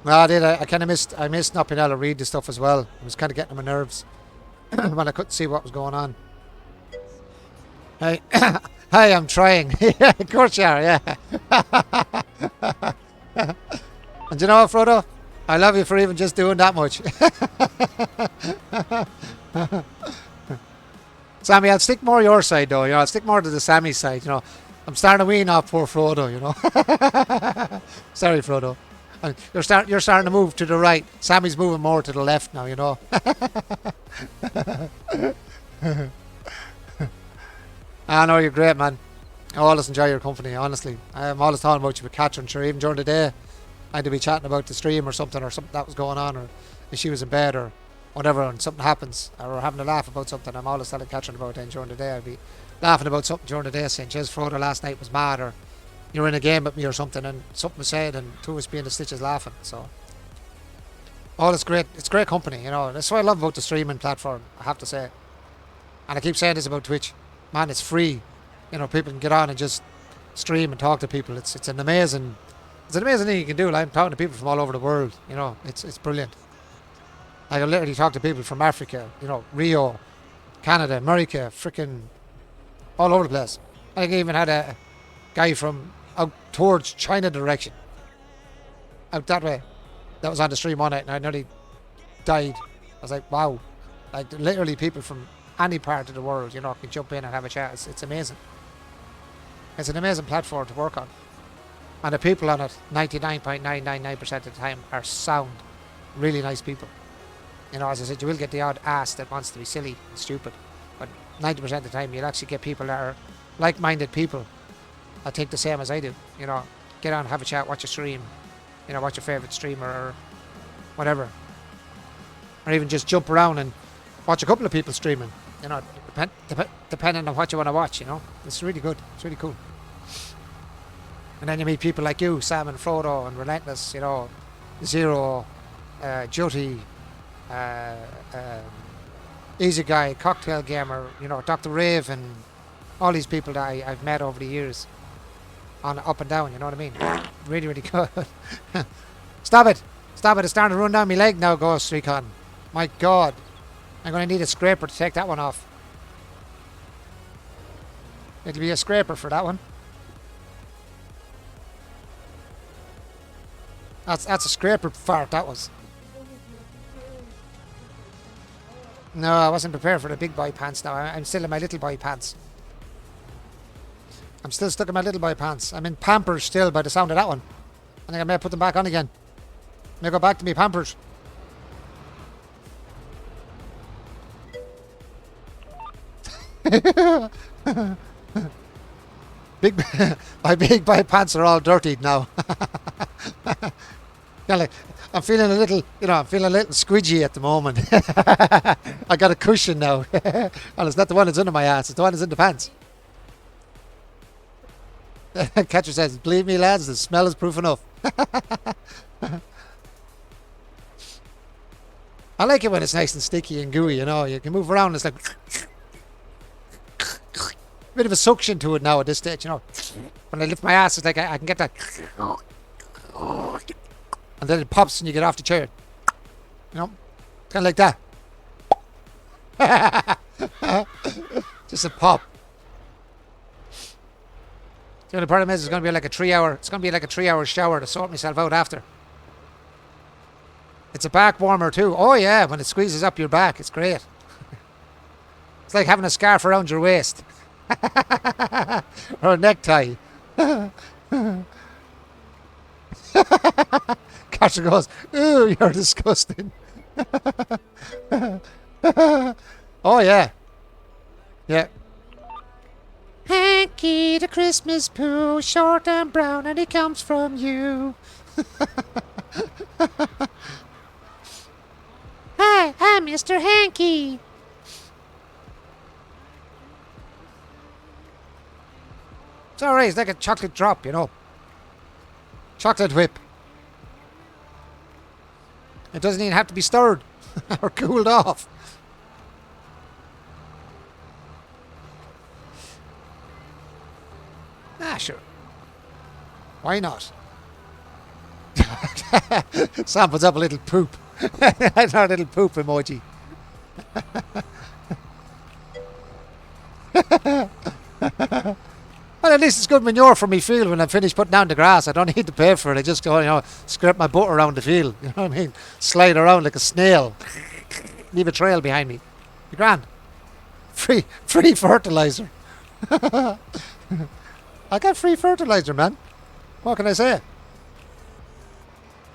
I did. I kind of missed. I missed not being able to read the stuff as well. I was kind of getting on my nerves when I couldn't see what was going on. Hey, hey, I'm trying. Yeah, of course you are. Yeah. And you know what, Frodo? I love you for even just doing that much. Sammy, I'll stick more your side though. You know, I'll stick more to the Sammy side. You know, I'm starting to wean off poor Frodo. You know. Sorry, Frodo. You're starting to move to the right. Sammy's moving more to the left now, you know. I know you're great, man. I always enjoy your company, honestly. I'm always talking about you with Catherine. Sure, even during the day, I had to be chatting about the stream or something that was going on, or if she was in bed or whatever, and something happens, or we're having a laugh about something. I'm always telling Catherine about it. And during the day, I'd be laughing about something during the day, saying, "Jeez, Frodo last night was mad," or "You were in a game with me," or something, and something was said, and two of us being the stitches laughing. So, oh, it's great. It's great company, you know. That's what I love about the streaming platform, I have to say. And I keep saying this about Twitch, man. It's free. You know, people can get on and just stream and talk to people. It's an amazing thing you can do. Like, I'm talking to people from all over the world. You know, it's brilliant. I can literally talk to people from Africa, you know, Rio, Canada, America, freaking all over the place. I even had a guy from out towards China direction, out that way, that was on the stream on it, and I nearly died. I was like, wow, like literally people from any part of the world, you know, can jump in and have a chat. It's amazing. It's an amazing platform to work on, and the people on it, 99.999% of the time, are sound, really nice people. You know, as I said, you will get the odd ass that wants to be silly and stupid, but 90% of the time, you'll actually get people that are like-minded people. I think the same as I do. You know, get on, have a chat, watch a stream. You know, watch your favourite streamer or whatever. Or even just jump around and watch a couple of people streaming. You know, depending on what you want to watch, you know. It's really good. It's really cool. And then you meet people like you, Sam and Frodo and Relentless, you know, Zero, Jutty, Easy Guy, Cocktail Gamer, you know, Dr. Rave, and all these people that I've met over the years. On up and down, you know what I mean? Really, really good. Stop it! Stop it! It's starting to run down my leg now, Ghost Recon. My God. I'm going to need a scraper to take that one off. It'll be a scraper for that one. That's a scraper fart, that was. No, I wasn't prepared for the big boy pants now. I'm still in my little boy pants. I'm still stuck in my little boy pants. I'm in Pampers still by the sound of that one. I think I may put them back on again. May go back to me Pampers. My big boy pants are all dirtied now. Yeah, like, I'm feeling a little, you know, I'm feeling a little squidgy at the moment. I got a cushion now. Well, it's not the one that's under my ass, it's the one that's in the pants. Catcher says, believe me lads, the smell is proof enough. I like it when it's nice and sticky and gooey, you know. You can move around, it's like bit of a suction to it now at this stage, you know. When I lift my ass, it's like I can get that, and then it pops and you get off the chair, you know, kind of like that. Just a pop. The only problem is it's going to be like a 3-hour. It's going to be like a 3-hour shower to sort myself out after. It's a back warmer too. Oh yeah, when it squeezes up your back, it's great. It's like having a scarf around your waist. Or a necktie. Catcher goes, ooh, you're disgusting. Oh yeah. Yeah. Hanky the Christmas poo, short and brown, and he comes from you. Hi, I'm Mr. Hanky. It's alright, it's like a chocolate drop, you know. Chocolate whip. It doesn't even have to be stirred or cooled off. Ah, sure. Why not? Sam puts up a little poop. I know, a little poop emoji. Well, at least it's good manure for me field when I'm finished putting down the grass. I don't need to pay for it. I just go, you know, scrape my butt around the field. You know what I mean? Slide around like a snail. Leave a trail behind me. Be grand. Free fertilizer. I got free fertilizer, man. What can I say?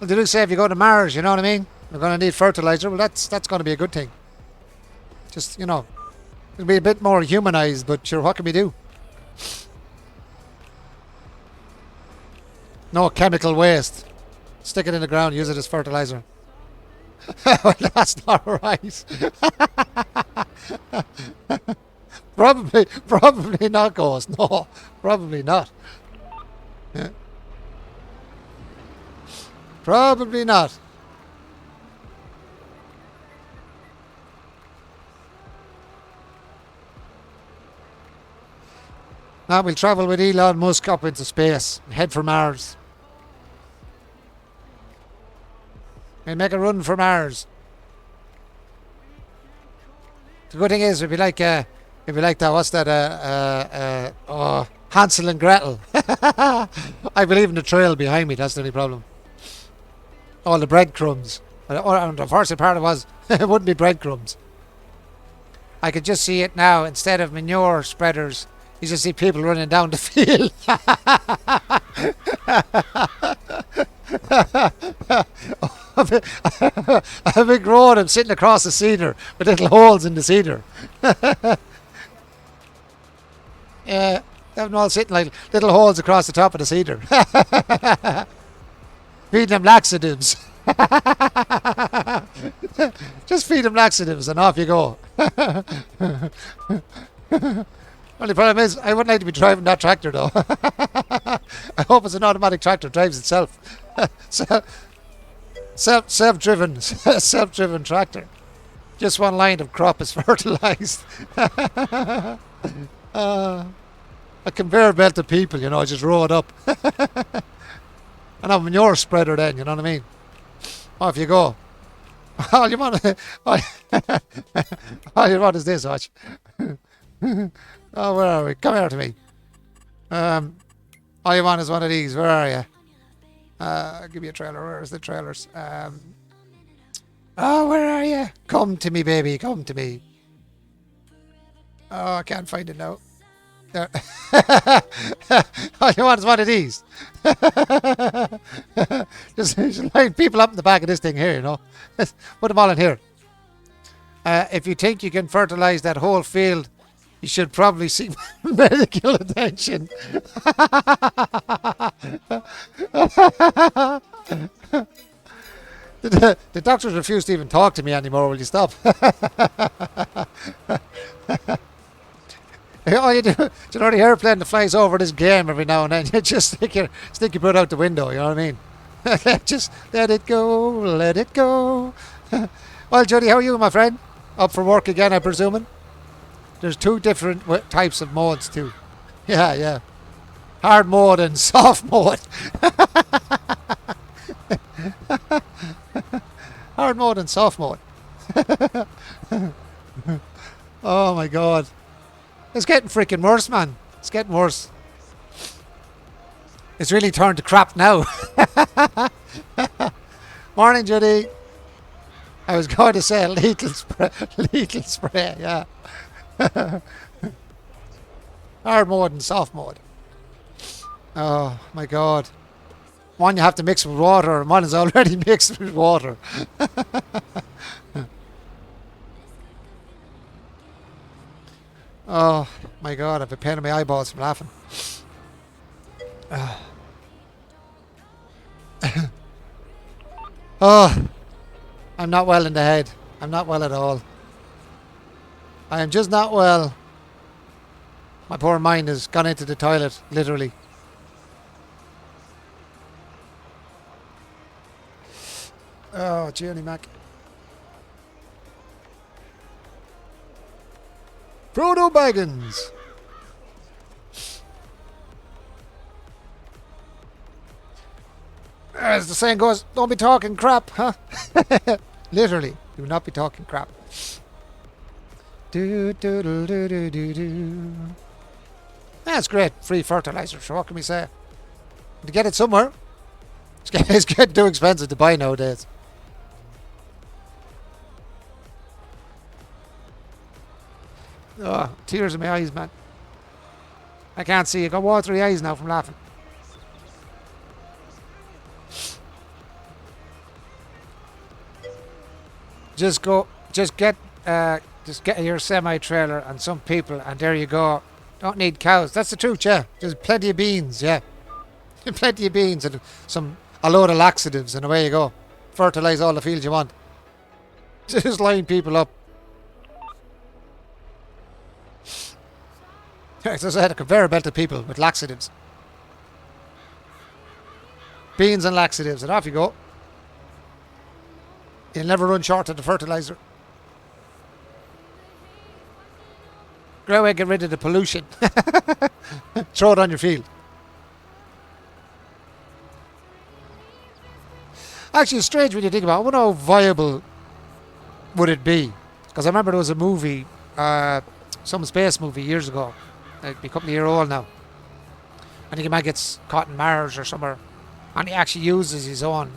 Well, they do say if you go to Mars, you know what I mean? You're going to need fertilizer. Well, that's going to be a good thing. Just, you know, it'll be a bit more humanized, but sure, what can we do? No chemical waste. Stick it in the ground, use it as fertilizer. Well, that's not right. Probably not, Ghost. No, probably not. Yeah. Probably not. Now we'll travel with Elon Musk up into space and head for Mars. We'll make a run for Mars. The good thing is, it'd be like that. What's that? Hansel and Gretel. I believe in the trail behind me. That's the only problem. All the breadcrumbs. And the first part of it was it wouldn't be breadcrumbs. I could just see it now. Instead of manure spreaders, you just see people running down the field. A big road and sitting across the cedar with little holes in the cedar. Yeah, them all sitting like little holes across the top of the cedar. Feeding them laxatives. Just feed them laxatives and off you go. Only problem is, I wouldn't like to be driving that tractor though. I hope it's an automatic tractor, drives itself. Self-driven, self-driven tractor. Just one line of crop is fertilized. A conveyor belt of people, you know, just row it up. And a manure spreader then, you know what I mean? Off you go. All you want, all you want is this, watch. Oh, where are we? Come here to me. All you want is one of these. Where are you? I'll give you a trailer. Where's the trailers? Oh, where are you? Come to me, baby. Come to me. Oh, I can't find it now. There. All you want is one of these. just line people up in the back of this thing here, you know. Put them all in here. If you think you can fertilize that whole field, you should probably seek medical attention. The doctors refuse to even talk to me anymore. Will you stop? All you do, you know, the airplane that flies over this game every now and then, you just stick your foot out the window, you know what I mean? Just let it go, let it go. Well, Judy, how are you, my friend? Up for work again, I'm presuming? There's two different types of modes, too. Yeah. Hard mode and soft mode. Hard mode and soft mode. Oh, my God. It's getting freaking worse, man. It's getting worse. It's really turned to crap now. Morning, Judy. I was going to say lethal spray. Lethal spray, yeah. Hard mode and soft mode. Oh, my God. One you have to mix with water, and one is already mixed with water. Oh, my God, I have a pain in my eyeballs from laughing. Oh, I'm not well in the head. I'm not well at all. I am just not well. My poor mind has gone into the toilet, literally. Oh, Johnny Mac. Frodo Baggins. As the saying goes, don't be talking crap, huh? Literally, do not be talking crap. That's great, free fertilizer, so what can we say? To get it somewhere. It's getting too expensive to buy nowadays. Oh, tears in my eyes, man. I can't see. I got watery eyes now from laughing. Just get your semi-trailer and some people, and there you go. Don't need cows. That's the truth, yeah. There's plenty of beans, yeah. Plenty of beans and a load of laxatives, and away you go. Fertilize all the fields you want. Just line people up. As I said, a conveyor belt of people with laxatives. Beans and laxatives, and off you go. You'll never run short of the fertilizer. Go away, get rid of the pollution. Throw it on your field. Actually, it's strange when you think about it. I wonder how viable would it be. Because I remember there was a movie some space movie years ago. Like a couple of years old now. I think a man gets caught in Mars or somewhere, and he actually uses his own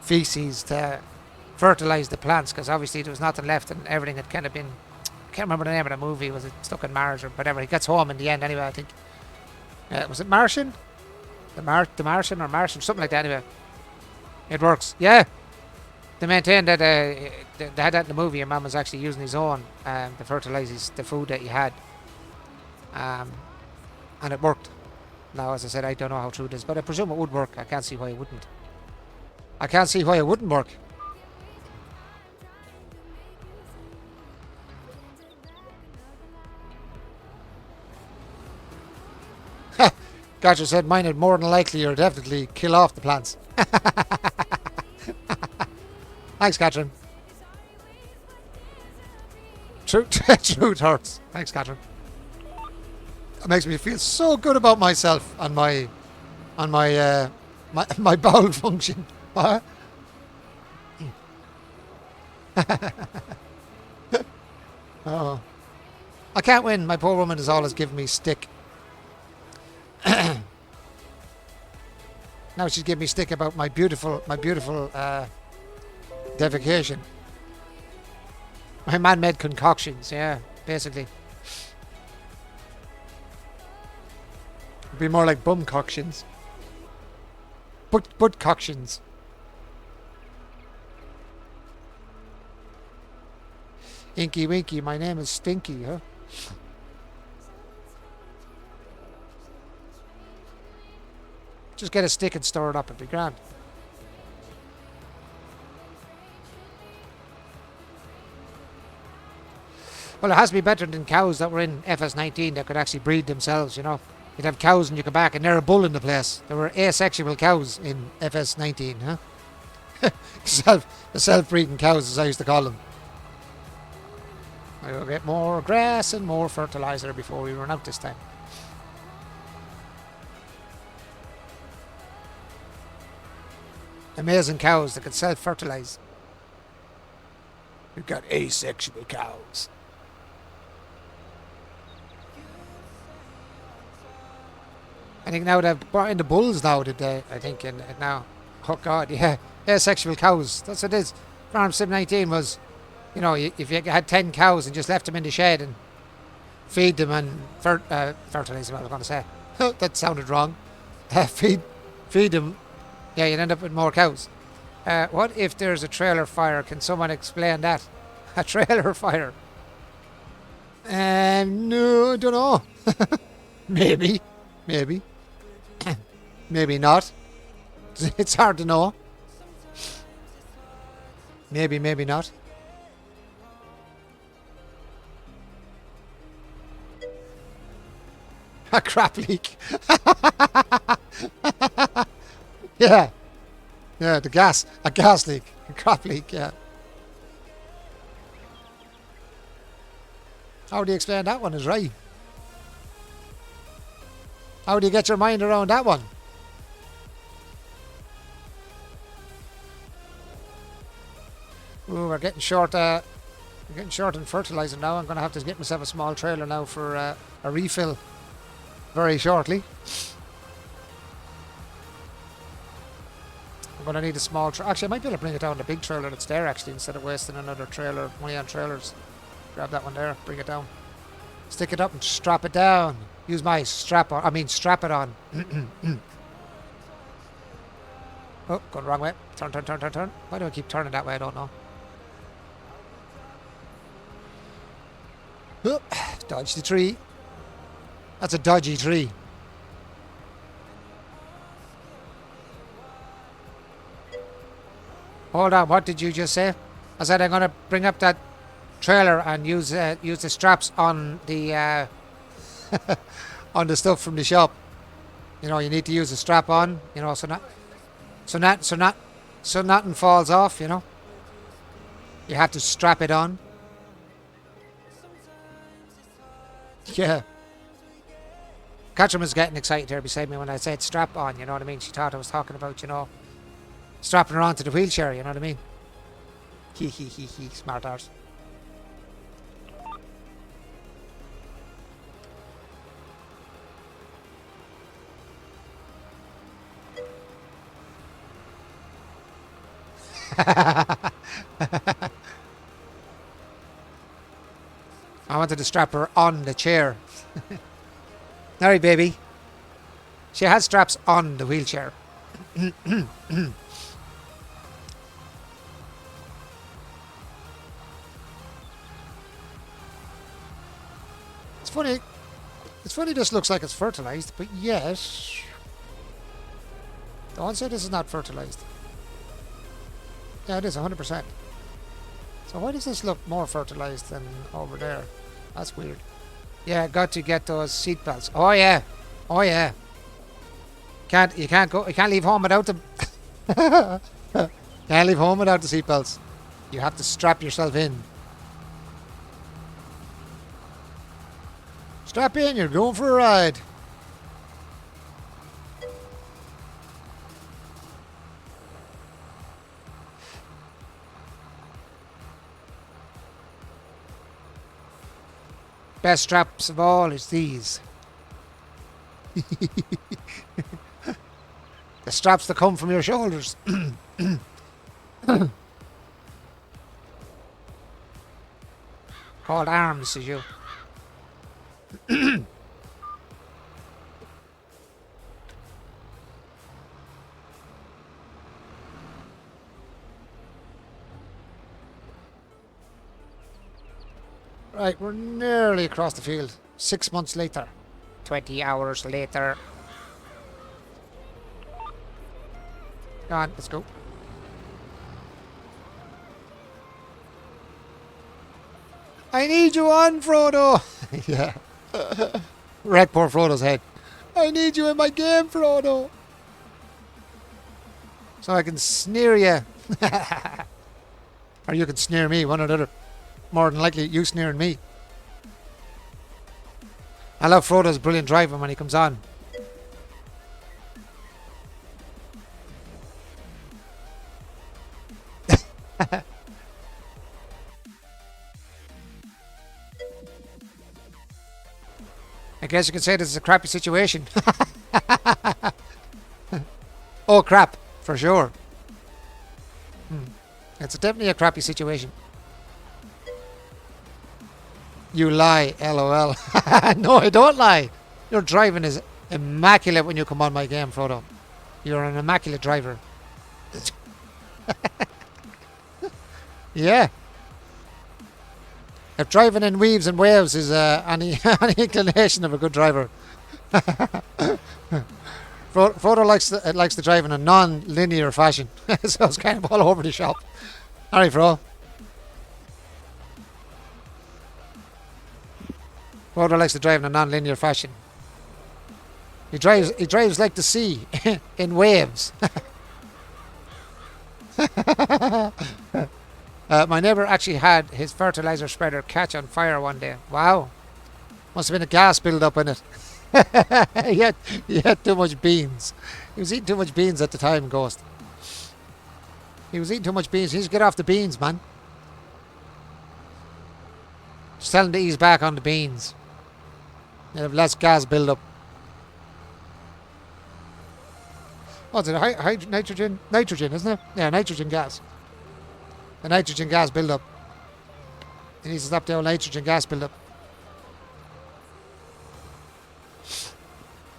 feces to fertilize the plants, because obviously there was nothing left and everything had kind of been. I can't remember the name of the movie. Was it Stuck in Mars or whatever? He gets home in the end anyway. I think. Was it Martian? The Martian or Martian, something like that. Anyway, it works. Yeah. They maintained that they had that in the movie. Your man was actually using his own to fertilize the food that he had, and it worked. Now, as I said, I don't know how true it is, but I presume it would work. I can't see why it wouldn't. I can't see why it wouldn't work. Gotcha said mine would more than likely or definitely kill off the plants. Thanks, Catherine. Truth hurts. Thanks, Catherine. It makes me feel so good about myself and my bowel function. What? Oh, I can't win. My poor woman is always giving me stick. Now she's giving me stick about my beautiful defecation. My man-made concoctions, yeah, basically. It'd be more like bum coctions. Butt coctions. Inky Winky, my name is Stinky, huh? Just get a stick and store it up, it'd be grand. Well, it has to be better than cows that were in FS19 that could actually breed themselves, you know. You'd have cows and you come back and they're a bull in the place. There were asexual cows in FS19, huh? The self-breeding cows, as I used to call them. I will get more grass and more fertilizer before we run out this time. Amazing cows that can self-fertilize. We've got asexual cows. I think now they've brought in the bulls now, did they? I think now. Oh God, yeah. Asexual cows. That's what it is. Farm Sim 19 was, you know, if you had 10 cows and just left them in the shed and feed them and fertilize them, I was going to say. That sounded wrong. Feed them. Yeah, you'd end up with more cows. What if there's a trailer fire? Can someone explain that? A trailer fire? No, I don't know. Maybe. Maybe not. It's hard to know. Maybe not. A crap leak. Yeah. Yeah, a gas leak. A crap leak, yeah. How do you explain that one is right? How do you get your mind around that one? Ooh, we're getting short in fertilizer now. I'm going to have to get myself a small trailer now for a refill very shortly. I'm going to need a small trailer. Actually, I might be able to bring it down the big trailer that's there actually, instead of wasting another trailer, money on trailers. Grab that one there, bring it down. Stick it up and strap it down. Use my strap it on. Oh, going the wrong way. Turn. Why do I keep turning that way? I don't know. Oh, dodge the tree. That's a dodgy tree. Hold on, what did you just say? I said I'm going to bring up that trailer and use the straps on the on the stuff from the shop. You know, you need to use a strap on, you know, so nothing falls off, you know. You have to strap it on. Yeah. Catherine was getting excited here beside me when I said strap on, you know what I mean? She thought I was talking about, you know, strapping her onto the wheelchair, you know what I mean? Smart arse. I wanted to strap her on the chair. Sorry, baby. She has straps on the wheelchair. It's funny. It's funny this looks like it's fertilized, but yes. Don't say this is not fertilized. Yeah, it is 100%. So why does this look more fertilized than over there? That's weird. Yeah, got to get those seat belts. Oh yeah. Oh yeah. You can't leave home without them. Can't leave home without the seat belts. You have to strap yourself in. Strap in, you're going for a ride. Best straps of all is these. The straps that come from your shoulders. Called arms, is you. Right, we're nearly across the field. 6 months later. 20 hours later. Go on, let's go. I need you on, Frodo! Yeah. Wreck poor Frodo's head. I need you in my game, Frodo! So I can sneer you. Or you can sneer me, one or the other. More than likely, you sneering me. I love Frodo's brilliant driving when he comes on. I guess you could say this is a crappy situation. Oh crap, for sure. It's definitely a crappy situation. You lie, LOL. No, I don't lie. Your driving is immaculate when you come on my game, Frodo. You're an immaculate driver. Yeah. If driving in weaves and waves is any inclination of a good driver. Frodo likes to drive in a non-linear fashion. So it's kind of all over the shop. Alright, Fro. Frodo likes to drive in a non-linear fashion. He drives like the sea in waves. My neighbour actually had his fertilizer spreader catch on fire one day. Wow. Must have been a gas build-up in it. He had too much beans. He was eating too much beans at the time, Ghost. He was eating too much beans. He needs to get off the beans, man. Just tell him to ease back on the beans. You'll have less gas build-up. What's it? Nitrogen? Nitrogen, isn't it? Yeah, nitrogen gas. The nitrogen gas build-up. He needs to stop the old nitrogen gas build-up.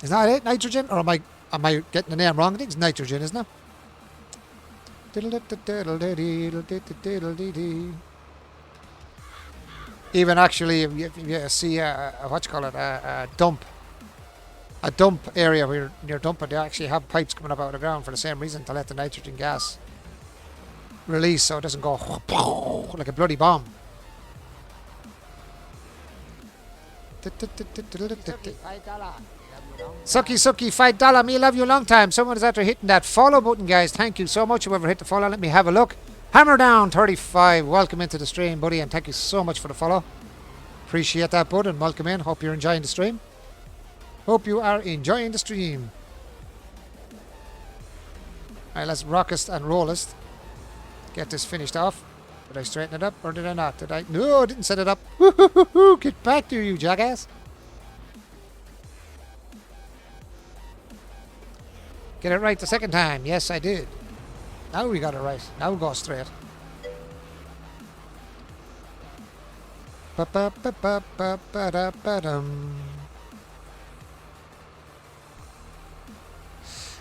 Is that it? Nitrogen? Or am I getting the name wrong? I think it's nitrogen, isn't it? Even actually, if you see what you call it, a dump area where you're dumping, they actually have pipes coming up out of the ground for the same reason, to let the nitrogen gas release so it doesn't go like a bloody bomb. Sucky, $5. Me love you a long time. Someone is after hitting that follow button, guys. Thank you so much. Whoever hit the follow, let me have a look. Hammer down 35. Welcome into the stream, buddy, and thank you so much for the follow. Appreciate that, bud, and welcome in. Hope you're enjoying the stream. Hope you are enjoying the stream. Alright, let's rockist and rollist. Get this finished off. Did I straighten it up or did I not? Did I? No, I didn't set it up. Get back to you, jackass. Get it right the second time. Yes, I did. Now we got it right. Now we'll go straight. Ba-ba-ba-ba-ba-ba-da-ba-dum.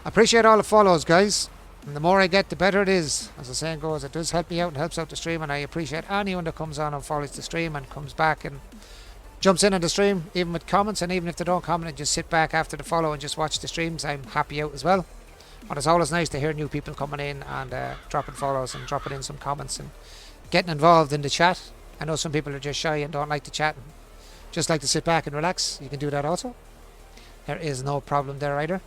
I appreciate all the follows, guys. And the more I get, the better it is. As the saying goes, it does help me out and helps out the stream. And I appreciate anyone that comes on and follows the stream and comes back and jumps in on the stream, even with comments. And even if they don't comment and just sit back after the follow and just watch the streams, I'm happy out as well. But it's always nice to hear new people coming in and dropping follows and dropping in some comments and getting involved in the chat. I know some people are just shy and don't like to chat and just like to sit back and relax. You can do that also. There is no problem there either.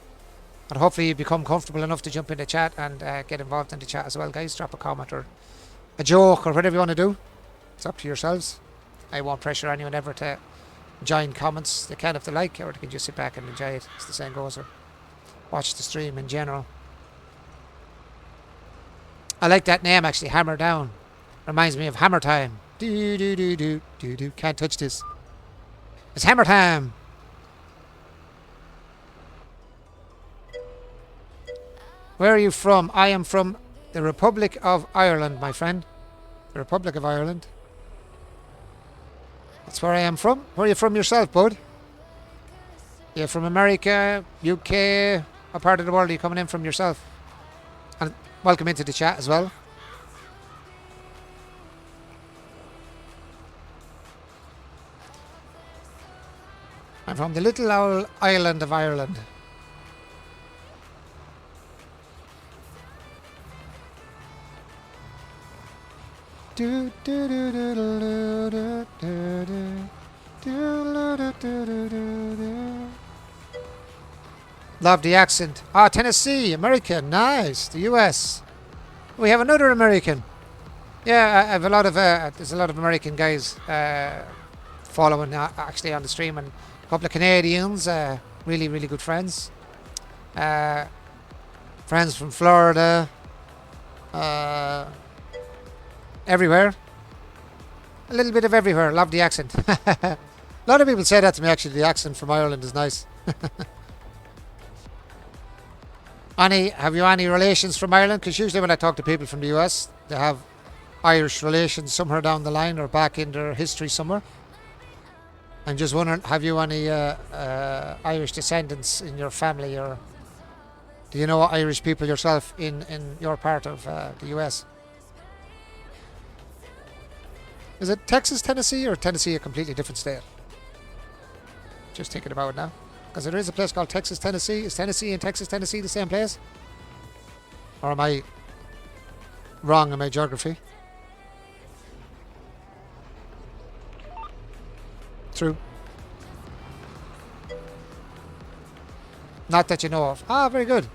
And hopefully you become comfortable enough to jump in the chat and get involved in the chat as well, guys. Drop a comment or a joke or whatever you want to do. It's up to yourselves. I won't pressure anyone ever to join comments. They can if they like, or they can just sit back and enjoy it, as the saying goes, or watch the stream in general. I like that name actually, Hammer Down. Reminds me of Hammer Time. Do do do do do do. Can't touch this. It's Hammer Time. Where are you from? I am from the Republic of Ireland, my friend. The Republic of Ireland. That's where I am from. Where are you from yourself, bud? You're from America, UK. What part of the world are you coming in from yourself? And welcome into the chat as well. I'm from the little old island of Ireland. Do do do do do do do do do do. Love the accent. Ah, Tennessee, America, nice. The US. We have another American. Yeah, I have a lot of there's a lot of American guys following actually on the stream, and a couple of Canadians, really good friends. Friends from Florida. Everywhere. A little bit of everywhere. Love the accent. A lot of people say that to me actually. The accent from Ireland is nice. Have you any relations from Ireland? Because usually when I talk to people from the US, they have Irish relations somewhere down the line or back in their history somewhere. I'm just wondering, have you any Irish descendants in your family, or do you know Irish people yourself in your part of the US? Is it Texas, Tennessee, or Tennessee a completely different state? Just thinking about it now. Because there is a place called Texas, Tennessee. Is Tennessee and Texas, Tennessee the same place? Or am I wrong in my geography? True. Not that you know of. Ah, very good.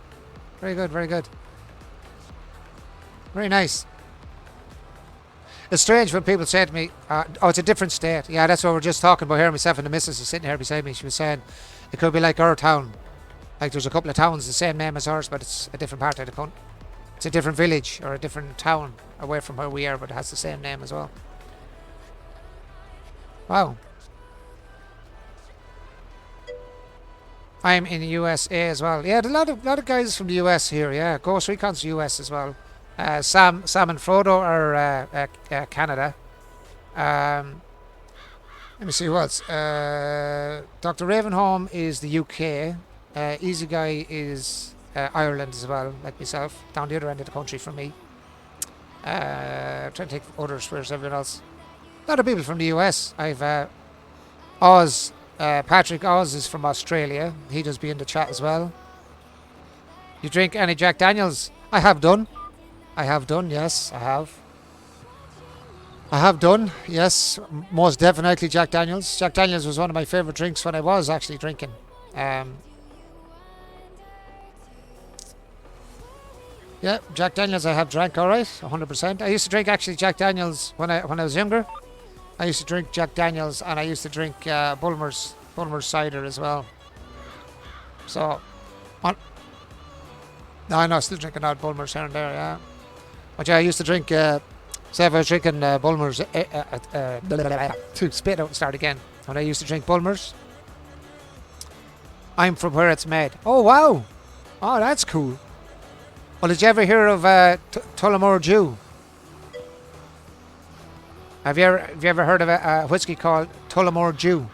Very good, very good. Very nice. It's strange when people say to me, oh, it's a different state. Yeah, that's what we're just talking about here. Myself and the missus is sitting here beside me. She was saying it could be like our town. Like there's a couple of towns the same name as ours, but it's a different part of the country. It's a different village or a different town away from where we are, but it has the same name as well. Wow. I'm in the USA as well. Yeah, there's a lot of guys from the US here. Yeah, Ghost Recon's US as well. Sam and Frodo are Canada. Let me see who else. Dr. Ravenholm is the UK. Easy Guy is Ireland as well, like myself, down the other end of the country from me. Trying to take others. Where's everyone else? A lot of people from the US. I've Oz. Patrick Oz is from Australia. He does be in the chat as well. You drink any Jack Daniels? I have done. I have done, yes, I have. I have done, yes, most definitely Jack Daniels. Jack Daniels was one of my favourite drinks when I was actually drinking. Yeah, Jack Daniels I have drank, alright, 100%. I used to drink actually Jack Daniels when I was younger. I used to drink Jack Daniels, and I used to drink Bulmer's cider as well. So, no, I know, still drinking out Bulmer's here and there, yeah. But yeah, I used to drink, say if I was drinking Bulmer's, to spit out and start again. When I used to drink Bulmer's, I'm from where it's made. Oh, wow. Oh, that's cool. Well, did you ever hear of Tullamore Dew? Have you ever heard of a whiskey called Tullamore Dew?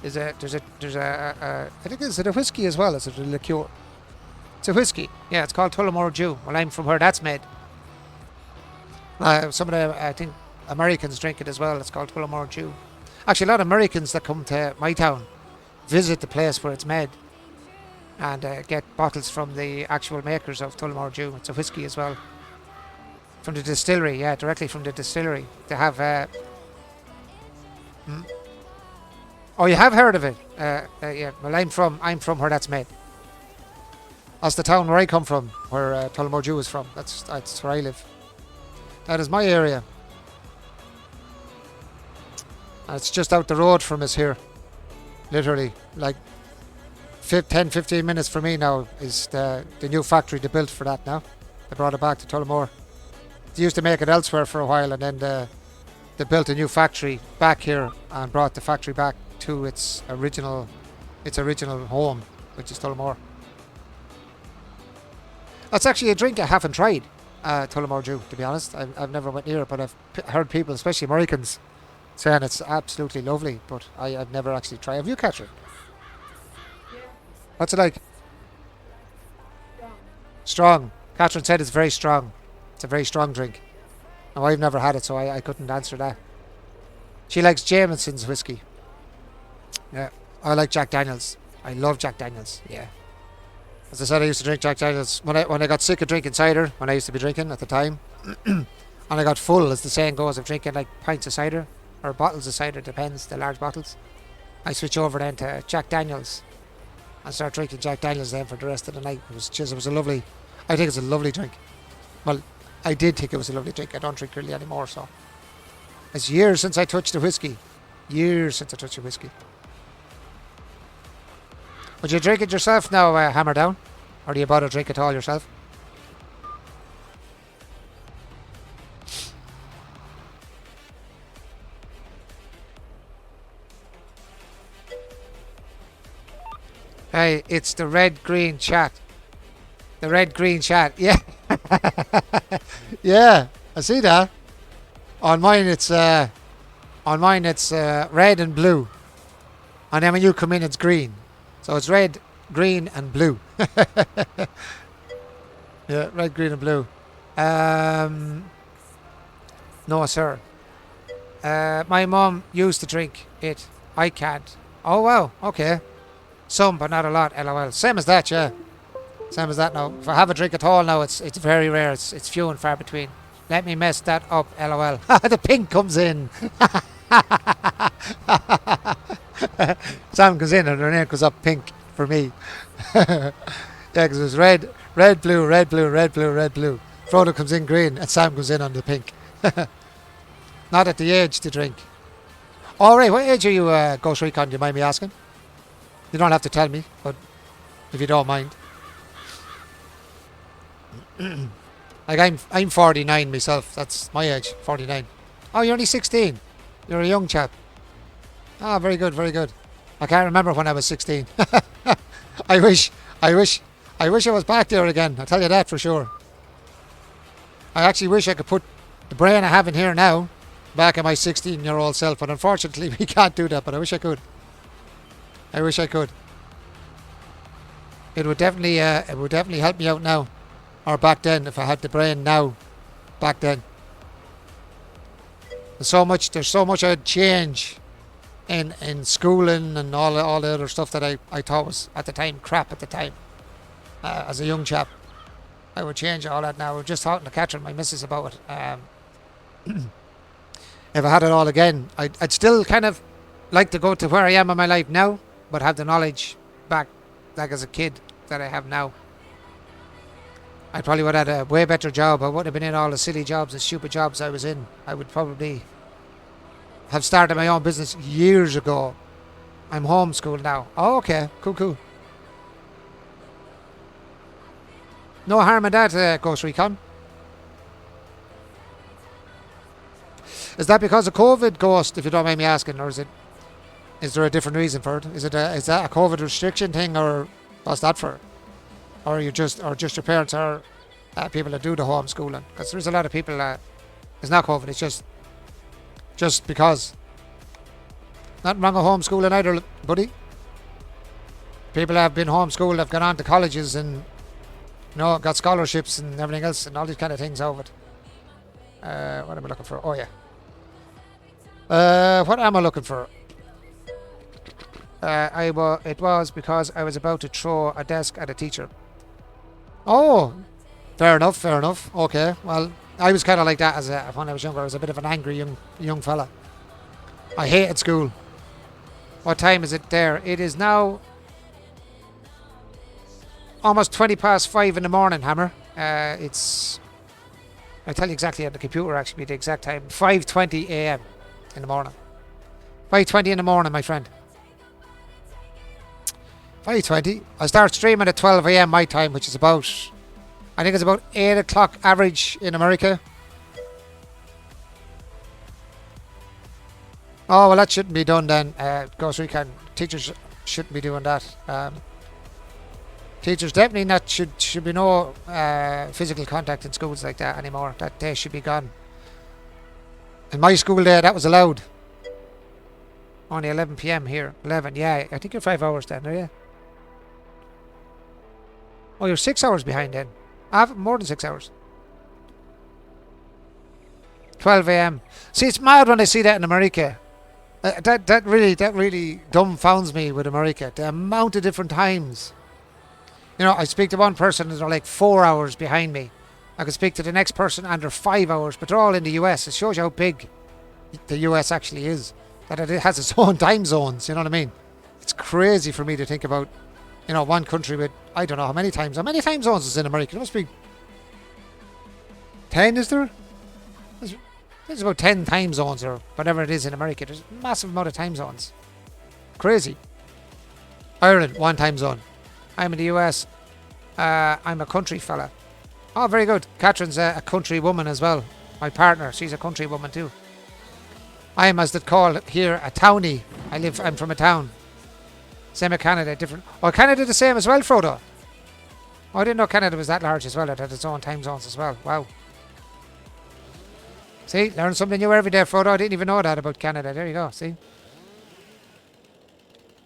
I think is it a whiskey as well? Is it a liqueur? It's a whiskey. Yeah, it's called Tullamore Dew. Well, I'm from where that's made. Some of the, I think, Americans drink it as well. It's called Tullamore Dew. Actually, a lot of Americans that come to my town visit the place where it's made and get bottles from the actual makers of Tullamore Dew. It's a whiskey as well. From the distillery, yeah, directly from the distillery. They have... Oh, you have heard of it? Yeah, well, I'm from where that's made. That's the town where I come from, where Tullamore Dew is from. That's where I live. That is my area. And it's just out the road from us here. Literally, like 10-15 minutes from me now is the new factory they built for that now. They brought it back to Tullamore. They used to make it elsewhere for a while, and then they built a new factory back here and brought the factory back to its original home, which is Tullamore. That's actually a drink I haven't tried, Tullamore Dew, to be honest. I've never went near it, but I've heard people, especially Americans, saying it's absolutely lovely, but I've never actually tried. Have you, Catherine? Yeah. What's it like? Strong. Catherine said it's very strong. It's a very strong drink. Now, I've never had it, so I couldn't answer that. She likes Jameson's whiskey. Yeah. I like Jack Daniels. I love Jack Daniels. Yeah. As I said, I used to drink Jack Daniels when I got sick of drinking cider, when I used to be drinking at the time. And I got full, as the saying goes, of drinking like pints of cider, or bottles of cider, depends, the large bottles. I switch over then to Jack Daniels and start drinking Jack Daniels then for the rest of the night. I think it's a lovely drink. Well, I did think it was a lovely drink. I don't drink really anymore, so. It's years since I touched a whiskey. Years since I touched a whiskey. Would you drink it yourself now, Hammer Down? Or do you bother drink it all yourself? Hey, it's the red-green chat. The red-green chat, yeah. Yeah, I see that. On mine it's red and blue. And then when you come in it's green. So it's red, green and blue. Yeah, red, green and blue. No sir. My mum used to drink it. I can't. Oh wow, okay. Some but not a lot, lol. Same as that, yeah. Same as that now. If I have a drink at all now, it's very rare. It's few and far between. Let me mess that up, lol. The pink comes in. Sam comes in and her name goes up pink for me. Yeah, because it was red, blue, red, blue, red, blue, red, blue. Frodo comes in green and Sam comes in on the pink. Not at the age to drink. Alright, what age are you, Ghost Recon? Do you mind me asking? You don't have to tell me, but if you don't mind. Like I'm 49 myself. That's my age, 49. Oh, you're only 16. You're a young chap. Ah, very good, very good. I can't remember when I was 16. I wish I was back there again. I'll tell you that for sure. I actually wish I could put the brain I have in here now back in my 16-year-old self, but unfortunately we can't do that, but I wish I could. I wish I could. It would definitely help me out now. Or back then, if I had the brain now, back then. There's so much I'd change in schooling and all the other stuff that I thought was at the time crap at the time. As a young chap, I would change all that now. We're just talking to Catherine, my missus, about it. If I had it all again, I'd still kind of like to go to where I am in my life now, but have the knowledge back, like as a kid, that I have now. I probably would have had a way better job. I wouldn't have been in all the silly jobs and stupid jobs I was in. I would probably have started my own business years ago. I'm homeschooled now. Oh, okay. Cool. No harm in that, Ghost Recon. Is that because of COVID, Ghost, if you don't mind me asking, or is there a different reason for it? Is that a COVID restriction thing, or what's that for? or just your parents are people that do the homeschooling. Because there's a lot of people that it's not COVID. It's just because. Nothing wrong with homeschooling either, buddy. People have been homeschooled, have gone on to colleges and got scholarships and everything else and all these kind of things out of it. What am I looking for? Oh yeah. What am I looking for? It was because I was about to throw a desk at a teacher. Oh, fair enough. Okay, well, I was kind of like that when I was younger. I was a bit of an angry young fella. I hated school. What time is it there? It is now almost 5:20 in the morning, Hammer. It's... I'll tell you exactly on the computer, actually, the exact time. 5:20 a.m. in the morning. 5:20 in the morning, my friend. 5:20. I start streaming at 12 a.m. my time, which is about... I think it's about 8 o'clock average in America. Oh, well, that shouldn't be done then. Ghost Recon. Teachers shouldn't be doing that. Teachers definitely not should be no physical contact in schools like that anymore. That day should be gone. In my school day, that was allowed. Only 11 p.m. here. 11, yeah. I think you're 5 hours then, are you? Oh, you're 6 hours behind then. More than 6 hours. 12 a.m. See, it's mad when I see that in America. That really dumbfounds me with America. The amount of different times. I speak to one person and they're like 4 hours behind me. I could speak to the next person and they're 5 hours, but they're all in the US. It shows you how big the US actually is. That it has its own time zones, you know what I mean? It's crazy for me to think about, one country with, I don't know how many time zones is in America. There must be 10, is there? There's about 10 time zones or whatever it is in America. There's a massive amount of time zones. Crazy. Ireland, 1 time zone. I'm in the US. I'm a country fella. Oh, very good. Catherine's a country woman as well. My partner, she's a country woman too. I am, as they call it here, a townie. I'm from a town. Same as Canada, different. Oh, Canada the same as well, Frodo. Oh, I didn't know Canada was that large as well. It had its own time zones as well. Wow. See, learn something new every day, Frodo. I didn't even know that about Canada. There you go, see?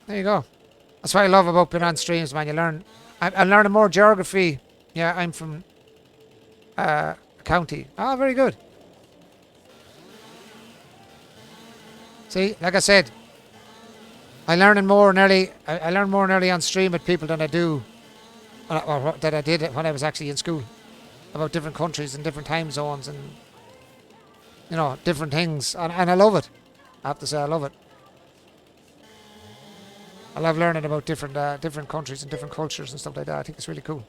There you go. That's what I love about being on streams, man. You learn... I'm learning more geography. Yeah, I'm from... a county. Oh, very good. See, like I said, I learn more nearly on stream with people than I do... or that I did when I was actually in school. About different countries and different time zones and... different things, and I love it. I have to say, I love it. I love learning about different countries and different cultures and stuff like that. I think it's really cool.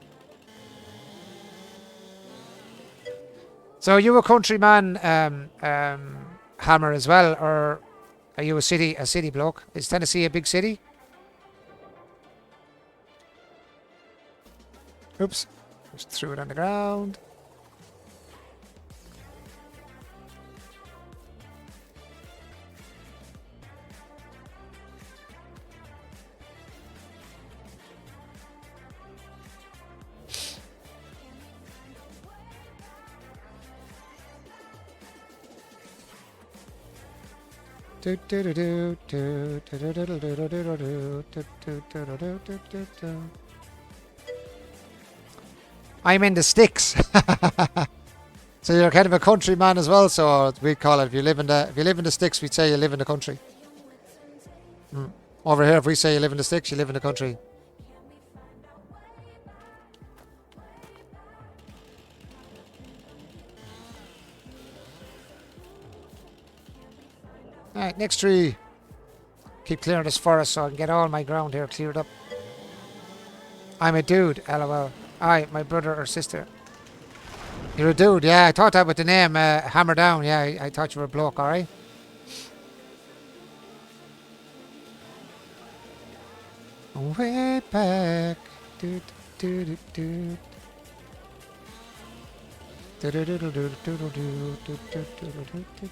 So, are you a countryman, Hammer, as well, or are you a city bloke? Is Tennessee a big city? Oops, just threw it on the ground. I'm in the sticks. So you're kind of a countryman as well, so we call it, if you live in the sticks, we'd say you live in the country. Over here, if we say you live in the sticks, you live in the country. Alright, next tree. Keep clearing this forest so I can get all my ground here cleared up. I'm a dude, lol. Aye, my brother or sister. You're a dude, yeah, I thought that with the name Hammer Down, yeah, I thought you were a bloke, alright? Way back. Do, do, do, do. Do, do, do, do, do, do, do, do, do, do, do, do.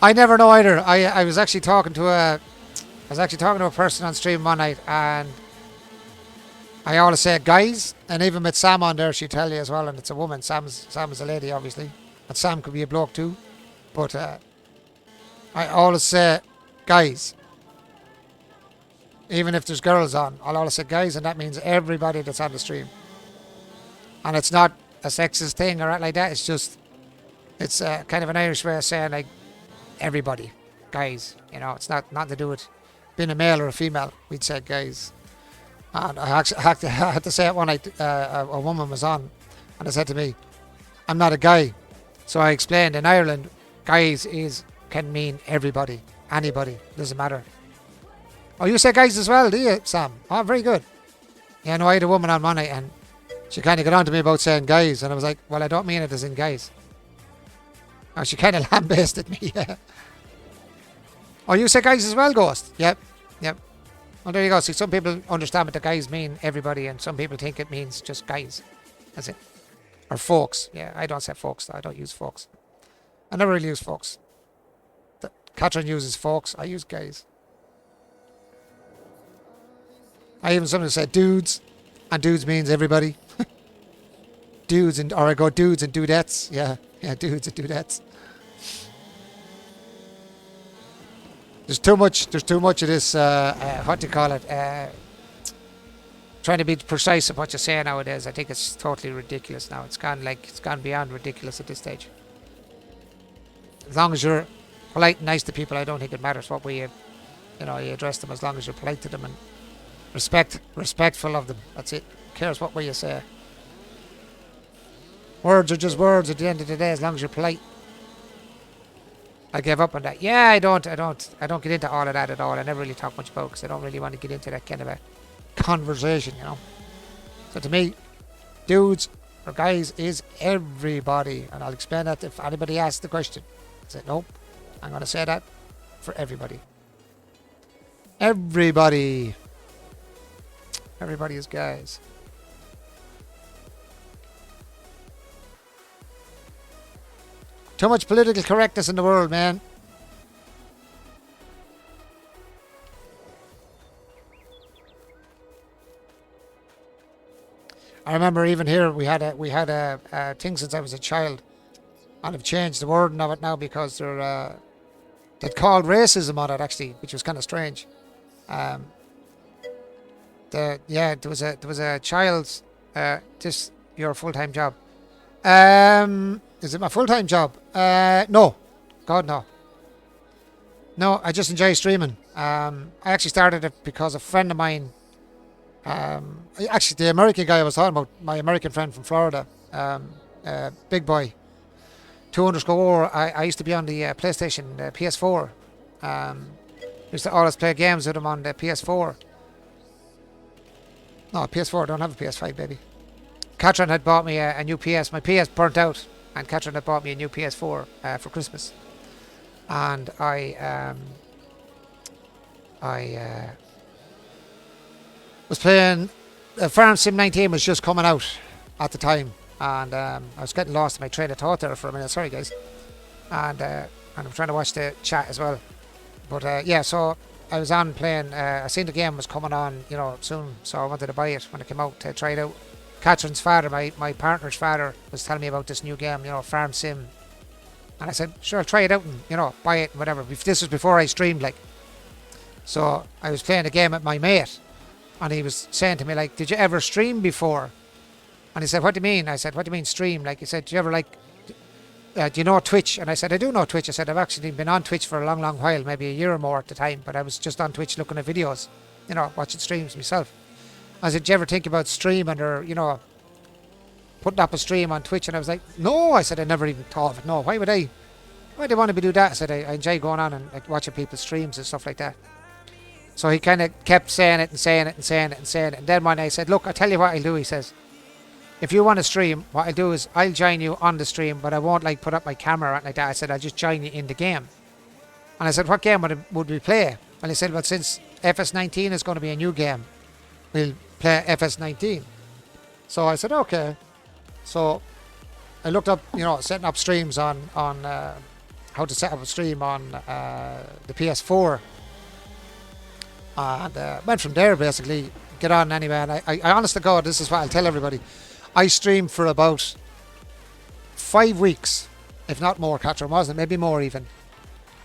I never know either. I was actually talking to I was actually talking to a person on stream one night, and I always say guys, and even with Sam on there, she'd tell you as well, and it's a woman. Sam is a lady, obviously, and Sam could be a bloke too. But I always say guys. Even if there's girls on, I'll always say guys, and that means everybody that's on the stream. And it's not a sexist thing or anything like that. It's just, it's kind of an Irish way of saying like everybody, guys. You know, it's not nothing to do with being a male or a female. We'd say guys. And I actually I had to say it one night. A woman was on, and I said to me, "I'm not a guy." So I explained in Ireland, guys can mean everybody, anybody, doesn't matter. Oh, you say guys as well, do you, Sam? Oh, very good. Yeah, no, I had a woman on one night, and she kind of got on to me about saying guys, and I was like, well, I don't mean it as in guys. And she kind of lambasted me, yeah. Oh, you say guys as well, Ghost? Yep. Well, there you go. See, some people understand what the guys mean, everybody, and some people think it means just guys. That's it. Or folks. Yeah, I don't say folks. I don't use folks. I never really use folks. Catherine uses folks. I use guys. I even sometimes say dudes, and dudes means everybody. Dudes, or I go dudes and dudettes. Yeah, dudes and dudettes. There's too much of this, what do you call it, trying to be precise of what you say nowadays. I think it's totally ridiculous now. It's gone beyond ridiculous at this stage. As long as you're polite and nice to people, I don't think it matters what way you address them, as long as you're polite to them and respectful of them. That's it. Who cares what way you say? Words are just words at the end of the day, as long as you're polite. I gave up on that. Yeah, I don't get into all of that at all. I never really talk much about it because I don't really want to get into that kind of a conversation, you know. So to me, dudes or guys is everybody, and I'll explain that if anybody asks the question. I say, nope, I'm going to say that for everybody. Everybody is guys. Too much political correctness in the world, man. I remember even here we had a thing since I was a child, and I've changed the wording of it now because they'd called racism on it actually, which was kind of strange. There was a child's this your full-time job. Is it my full-time job? No. God, no. No, I just enjoy streaming. I actually started it because a friend of mine, actually the American guy I was talking about, my American friend from Florida, Big Boy, 2_, I used to be on the PlayStation, PS4. Used to always play games with him on the PS4. No, PS4, I don't have a PS5, baby. Catherine had bought me a new PS. My PS burnt out, and Catherine had bought me a new PS4 for Christmas. And I was playing. Farm Sim 19 was just coming out at the time, and I was getting lost in my train of thought there for a minute. Sorry, guys. And I'm trying to watch the chat as well. But yeah, so I was on playing. I seen the game was coming on, soon, so I wanted to buy it when it came out to try it out. Catherine's father, my partner's father, was telling me about this new game, Farm Sim. And I said, sure, I'll try it out and, buy it and whatever. This was before I streamed, like. So I was playing a game with my mate, and he was saying to me, like, did you ever stream before? And he said, what do you mean? I said, what do you mean stream? Like, he said, do you ever, do you know Twitch? And I said, I do know Twitch. I said, I've actually been on Twitch for a long, long while, maybe a year or more at the time, but I was just on Twitch looking at videos, watching streams myself. I said, do you ever think about streaming or, putting up a stream on Twitch? And I was like, no. I said, I never even thought of it. No, why would I want to do that? I said, I enjoy going on and watching people's streams and stuff like that. So he kind of kept saying it and saying it and saying it and saying it. And then when I said, look, I'll tell you what I'll do, he says, if you want to stream, what I'll do is I'll join you on the stream, but I won't put up my camera or anything like that. I said, I'll just join you in the game. And I said, what game would we play? And he said, well, since FS19 is going to be a new game, we'll play FS19. So I said, okay. So I looked up, setting up streams on how to set up a stream on the PS4. And went from there basically, get on anyway. And I honest to God, this is what I'll tell everybody. I streamed for about 5 weeks, if not more, Catherine, wasn't it? Maybe more even.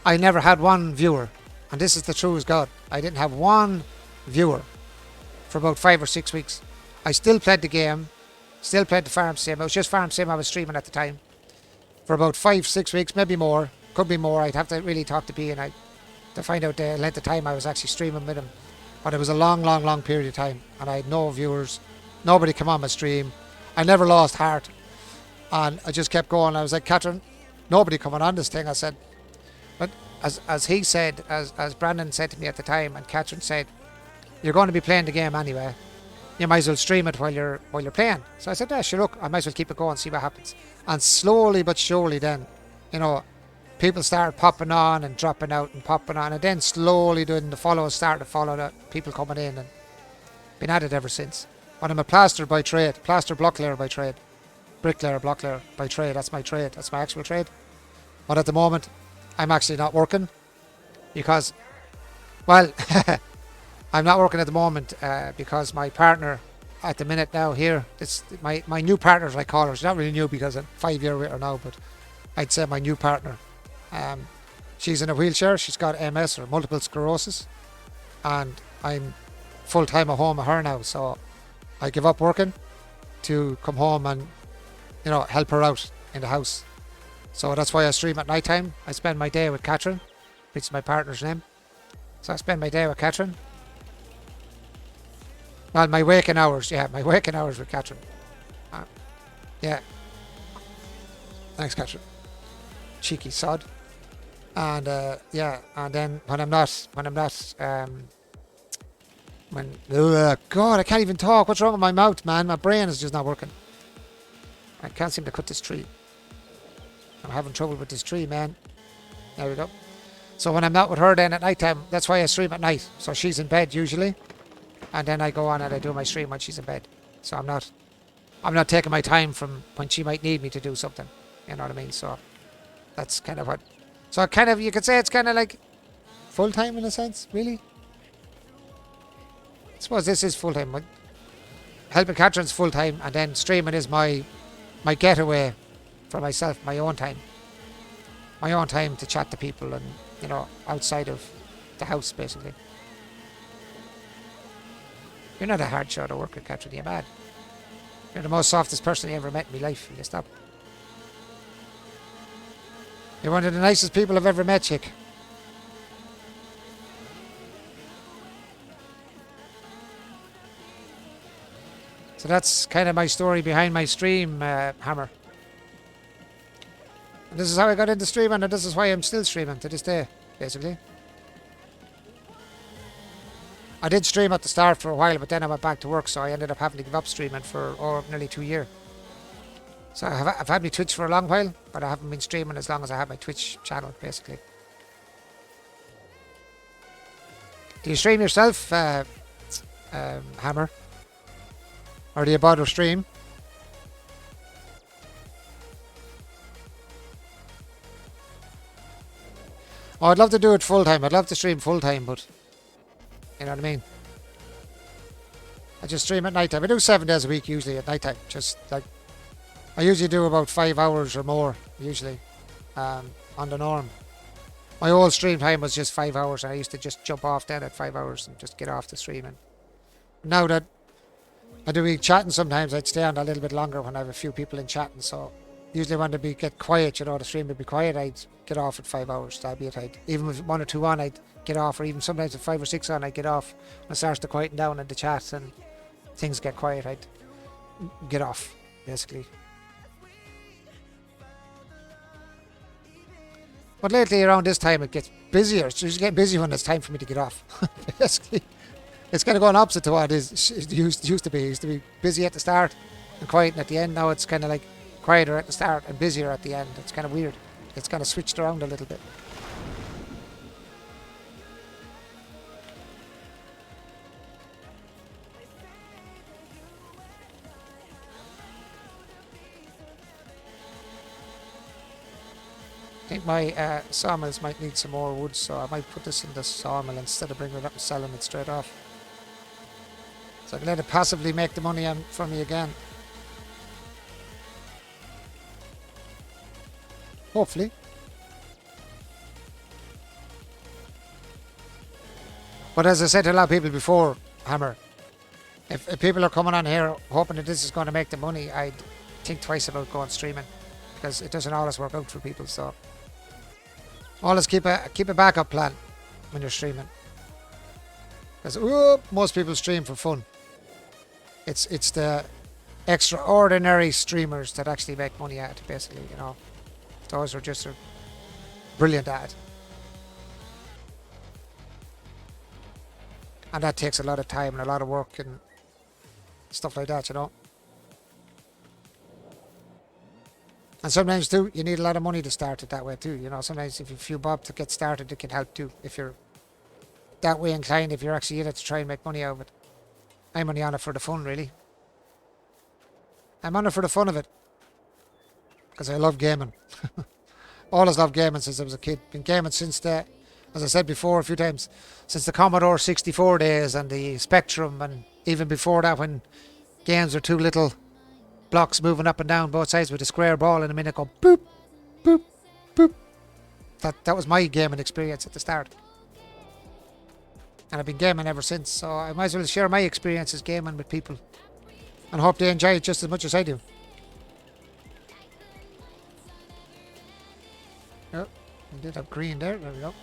I never had one viewer. And this is the true as God. I didn't have one viewer for about 5 or 6 weeks. I still played the game, still played the farm sim. It was just farm sim I was streaming at the time. For about 5, 6 weeks, maybe more. Could be more. I'd have to really talk to B and I to find out the length of time I was actually streaming with him. But it was a long period of time. And I had no viewers. Nobody come on my stream. I never lost heart. And I just kept going. I was like, Catherine, nobody coming on this thing. I said, but as he said, as Brandon said to me at the time, and Catherine said, you're going to be playing the game anyway. You might as well stream it while you're playing. So I said, yeah, sure, look, I might as well keep it going, see what happens. And slowly but surely then, you know, people started popping on and dropping out and popping on, and then slowly then the followers started to follow the people coming in, and been at it ever since. But I'm a plaster by trade, plaster block layer by trade, bricklayer, block layer by trade. That's my trade. That's my actual trade. But at the moment, I'm actually not working because, well, I'm not working at the moment because my partner at the minute now here, it's my new partner, as I call her. She's not really new because I'm 5 years with her now, but I'd say my new partner. She's in a wheelchair. She's got MS or multiple sclerosis, and I'm full time at home with her now. So I give up working to come home and, you know, help her out in the house. So that's why I stream at night time. I spend my day with Catherine, which is my partner's name. So I spend my day with Catherine. Well, my waking hours, yeah, my waking hours with Catherine. Yeah. Thanks, Catherine. Cheeky sod. And yeah, and then when I'm not, God, I can't even talk. What's wrong with my mouth, man? My brain is just not working. I can't seem to cut this tree. I'm having trouble with this tree, man. There we go. So when I'm not with her then at night time, that's why I stream at night. So she's in bed usually, and then I go on and I do my stream when she's in bed. So I'm not taking my time from when she might need me to do something. You know what I mean? So that's kind of what. So kind of, you could say it's kind of like full time in a sense, really. I suppose this is full time. Helping Catherine's full time, and then streaming is my getaway for myself, my own time to chat to people, and, you know, outside of the house basically. You're not a hard show to work with, Catherine. You're mad. You're the most softest person I ever met in my life. Will you stop? You're one of the nicest people I've ever met, chick. So that's kind of my story behind my stream, Hammer. And this is how I got into streaming, and this is why I'm still streaming to this day, basically. I did stream at the start for a while, but then I went back to work, so I ended up having to give up streaming for nearly 2 years. So I've had my Twitch for a long while, but I haven't been streaming as long as I have my Twitch channel, basically. Do you stream yourself, Hammer? Or do you bother stream? Oh, I'd love to do it full time. I'd love to stream full time, but you know what I mean? I just stream at night time. I do 7 days a week usually at night time. Just like, I usually do about 5 hours or more, usually, on the norm. My old stream time was just 5 hours, and I used to just jump off then at 5 hours and just get off the streaming. Now that I do be chatting sometimes, I'd stay on a little bit longer when I have a few people in chatting, so usually when they get quiet, you know, the stream would be quiet, I'd get off at 5 hours. That'd be it. Even with 1 or 2 on, I'd get off, or even sometimes with 5 or 6 on, I'd get off. When it starts to quieten down in the chat and things get quiet, I'd get off, basically. But lately around this time it gets busier. It's just getting busy when it's time for me to get off. Basically, it's kind of going opposite to what it used to be. It used to be busy at the start and quiet at the end. Now it's kind of like quieter at the start and busier at the end. It's kind of weird. It's kind of switched around a little bit. think my sawmills might need some more wood, so I might put this in the sawmill instead of bringing it up and selling it straight off. So I can let it passively make the money for me again. Hopefully. But as I said to a lot of people before, Hammer, if people are coming on here hoping that this is going to make them money, I'd think twice about going streaming, because it doesn't always work out for people. So always keep a backup plan when you're streaming, because most people stream for fun. It's the extraordinary streamers that actually make money at it, basically. You know, those are just brilliant at it. And that takes a lot of time and a lot of work and stuff like that, you know. And sometimes too, you need a lot of money to start it that way too. You know, sometimes if you few bob to get started, it can help too. If you're that way inclined, if you're actually in it to try and make money out of it. I'm only on it for the fun, really. I'm on it for the fun of it. Because I love gaming. Always loved gaming since I was a kid. Been gaming since the, as I said before a few times, since the Commodore 64 days and the Spectrum, and even before that when games were two little blocks moving up and down both sides with a square ball in a minute go boop, boop, boop. That was my gaming experience at the start. And I've been gaming ever since, so I might as well share my experiences gaming with people and hope they enjoy it just as much as I do. Oh, we did have green there. There we go.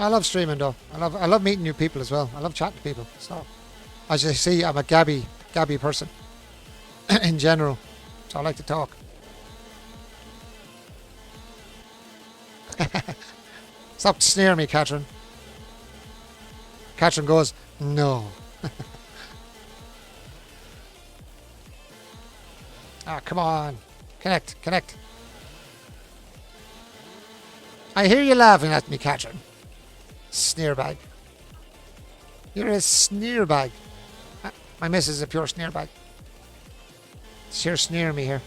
I love streaming though. I love meeting new people as well. I love chatting to people. So as you see, I'm a gabby person in general. So I like to talk. Stop sneering me, Catherine. Catherine goes, no. Ah, come on. Connect. I hear you laughing at me, Catherine. Sneer bag. You're a sneer bag. My missus is a pure sneer bag. She's sneering me here.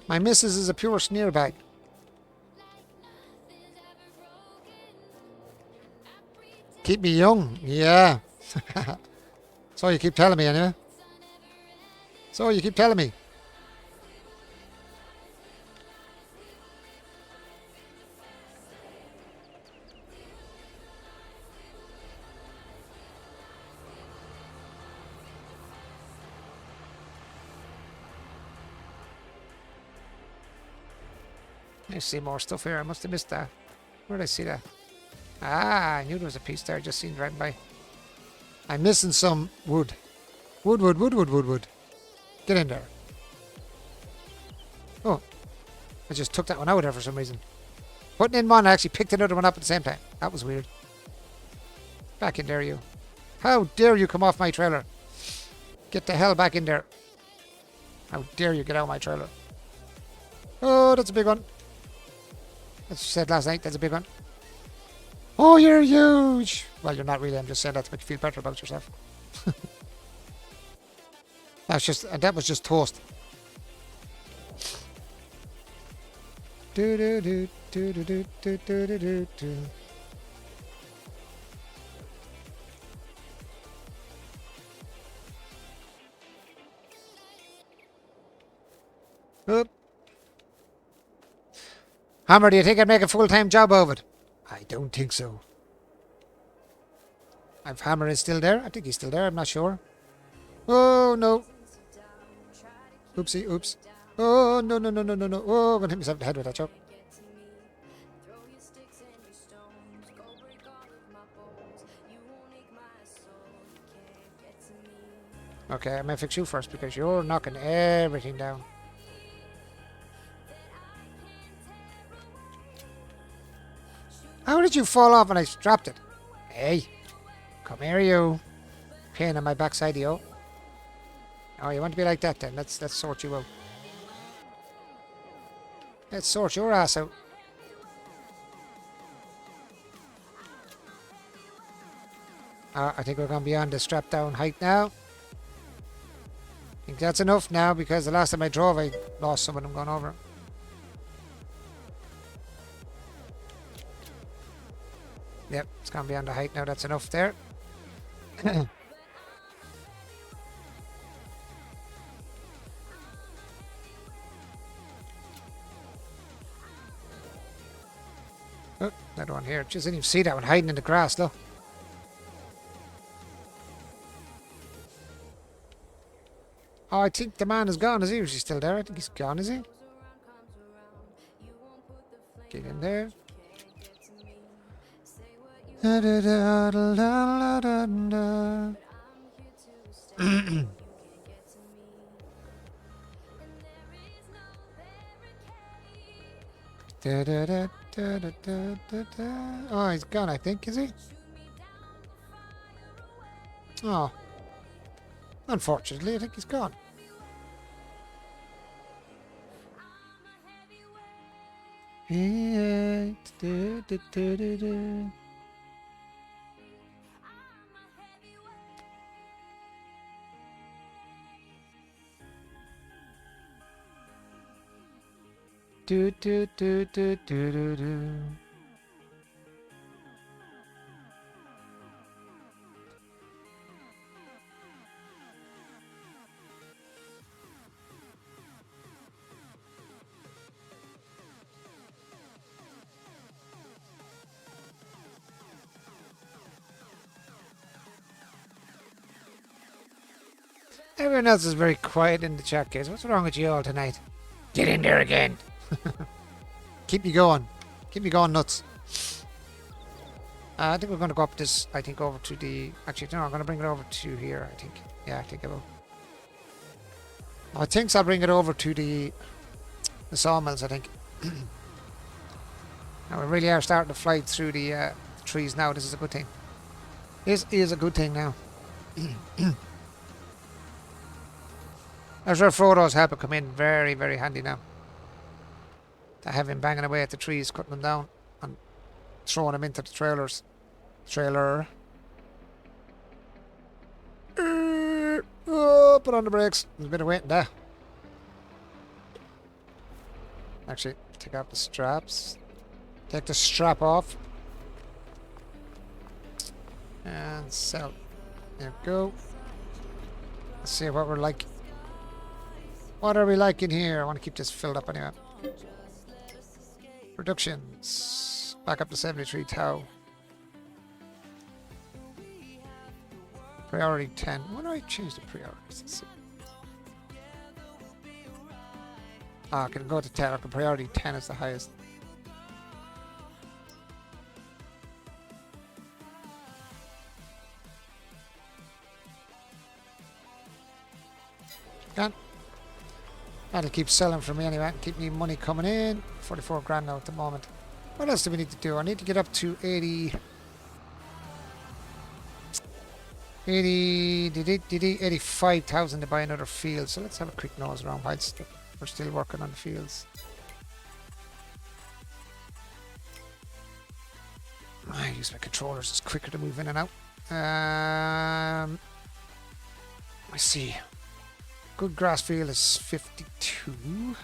My missus is a pure sneer bag. Keep me young. Yeah. So you keep telling me, anyway. So you keep telling me. I see more stuff here. I must have missed that. Where did I see that? Ah, I knew there was a piece there. I just seen it right by. I'm missing some wood. Wood. Get in there. Oh, I just took that one out there for some reason. Putting in one, I actually picked another one up at the same time. That was weird. Back in there, you. How dare you come off my trailer? Get the hell back in there. How dare you get out of my trailer? Oh, that's a big one. As you said last night, that's a big one. Oh, you're huge. Well, you're not really. I'm just saying that to make you feel better about yourself. That was just toast. Do. Oop. Hammer, do you think I'd make a full-time job of it? I don't think so. If Hammer is still there, I think he's still there, I'm not sure. Oh, no. Oopsie, oops. Oh, no. Oh, I'm going to hit myself in the head with that chop. Okay, I might fix you first because you're knocking everything down. How did you fall off when I dropped it? Hey, come here, you. Pain on my backside, yo. Oh, you want to be like that then? Let's sort you out. Let's sort your ass out. I think we're going to be on the strap down height now. I think that's enough now because the last time I drove I lost some of them going over. Yep, it's going to be on the height now. That's enough there. Oh, another one here. Just didn't even see that one hiding in the grass, though. Oh, I think the man is gone. Is he? Or is he still there? I think he's gone, is he? Get in there. Da, da, da, da, da, da, da. Da, da, da, da, da, da, da, da. Oh, he's gone, I think, is he? Oh. Unfortunately, I think he's gone. Yeah. Da, da, da, da, da. Do, do, do, do, do, do, do. Everyone else is very quiet in the chat case. What's wrong with you all tonight? Get in there again. Keep me going. Keep me going nuts. I think we're going to go up this, I think, over to the... Actually, no, I'm going to bring it over to here, I think. Yeah, I think I will. I think I'll bring it over to the sawmills, I think. Now, we really are starting to fly through the trees now. This is a good thing. This is a good thing now. That's where Frodo's help will come in very, very handy now. To have him banging away at the trees, cutting them down, and throwing them into the trailers. Trailer. Oh, put on the brakes. There's a bit of waiting there. Actually, take off the straps. Take the strap off. And sell. There we go. Let's see what we're like. What are we like in here? I want to keep this filled up anyway. Productions. Back up to 73 Tau. Priority 10. When do I change the priorities? Let's see. I can go to 10. Okay, priority 10 is the highest. Done. That'll keep selling for me anyway. Keep me money coming in. 44 grand now at the moment. What else do we need to do? I need to get up to 85,000 to buy another field. So let's have a quick nose around whilst we're still working on the fields. I use my controllers. It's quicker to move in and out. Let's see. Good grass field is 52,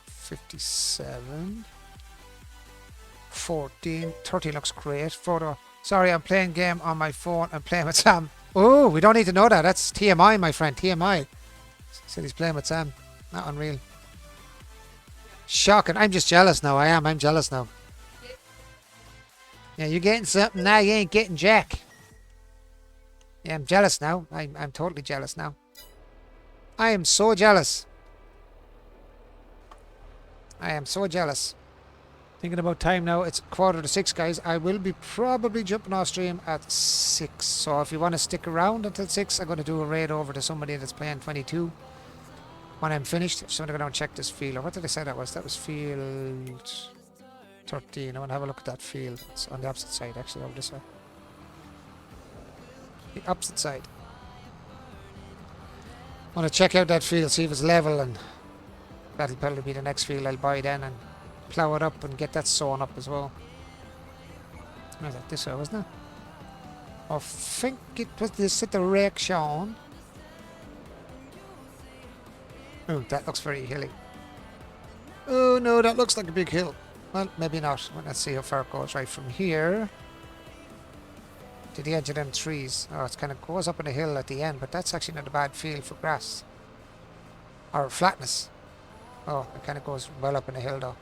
57, 14, 30 looks great. Photo. Sorry, I'm playing game on my phone. I'm playing with Sam. Oh, we don't need to know that. That's TMI, my friend. TMI. Said he's playing with Sam. Not unreal. Shocking. I'm just jealous now. I'm jealous now. Yeah, you're getting something now. You ain't getting jack. Yeah, I'm jealous now. I'm totally jealous now. I am so jealous. I am so jealous. Thinking about time now. It's 5:45, guys. I will be probably jumping off stream at 6. So if you want to stick around until 6, I'm going to do a raid over to somebody that's playing 22. When I'm finished, just want to go down and check this field. Or what did I say that was? That was field 13. I want to have a look at that field. It's on the opposite side, actually, over this way. The opposite side. Want to check out that field, see if it's level, and that'll probably be the next field I'll buy then and plough it up and get that sown up as well. Where's that? This way, wasn't it? I think it was this at the reaction. Oh, that looks very hilly. Oh no, that looks like a big hill. Well, maybe not. Well, let's see how far it goes. Right from here to the edge of them trees. Oh, it kind of goes up on a hill at the end, but that's actually not a bad field for grass. Or flatness. Oh, it kind of goes well up in the hill though.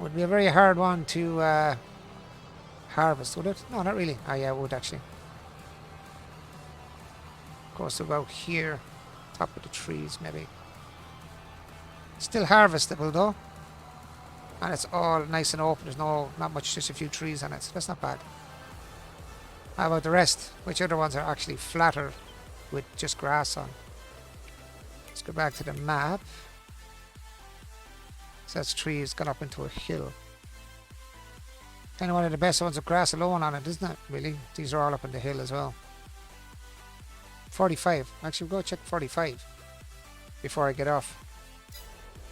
Would be a very hard one to harvest, would it? No, not really. Oh yeah, it would actually. Goes to about here. Top of the trees, maybe. Still harvestable though. And it's all nice and open. There's not much, just a few trees on it. So that's not bad. How about the rest? Which other ones are actually flatter with just grass on? Let's go back to the map. So that's trees gone up into a hill. Kind of one of the best ones with grass alone on it, isn't it? Really? These are all up in the hill as well. 45. Actually, we'll go check 45 before I get off.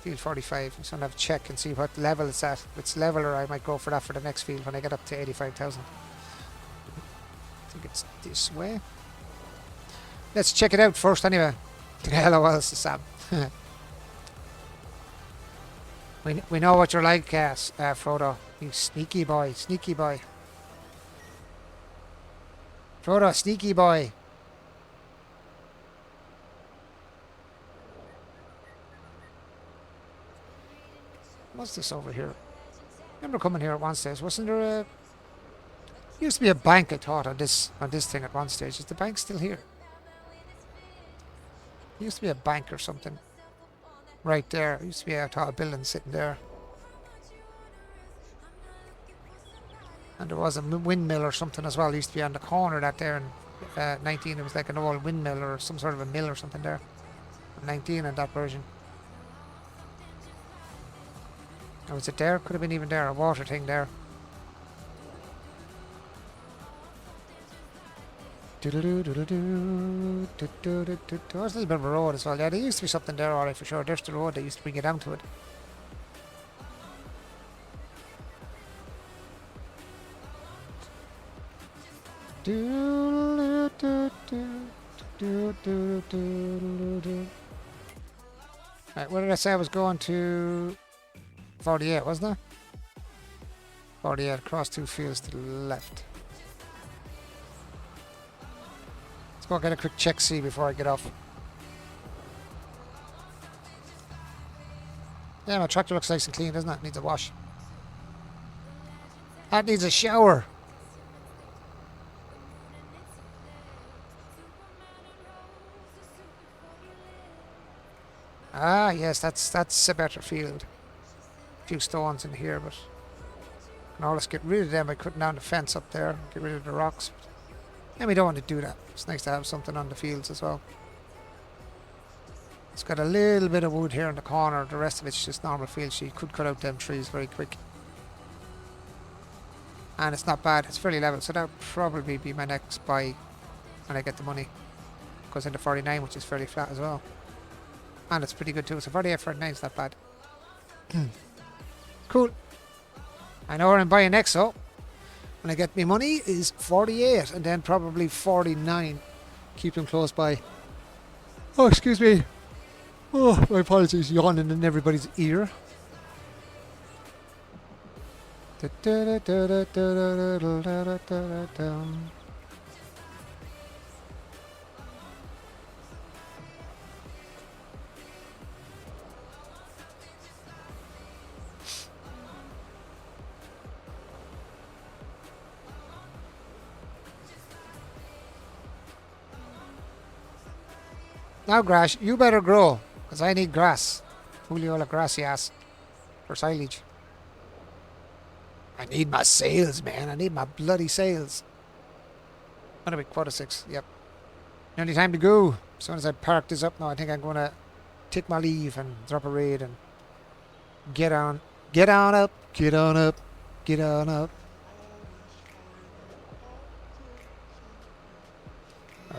Field 45. So I'll have a check and see what level it's at. If it's level, or I might go for that for the next field when I get up to 85,000. I think it's this way. Let's check it out first anyway. Hello, else is Sam. We know what you're like, Frodo. You sneaky boy, sneaky boy. Frodo, sneaky boy. What's this over here? I remember coming here at one stage. Wasn't there a... Used to be a bank, I thought, on this thing at one stage. Is the bank still here? There used to be a bank or something. Right there. There used to be a tall building sitting there. And there was a windmill or something as well. It used to be on the corner of that there in 19. It was like an old windmill or some sort of a mill or something there. 19 in that version. Oh, was it there? Could have been even there. A water thing there. There's a little bit of a road as well. Yeah, there used to be something there, alright, for sure. There's the road. They used to bring you down to it. Right, what did I say? I was going to 48, wasn't I? 48, across 2 fields to the left. Let's go get a quick check see before I get off. Yeah, my tractor looks nice and clean, doesn't it? Needs a wash. That needs a shower. Ah, yes, that's a better field. A few stones in here, but I can always get rid of them by cutting down the fence up there. Get rid of the rocks. And we don't want to do that. It's nice to have something on the fields as well. It's got a little bit of wood here in the corner. The rest of it's just normal field. So you could cut out them trees very quick. And it's not bad. It's fairly level. So that would probably be my next buy when I get the money. Goes into 49, which is fairly flat as well. And it's pretty good too. So 48, 49 is not bad. Cool. I know where I'm buying next, so when I get my money is 48 and then probably 49. Keep them close by. Oh, excuse me. Oh, my apologies. Yawning in everybody's ear. Now, grass, you better grow, because I need grass. Julio grassy ass for silage. I need my sails, man. I need my bloody sails. What are we, quarter 6? Yep. Nearly time to go. As soon as I park this up now, I think I'm going to take my leave and drop a raid and get on. Get on up. Get on up. Get on up.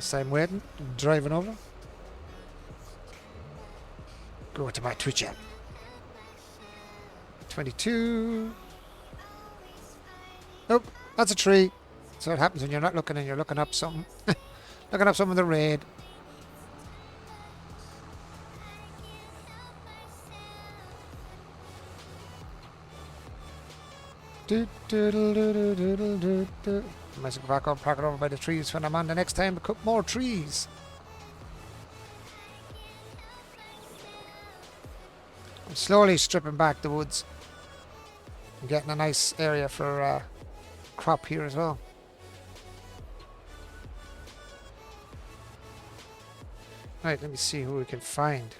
As I'm waiting, driving over. Go to my Twitch app. 22. Nope, that's a tree. That's what happens when you're not looking and you're looking up something. Looking up some of the raid. I might go back up, park it over by the trees when I'm on the next time to cut more trees. I'm slowly stripping back the woods. I'm getting a nice area for crop here as well. Right, let me see who we can find.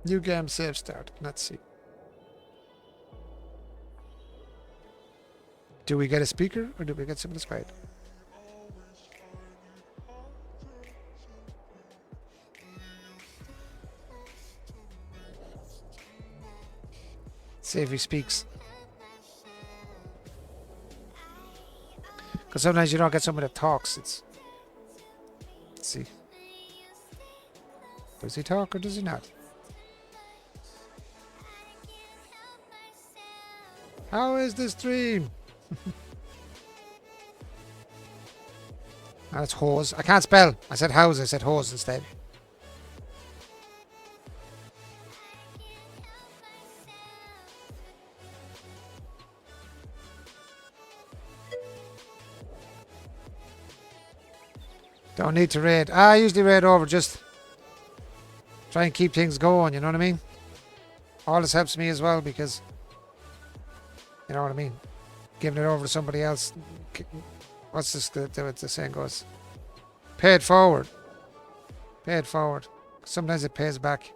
New game save start. Let's see. Do we get a speaker or do we get something quiet? See if he speaks. Because sometimes you don't get someone that talks. Let's see. Does he talk or does he not? How is this dream? That's hose. I can't spell. I said house, I said hose instead. Don't need to raid. I usually raid over, just try and keep things going, you know what I mean? All this helps me as well because, you know what I mean? Giving it over to somebody else. What's this, the saying goes? Pay it forward. Pay it forward. Sometimes it pays back.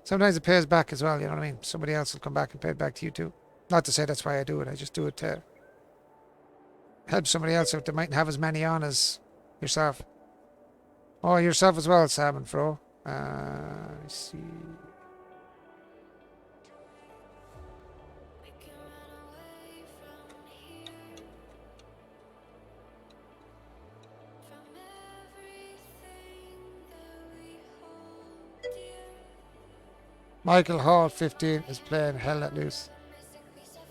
Sometimes it pays back as well, you know what I mean? Somebody else will come back and pay it back to you too. Not to say that's why I do it, I just do it to help somebody else out that mightn't have as many on as yourself. Oh, yourself as well, Sam and Fro. I see. Michael Hall, 15, is playing Hell Let Loose.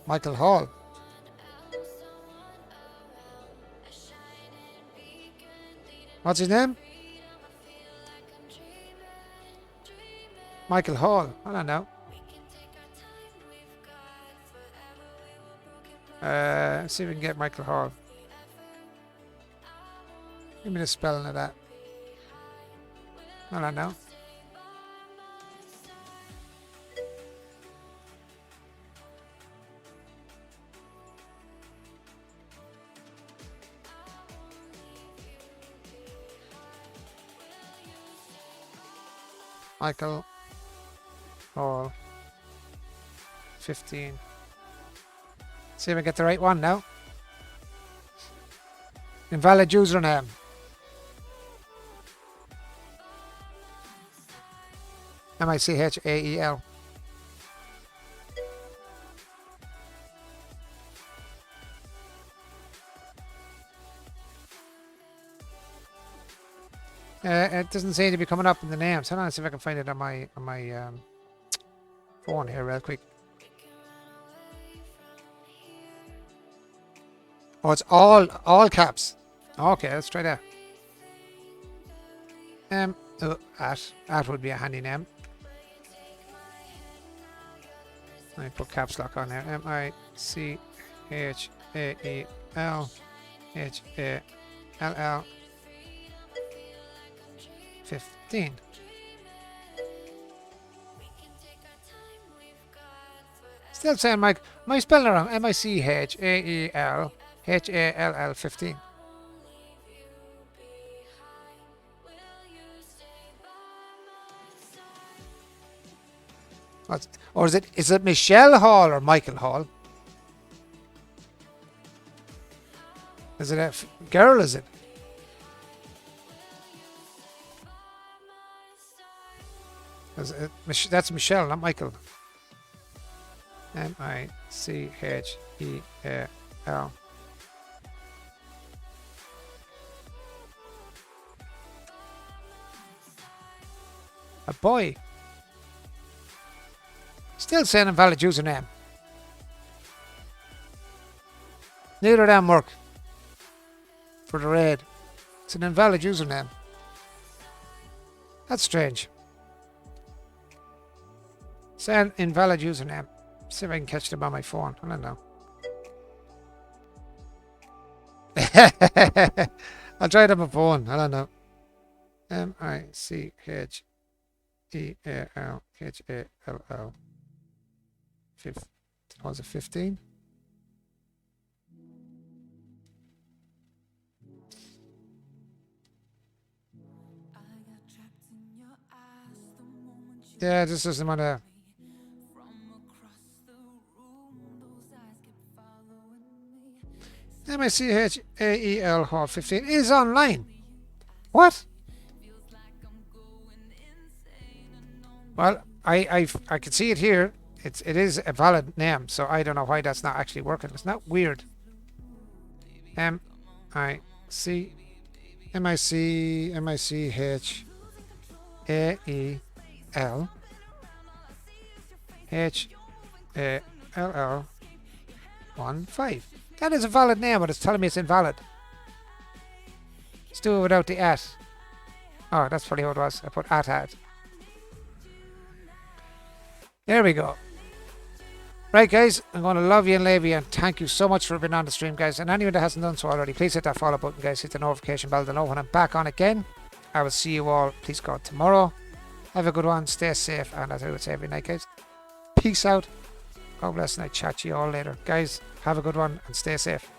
Michael Hall. What's his name? Michael Hall. I don't know. Let's see if we can get Michael Hall. Give me the spelling of that. I don't know. Michael Hall 15. See if I get the right one now. Invalid username. Michael. It doesn't seem to be coming up in the names. Hold on, see if I can find it on my phone here real quick. Oh, it's all caps. Okay, let's try that. At would be a handy name. Let me put caps lock on there. Michael 15. Still saying Mike. Am I spelling it wrong? Michael 15. Or is it Michelle Hall or Michael Hall? Is it a girl? Is it? That's Michelle, not Michael. M-I-C-H-E-A-L. A boy. Still saying invalid username. Neither of them work for the raid. It's an invalid username. That's strange. Saying invalid username. See if I can catch them on my phone. I don't know. I'll try it on my phone. I don't know. M-I-C-H-E-A-L-H-A-L-L. Was it 15? Yeah, this doesn't want to. M-I-C-H-A-E-L Hall 15 is online. What? Well, I can see it here. It is a valid name, so I don't know why that's not actually working. It's not weird. M-I-C-H-A-E-L-H-A-L-L 1-5. That is a valid name, but it's telling me it's invalid. Let's do it without the at. Oh, that's probably what it was. I put at. There we go. Right, guys, I'm going to love you and leave you, and thank you so much for being on the stream, guys. And anyone that hasn't done so already, please hit that follow button, guys. Hit the notification bell to know when I'm back on again. I will see you all, please God, tomorrow. Have a good one. Stay safe. And as I would say every night, guys, peace out. God bless, and I chat to you all later. Guys, have a good one and stay safe.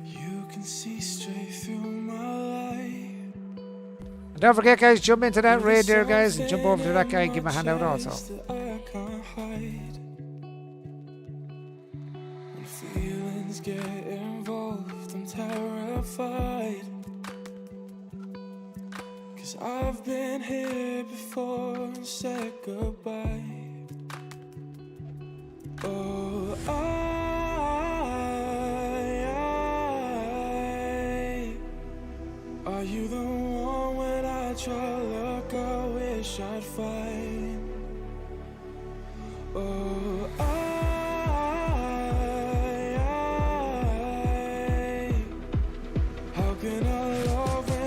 You can see straight through my life. And don't forget, guys, jump into that raid there, guys, and jump over to that guy and give him a hand out also. I can't hide. When feelings get involved, I'm terrified. 'Cause I've been here before and said goodbye. Oh, are you the one when I try to look, I wish I'd find? Oh, how can I love when